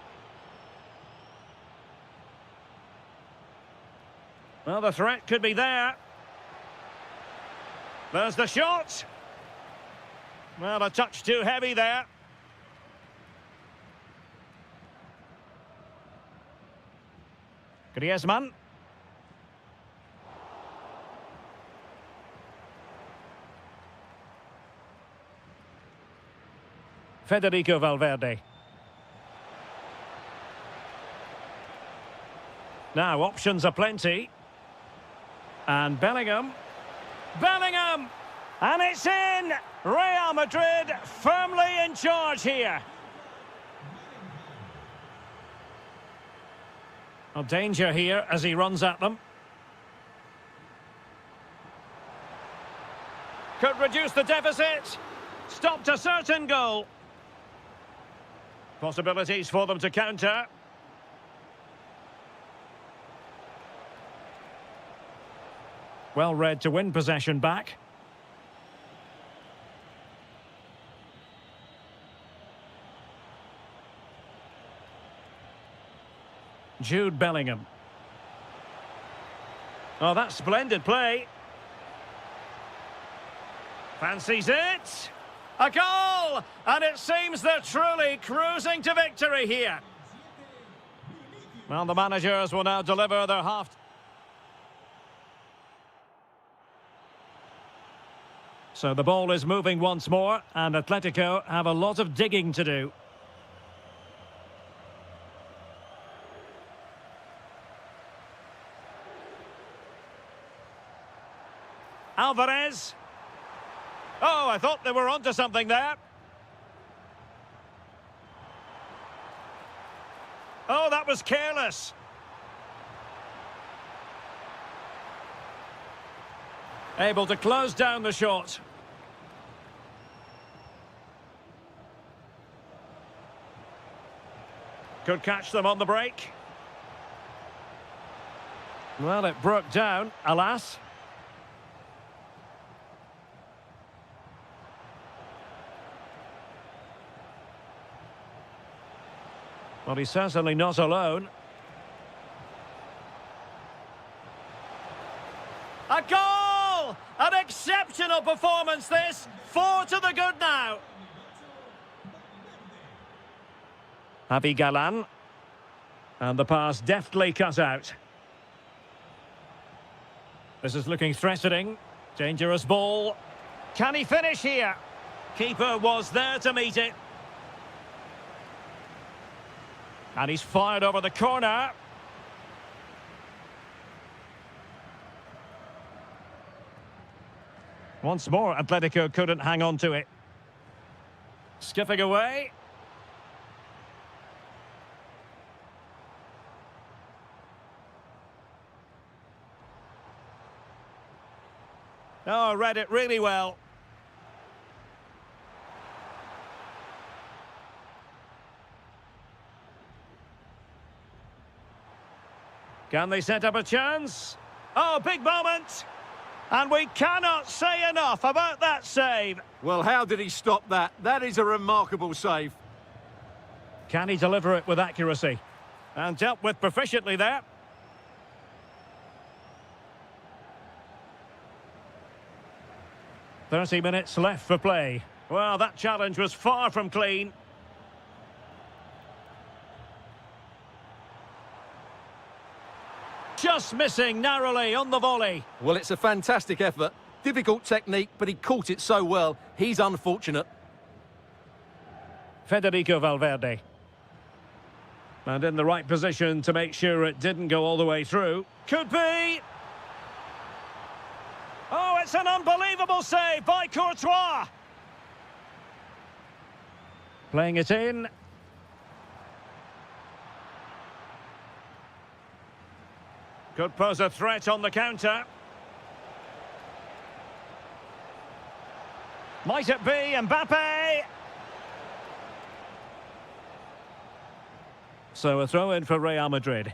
A: Well, the threat could be there. There's the shot. Well, a touch too heavy there. Griezmann. Federico Valverde. Now, options are plenty. And Bellingham. Bellingham! And it's in! Real Madrid firmly in charge here. A danger here as he runs at them. Could reduce the deficit. Stopped a certain goal. Possibilities for them to counter. Well read to win possession back. Jude Bellingham. Oh, that's splendid play. Fancies it. A goal! And it seems they're truly cruising to victory here. Well, the managers will now deliver their half. So the ball is moving once more, and Atletico have a lot of digging to do. Alvarez. Oh, I thought they were onto something there. Oh, that was careless. Able to close down the shot. Could catch them on the break. Well, it broke down, alas. Well, he's certainly not alone. A goal! An exceptional performance, this. 4 to the good now. Javi Galan. And the pass deftly cut out. This is looking threatening. Dangerous ball. Can he finish here? Keeper was there to meet it. And he's fired over the corner. Once more, Atletico couldn't hang on to it. Skipping away. Oh, read it really well. Can they set up a chance? Oh, big moment! And we cannot say enough about that save.
B: Well, how did he stop that? That is a remarkable save.
A: Can he deliver it with accuracy? And dealt with proficiently there. "30 minutes left for play." Well, that challenge was far from clean. Just missing narrowly on the volley.
B: Well, it's a fantastic effort. Difficult technique, but he caught it so well. He's unfortunate.
A: Federico Valverde. And in the right position to make sure it didn't go all the way through. Could be. Oh, it's an unbelievable save by Courtois. Playing it in. Could pose a threat on the counter. Might it be Mbappe? So a throw in for Real Madrid.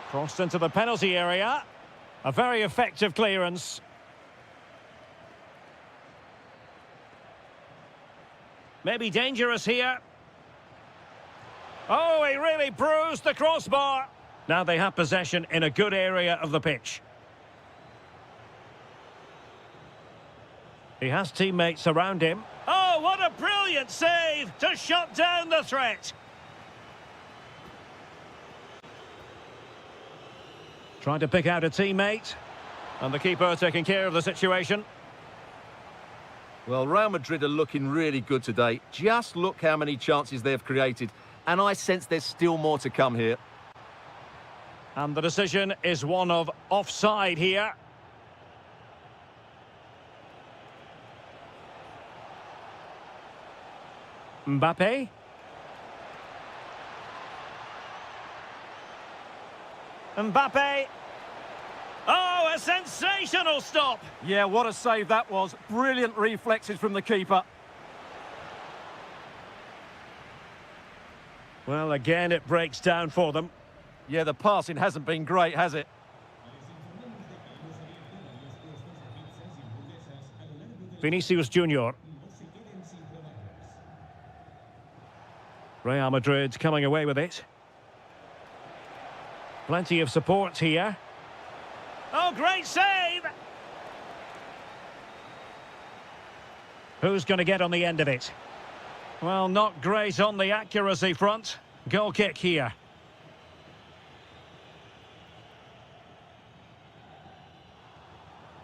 A: Crossed into the penalty area. A very effective clearance. Maybe dangerous here. Oh, he really bruised the crossbar. Now they have possession in a good area of the pitch. He has teammates around him. Oh, what a brilliant save to shut down the threat. Trying to pick out a teammate. And the keeper taking care of the situation.
B: Well, Real Madrid are looking really good today. Just look how many chances they've created. And I sense there's still more to come here.
A: And the decision is one of offside here. Mbappe. Mbappe. Oh, a sensational stop.
C: Yeah, what a save that was. Brilliant reflexes from the keeper.
A: Well, again, it breaks down for them.
B: Yeah, the passing hasn't been great, has it?
A: Vinicius Junior. Real Madrid coming away with it. Plenty of support here. Oh, great save! Who's going to get on the end of it? Well, not great on the accuracy front. Goal kick here.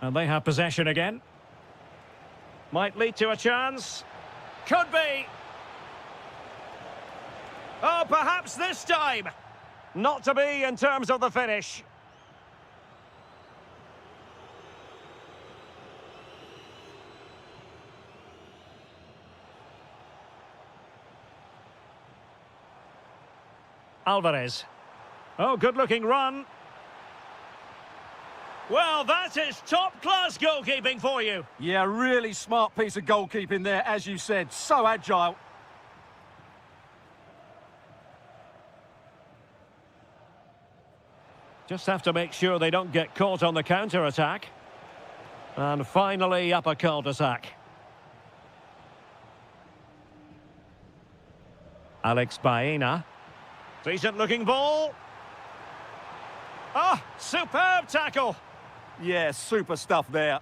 A: And they have possession again. Might lead to a chance. Could be. Oh, perhaps this time. Not to be in terms of the finish. Alvarez. Oh, good-looking run. Well, that is top-class goalkeeping for you.
C: Yeah, really smart piece of goalkeeping there, as you said. So agile.
A: Just have to make sure they don't get caught on the counter-attack. And finally, up a cul-de-sac. Alex Baena. Decent-looking ball. Ah, superb tackle.
C: Yeah, super stuff there.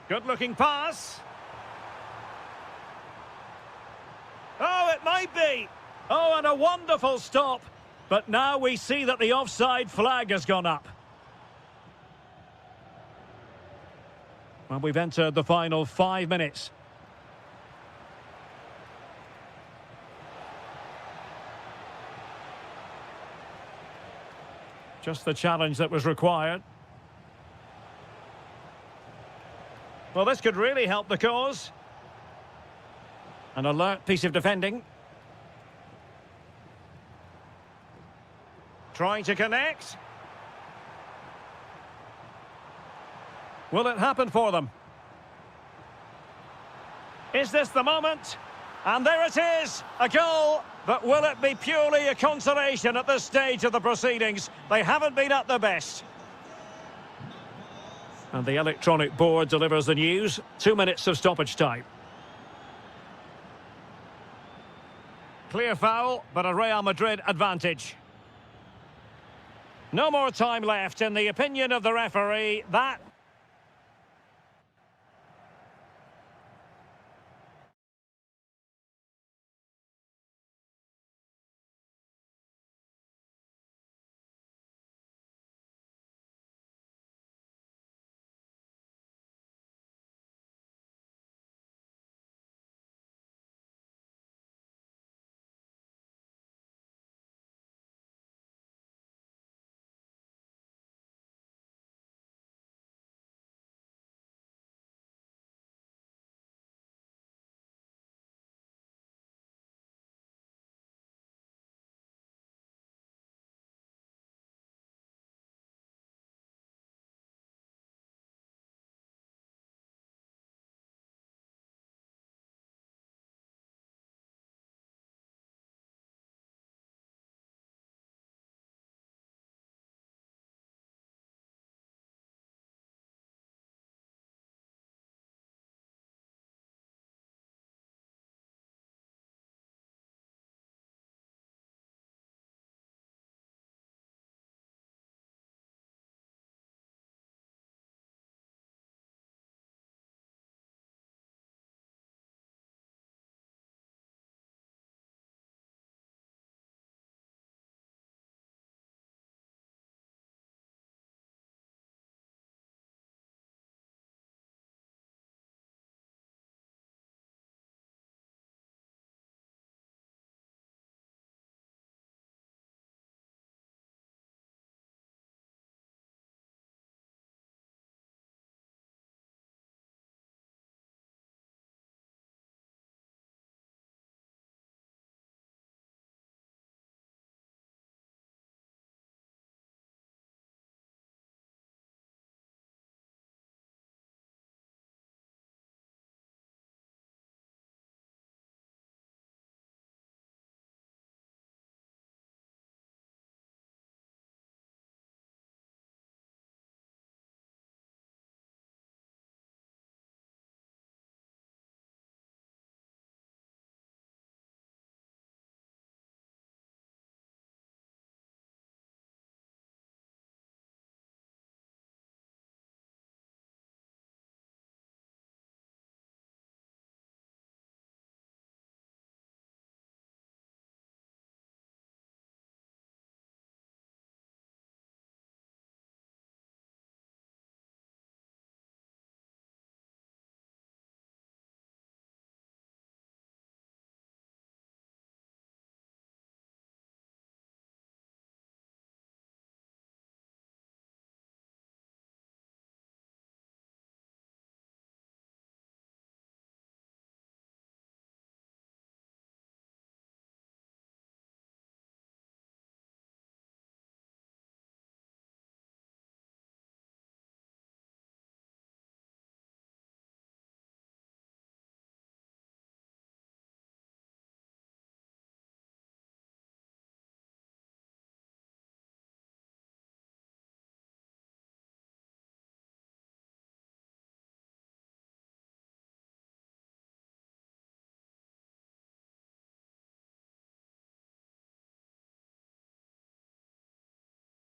A: Good-looking pass. Oh, it might be. Oh, and a wonderful stop. But now we see that the offside flag has gone up. Well, we've entered the final 5 minutes. Just the challenge that was required. Well, this could really help the cause. An alert piece of defending. Trying to connect. Will it happen for them? Is this the moment? And there it is, a goal. But will it be purely a consolation at this stage of the proceedings? They haven't been at their best. And the electronic board delivers the news. 2 minutes of stoppage time. Clear foul, but a Real Madrid advantage. No more time left. In the opinion of the referee, that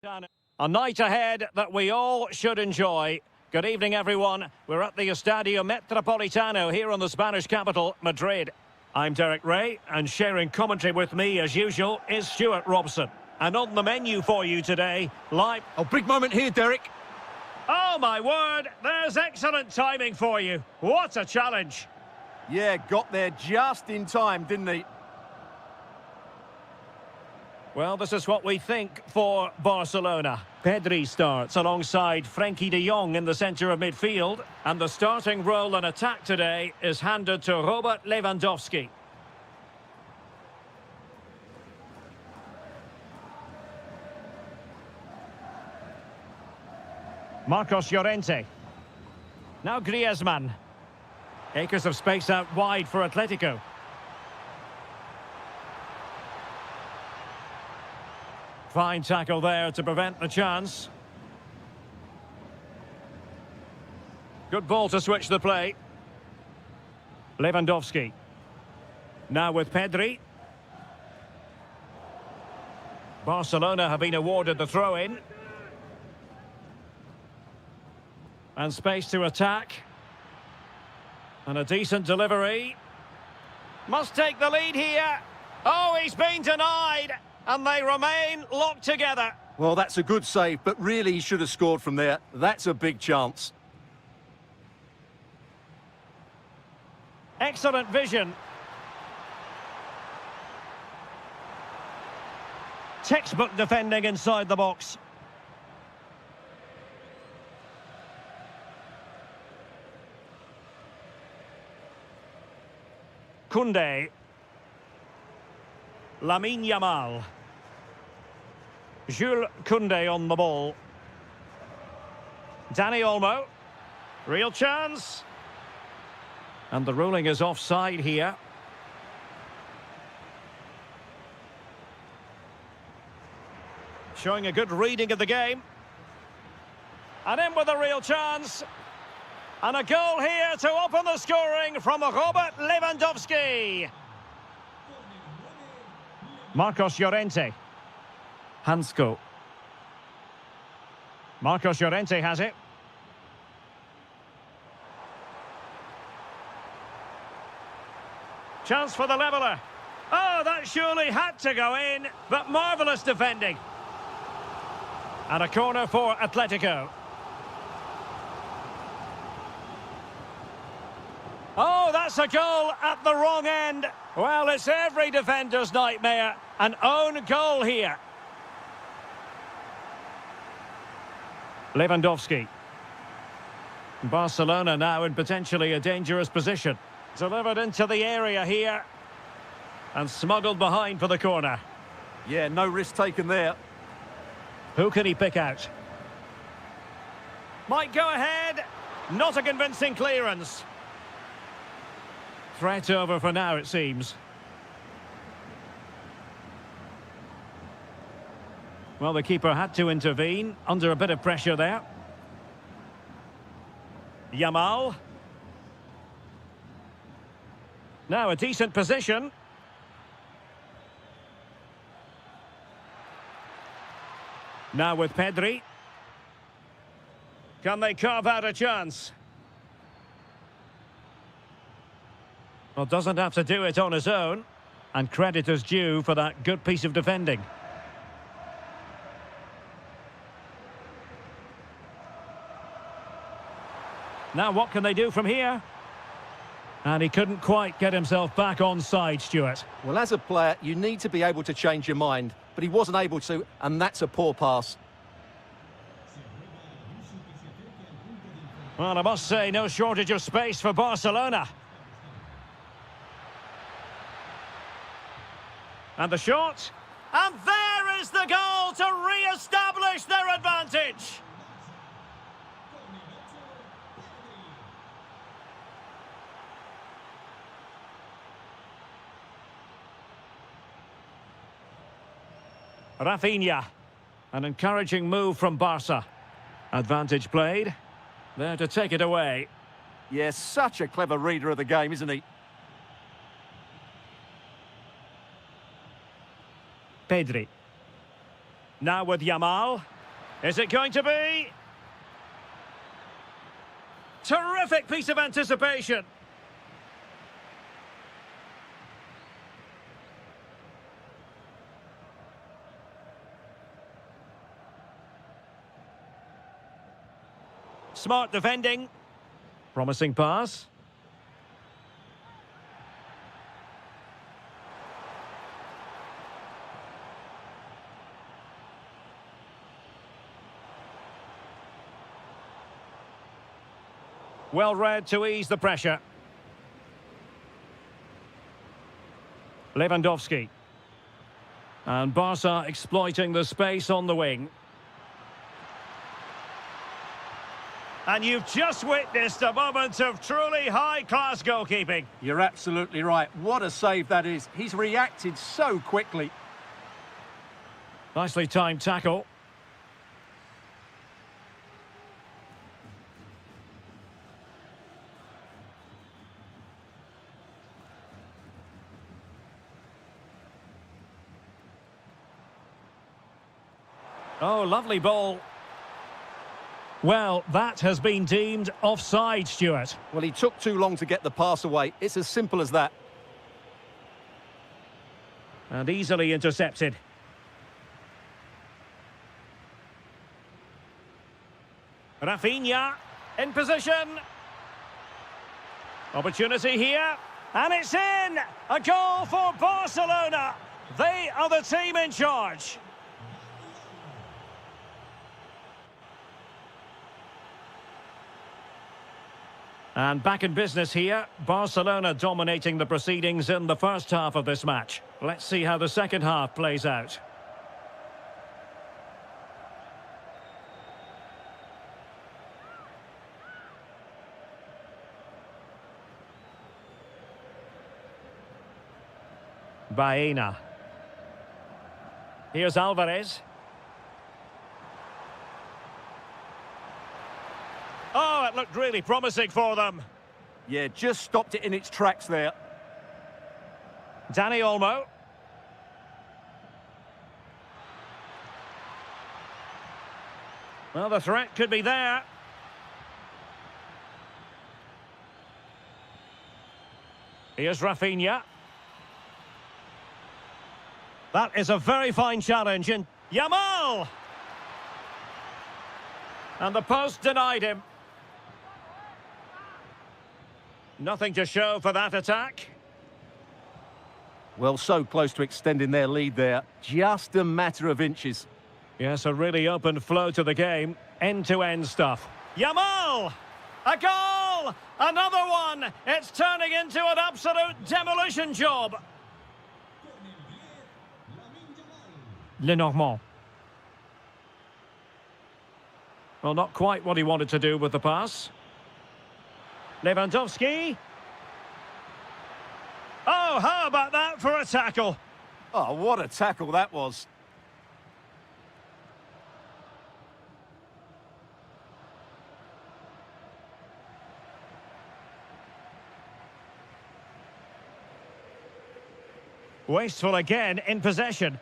A: A night ahead that we all should enjoy. Good evening, everyone. We're at the Estadio Metropolitano here in the Spanish capital, Madrid. I'm Derek Ray, and sharing commentary with me, as usual, is Stuart Robson. And on the menu for you today, live...
B: Oh, big moment here, Derek.
A: Oh, my word, there's excellent timing for you. What a challenge.
C: Yeah, got there just in time, didn't he?
A: Well, this is what we think for Barcelona. Pedri starts alongside Frenkie de Jong in the centre of midfield. And the starting role in attack today is handed to Robert Lewandowski. Marcos Llorente. Now Griezmann. Acres of space out wide for Atletico. Fine tackle there to prevent the chance. Good ball to switch the play. Lewandowski. Now with Pedri. Barcelona have been awarded the throw-in. And space to attack. And a decent delivery. Must take the lead here. Oh, he's been denied. And they remain locked together.
B: Well, that's a good save, but really he should have scored from there. That's a big chance.
A: Excellent vision. Textbook defending inside the box. Koundé. Lamine Yamal. Jules Koundé on the ball. Dani Olmo. Real chance. And the ruling is offside here. Showing a good reading of the game. And in with a real chance. And a goal here to open the scoring from Robert Lewandowski. Marcos Llorente. Hansko. Marcos Llorente has it. Chance for the leveller. Oh, that surely had to go in, but marvellous defending. And a corner for Atletico. Oh, that's a goal at the wrong end. Well, it's every defender's nightmare. An own goal here. Lewandowski. Barcelona now in potentially a dangerous position. Delivered into the area here. And smuggled behind for the corner.
B: Yeah, no risk taken there.
A: Who can he pick out? Might go ahead. Not a convincing clearance. Threat over for now, it seems. Well, the keeper had to intervene, under a bit of pressure there. Yamal. Now a decent position. Now with Pedri. Can they carve out a chance? Well, doesn't have to do it on his own. And credit is due for that good piece of defending. Now what can they do from here? And he couldn't quite get himself back on side, Stuart.
B: Well, as a player, you need to be able to change your mind. But he wasn't able to, and that's a poor pass.
A: Well, I must say, no shortage of space for Barcelona. And the shot. And there is the goal to re-establish their advantage. Rafinha. An encouraging move from Barca. Advantage played. There to take it away.
B: Yeah, such a clever reader of the game, isn't he?
A: Pedri. Now with Yamal. Is it going to be? Terrific piece of anticipation. Smart defending. Promising pass. Well read to ease the pressure. Lewandowski. And Barca exploiting the space on the wing. And you've just witnessed a moment of truly high-class goalkeeping.
C: You're absolutely right. What a save that is. He's reacted so quickly.
A: Nicely timed tackle. Oh, lovely ball. Well, that has been deemed offside, Stuart.
B: Well, he took too long to get the pass away. It's as simple as that.
A: And easily intercepted. Rafinha in position. Opportunity here. And it's in! A goal for Barcelona. They are the team in charge. And back in business here, Barcelona dominating the proceedings in the first half of this match. Let's see how the second half plays out. Baena. Here's Alvarez. Oh, it looked really promising for them.
B: Yeah, just stopped it in its tracks there.
A: Dani Olmo. Well, the threat could be there. Here's Rafinha. That is a very fine challenge. And Yamal! And the post denied him. Nothing to show for that attack.
B: Well, so close to extending their lead there. Just a matter of inches.
A: Yes, a really open flow to the game. End-to-end stuff. Yamal! A goal! Another one! It's turning into an absolute demolition job. Lenormand. Well, not quite what he wanted to do with the pass. Lewandowski. Oh, how about that for a tackle?
B: Oh, what a tackle that was.
A: Wasteful again in possession.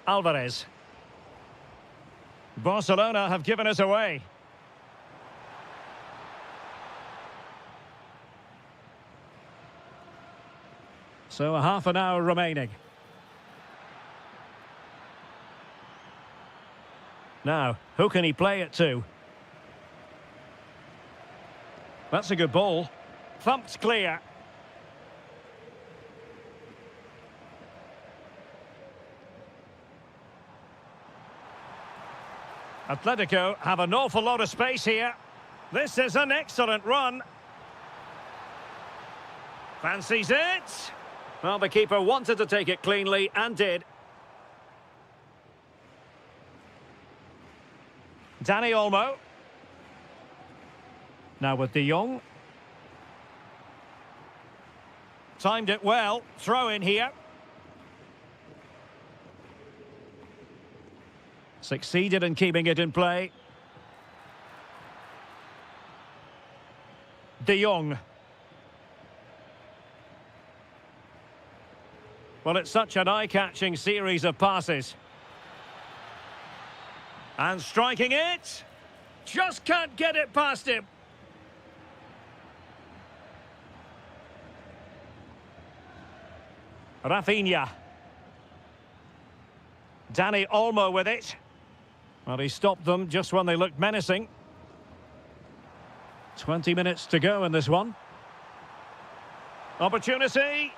A: Alvarez. Barcelona have given us away. So a half an hour remaining. Now, who can he play it to? That's a good ball. Thumped clear. Atletico have an awful lot of space here. This is an excellent run. Fancies it. Well, the keeper wanted to take it cleanly and did. Dani Olmo. Now with De Jong. Timed it well. Throw in here. Succeeded in keeping it in play. De Jong. Well, it's such an eye-catching series of passes. And striking it. Just can't get it past him. Rafinha. Dani Olmo with it. Well, he stopped them just when they looked menacing. 20 minutes to go in this one. Opportunity.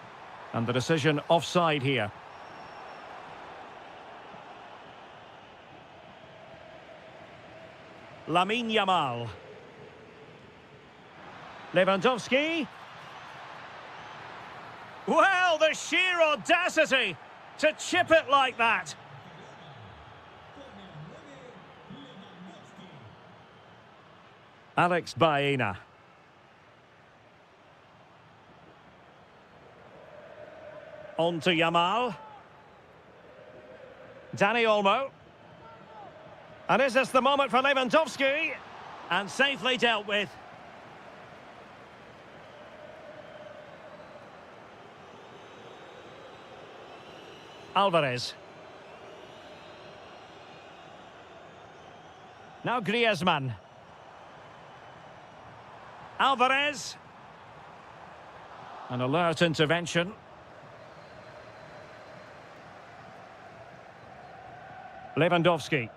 A: And the decision offside here. Lamine Yamal. Lewandowski. Well, the sheer audacity to chip it like that. Alex Baena. On to Yamal. Dani Olmo. And is this the moment for Lewandowski? And safely dealt with. Alvarez. Now Griezmann. Alvarez. An alert intervention. Lewandowski.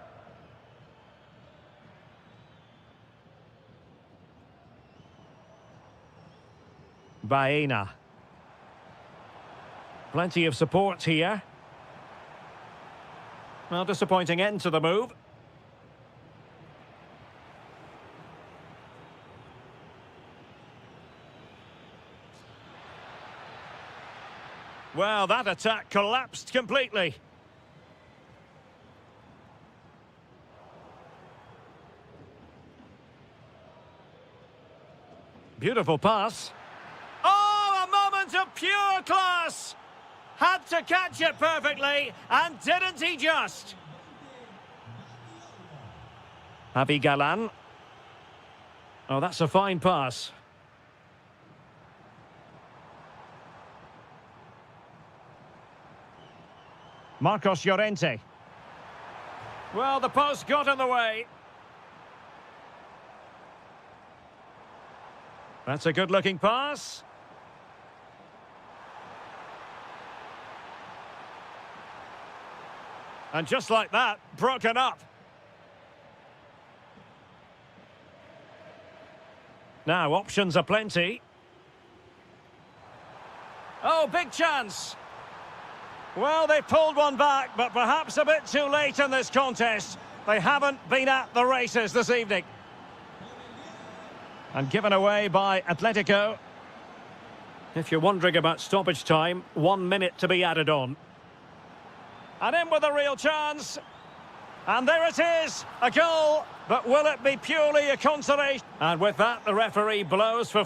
A: Baena. Plenty of support here. Well, disappointing end to the move. Well, that attack collapsed completely. Beautiful pass. Oh, a moment of pure class! Had to catch it perfectly, and didn't he just? Javi Galan. Oh, that's a fine pass. Marcos Llorente. Well, the post got in the way. That's a good-looking pass. And just like that, broken up. Now, options are plenty. Oh, big chance. Well, they pulled one back, but perhaps a bit too late in this contest. They haven't been at the races this evening. And given away by Atletico. If you're wondering about stoppage time, 1 minute to be added on. And in with a real chance. And there it is, a goal. But will it be purely a consolation? And with that, the referee blows for...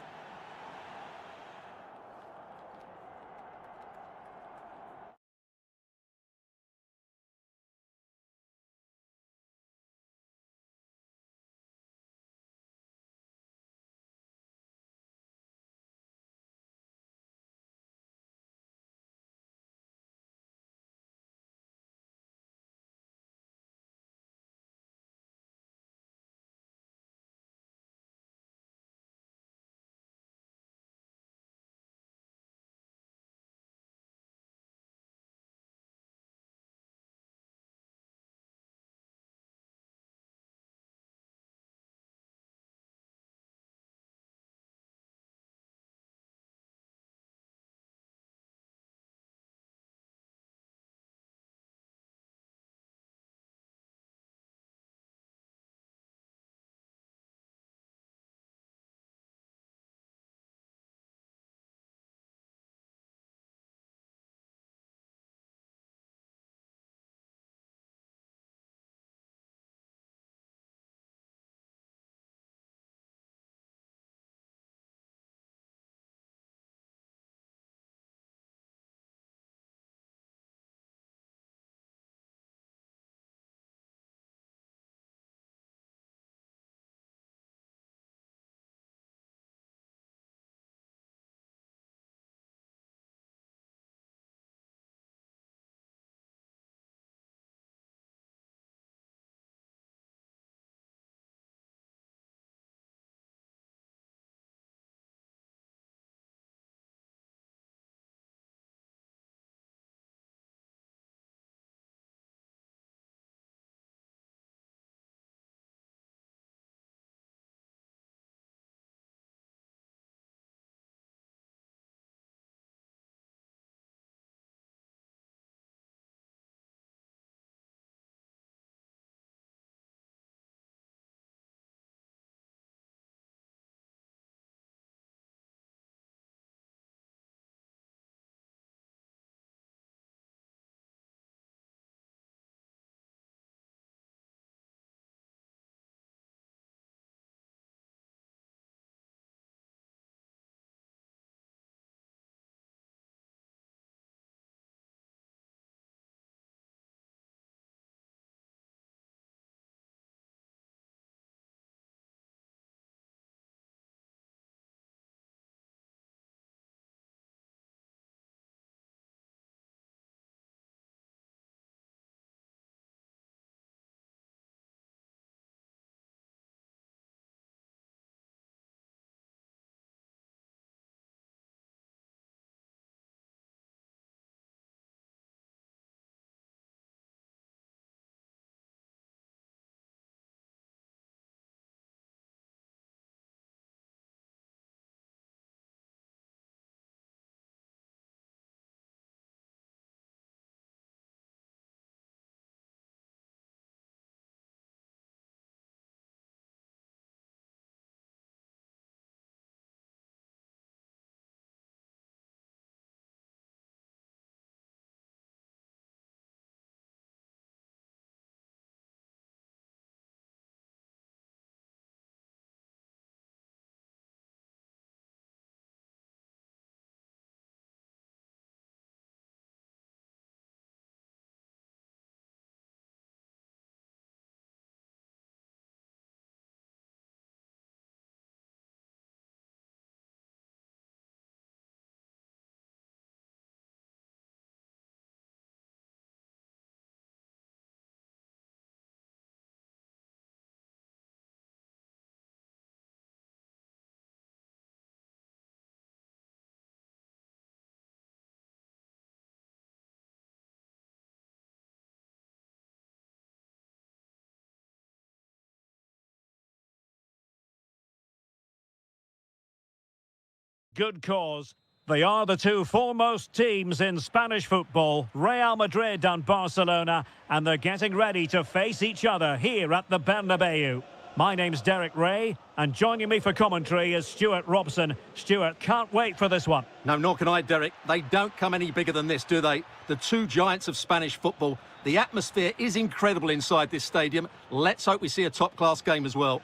A: Good cause. They are the two foremost teams in Spanish football, Real Madrid and Barcelona, and they're getting ready to face each other here at the Bernabeu. My name's Derek Ray, and joining me for commentary is Stuart Robson. Stuart, can't wait for this one.
B: No, nor can I, Derek. They don't come any bigger than this, do they? The two giants of Spanish football. The atmosphere is incredible inside this stadium. Let's hope we see a top-class game as well.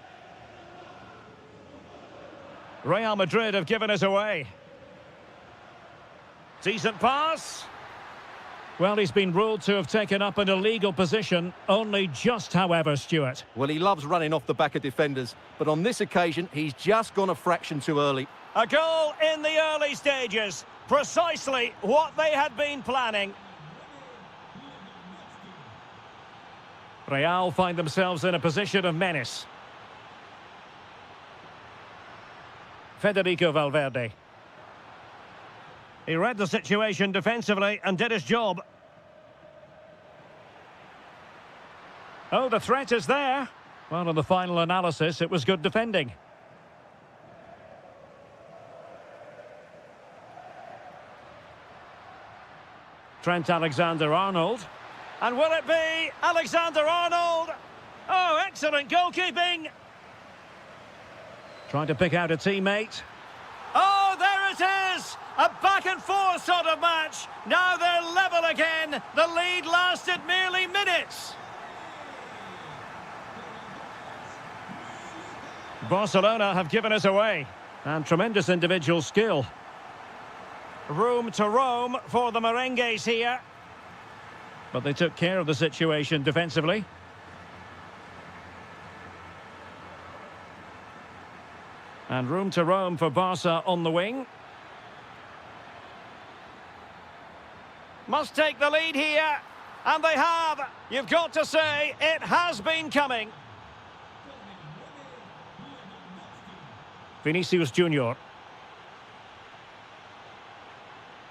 A: Real Madrid have given us away. Decent pass. Well, he's been ruled to have taken up an illegal position, only just, however, Stuart.
B: Well, he loves running off the back of defenders, but on this occasion, he's just gone a fraction too early.
A: A goal in the early stages. Precisely what they had been planning. Real find themselves in a position of menace. Federico Valverde. He read the situation defensively and did his job. Oh, the threat is there. Well, in the final analysis, it was good defending. Trent Alexander-Arnold. And will it be Alexander-Arnold? Oh, excellent goalkeeping. Trying to pick out a teammate. Oh, there it is! A back-and-forth sort of match. Now they're level again. The lead lasted merely minutes. Barcelona have given us away. And tremendous individual skill. Room to roam for the merengues here. But they took care of the situation defensively. And room to roam for Barca on the wing. Must take the lead here. And they have. You've got to say, it has been coming. Vinicius Junior.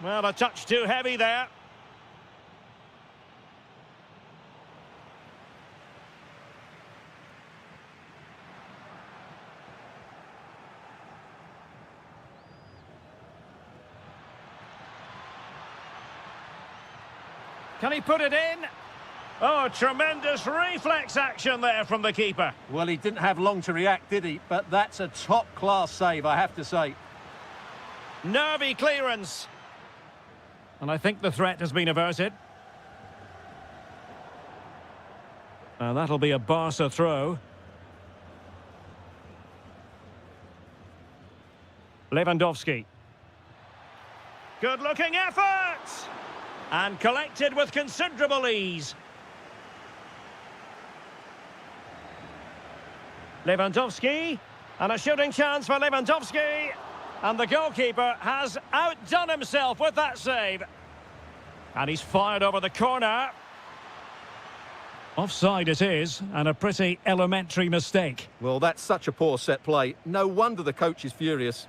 A: Well, a touch too heavy there. Can he put it in? Oh, tremendous reflex action there from the keeper.
C: Well, he didn't have long to react, did he? But that's a top-class save, I have to say.
A: Nervy clearance. And I think the threat has been averted. And that'll be a Barca throw. Lewandowski. Good-looking effort! And collected with considerable ease. Lewandowski. And a shooting chance for Lewandowski. And the goalkeeper has outdone himself with that save. And he's fired over the corner. Offside it is, and a pretty elementary mistake.
B: Well, that's such a poor set play. No wonder the coach is furious.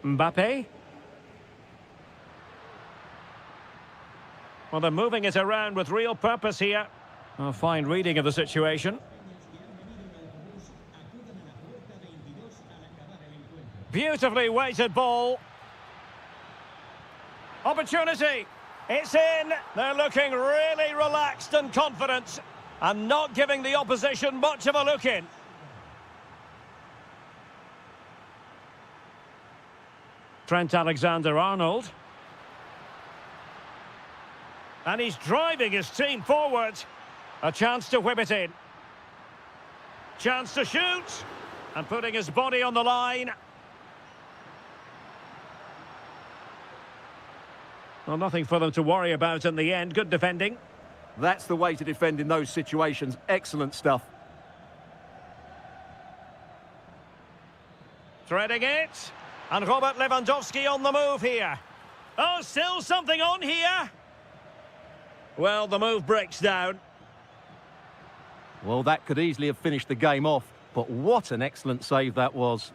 A: Mbappe. Well, they're moving it around with real purpose here. A fine reading of the situation. Beautifully weighted ball. Opportunity. It's in. They're looking really relaxed and confident and not giving the opposition much of a look in. Trent Alexander-Arnold. And he's driving his team forward. A chance to whip it in. Chance to shoot. And putting his body on the line. Well, nothing for them to worry about in the end. Good defending.
B: That's the way to defend in those situations. Excellent stuff.
A: Threading it. And Robert Lewandowski on the move here. Oh, still something on here. Well, the move breaks down.
B: Well, that could easily have finished the game off, but what an excellent save that was.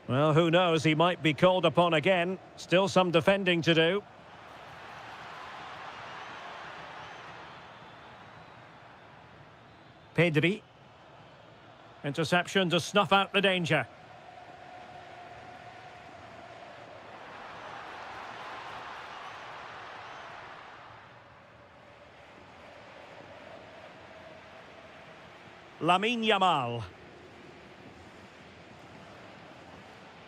A: Well, who knows? He might be called upon again. Still some defending to do. Pedri. Interception to snuff out the danger. Lamine Yamal.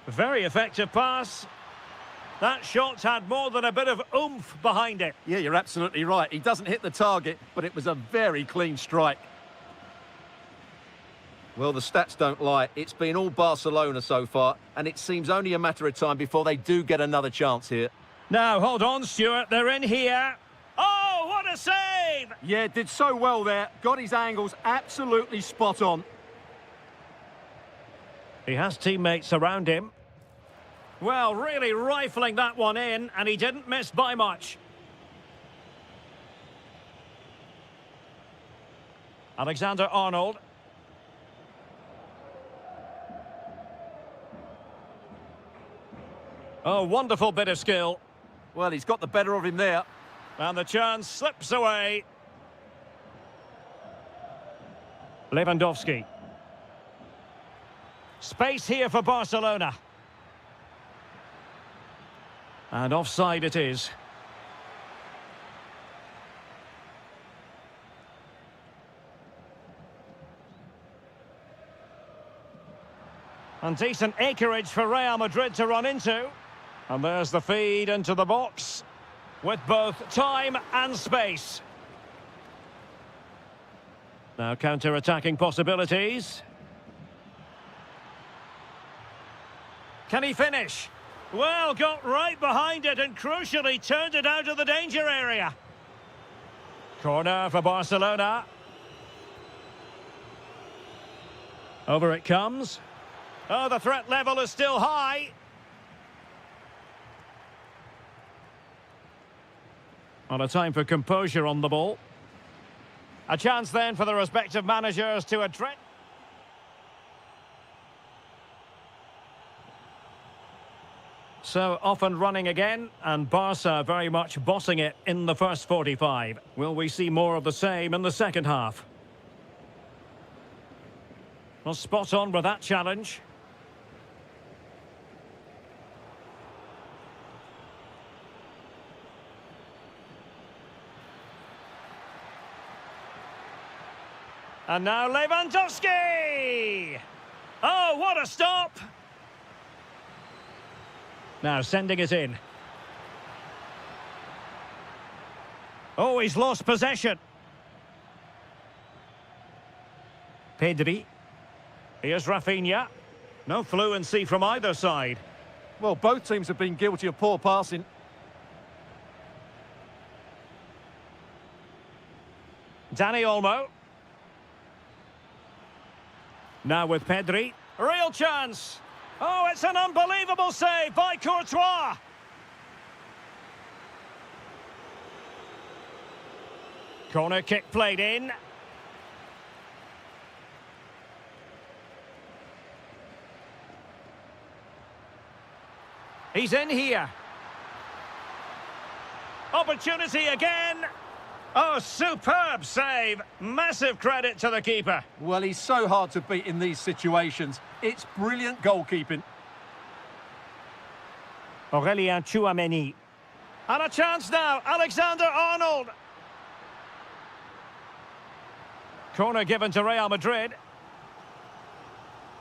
A: Very effective pass. That shot's had more than a bit of oomph behind it.
B: Yeah, you're absolutely right. He doesn't hit the target, but it was a very clean strike. Well, the stats don't lie. It's been all Barcelona so far, and it seems only a matter of time before they do get another chance here.
A: Now, hold on, Stuart. They're in here. Oh, what a save!
C: Yeah, did so well there. Got his angles absolutely spot on.
A: He has teammates around him. Well, really rifling that one in, and he didn't miss by much. Alexander-Arnold. Oh, wonderful bit of skill.
B: Well, he's got the better of him there.
A: And the chance slips away. Lewandowski. Space here for Barcelona. And offside it is. And decent acreage for Real Madrid to run into. And there's the feed into the box with both time and space. Now counter-attacking possibilities. Can he finish? Well, got right behind it and crucially turned it out of the danger area. Corner for Barcelona. Over it comes. Oh, the threat level is still high. On a time for composure on the ball. A chance then for the respective managers to address. So off and running again, and Barca very much bossing it in the first 45. Will we see more of the same in the second half? Well, spot on with that challenge. And now Lewandowski! Oh, what a stop! Now sending it in. Oh, he's lost possession. Pedri. Here's Rafinha. No fluency from either side.
B: Well, both teams have been guilty of poor passing.
A: Dani Olmo. Now with Pedri. Real chance. Oh, it's an unbelievable save by Courtois. Corner kick played in. He's in here. Opportunity again. Oh, superb save. Massive credit to the keeper.
C: Well, he's so hard to beat in these situations. It's brilliant goalkeeping.
A: Aurélien Tchouameni. And a chance now. Alexander-Arnold. Corner given to Real Madrid.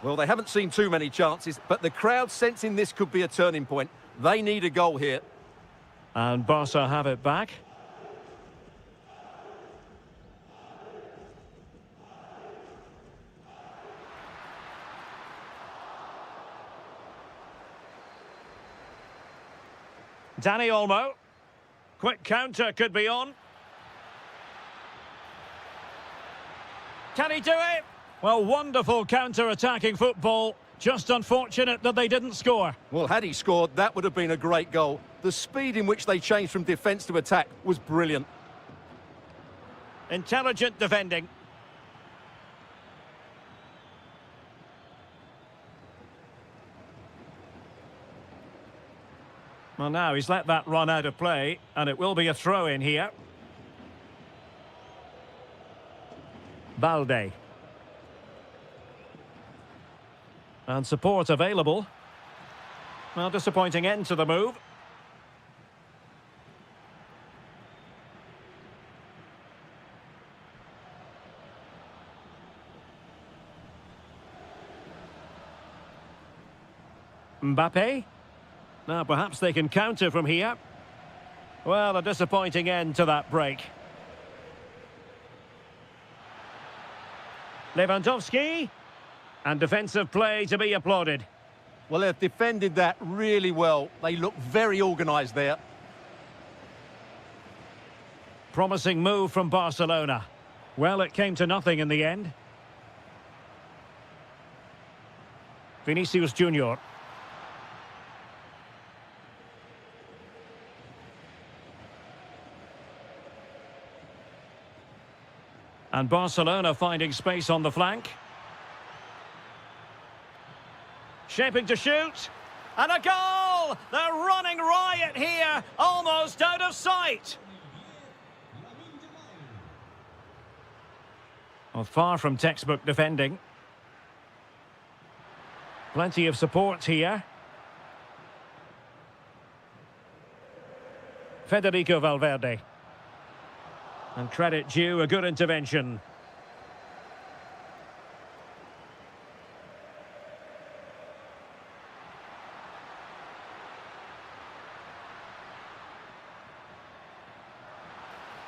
B: Well, they haven't seen too many chances, but the crowd sensing this could be a turning point. They need a goal here.
A: And Barca have it back. Dani Olmo. Quick counter could be on. Can he do it? Well, wonderful counter-attacking football. Just unfortunate that they didn't score.
B: Well, had he scored, that would have been a great goal. The speed in which they changed from defence to attack was brilliant.
A: Intelligent defending. Well, now he's let that run out of play, and it will be a throw-in here. Balde. And support available. Well, disappointing end to the move. Mbappe. Now perhaps they can counter from here. Well, a disappointing end to that break. Lewandowski. And defensive play to be applauded.
B: Well, they've defended that really well. They look very organised there.
A: Promising move from Barcelona. Well, it came to nothing in the end. Vinicius Junior. And Barcelona finding space on the flank. Shaping to shoot. And a goal! They're running riot here, almost out of sight. Well, far from textbook defending. Plenty of support here. Federico Valverde. And credit due, a good intervention.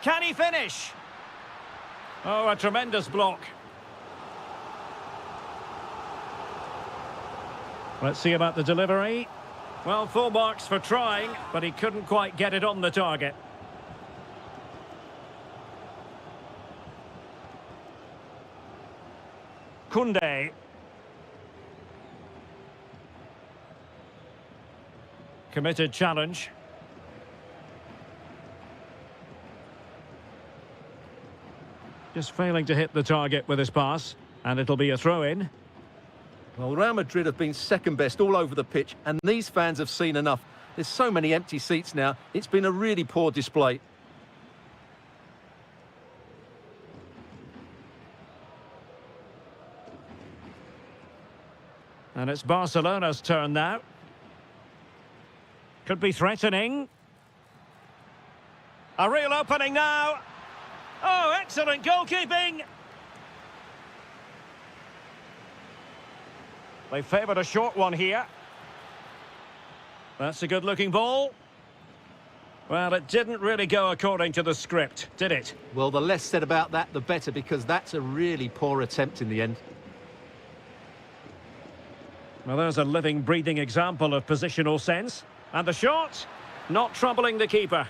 A: Can he finish? Oh, a tremendous block. Let's see about the delivery. Well, full marks for trying, but he couldn't quite get it on the target. Koundé. Committed challenge. Just failing to hit the target with his pass, and it'll be a throw-in.
B: Well, Real Madrid have been second best all over the pitch, and these fans have seen enough. There's so many empty seats now. It's been a really poor display.
A: And it's Barcelona's turn now. Could be threatening. A real opening now. Oh, excellent goalkeeping. They favoured a short one here. That's a good-looking ball. Well, it didn't really go according to the script, did it?
B: Well, the less said about that, the better, because that's a really poor attempt in the end.
A: Well, there's a living, breathing example of positional sense. And the shot, not troubling the keeper.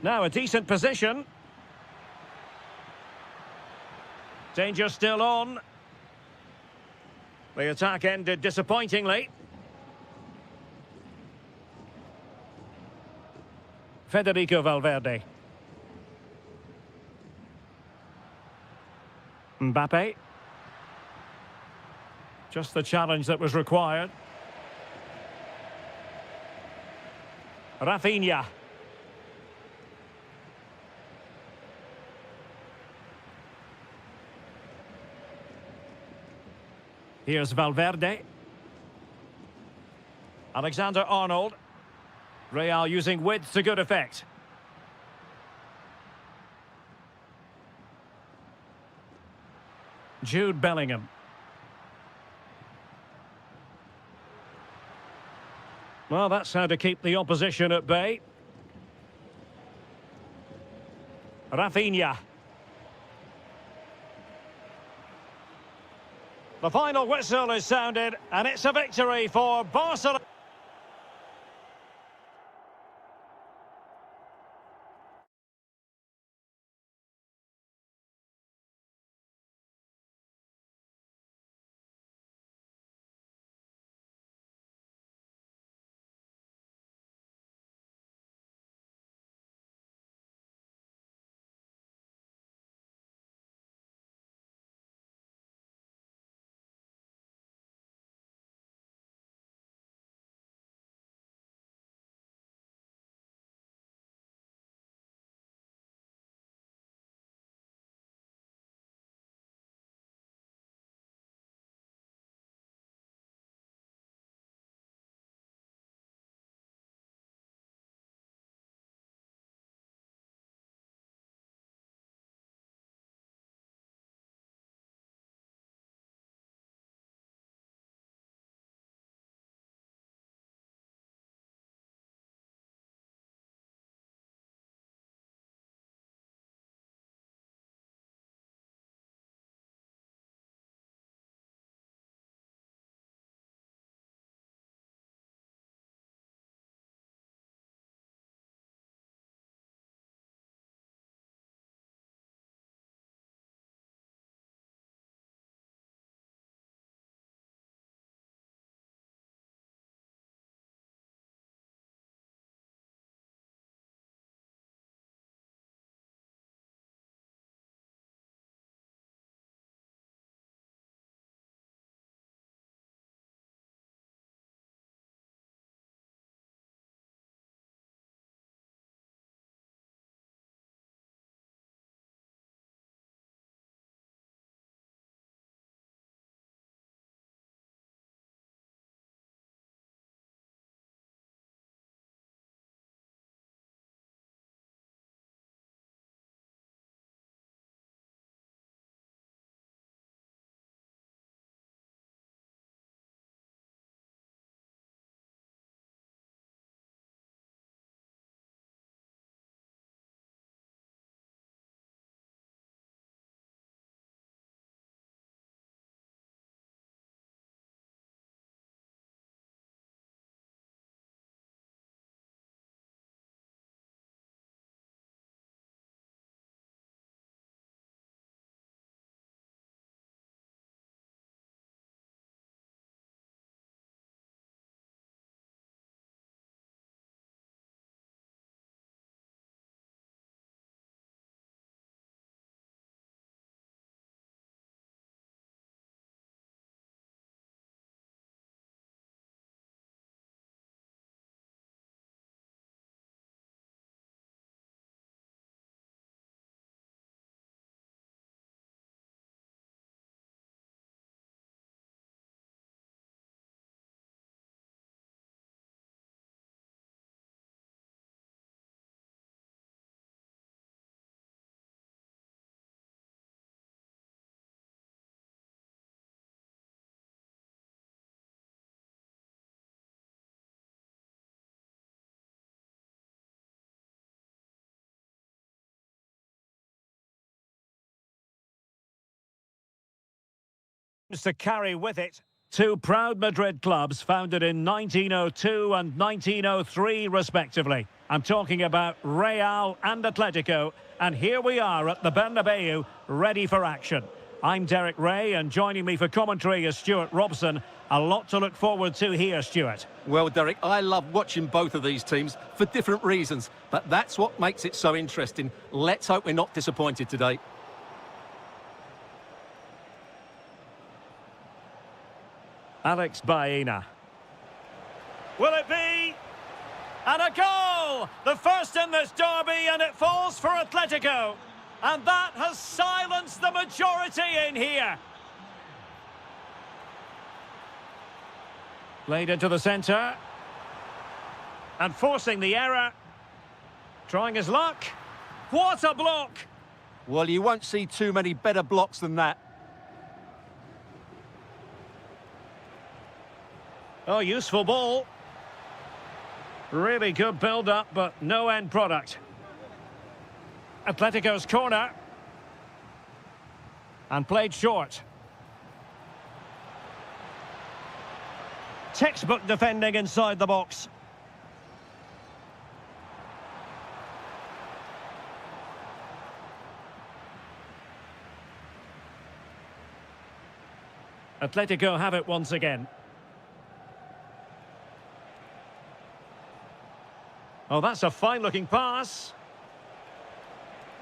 A: Now a decent position. Danger still on. The attack ended disappointingly. Federico Valverde. Mbappe. Just the challenge that was required. Rafinha. Here's Valverde. Alexander-Arnold. Real using width to good effect. Jude Bellingham. Well, that's how to keep the opposition at bay. Rafinha. The final whistle is sounded, and it's a victory for Barcelona. To carry with it. Two proud Madrid clubs founded in 1902 and 1903 respectively. I'm talking about Real and Atletico, and here we are at the Bernabeu, ready for action. I'm Derek Ray, and joining me for commentary is Stuart Robson. A lot to look forward to here, Stuart.
B: Well, Derek, I love watching both of these teams for different reasons, but that's what makes it so interesting. Let's hope we're not disappointed today.
A: Alex Baena. Will it be? And a goal! The first in this derby, and it falls for Atletico. And that has silenced the majority in here. Played into the centre. And forcing the error. Trying his luck. What a block!
B: Well, you won't see too many better blocks than that.
A: Oh, useful ball. Really good build-up, but no end product. Atletico's corner. And played short. Textbook defending inside the box. Atletico have it once again. Oh, that's a fine-looking pass.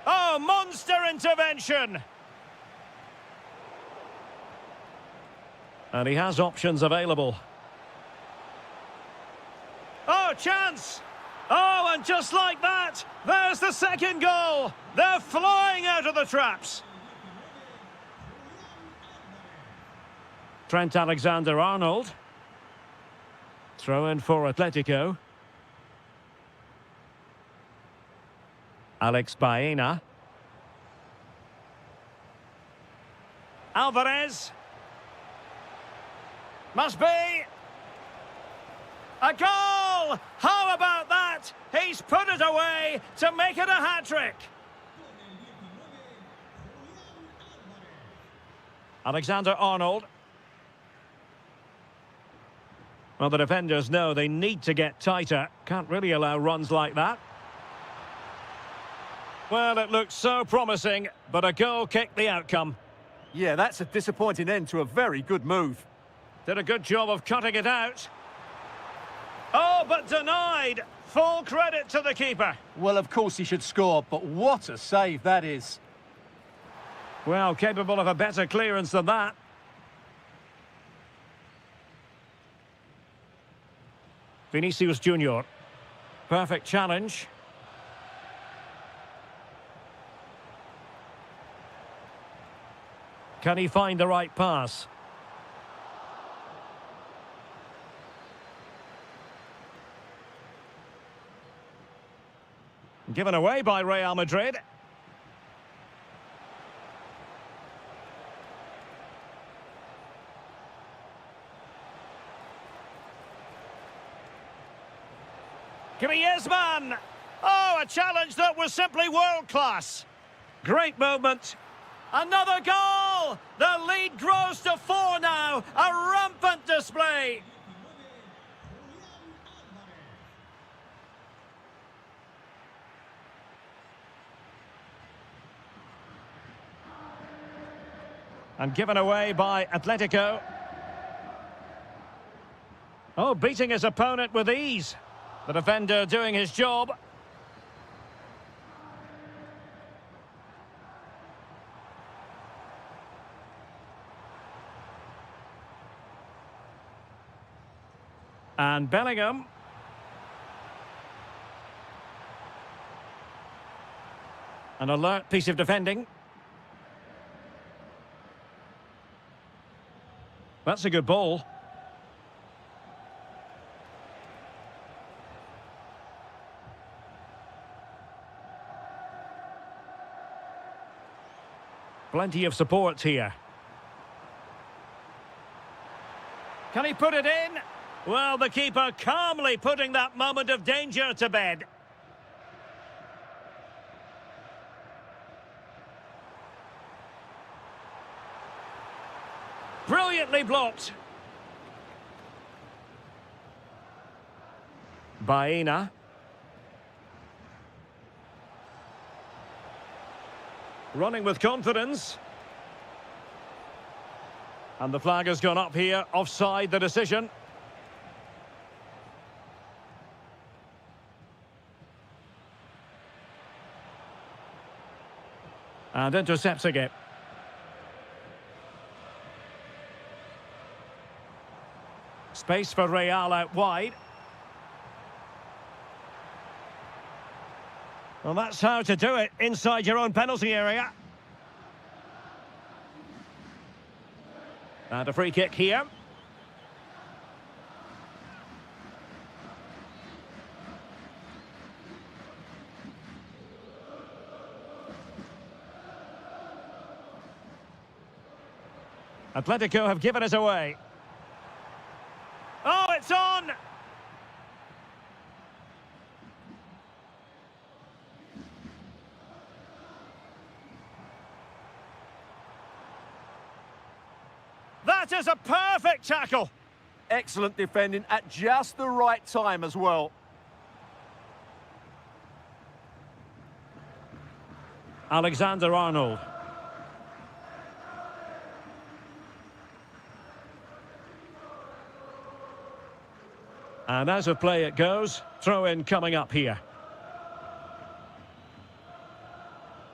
A: Oh, monster intervention! And he has options available. Oh, chance! Oh, and just like that, there's the second goal! They're flying out of the traps! Trent Alexander-Arnold. Throw in for Atletico. Alex Baena. Alvarez. Must be. A goal! How about that? He's put it away to make it a hat-trick. Alexander-Arnold. Well, the defenders know they need to get tighter. Can't really allow runs like that. Well, it looked so promising, but a goal kicked the outcome.
B: Yeah, that's a disappointing end to a very good move.
A: Did a good job of cutting it out. Oh, but denied. Full credit to the keeper.
C: Well, of course he should score, but what a save that is.
A: Well, capable of a better clearance than that. Vinicius Junior. Perfect challenge. Can he find the right pass? Given away by Real Madrid. Griezmann! Oh, a challenge that was simply world-class. Great moment. Another goal! The lead grows to 4 now. A rampant display. And given away by Atletico. Oh, beating his opponent with ease. The defender doing his job. And Bellingham. An alert piece of defending. That's a good ball. Plenty of support here. Can he put it in? Well, the keeper calmly putting that moment of danger to bed. Brilliantly blocked. Baena. Running with confidence. And the flag has gone up here, offside the decision. And intercepting it. Space for Real out wide. Well, that's how to do it inside your own penalty area. And a free kick here. Atletico have given us away. Oh, it's on! That is a perfect tackle.
B: Excellent defending at just the right time as well.
A: Alexander-Arnold. And as of play it goes, throw in coming up here.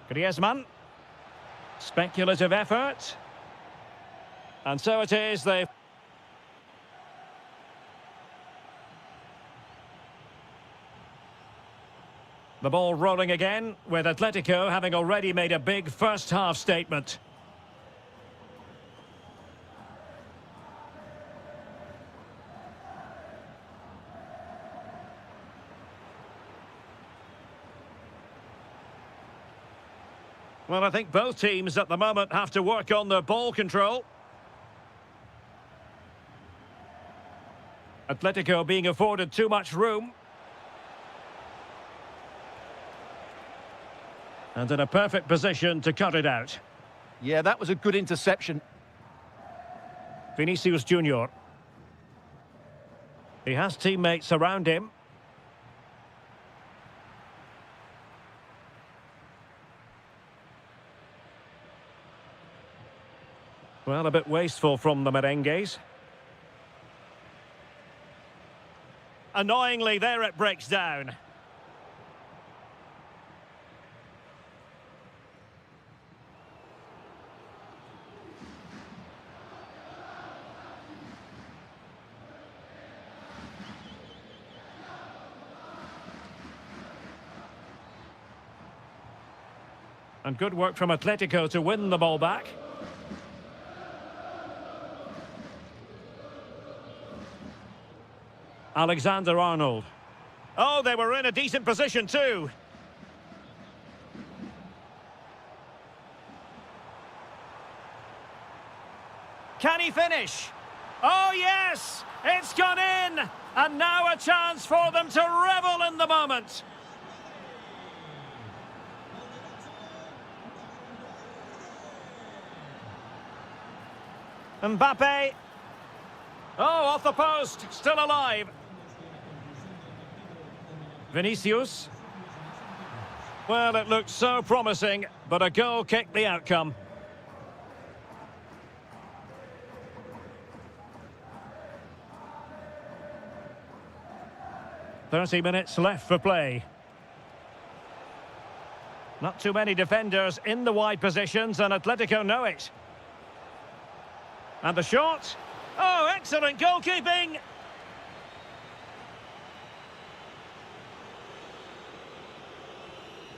A: Griezmann. Speculative effort. And so it is, the ball rolling again, with Atletico having already made a big first-half statement. Well, I think both teams at the moment have to work on their ball control. Atletico being afforded too much room. And in a perfect position to cut it out.
B: Yeah, that was a good interception.
A: Vinicius Junior. He has teammates around him. Well, a bit wasteful from the merengues. Annoyingly, there it breaks down. And good work from Atletico to win the ball back. Alexander-Arnold. Oh, they were in a decent position too. Can he finish? Oh yes, it's gone in. And now a chance for them to revel in the moment. Mbappe. Oh, off the post, still alive. Vinicius. Well, it looked so promising, but a goal kicked the outcome. "30 minutes left for play. Not too many defenders in the wide positions, and Atletico know it. And the shot. Oh, excellent goalkeeping!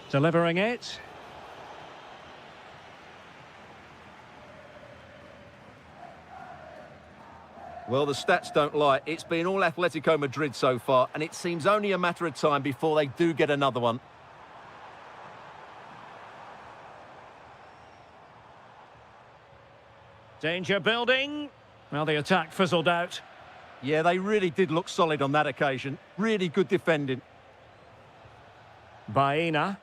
A: Delivering it.
B: Well, the stats don't lie. It's been all Atletico Madrid so far, and it seems only a matter of time before they do get another one.
A: Danger building. Well, the attack fizzled out.
B: Yeah, they really did look solid on that occasion. Really good defending.
A: Baena.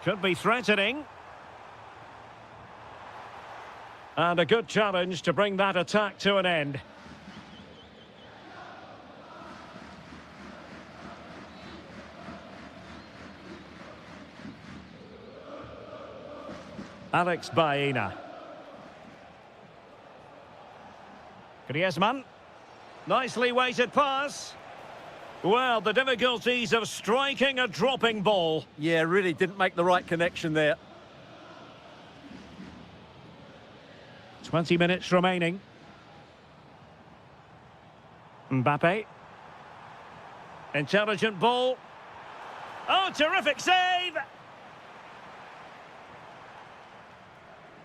A: Could be threatening. And a good challenge to bring that attack to an end. Alex Baena. Griezmann. Nicely weighted pass. Well, the difficulties of striking a dropping ball.
B: Yeah, really didn't make the right connection there.
A: 20 minutes remaining. Mbappe. Intelligent ball. Oh, terrific save!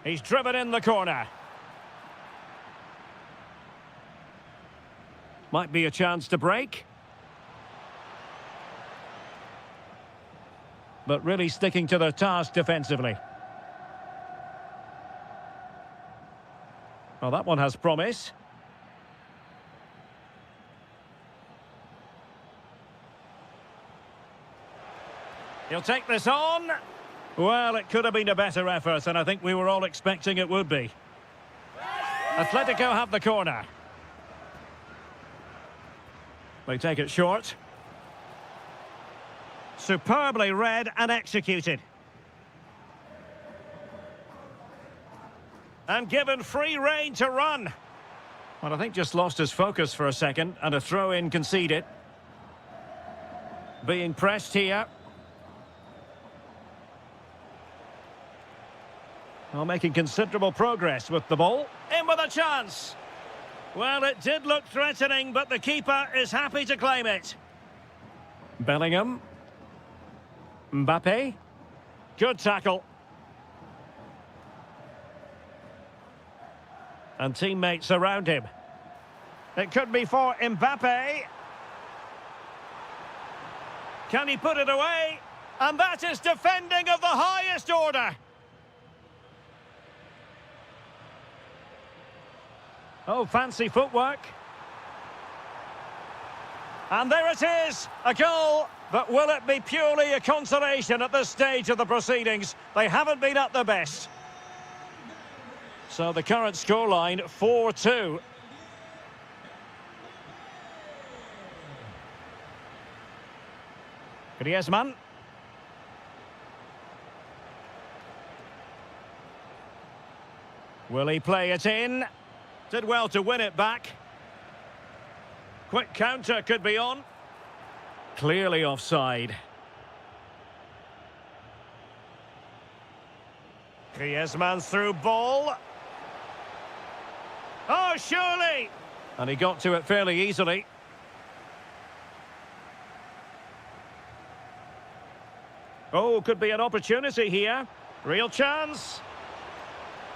A: He's driven in the corner. Might be a chance to break. But really sticking to their task defensively. Well, that one has promise. He'll take this on. Well, it could have been a better effort, and I think we were all expecting it would be. Atletico have the corner. They take it short. Superbly read and executed. And given free rein to run. Well, I think just lost his focus for a second, and a throw-in conceded. Being pressed here. Well, making considerable progress with the ball. In with a chance. Well, it did look threatening, but the keeper is happy to claim it. Bellingham. Mbappe. Good tackle. And teammates around him. It could be for Mbappe. Can he put it away? And that is defending of the highest order. Oh, fancy footwork. And there it is, a goal. But will it be purely a consolation at this stage of the proceedings? They haven't been at their best. So the current scoreline, 4-2. Griezmann. Will he play it in? Did well to win it back. Quick counter could be on. Clearly offside. Griezmann through ball. Oh, surely! And he got to it fairly easily. Oh, could be an opportunity here. Real chance.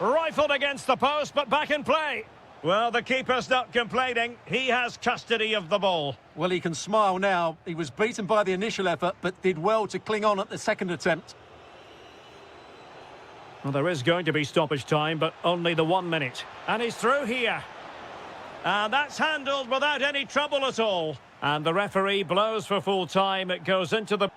A: Rifled against the post, but back in play. Well, the keeper's not complaining. He has custody of the ball.
C: Well, he can smile now. He was beaten by the initial effort, but did well to cling on at the second attempt.
A: Well, there is going to be stoppage time, but only the 1 minute. And he's through here. And that's handled without any trouble at all. And the referee blows for full time. It goes into the...